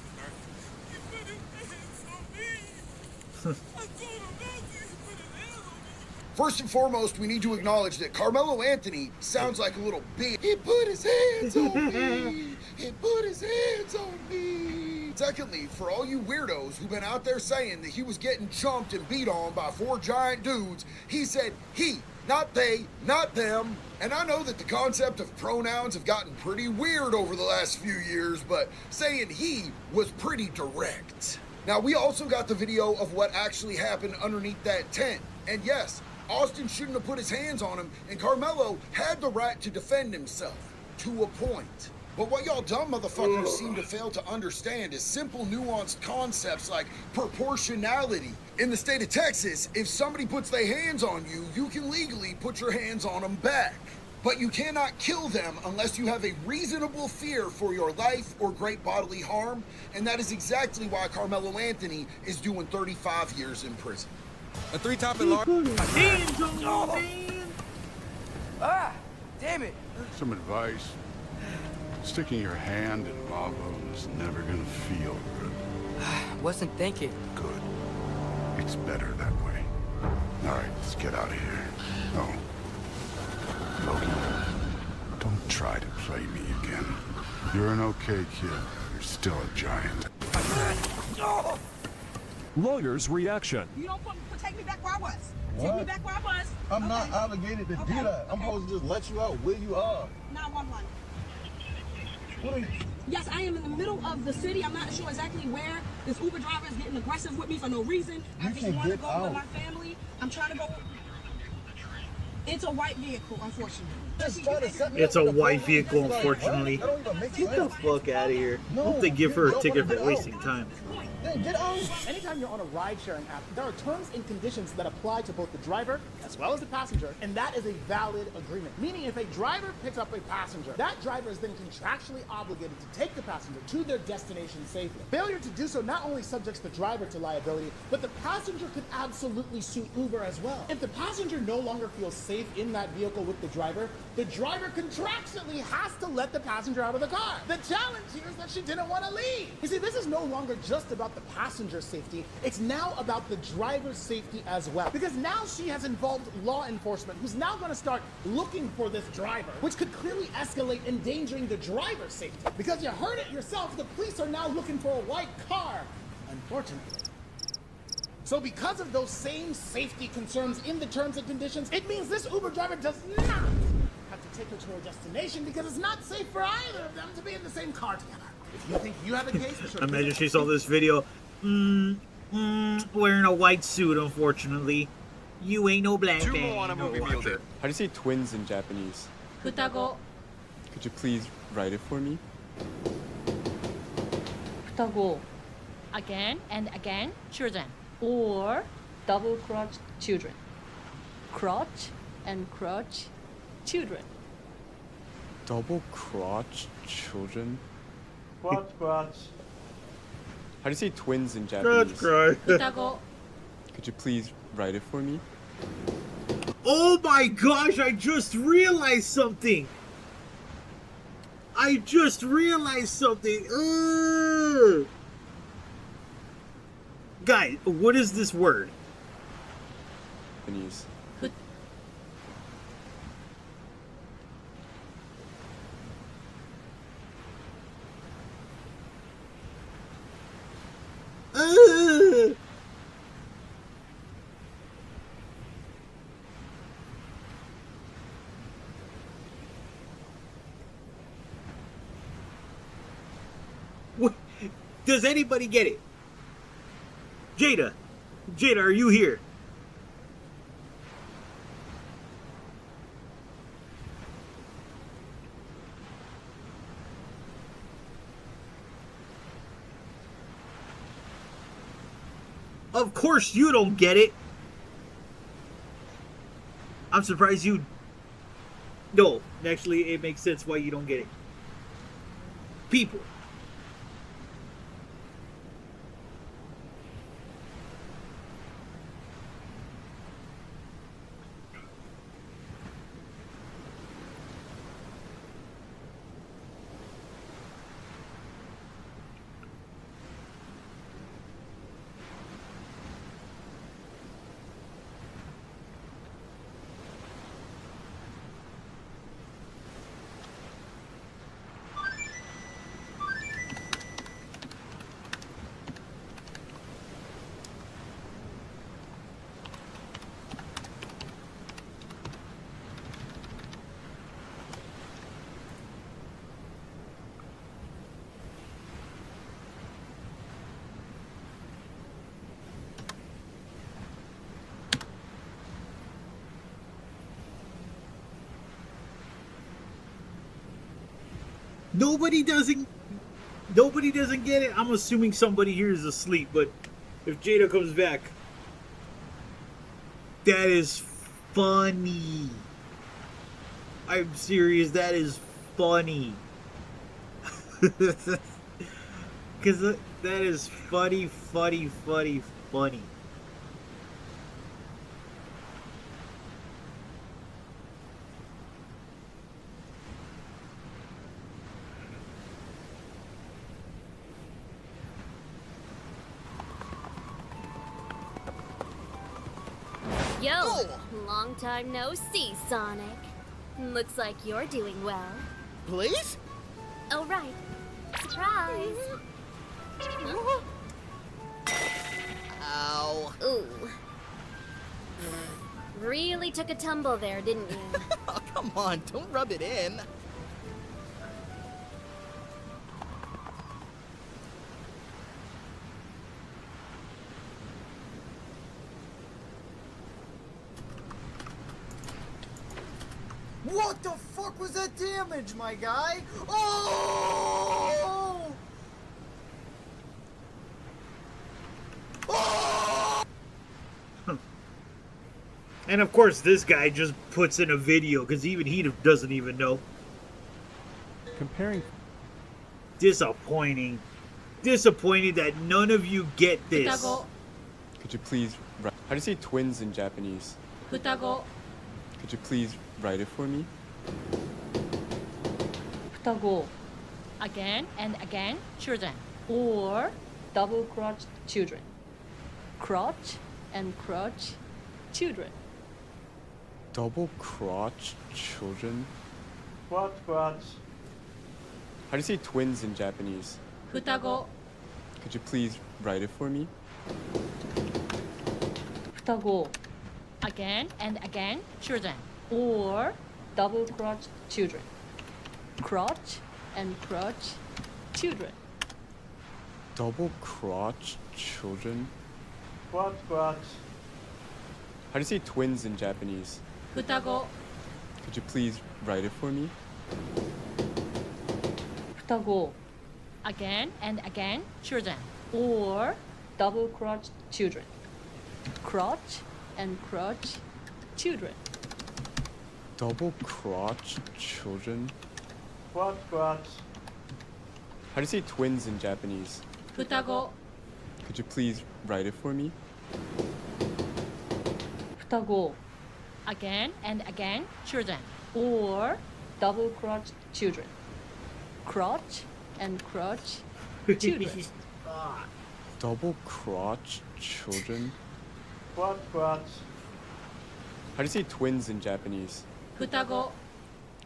First and foremost, we need to acknowledge that Carmelo Anthony sounds like a little bitch. He put his hands on me. He put his hands on me. Secondly, for all you weirdos who've been out there saying that he was getting jumped and beat on by 4 giant dudes, he said he, not they, not them. And I know that the concept of pronouns have gotten pretty weird over the last few years, but saying he was pretty direct. Now, we also got the video of what actually happened underneath that tent. And yes, Austin shouldn't have put his hands on him, and Carmelo had the right to defend himself, to a point. But what y'all dumb motherfuckers seem to fail to understand is simple, nuanced concepts like proportionality. In the state of Texas, if somebody puts their hands on you, you can legally put your hands on them back. But you cannot kill them unless you have a reasonable fear for your life or great bodily harm, and that is exactly why Carmelo Anthony is doing 35 years in prison. A 3-topping large. Ah, damn it. Some advice. Sticking your hand in lava is never gonna feel good. Wasn't thinking. Good. It's better that way. All right, let's get out of here. Oh. Loki, don't try to play me again. You're an okay kid. You're still a giant. Lawyer's reaction. You don't take me back where I was. Take What? me back where I was. I'm not obligated to do that. I'm supposed to just let you out where you are. 911. What are you? Yes, I am in the middle of the city. I'm not sure exactly where. This Uber driver is getting aggressive with me for no reason. I You just can want to get go out. with my family. I'm trying to go. It's a white vehicle, unfortunately. It's a white vehicle, unfortunately. Get the fuck out of here. Hope they give her a ticket for wasting time. Get on. Anytime you're on a ride-sharing app, there are terms and conditions that apply to both the driver as well as the passenger, and that is a valid agreement. Meaning, if a driver picks up a passenger, that driver is then contractually obligated to take the passenger to their destination safely. Failure to do so not only subjects the driver to liability, but the passenger could absolutely sue Uber as well. If the passenger no longer feels safe in that vehicle with the driver contractually has to let the passenger out of the car. The challenge here is that she didn't want to leave. You see, this is no longer just about the passenger safety, it's now about the driver's safety as well. Because now she has involved law enforcement, who's now going to start looking for this driver, which could clearly escalate, endangering the driver's safety. Because you heard it yourself, the police are now looking for a white car, unfortunately. So because of those same safety concerns in the terms and conditions, it means this Uber driver does not have to take her to her destination because it's not safe for either of them to be in the same car together. If you think you have a case, Imagine she saw this video. Wearing a white suit, unfortunately. You ain't no black man. How do you say twins in Japanese? Futago. Could you please write it for me? Futago. Again and again, children. Or double crotch children. Crotch and crotch children. Double crotch children? Crotch, crotch. How do you say twins in Japanese? Futago. Could you please write it for me? Oh my gosh, I just realized something. Guys, what is this word? Japanese. What? Does anybody get it? Jada, are you here? Of course you don't get it. I'm surprised you... No, actually it makes sense why you don't get it. People. Nobody doesn't get it. I'm assuming somebody here is asleep, but if Jada comes back, that is funny. I'm serious. That is funny. Because that is funny. Yo, long time no see, Sonic. Looks like you're doing well. Please? Oh, right. Surprise. Ow. Ooh. Really took a tumble there, didn't you? Oh, come on, don't rub it in. What the fuck was that damage, my guy? Oh! And of course, this guy just puts in a video because even he doesn't even know. Comparing. Disappointing. Disappointed that none of you get this. Could you please write? How do you say twins in Japanese? Futago. Could you please write it for me? Futago. Again and again, children. Or double crotched children. Crotch and crotch children. Double crotch children? Crotch. How do you say twins in Japanese? Futago. Could you please write it for me? Futago. Again and again, children. Or double crotched children. Crotch and crotch children. Double crotch children? Crotch. How do you say twins in Japanese? Futago. Could you please write it for me? Futago. Again and again, children. Or double crotched children. Crotch and crotch children. Double crotch children? Crotch. How do you say twins in Japanese? Futago. Could you please write it for me? Futago. Again and again, children. Or double crotched children. Crotch and crotch children. Double crotch children? Crotch. How do you say twins in Japanese? Futago.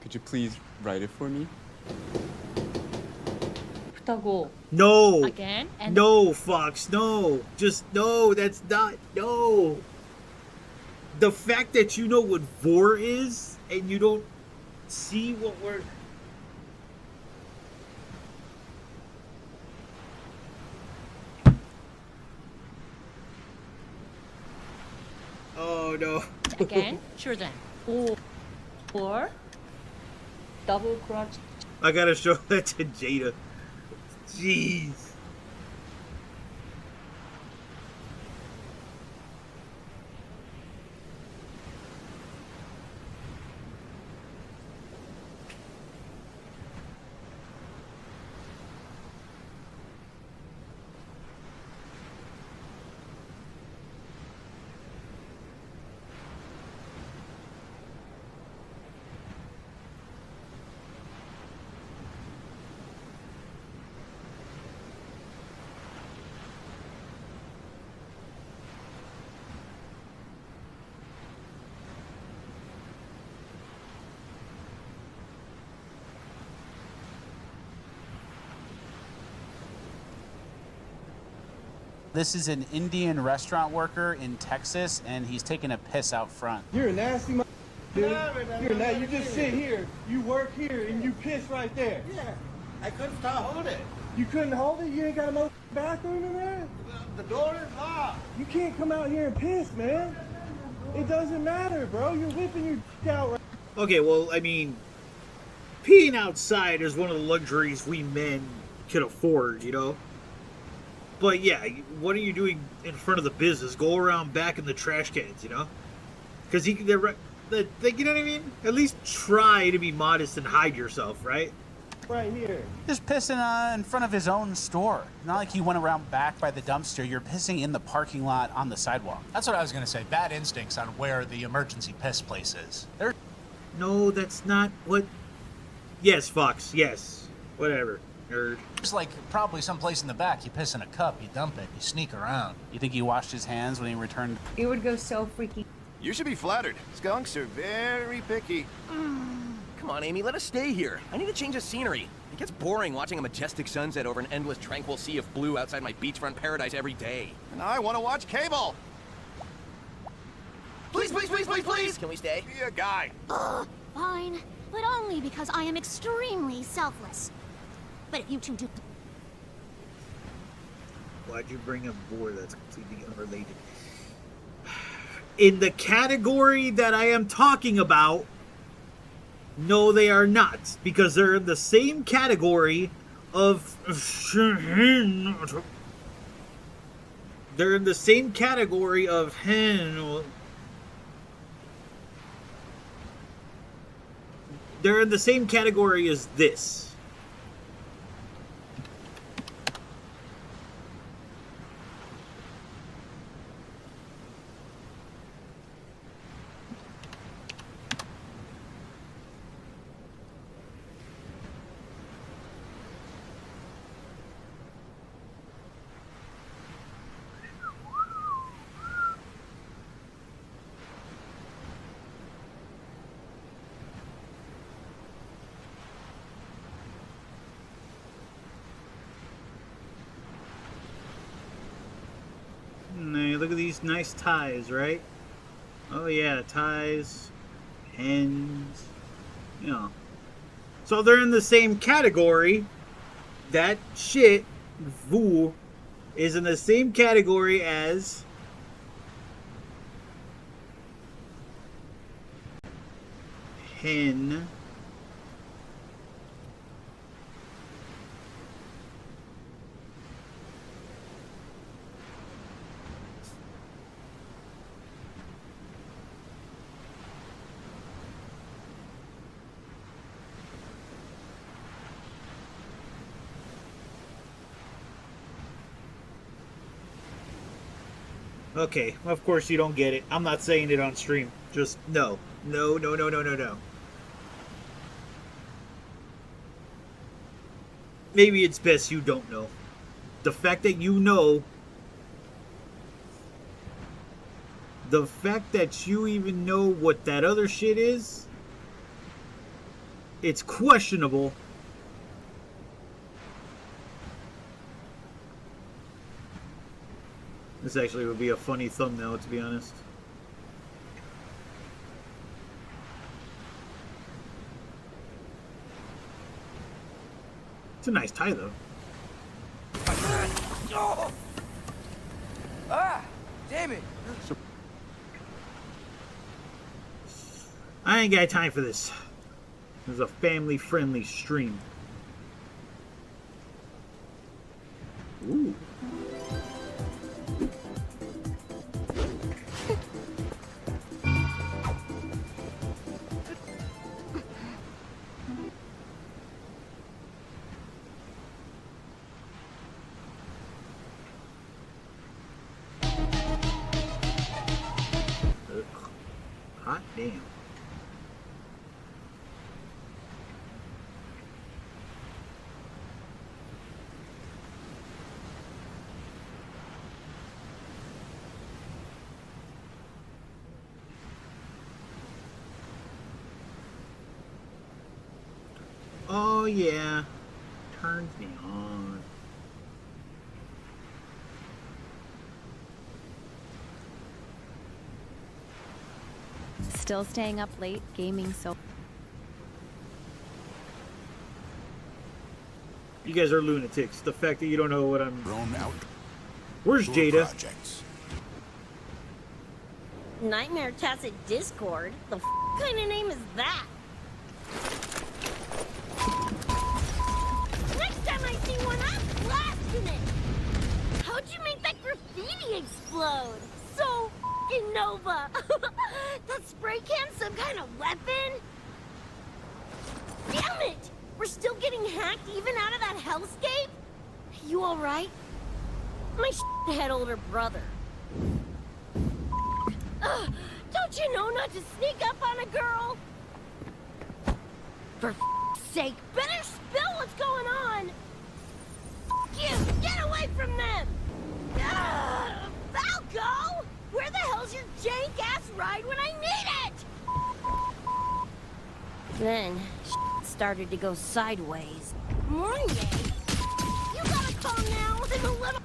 Could you please write it for me? Futago. No. Again and no, Fox. No. Just no. That's not. No. The fact that you know what vor is and you don't see what we're. Oh no. Again, children. Or double crotched. I gotta show that to Jada. Jeez. This is an Indian restaurant worker in Texas, and he's taking a piss out front. You're a nasty dude. You're nasty. You just sit here, you work here, and you piss right there. Yeah, I couldn't hold it. You couldn't hold it? You ain't got a bathroom in there? The door is locked. You can't come out here and piss, man. It doesn't matter, bro. You're whipping your dick out right. Okay, well, I mean, peeing outside is one of the luxuries we men can afford, you know? But yeah, what are you doing in front of the business? Go around back in the trash cans, you know? Because you know what I mean? At least try to be modest and hide yourself, right? Right here. Just pissing in front of his own store. Not like you went around back by the dumpster. You're pissing in the parking lot on the sidewalk. That's what I was gonna say. Bad instincts on where the emergency piss place is. No, that's not what... Yes, Fox, yes. Whatever, nerd. There's like probably someplace in the back. You piss in a cup, you dump it, you sneak around. You think he washed his hands when he returned? It would go so freaky. You should be flattered. Skunks are very picky. Come on, Amy, let us stay here. I need a change of scenery. It gets boring watching a majestic sunset over an endless, tranquil sea of blue outside my beachfront paradise every day. And I want to watch cable. Please, please, please, please, please! Can we stay? Be a guy. Fine, but only because I am extremely selfless. But if you two do... Why'd you bring up war that's completely unrelated? In the category that I am talking about, no, they are not, because they're in the same category of... They're in the same category of... They're in the same category as this. Hey, look at these nice ties, right? Oh yeah, ties, hens, you know. So they're in the same category. That shit, Vu, is in the same category as hen. Okay, of course you don't get it. I'm not saying it on stream. Just no. No, no, no, no, no, no. Maybe it's best you don't know. The fact that you know... The fact that you even know what that other shit is... It's questionable. This actually would be a funny thumbnail, to be honest. It's a nice tie, though. Ah! Damn it! I ain't got time for this. This is a family-friendly stream. Ooh. Hot damn. Oh yeah, turns me on. Still staying up late, gaming so... You guys are lunatics. The fact that you don't know what I'm... Where's Jada? Nightmare Tacit Discord? The kind of name is that? Next time I see one, I'm blasting it! How'd you make that graffiti explode? So fucking Nova! That spray can's some kind of weapon? Damn it! We're still getting hacked even out of that hellscape? You alright? My head older brother. Ugh, don't you know not to sneak up on a girl? For sake, better spill what's going on! You! Get away from them! Falco! Where the hell's your jank-ass ride when I need it? Then, started to go sideways. Morning! You gotta calm now, I'm a little...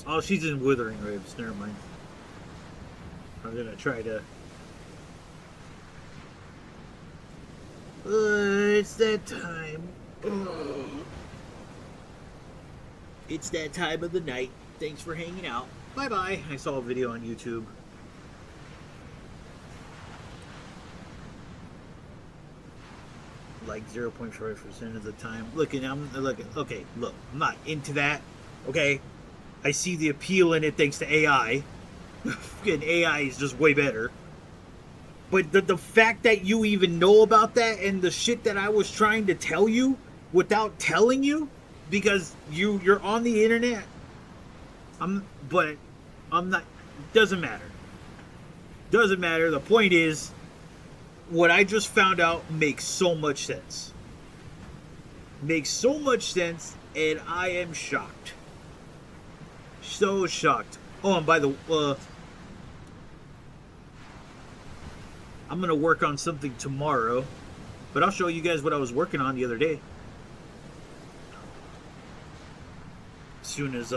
Oh, she's in Withering Ribs. Never mind. I'm gonna try to... it's that time. It's that time of the night. Thanks for hanging out. Bye-bye. I saw a video on YouTube. Like 0.5% of the time. Okay, I'm not into that. Okay, I see the appeal in it thanks to AI. And AI is just way better. But the fact that you even know about that and the shit that I was trying to tell you without telling you, because you're on the internet. I'm not. Doesn't matter. Doesn't matter. The point is, what I just found out makes so much sense. Makes so much sense, and I am shocked. So shocked. Oh, and by the I'm gonna work on something tomorrow, but I'll show you guys what I was working on the other day. As soon as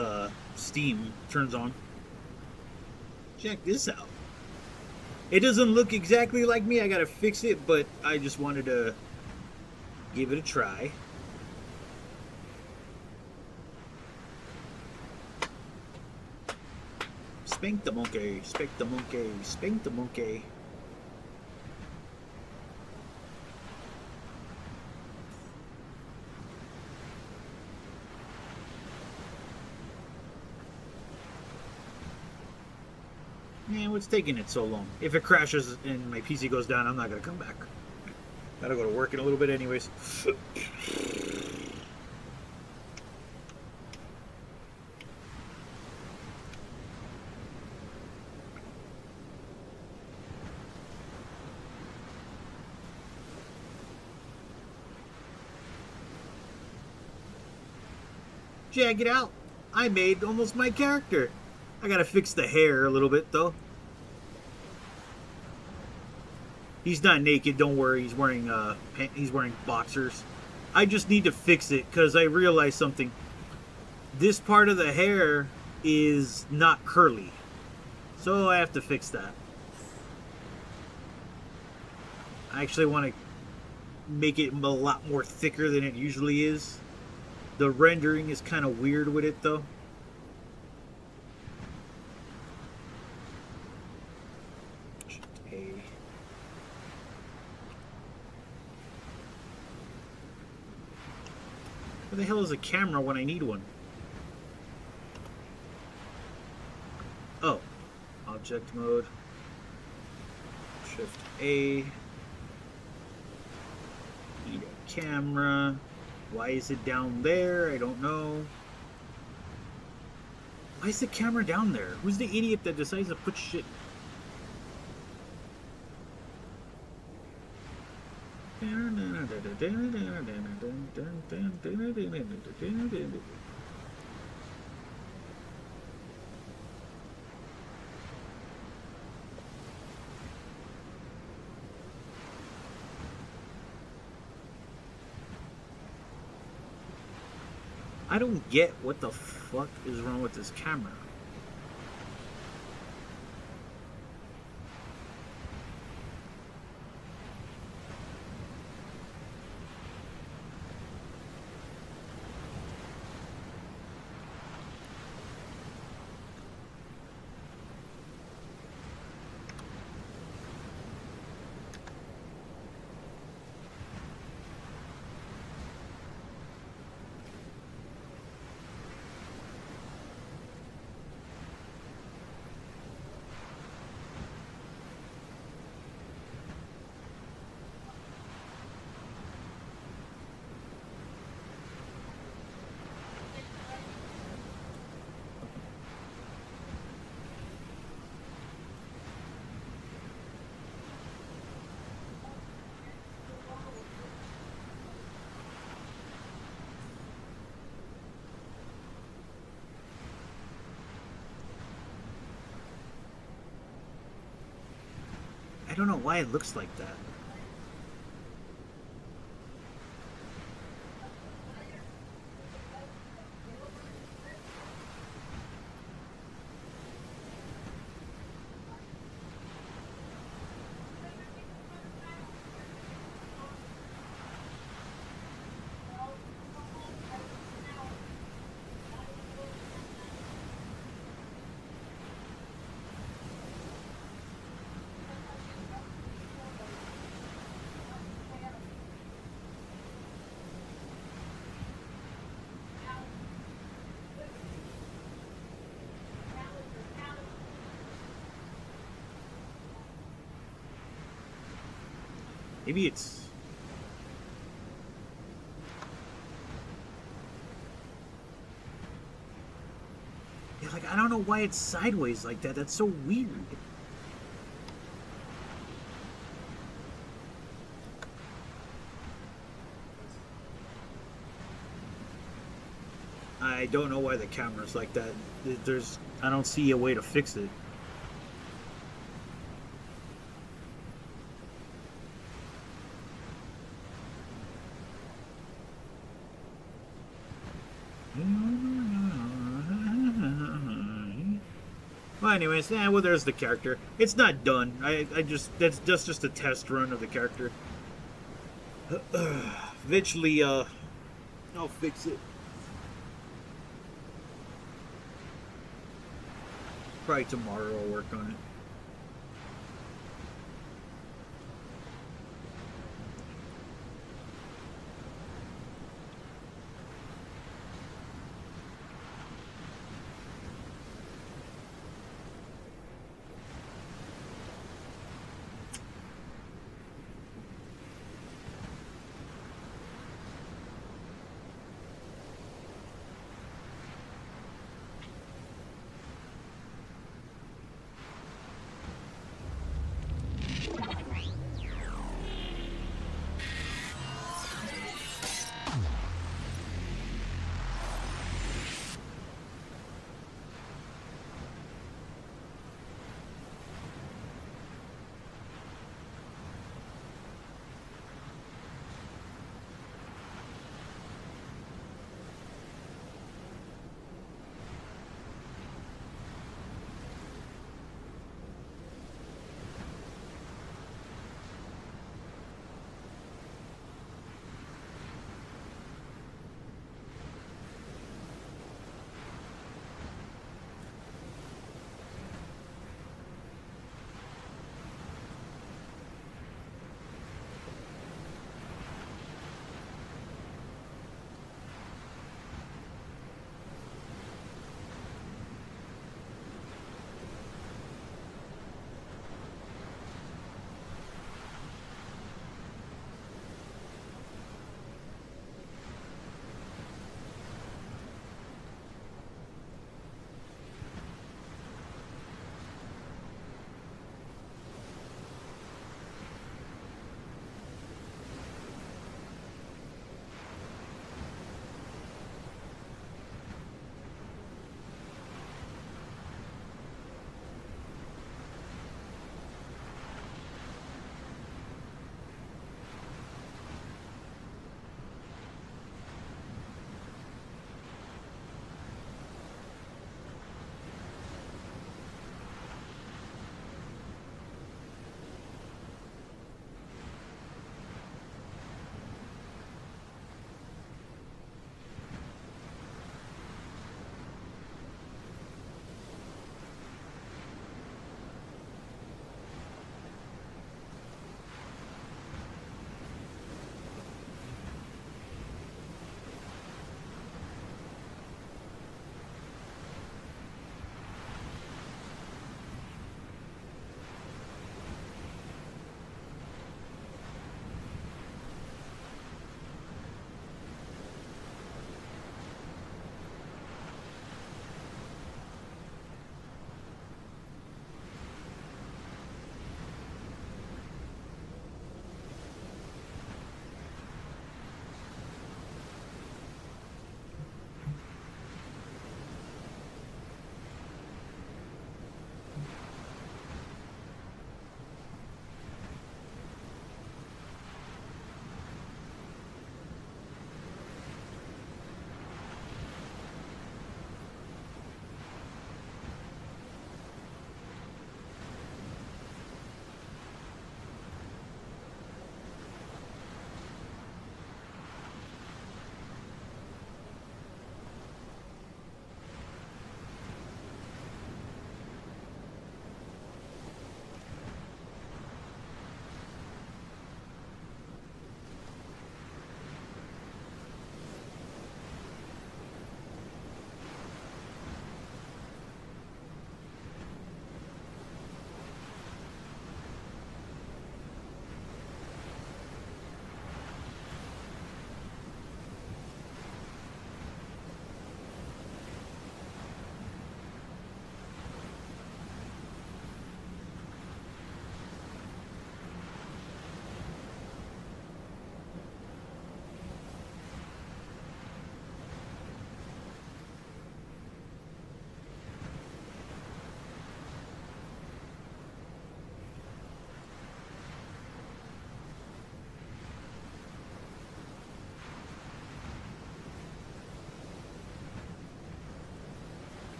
Steam turns on. Check this out. It doesn't look exactly like me. I gotta fix it, but I just wanted to give it a try. Spank the monkey, spank the monkey, spank the monkey. Man, what's taking it so long? If it crashes and my PC goes down, I'm not gonna come back. Gotta go to work in a little bit anyways. Check it out. I made almost my character. I gotta fix the hair a little bit though. He's not naked, don't worry. He's wearing boxers. I just need to fix it because I realized something. This part of the hair is not curly, so I have to fix that. I actually want to make it a lot more thicker than it usually is. The rendering is kind of weird with it though. Where the hell is a camera when I need one? Oh, object mode. Shift A. Need a camera. Why is it down there? I don't know. Why is the camera down there? Who's the idiot that decides to put shit? I don't get what the fuck is wrong with this camera. I don't know why it looks like that. Maybe it's... Yeah, like, I don't know why it's sideways like that. That's so weird. I don't know why the camera's like that. I don't see a way to fix it. Well, anyways, well, there's the character. It's not done. That's just a test run of the character. Eventually, I'll fix it. Probably tomorrow I'll work on it.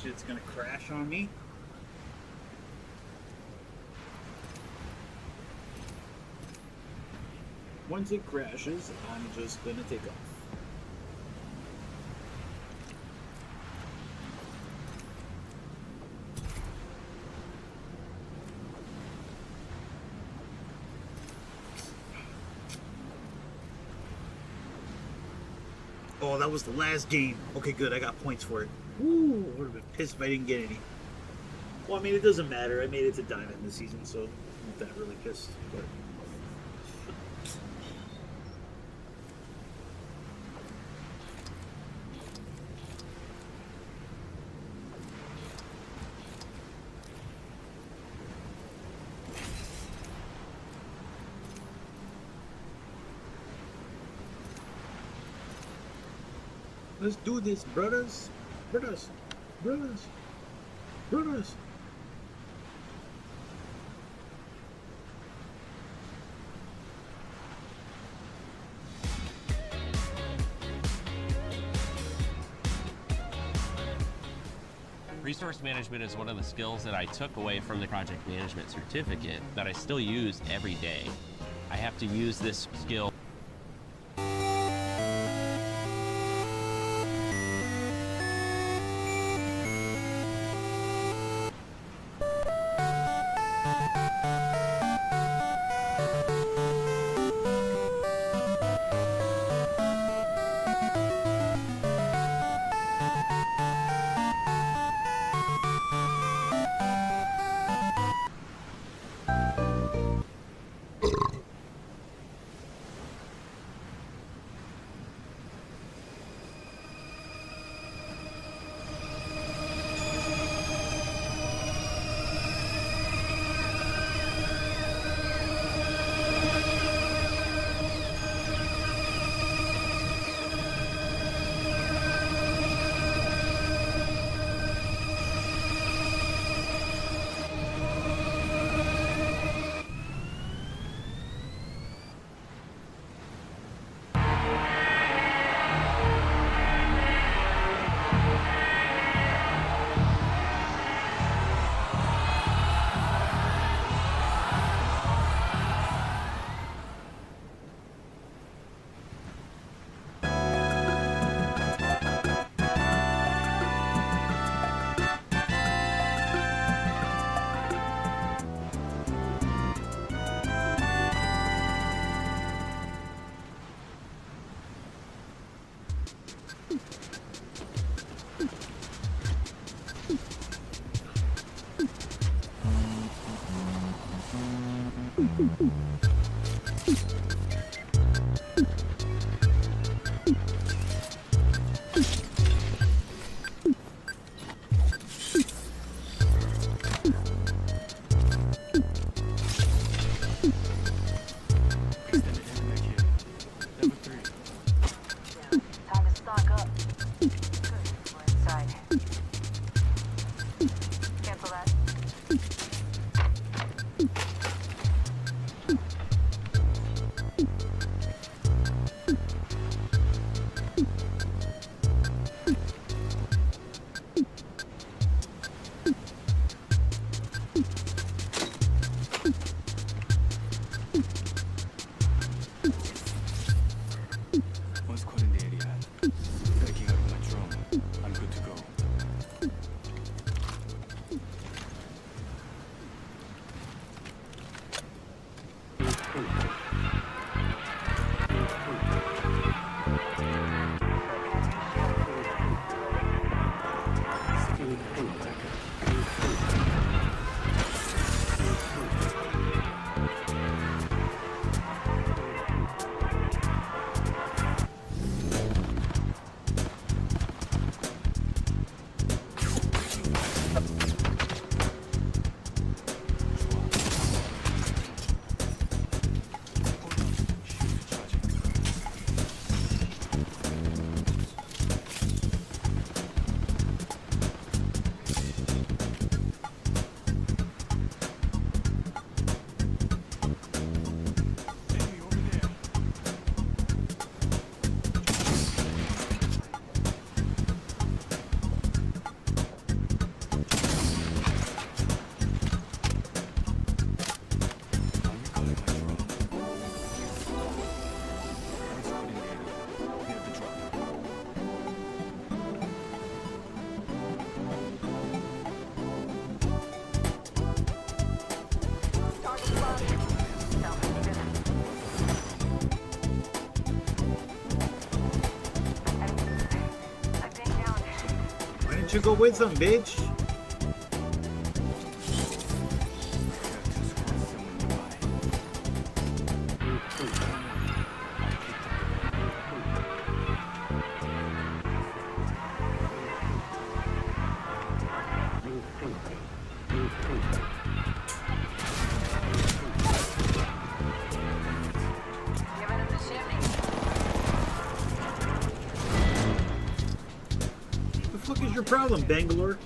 shit's gonna crash on me. Once it crashes, I'm just gonna take off. Oh, that was the last game. Okay, good. I got points for it. Woo! I would have been pissed if I didn't get any. Well, I mean, it doesn't matter. I made it to Diamond this season, so I'm not that really pissed. But let's do this, brothers. Brothers. Brothers. Brothers. Resource management is one of the skills that I took away from the project management certificate that I still use every day. I have to use this skill. don't you go with them, bitch? What the fuck is your problem, Bangalore?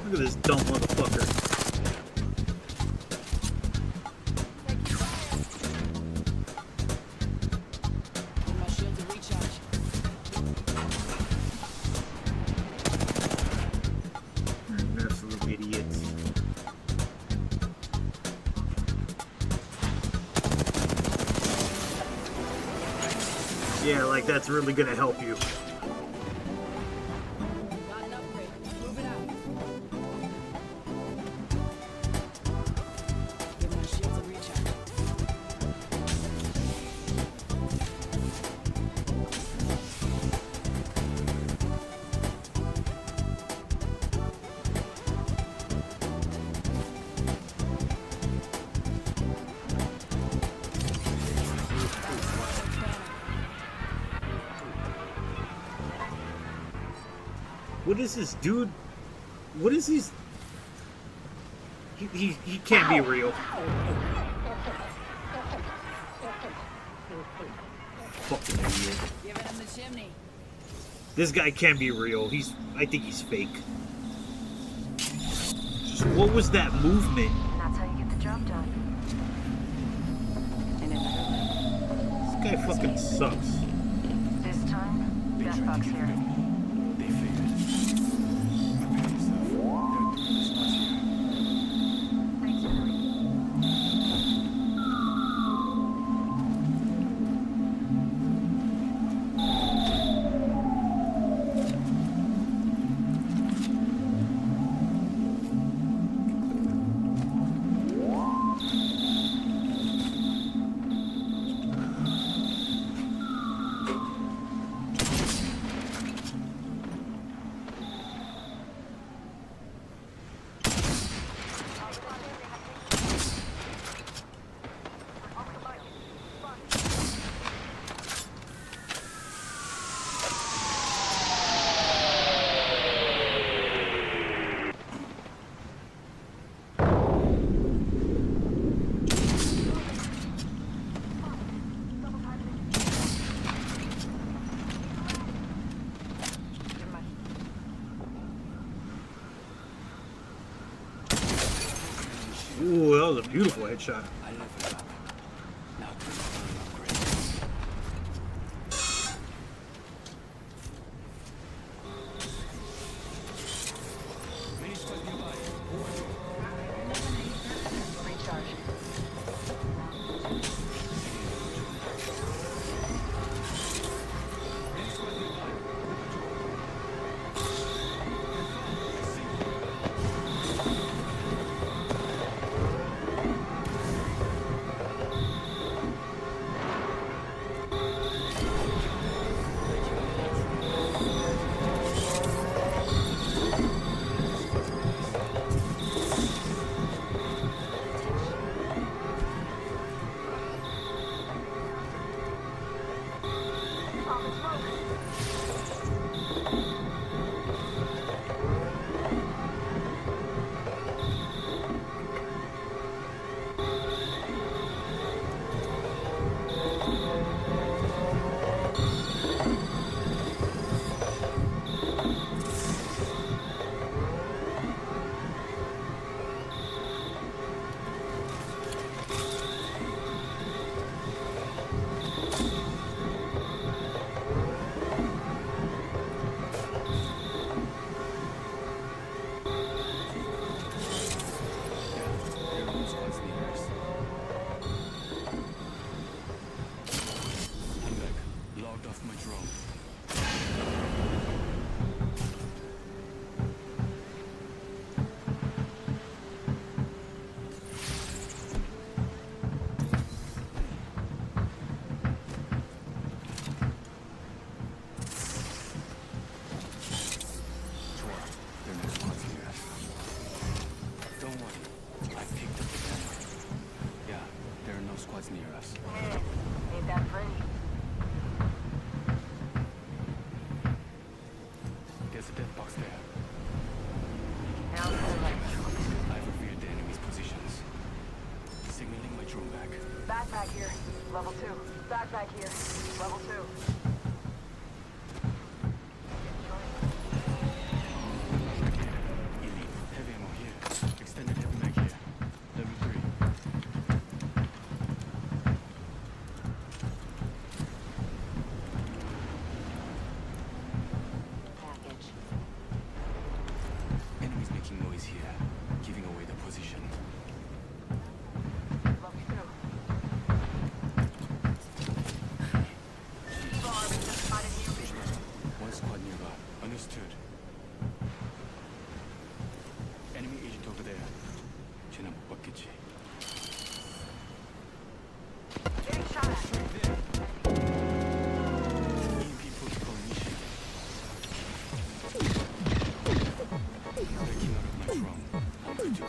Look at this dumb motherfucker. Absolute idiots. Yeah, like that's really gonna help you. What is this dude? What is these? He can't be real. Fucking idiot. Giving him the chimney. This guy can't be real. I think he's fake. Just, what was that movement? That's how you get the job done. And This guy fucking sucks. this time, that fuck's here. They figured. Ooh, that was a beautiful headshot. no squads near us. Ain't that pretty? There's a death box there. How's the I've revealed the enemy's positions. Signaling my drone back. backpack here? Level 2. Backpack here. Level 2. Heavy ammo here. Extended heavy mag here. Level 3. Package. Enemies making noise here, giving away the position. Level 2. One squad nearby. Understood. Enemy agent over there. 쟤는 못 봤겠지. Getting shot at. EMP protocol initiated. Backing out of my drone. I'm good to go.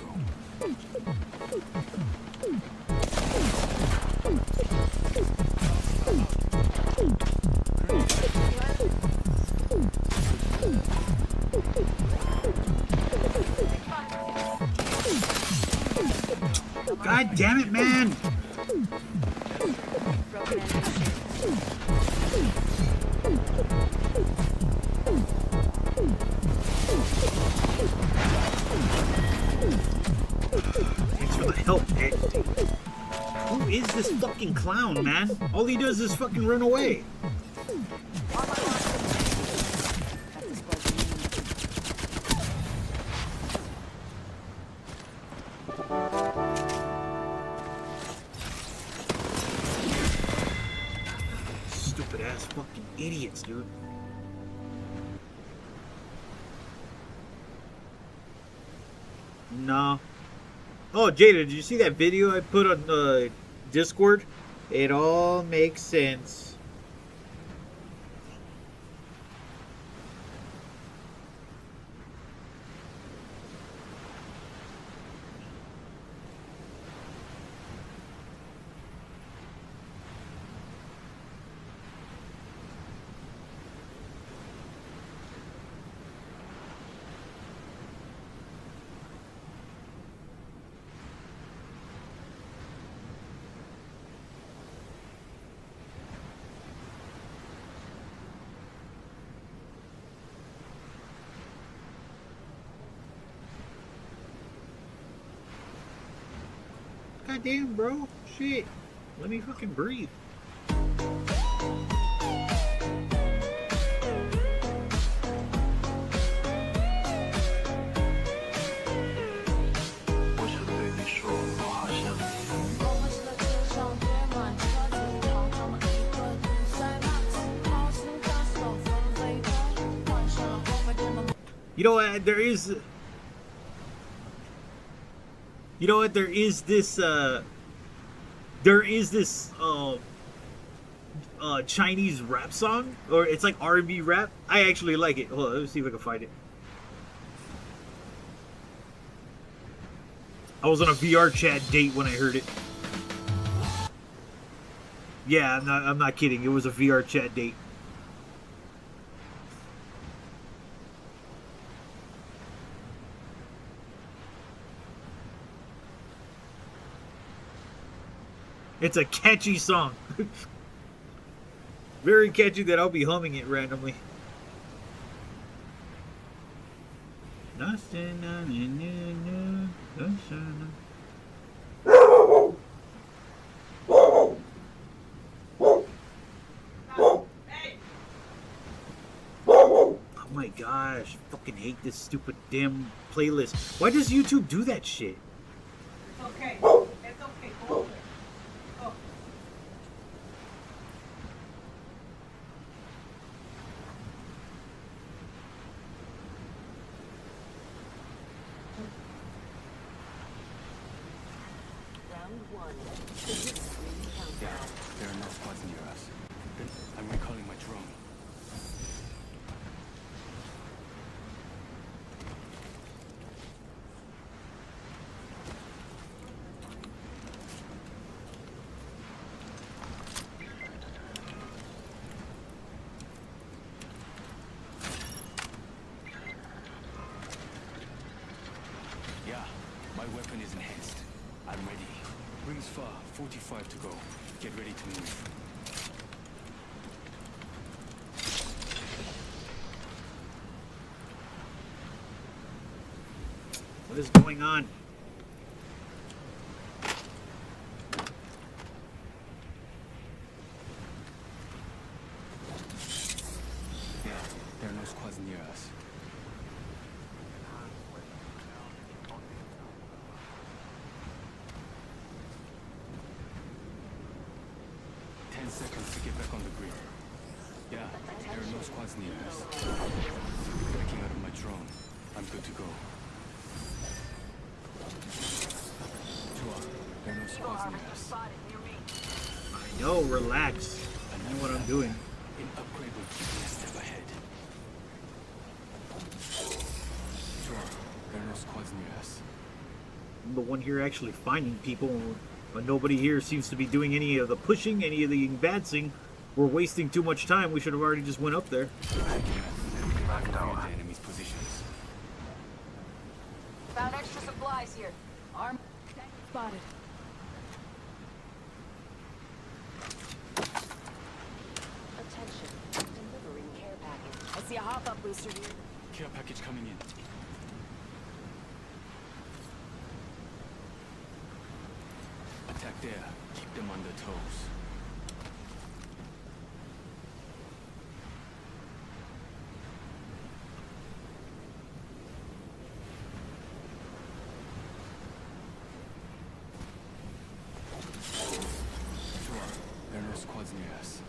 God damn it, man! Thanks for the help, Ed. Who is this fucking clown, man? All he does is fucking run away. Stupid ass fucking idiots, dude. No. Oh, Jada, did you see that video I put on Discord? It all makes sense. God damn, bro. Shit. Let me fucking breathe. You know what? There is. You know what? There is this. Chinese rap song, or it's like R&B rap. I actually like it. Hold on, let me see if I can find it. I was on a VR chat date when I heard it. Yeah, I'm not kidding. It was a VR chat date. It's a catchy song. Very catchy that I'll be humming it randomly. Oh my gosh, fucking hate this stupid damn playlist. Why does YouTube do that shit? It's okay. It's okay. Hold it. Oh. Round 1. Yeah, there are no squads near us. I'm recalling my drone. Rings far, 45 to go. Get ready to move. What is going on? Yeah, there are no squads near us. Seconds to get back on the grid. Yeah, there are no squads near us. Backing out of my drone. I'm good to go. There are no squads near us. I know, relax. I know what I'm doing. An upgrade will keep me a step ahead. There are no squads near us. I'm the one here actually finding people. But nobody here seems to be doing any of the pushing, any of the advancing. We're wasting too much time. We should have already just went up there. The enemy's positions. Found extra supplies here. Arm spotted. Attention. Delivering care package. I see a hop-up booster here. Care package coming in. Attack there. Keep them on their toes. Sure. There are no squads near us.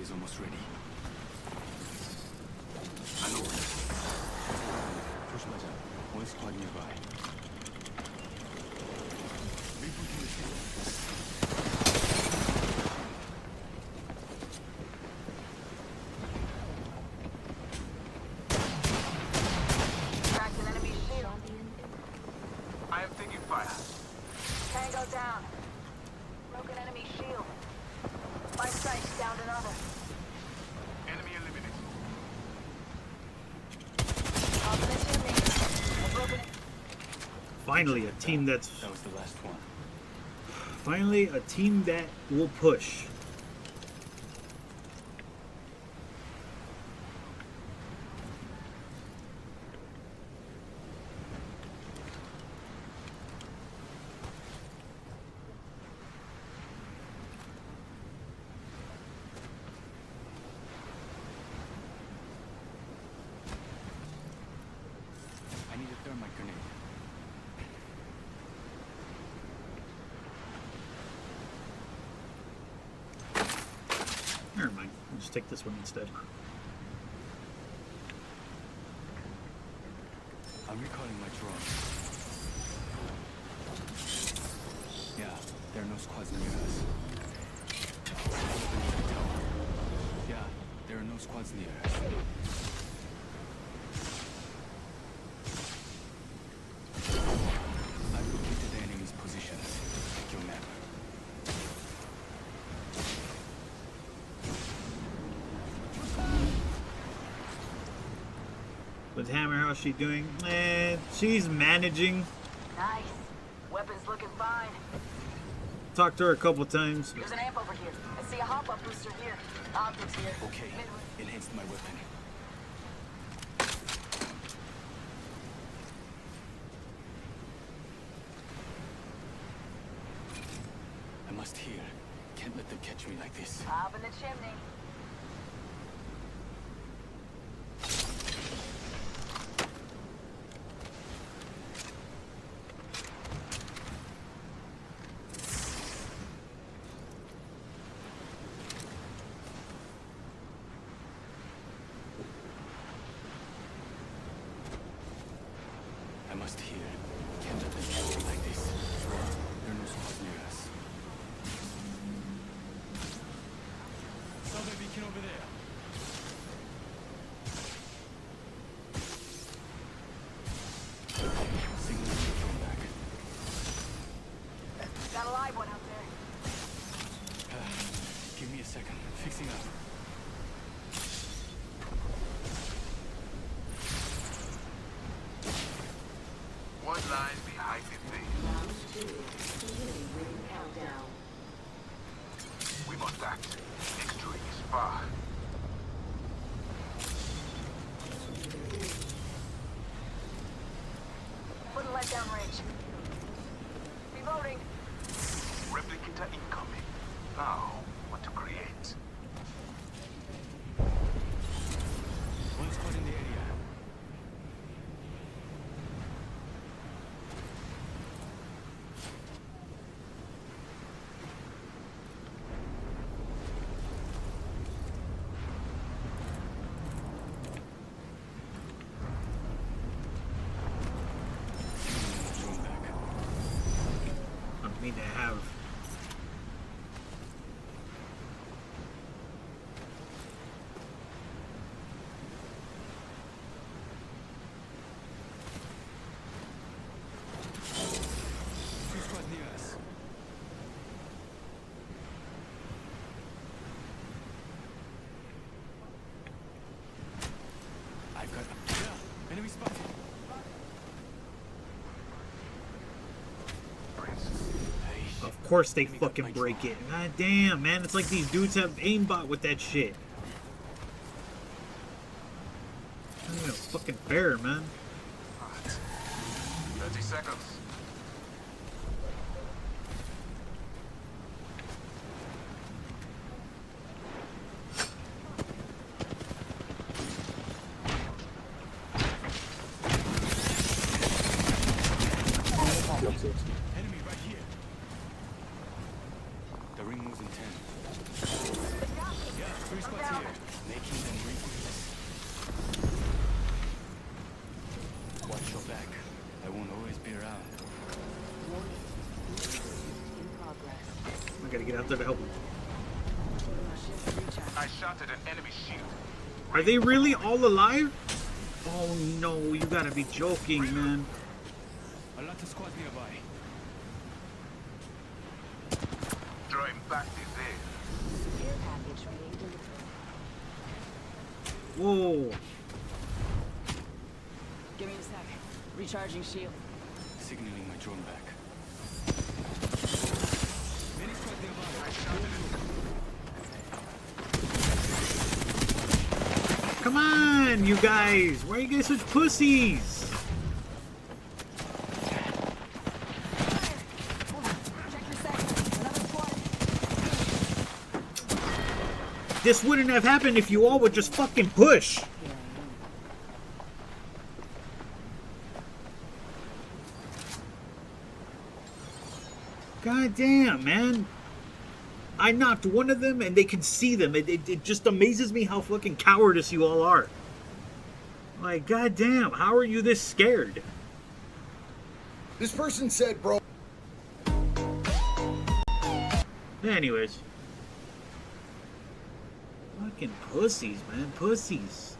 Is almost ready. I know. 조심하자. One squad nearby. Cracked an enemy shield. I am taking fire. Tango down. Broken enemy shield. My sight's down another. Enemy eliminated. Finally, a team that's... That was the last one. Finally, a team that will push. I need a thermite grenade. Never mind. I'll just take this one instead. I'm recalling my drone. Yeah, there are no squads near us. Yeah, there are no squads near us. I've located the enemy's positions. Check your map. With Hammer, how's she doing? She's managing. Nice. Weapons looking fine. Talked to her a couple times. There's an amp over here. I see a hop-up booster here. Optics here. Okay, enhanced my weapon. I must hear. Can't let them catch me like this. Up in the chimney. I must hear. Can't let them catch me like this. There are no squads near us. Saw the beacon over there. lies behind the veil. We must act. Next ring is far. Put a letdown range. Reloading. Replicator incoming. Now, what to create? One squad in the area. I mean to have. Two squads near us. I've got yeah, enemy spotted. Of course they fucking break it. God damn, man. It's like these dudes have aimbot with that shit. Not even fucking fair, man. 30 seconds. Enemy right here. The ring moves in 10. Yeah, 3 squads here. Making them regroup. Watch your back. I won't always be around. I gotta get out there to help them. I shot at an enemy shield. Are they really all alive? Oh no, you gotta be joking, man. A lot of squads nearby. Drawing back the veil. Whoa. Give me a sec. Recharging shield. Signaling my drone back. Many squads nearby. Come on, you guys. Why are you guys such pussies? This wouldn't have happened if you all would just fucking push. God damn, man. I knocked one of them and they can see them. It just amazes me how fucking cowardice you all are. Like, god damn, how are you this scared? This person said, bro. Anyways. Fucking pussies, man. Pussies.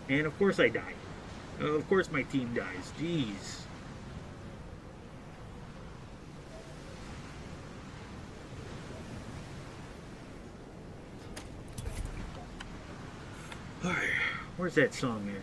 And of course I die. Of course my team dies. Jeez. Alright, where's that song at?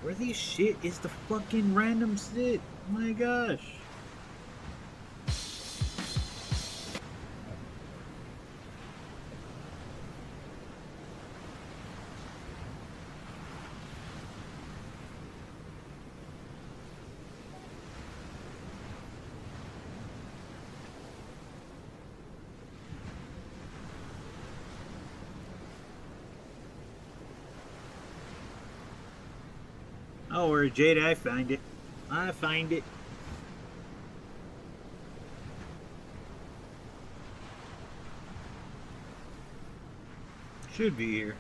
Where the shit is the fucking random shit? Oh my gosh. Oh, where Jade, I find it. I find it. Should be here.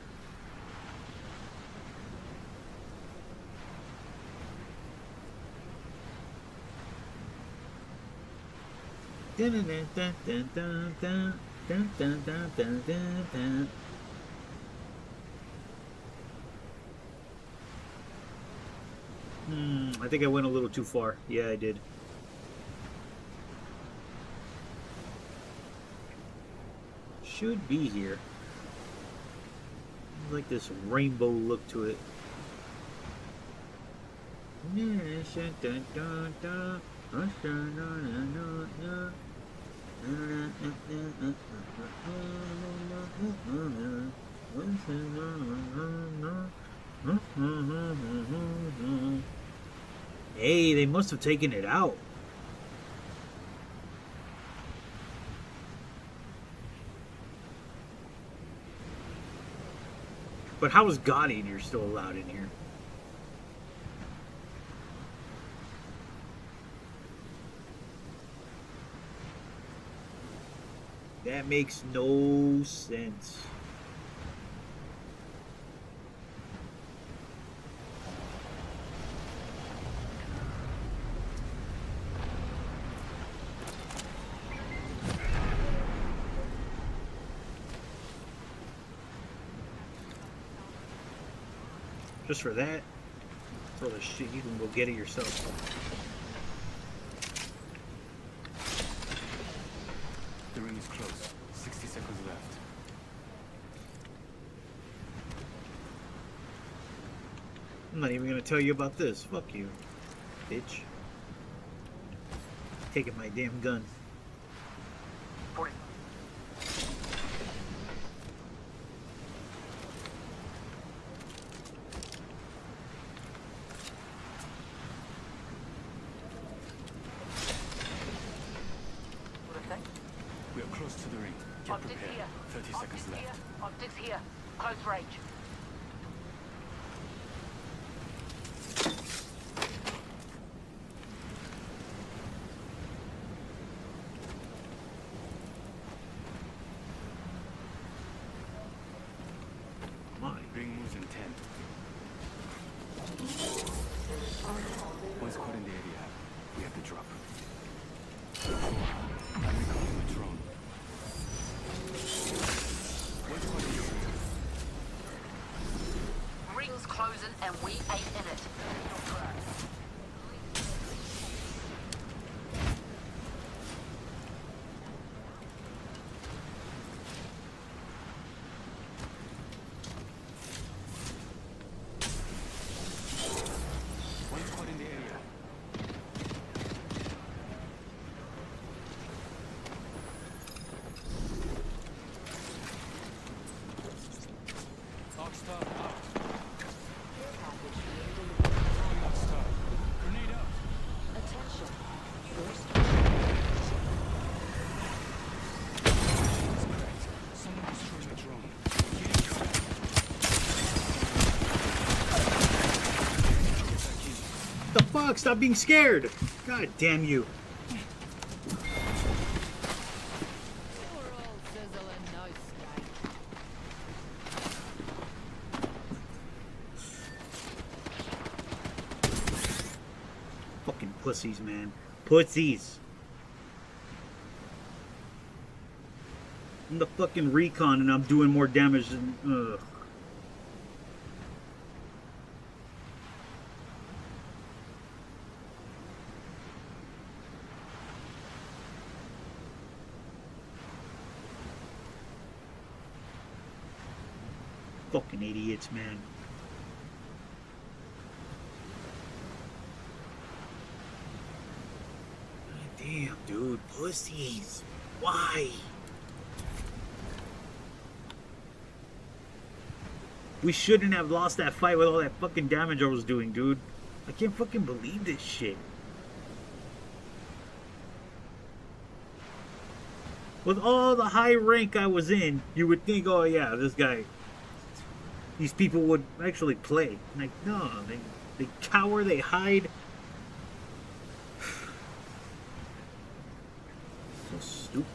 I think I went a little too far. Yeah, I did. Should be here. Like this rainbow look to it. Hey, they must have taken it out. But how is God Eater still allowed in here? That makes no sense. Just for that? That's all the shit you can go get it yourself. The ring is close. 60 seconds left. I'm not even gonna tell you about this. Fuck you, bitch. Taking my damn gun. 40. We are close to the ring. Get Optics prepared. here. 30 seconds Optics here. left. Optics here. Close range. Ring moves in 10. Once caught in the area, we have to drop. I'm recalling my drone. Once caught in the area. Ring's closing and we ain't in it. Once caught in the area. Oxstar out. Throwing Oxstar. Grenade out. Attention. It's cracked. Someone destroyed my drone. Getting tracked. The fuck? Stop being scared! God damn you. Fucking pussies, man. Pussies. I'm the fucking recon and I'm doing more damage than... Ugh. Fucking idiots, man. God damn, dude. Pussies. Why? We shouldn't have lost that fight with all that fucking damage I was doing, dude. I can't fucking believe this shit. With all the high rank I was in, you would think, oh yeah, this guy, these people would actually play. Like, no, they cower, they hide. So stupid.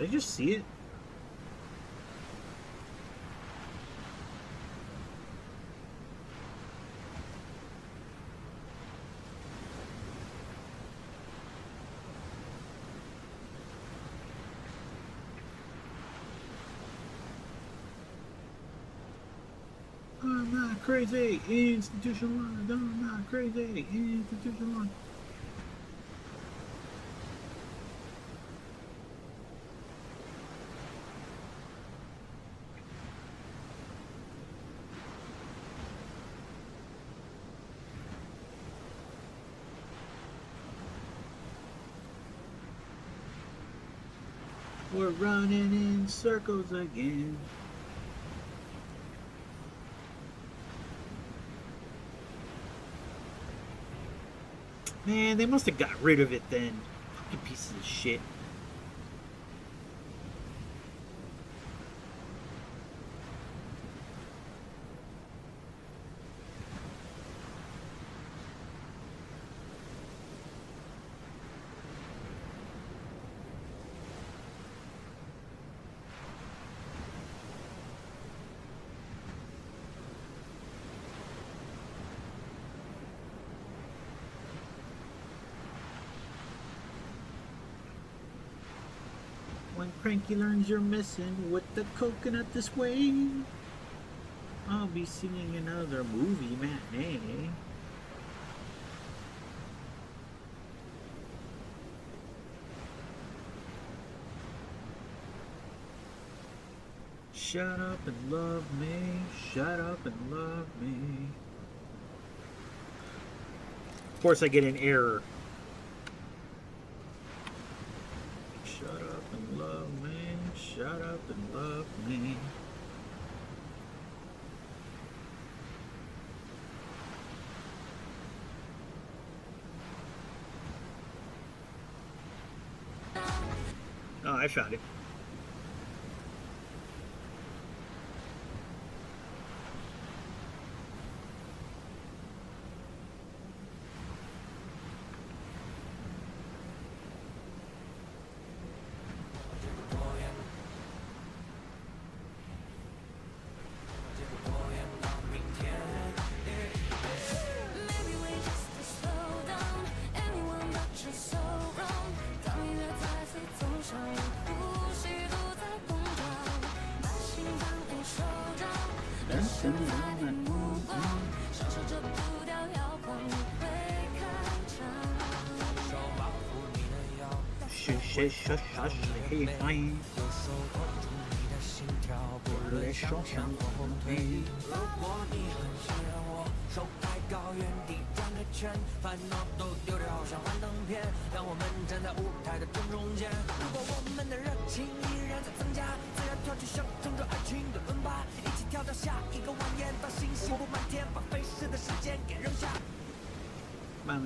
Did I just see it? I'm not crazy, institutionalized. I'm not crazy, institutionalized. We're running in circles again. Man, they must have got rid of it then. Fucking pieces of shit. When Cranky learns you're missing with the coconut this way, I'll be singing another movie matinee. Shut up and love me, shut up and love me. Of course I get an error. Shut up and love me, shut up and love me. Oh, I found it.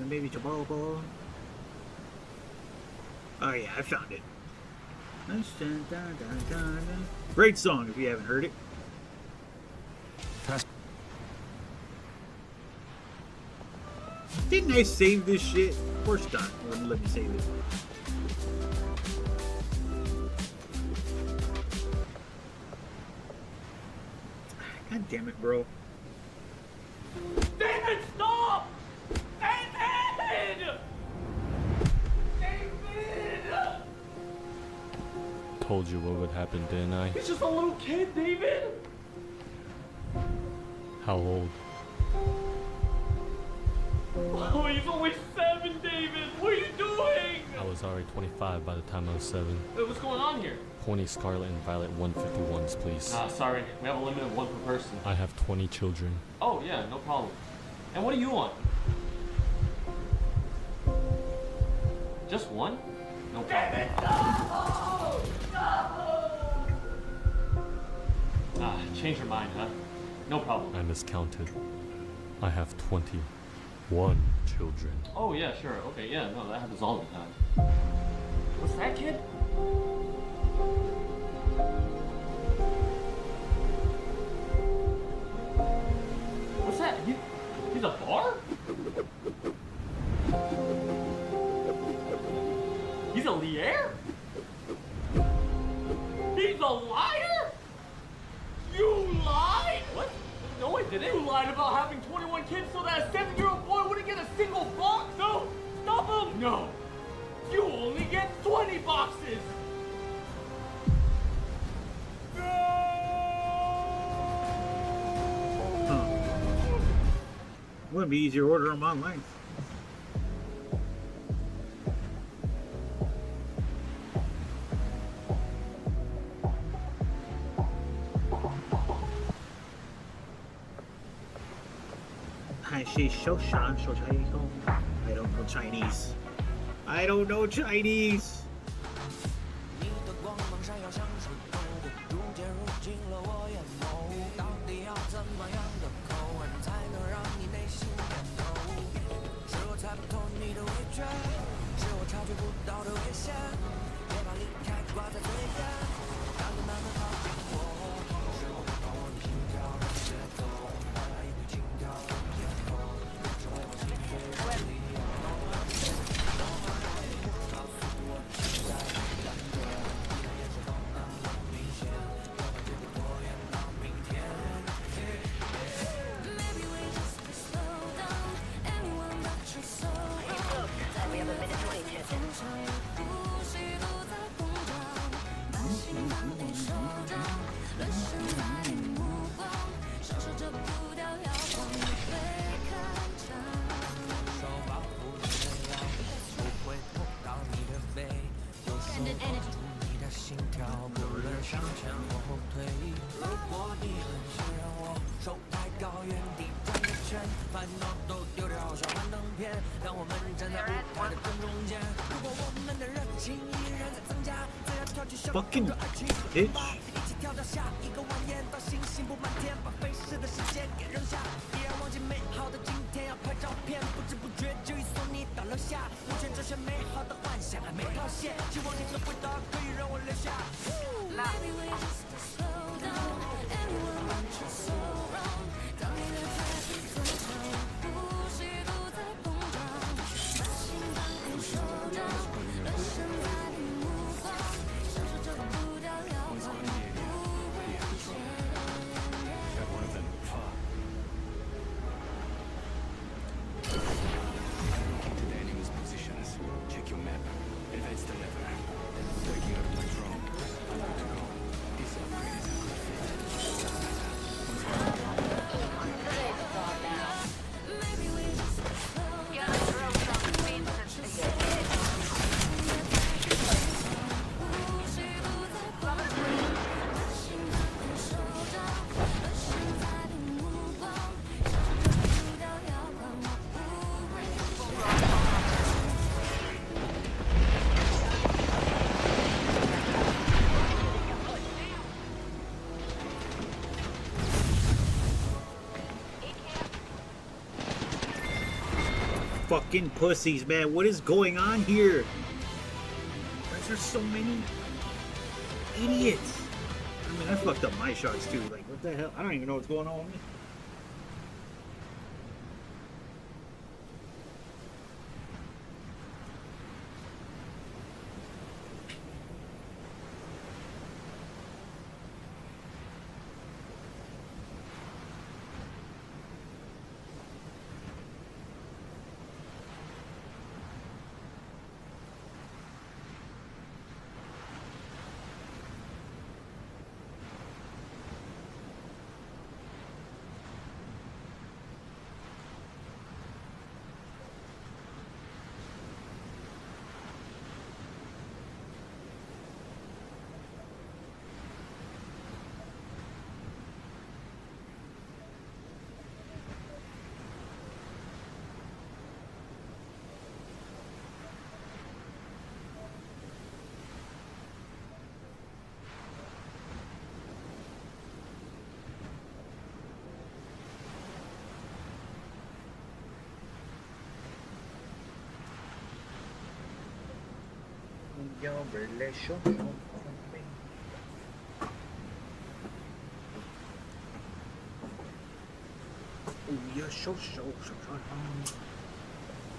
Maybe Jabobo. Oh yeah, I found it. Great song if you haven't heard it. Didn't I save this shit? Of course not. Wouldn't let me save it. God damn it, bro. David, stop! David! David! Told you what would happen, didn't I? He's just a little kid, David! How old? Oh, he's only 7, David! What are you doing? I was already 25 by the time I was 7. Wait, what's going on here? 20 Scarlet and Violet 151s, please. Sorry. We have a limit of 1 per person. I have 20 children. Oh, yeah, no problem. And what do you want? Just 1? No problem. David, no! No! Change your mind, huh? No problem. I miscounted. I have 21 children. Oh, yeah, sure. Okay, yeah, no, that happens all the time. What's that, kid? What's that? He's a bar? He's a Lier? lied about having 21 kids so that a 7-year-old boy wouldn't get a single box? No! Stop him! No! You only get 20 boxes! Wouldn't be easier to order them online. I don't know Chinese. I don't know Chinese. Fucking bitch. Fucking pussies, man. What is going on here? Why is there so many idiots? I mean, I fucked up my shots too. Like, what the hell? I don't even know what's going on with me.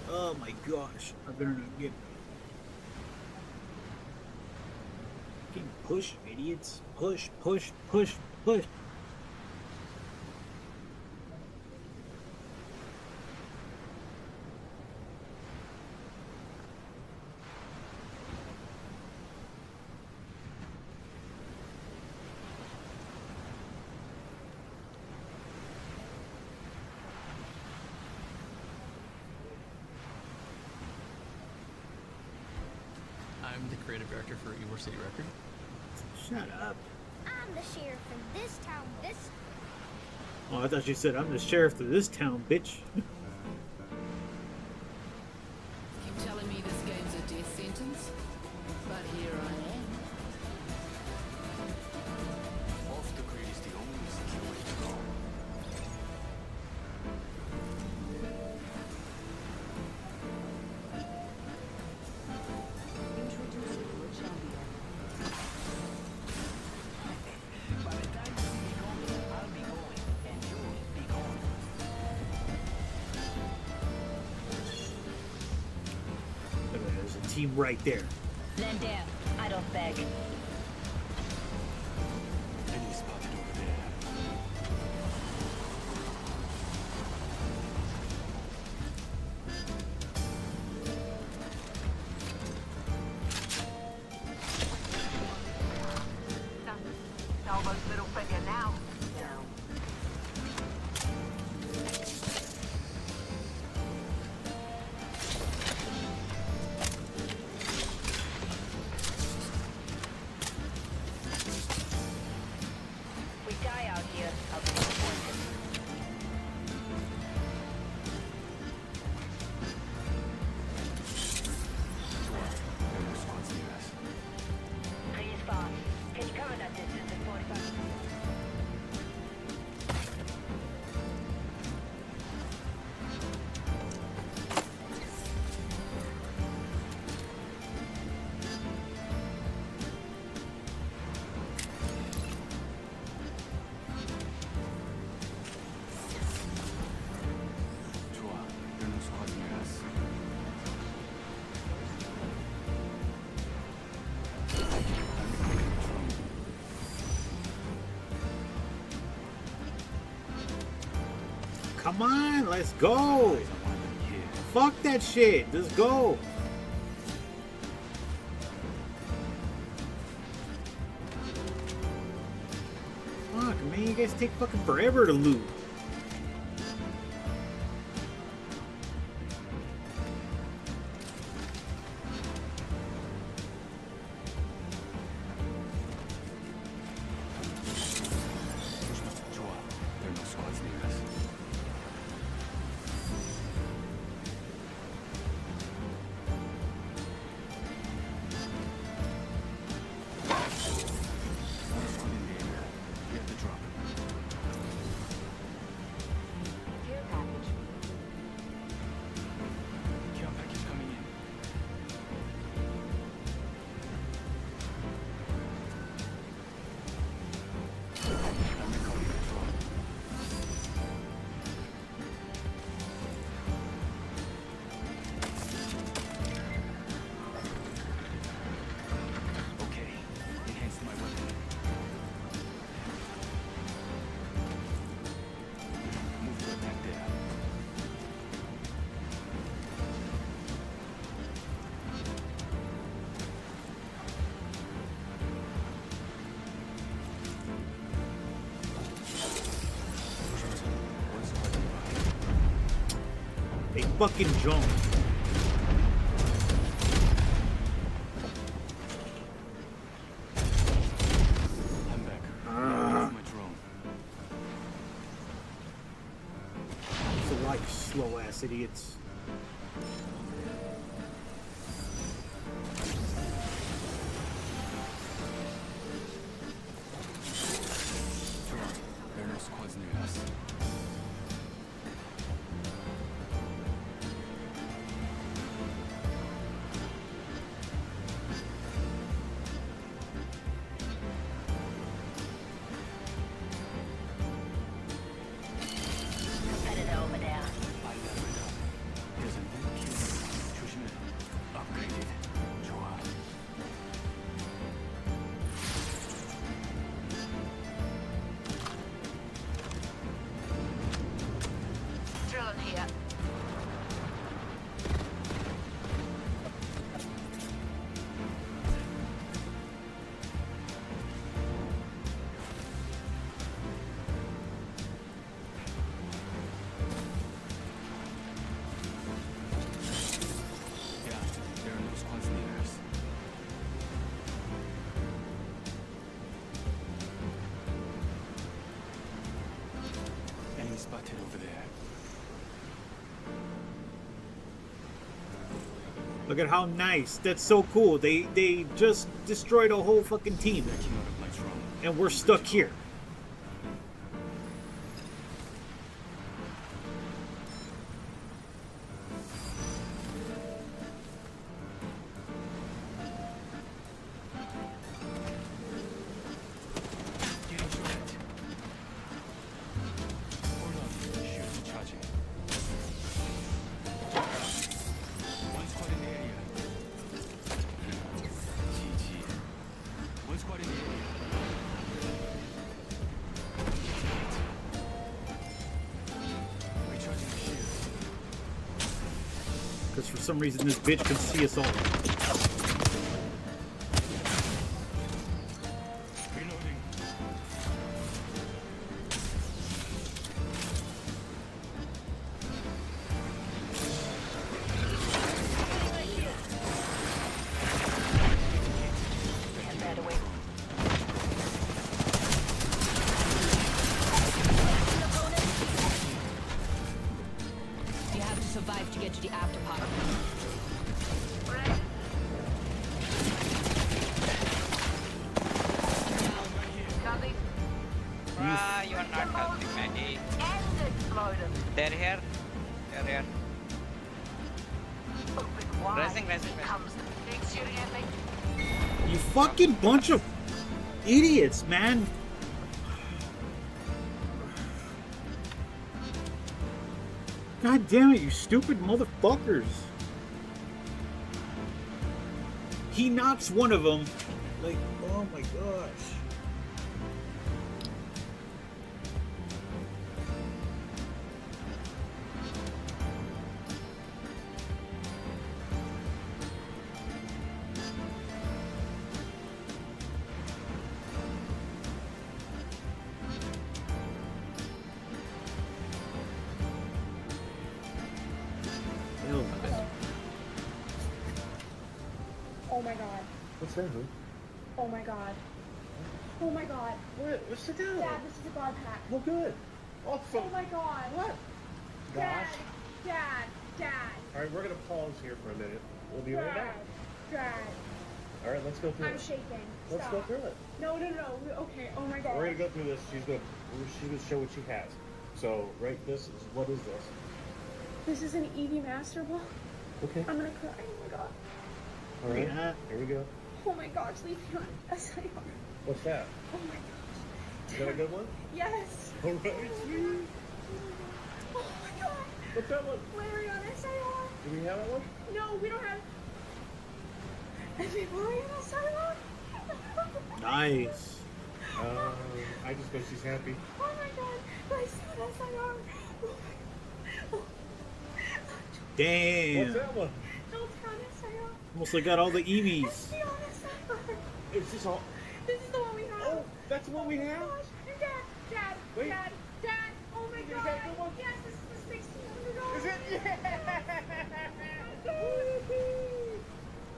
Oh my gosh, I better not get fucking push, idiots. Push, push, push, push. creative director for Ybor City Record. Shut up. I'm the sheriff in this town, this. Oh, I thought you said I'm the sheriff of this town, bitch. Keep telling me this game's a death sentence, but here I am. Off the grid is the only secure way to go. Introducing your champion. By the time you see me coming, I'll be going, and you'll be gone. There's a team right there. Then damn, I don't beg. Enemy spotted over there. Almost middle finger now. We die out here, I'll be disappointed. There are no squads near us. Please, boss. Can you cover that distance in 45 minutes? 좋아. There are no squads near us. Come on, let's go. Fuck that shit. Let's go. Fuck, man, you guys take fucking forever to loot. 좋아. There are no squads near us. One squad in the area. We have to drop. Care package. Care package coming in. I'm recalling the drone. Okay, enhanced my weapon. Move to attack there. One squad nearby. They fucking jump. I'm back. Ah. My drone. It's a like slow ass idiots. There are no squads near us. Competitor over there. There's an MQ 조심해. Upgraded. 좋아. Look at how nice. That's so cool. They just destroyed a whole fucking team. And we're stuck here. Because for some reason this bitch can see us all. You have to survive to get to the after party. You are not helping, Maggie. They're here. They're here. Resing. You fucking bunch of idiots, man. God damn it, you stupid motherfuckers. He knocks one of them. Like, oh my gosh. Oh my god. What's that, dude? Oh my god. Oh my god. What? Sit down. Dad, this is a god pack. Well, good. Awesome. Oh my god. What? Dad. Gosh. Dad. All right, we're gonna pause here for a minute. We'll be right back. Dad. All right, let's go through I'm it. shaking. Let's Stop. go through it. No. Okay. Oh my god. We're gonna go through this. She's gonna show what she has. So, right, what is this? This is an Eevee Master Ball. Okay. I'm gonna cry. Oh my god. All right. Here we go. Oh my gosh, leave me on SIR. What's that? Oh my gosh. Is that a good one? Yes. All right. Oh my god. What's that one? Larry on SIR. Do we have that one? No, we don't have. Is it Larry on SIR? Nice. I just know she's happy. Oh my god. I saw SIR. Oh my god. Damn. What's that one? Don't tell SIR. Almost like got all the Eevees. Let's be honest, SIR. Is this all? This is the one we have. Oh, that's what we have? Oh my gosh. Dad. Wait. Dad. Oh my Is god. that the one? Yes, this is the $1,600. Is it? Yeah!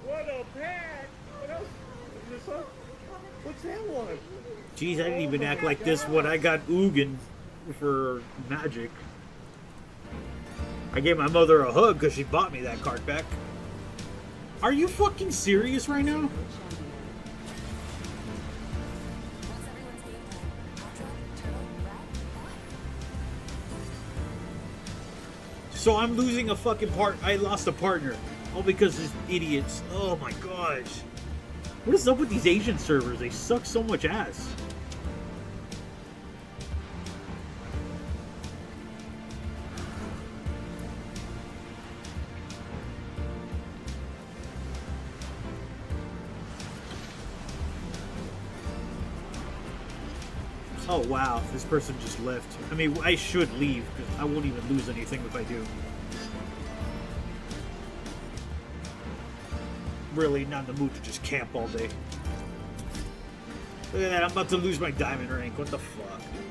What a pack! What else? Is this one? What's that one? Jeez, I didn't even act like this when I got Ugin for Magic. I gave my mother a hug because she bought me that card back. Are you fucking serious right now? So I'm losing a fucking I lost a partner. All because these idiots. Oh my gosh. What is up with these Asian servers? They suck so much ass. Oh wow, this person just left. I mean, I should leave, because I won't even lose anything if I do. Really not in the mood to just camp all day. Look at that, I'm about to lose my diamond rank. What the fuck, dude?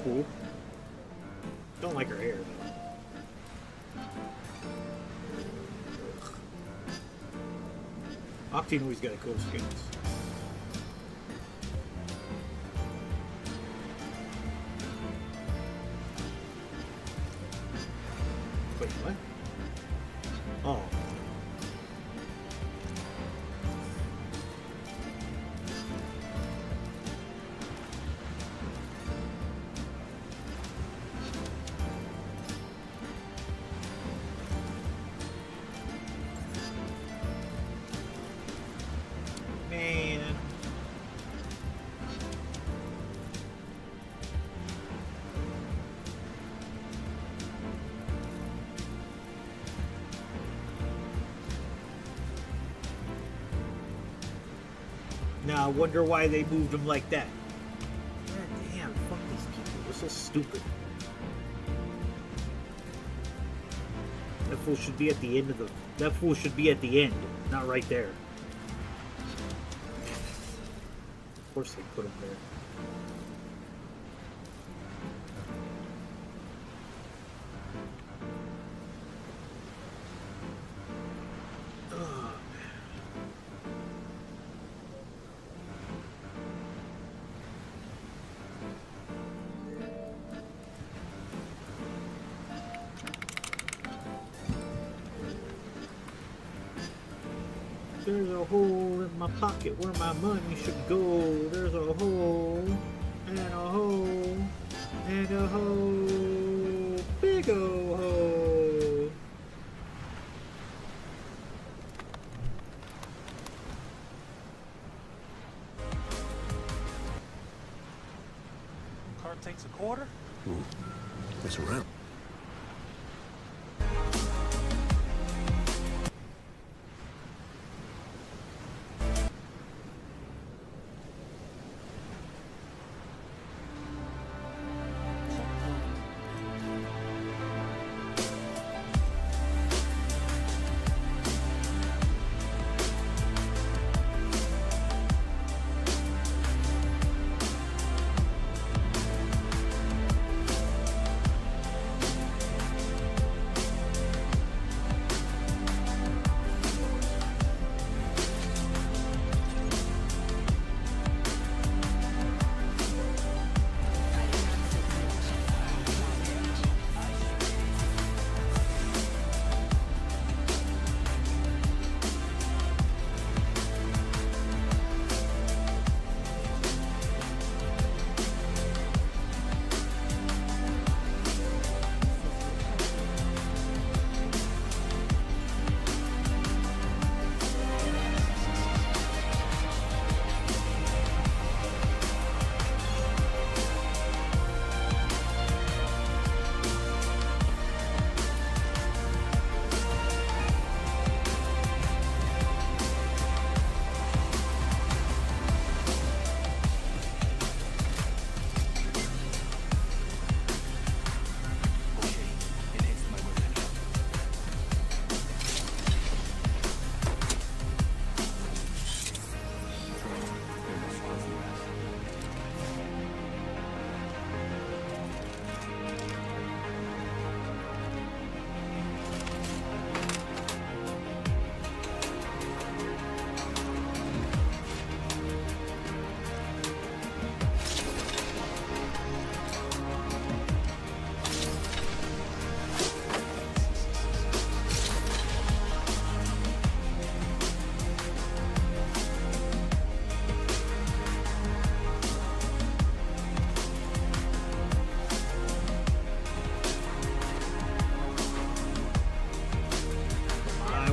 cool. Don't like her hair, though. Octane always got cool skins. Wait, what? Oh. Man. Now I wonder why they moved him like that. God damn, fuck these people. They're so stupid. That fool should be at the end of the... That fool should be at the end, not right there. Of course they put him there. There's a hole in my pocket where my money should go. There's a hole, and a hole, and a hole. Big ol' hole. Car takes a quarter? That's around.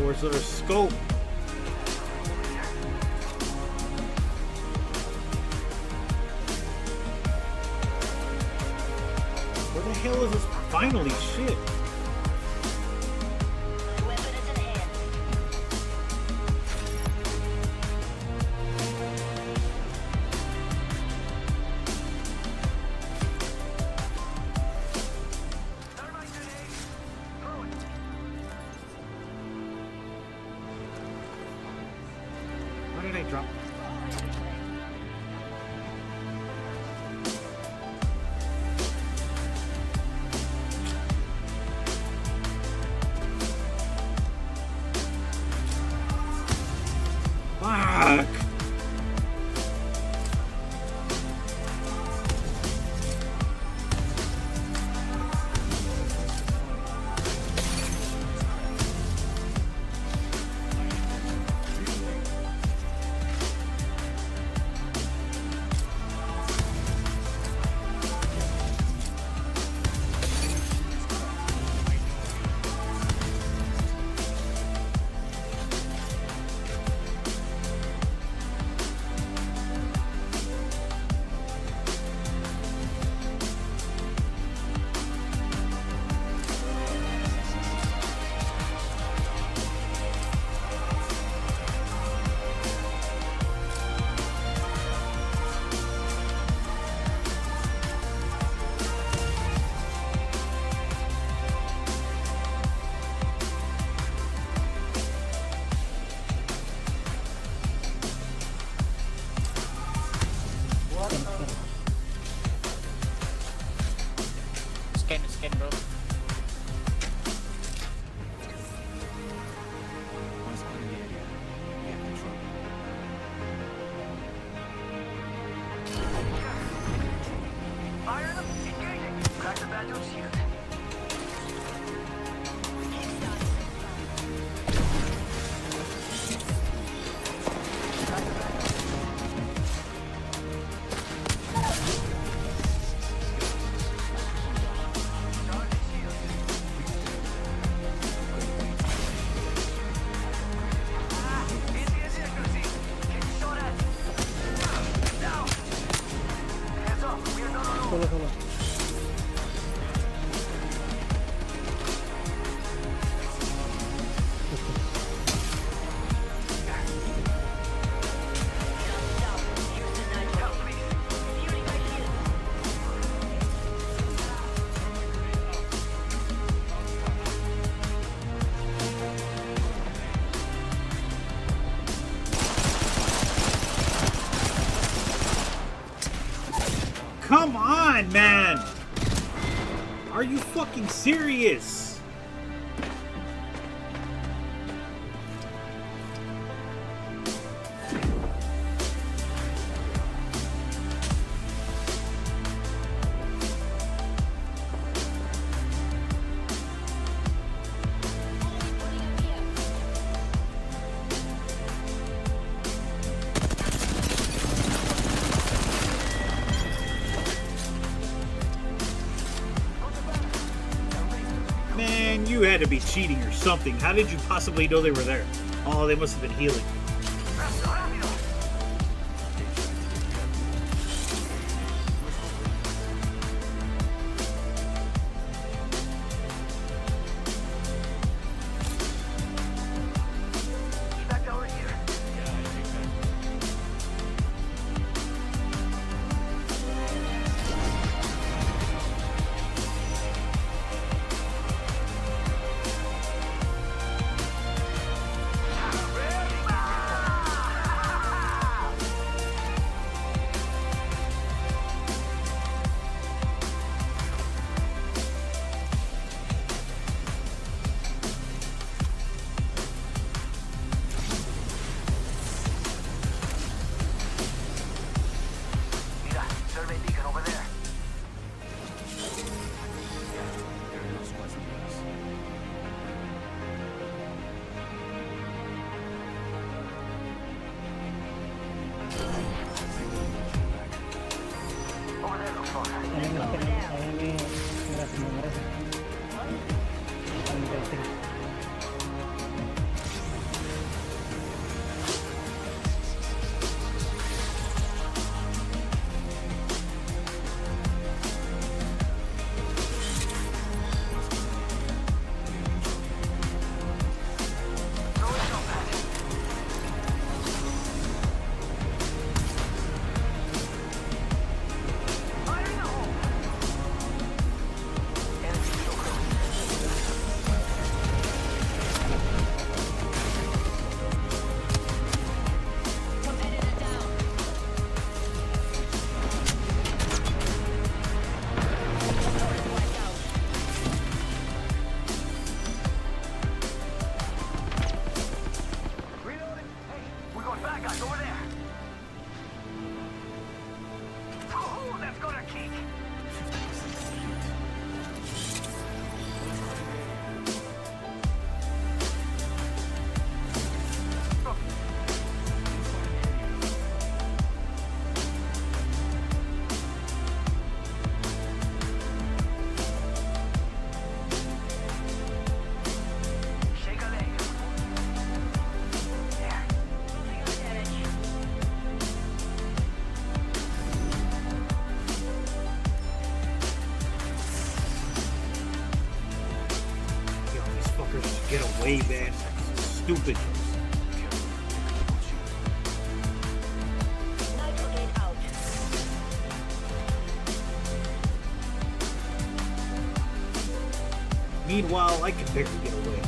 Where's their scope? Where the hell is this? Finally, shit. Why did I drop? Scan, bro. One squad in the area. We have control. Fire them! Engaging! Crack the Bando's shield. Come on, man! Are you fucking serious? Man, you had to be cheating or something. How did you possibly know they were there? Oh, they must have been healing. Get away, man. Stupid. Meanwhile, I can barely get away.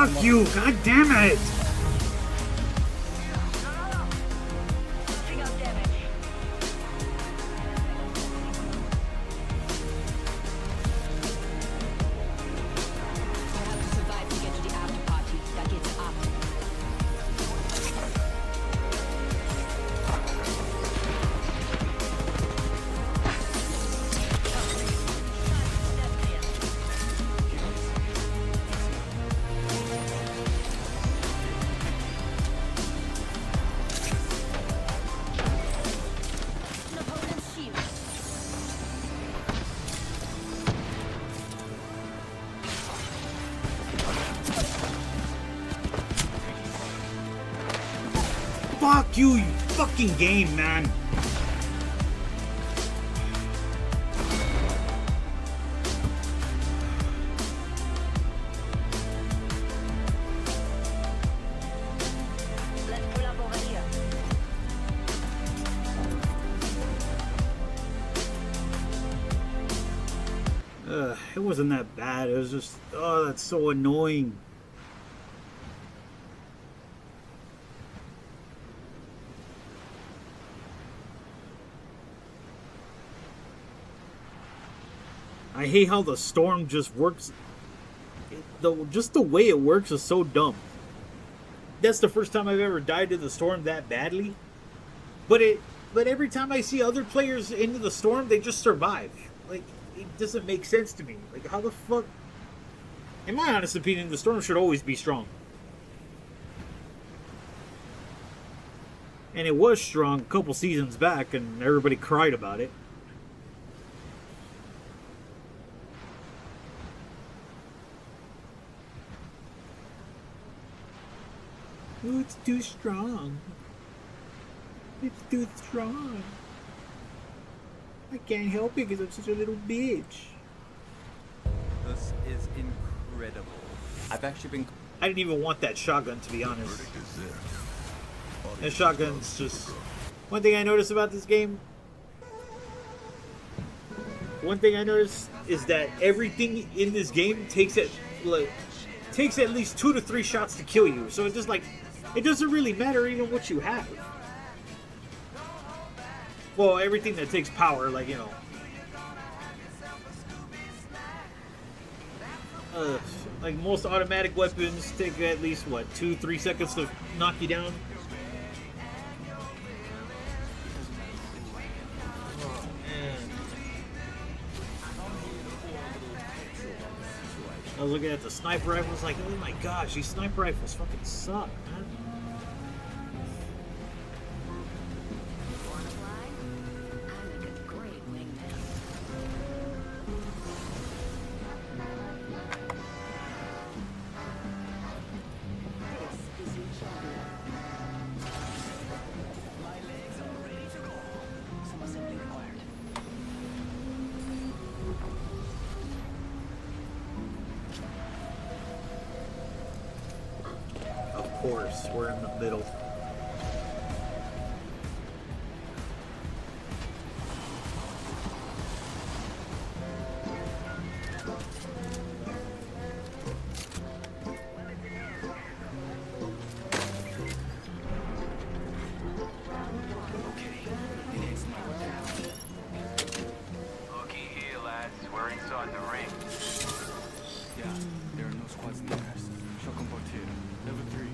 Fuck you! God damn it! Fuck you, you fucking game, man. Let's pull up over here. It wasn't that bad. It was just, oh, that's so annoying. I hate how the storm just works. Just the way it works is so dumb. That's the first time I've ever died to the storm that badly. But every time I see other players into the storm, they just survive. Like, it doesn't make sense to me. Like, how the fuck? In my honest opinion, the storm should always be strong. And it was strong a couple seasons back, and everybody cried about it. Oh, it's too strong. It's too strong. I can't help it because I'm such a little bitch. This is incredible. I've actually been... I didn't even want that shotgun, to be honest. That shotgun's just... One thing I noticed about this game... One thing I noticed is that everything in this game takes at least 2 to 3 shots to kill you. So it's just like... It doesn't really matter even what you have. Well, everything that takes power, like, you know. Like most automatic weapons take at least, what, 2-3 seconds to knock you down? Oh, man. I was looking at the sniper rifles like, oh my gosh, these sniper rifles fucking suck, man. Of course, we're in the middle. Looky here, lads. We're inside the ring. Yeah, there are no squads in the house. Shotgun portier, level 3.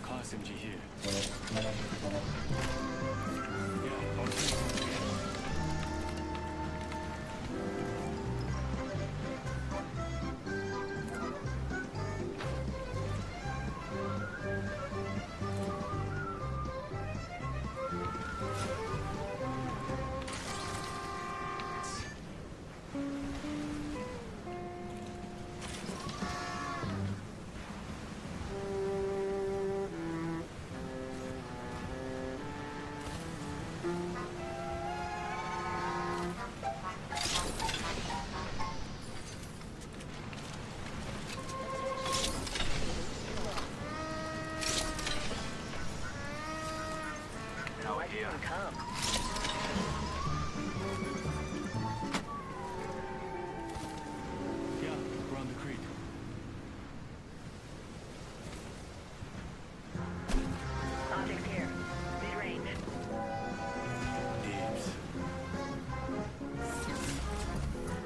Car SMG here. Yeah, on come. Yeah, around the creek. Objects here. Mid-range. Dibs.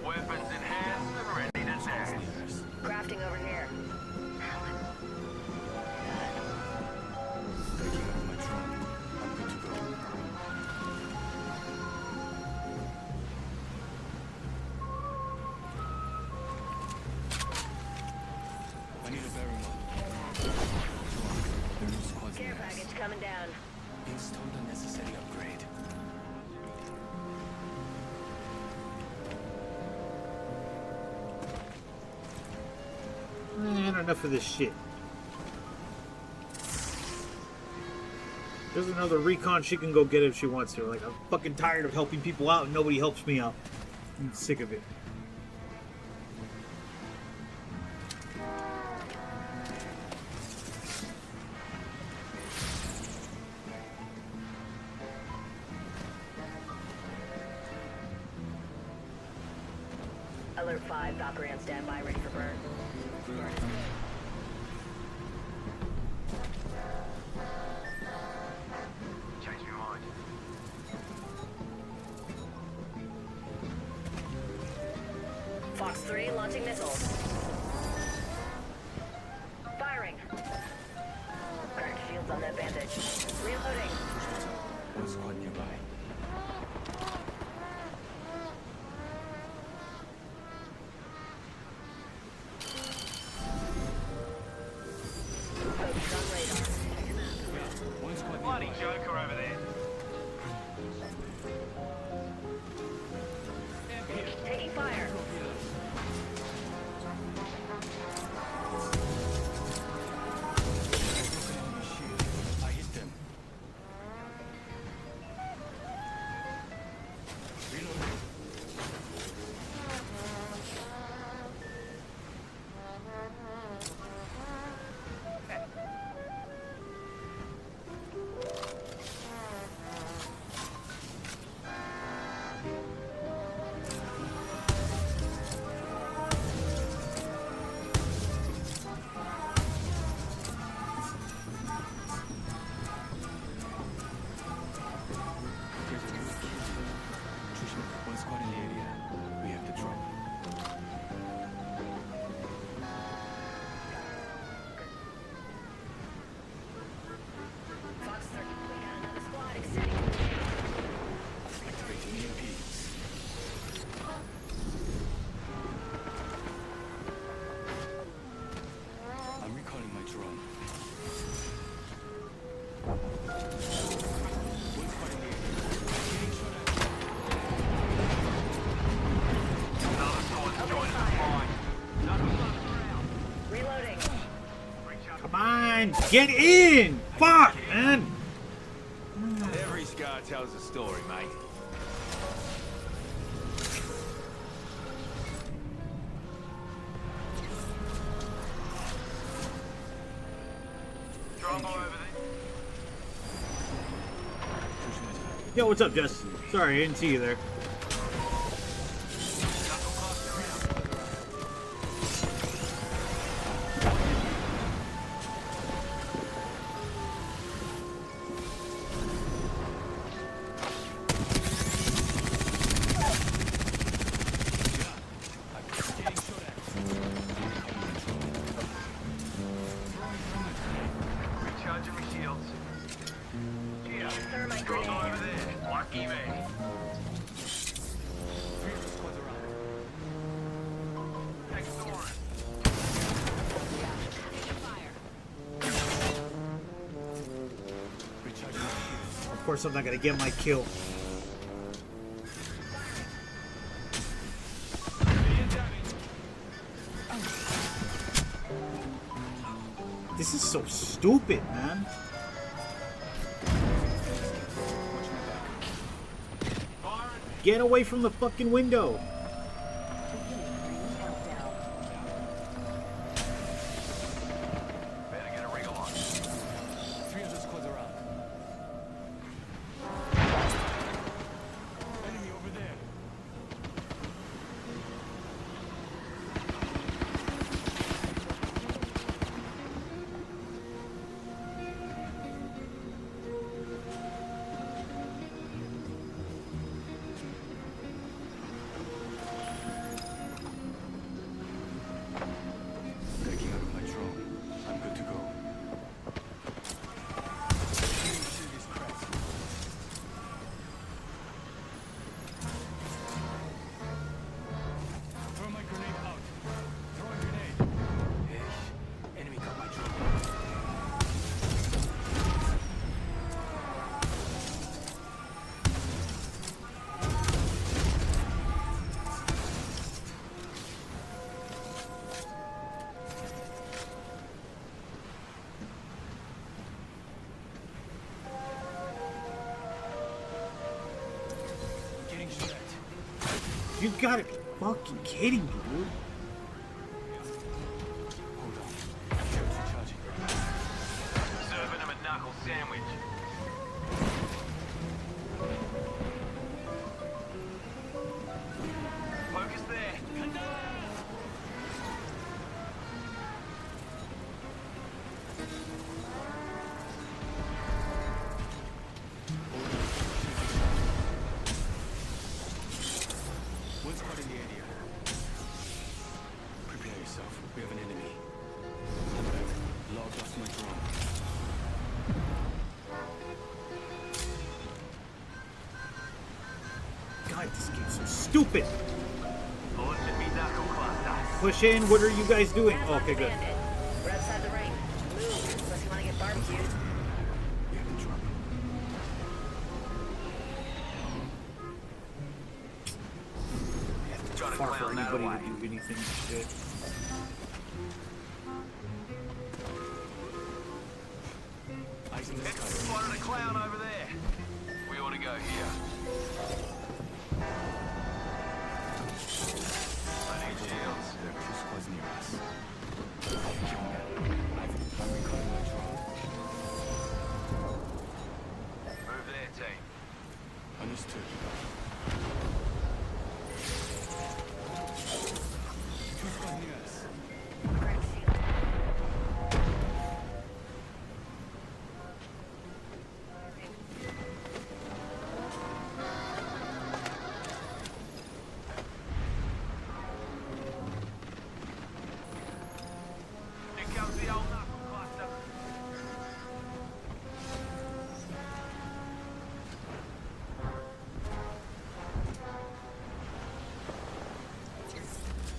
Weapons in hand and ready to dance. Crafting over here. Breaking out of my trunk. I'm good to go. I need a bearing up. There are no squads Care in the package coming down. Installed a necessary upgrade. Man, enough of this shit. There's another recon she can go get if she wants to. Like, I'm fucking tired of helping people out and nobody helps me out. I'm sick of it. Alert 5, Valkyrie on standby, ready for burn. Change your mind. Fox 3 launching missiles. Firing. Cracked shields on that bandage. Reloading. One squad nearby. Focus on radar. One squad Bloody nearby. Joker over there. Taking fire. I hit them. Reloading. There's a new kid. Trisha, one squad in the area. We have to drop. Fox 3, we got another squad extending to the area. Activating EMPs. I'm recalling my drone. One squad in the area. Getting shot at. Another squad's joining the fight. None of us around. Reloading. Come on, get in! Fuck, man! Every scar tells a story, mate. Drop over there. Yo, what's up, Jess? Sorry, I didn't see you there. Recharging my shields. Yeah, Thermite drop grenade. over there. Lucky me. Next door. Of course, I'm not gonna get my kill. This is so stupid, man. Get away from the fucking window. Better get a wriggle on. 3 other squads are out. You gotta be fucking kidding me, dude. Serving him a knuckle sandwich. Focus there. One squad in the area. Prepare yourself. We have an enemy. Logged off my drone. God, this game's so stupid. Launching me knuckle cluster. Push in. What are you guys doing? Oh, okay, good. We're outside the ring. Move, unless you want to get barbecued. We have the drone. Too far for anybody to do anything. Shit. Eyes in the sky. Spotted a clown over there. We ought to go here. I need shields. There are 2 squads near us. Kill me. I'm recalling my drone. Move there, team. Understood. 2 squads near us. Here comes the old knuckle cluster.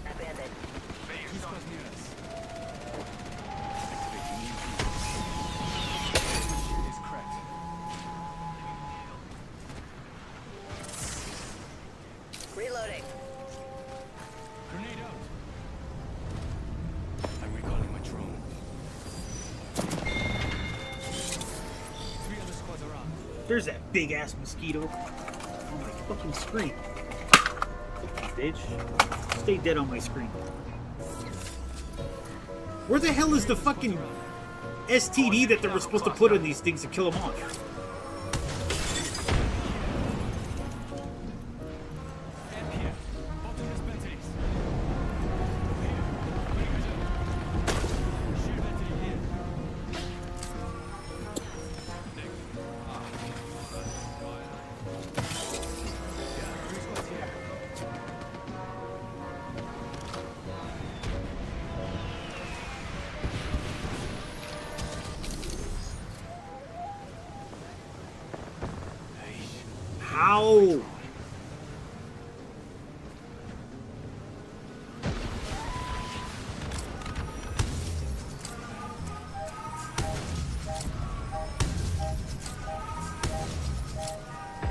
Abandoned. 2 squads near us. Activating EMP. Shield is cracked. Reloading. Grenade out. I'm recalling my drone. 3 other squads are out. There's that big ass mosquito on my fucking screen. Bitch. Stay dead on my screen. Where the hell is the fucking STD that they were supposed to put in these things to kill them off? Amp here. Bottom has batteries. Shield battery here. Yeah, 3 squads here. How?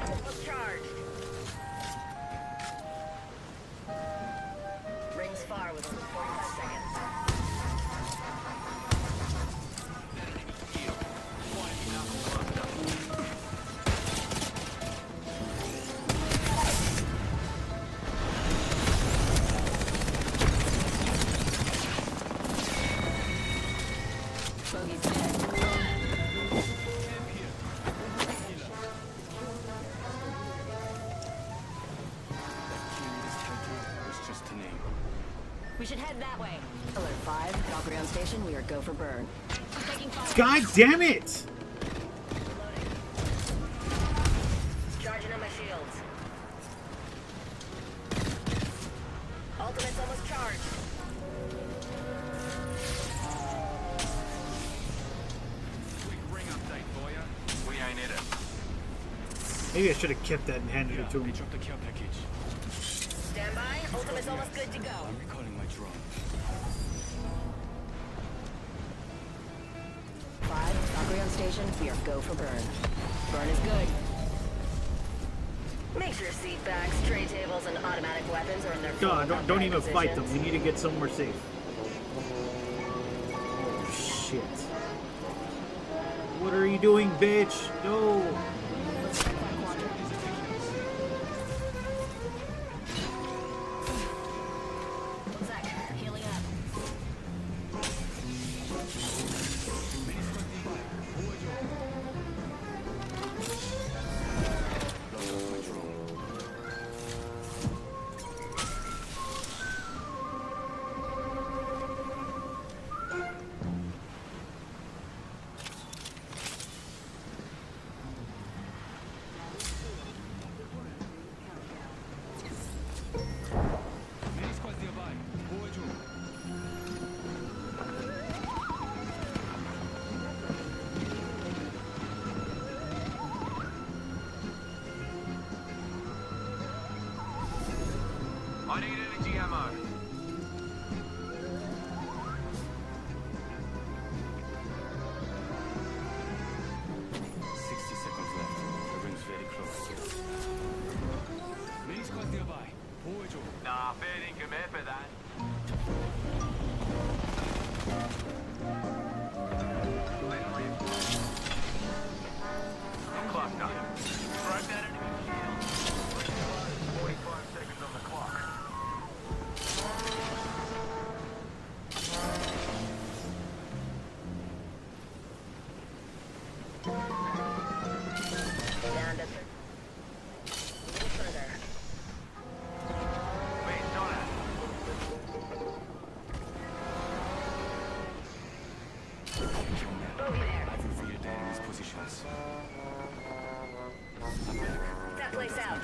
Almost charged. Rings far with only 45 seconds. Bogey's dead. It's just a name. We should head that way. Alert 5, Valkyrie on station. We are go for burn. Taking fire. God damn it! Charging on my shields. Ultimate's almost charged. Quick ring update for ya. We ain't in it. Maybe I should have kept that and handed it to They him. dropped the care package. Stand by. Ultimate's almost good to go. I'm recalling my drone. 5, Valkyrie on station. We are go for burn. Burn is good. Make sure seat backs, tray tables, and automatic weapons are in their God, full don't even positions. fight them. We need to get somewhere safe. Oh, shit. What are you doing, bitch? No.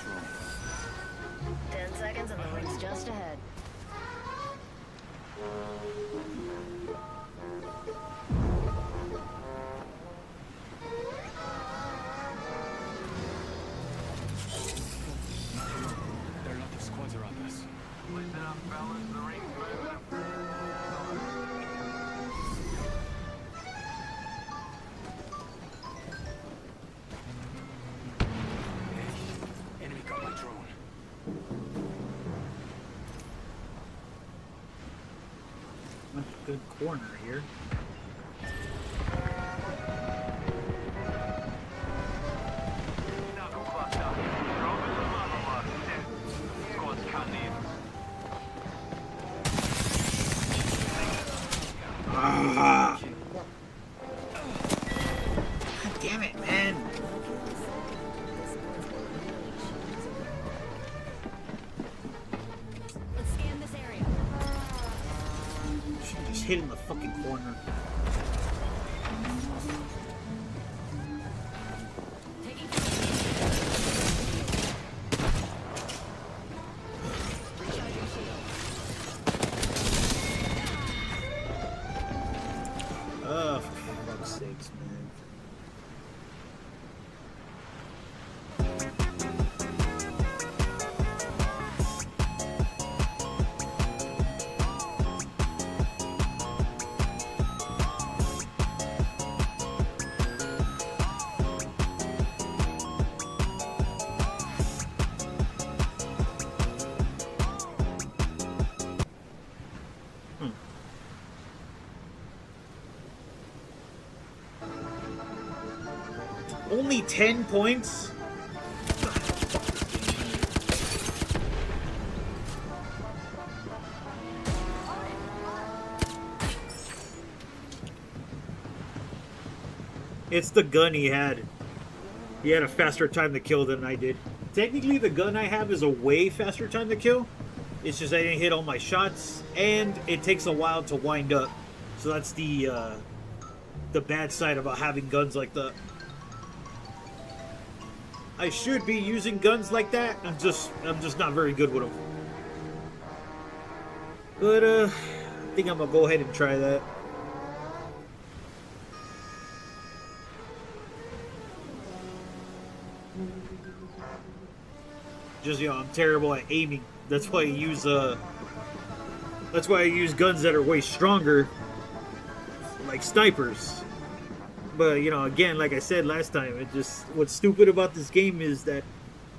drone. 10 seconds and the ring's just ahead. There are a lot of squads around us. Listen up, fellas. The ring's moving. Enemy got my drone. That's a good corner here. Knuckle cluster. Drop in the mother mark. Squad's cutting in. Ah. God damn it, man. Let's scan this area. Should've just hit in the fucking corner. Oh, for fuck's sakes, man. Only 10 points? It's the gun he had. He had a faster time to kill than I did. Technically, the gun I have is a way faster time to kill. It's just I didn't hit all my shots, and it takes a while to wind up. So that's the bad side about having guns like that. I should be using guns like that. I'm just not very good with them. But I think I'm gonna go ahead and try that. Just, you know, I'm terrible at aiming. That's why I use guns that are way stronger, like snipers. But, you know, again, like I said last time, what's stupid about this game is that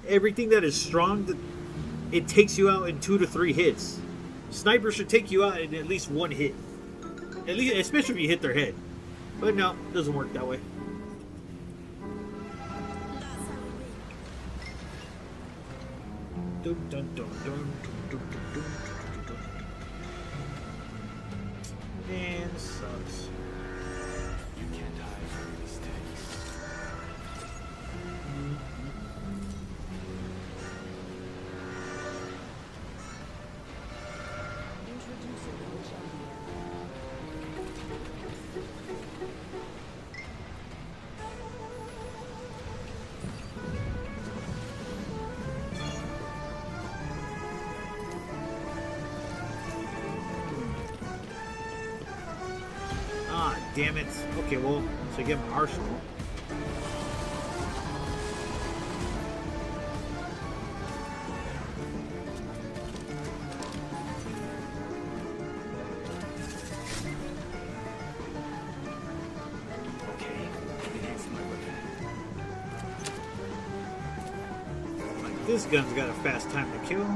everything that is strong, it takes you out in 2 to 3 hits. Snipers should take you out in at least 1 hit. At least, especially if you hit their head. But no, it doesn't work that way. Dun, dun, dun, dun, dun, dun, dun, dun, dun. Man, this sucks. You can't hide from mistakes. Ah, damn it. Okay, well, so I get my arsenal. Okay, enhance my weapon. Like, this gun's got a fast time to kill.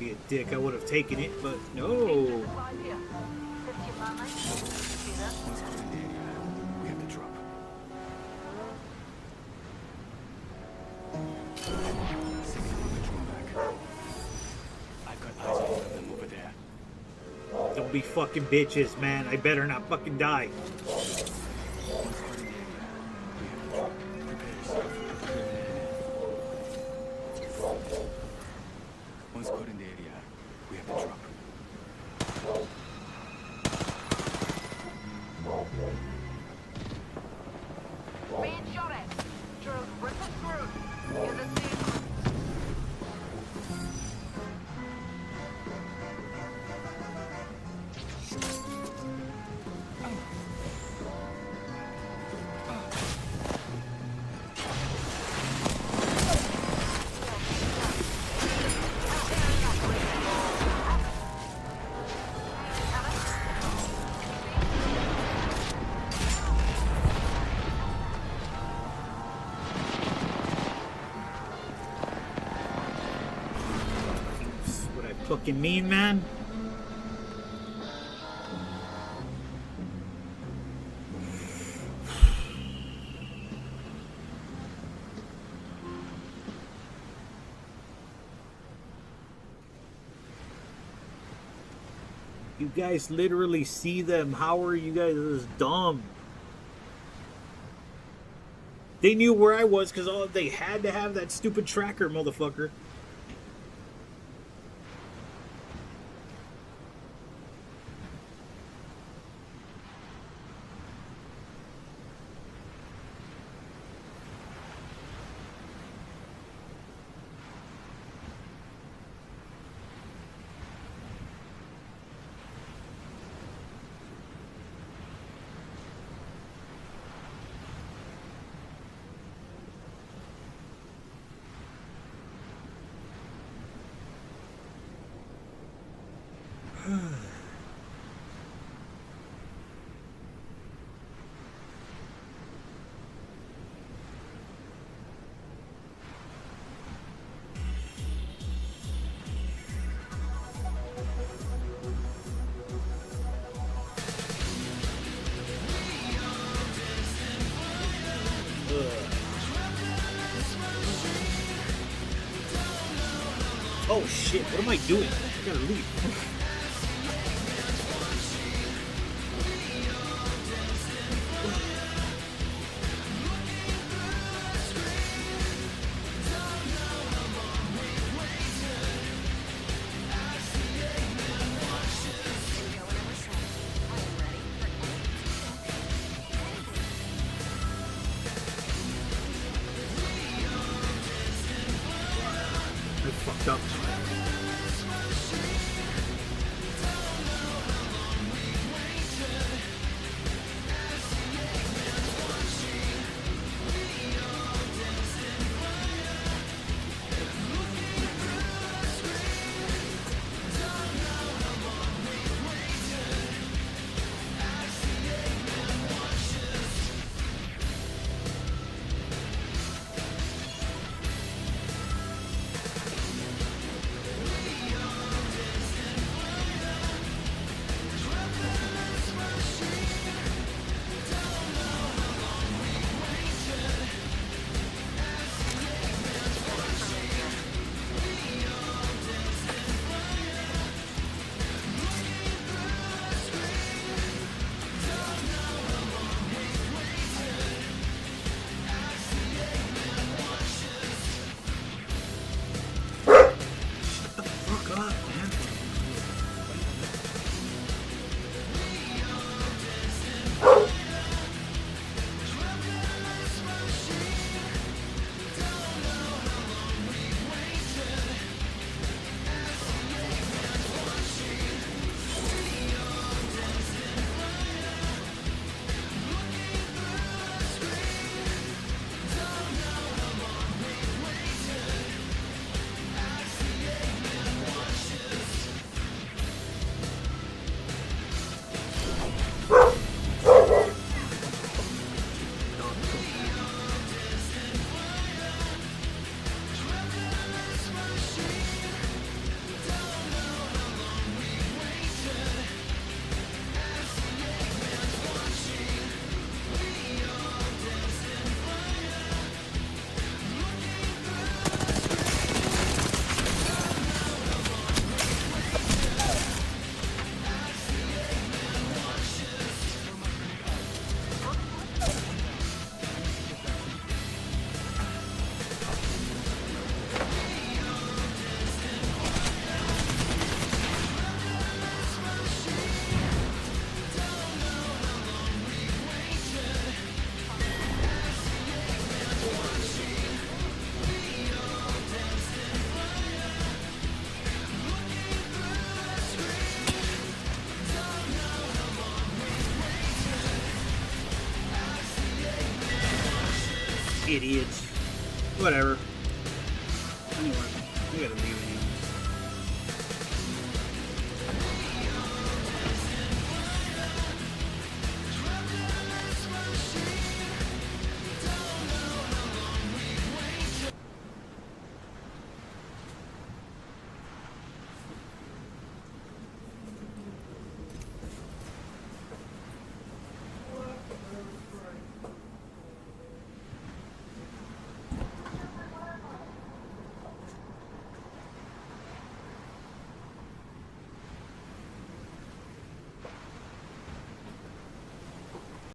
be a dick, I would have taken it, but no. Once we're in the area, we have to drop. Send my drone back. I've got eyes on one of them over there. Don't be fucking bitches, man. I better not fucking die. Once we're in the area, we have to drop. Prepare yourself. Once caught in the area, we have to drop. Being shot at. Drone's ripping through. Hear the scene. What I fucking mean, man? You guys literally see them. How are you guys this dumb? They knew where I was because they had to have that stupid tracker, motherfucker. Oh shit, what am I doing? I gotta leave. I fucked up. Idiots. Whatever. Anyway, we gotta leave anyway.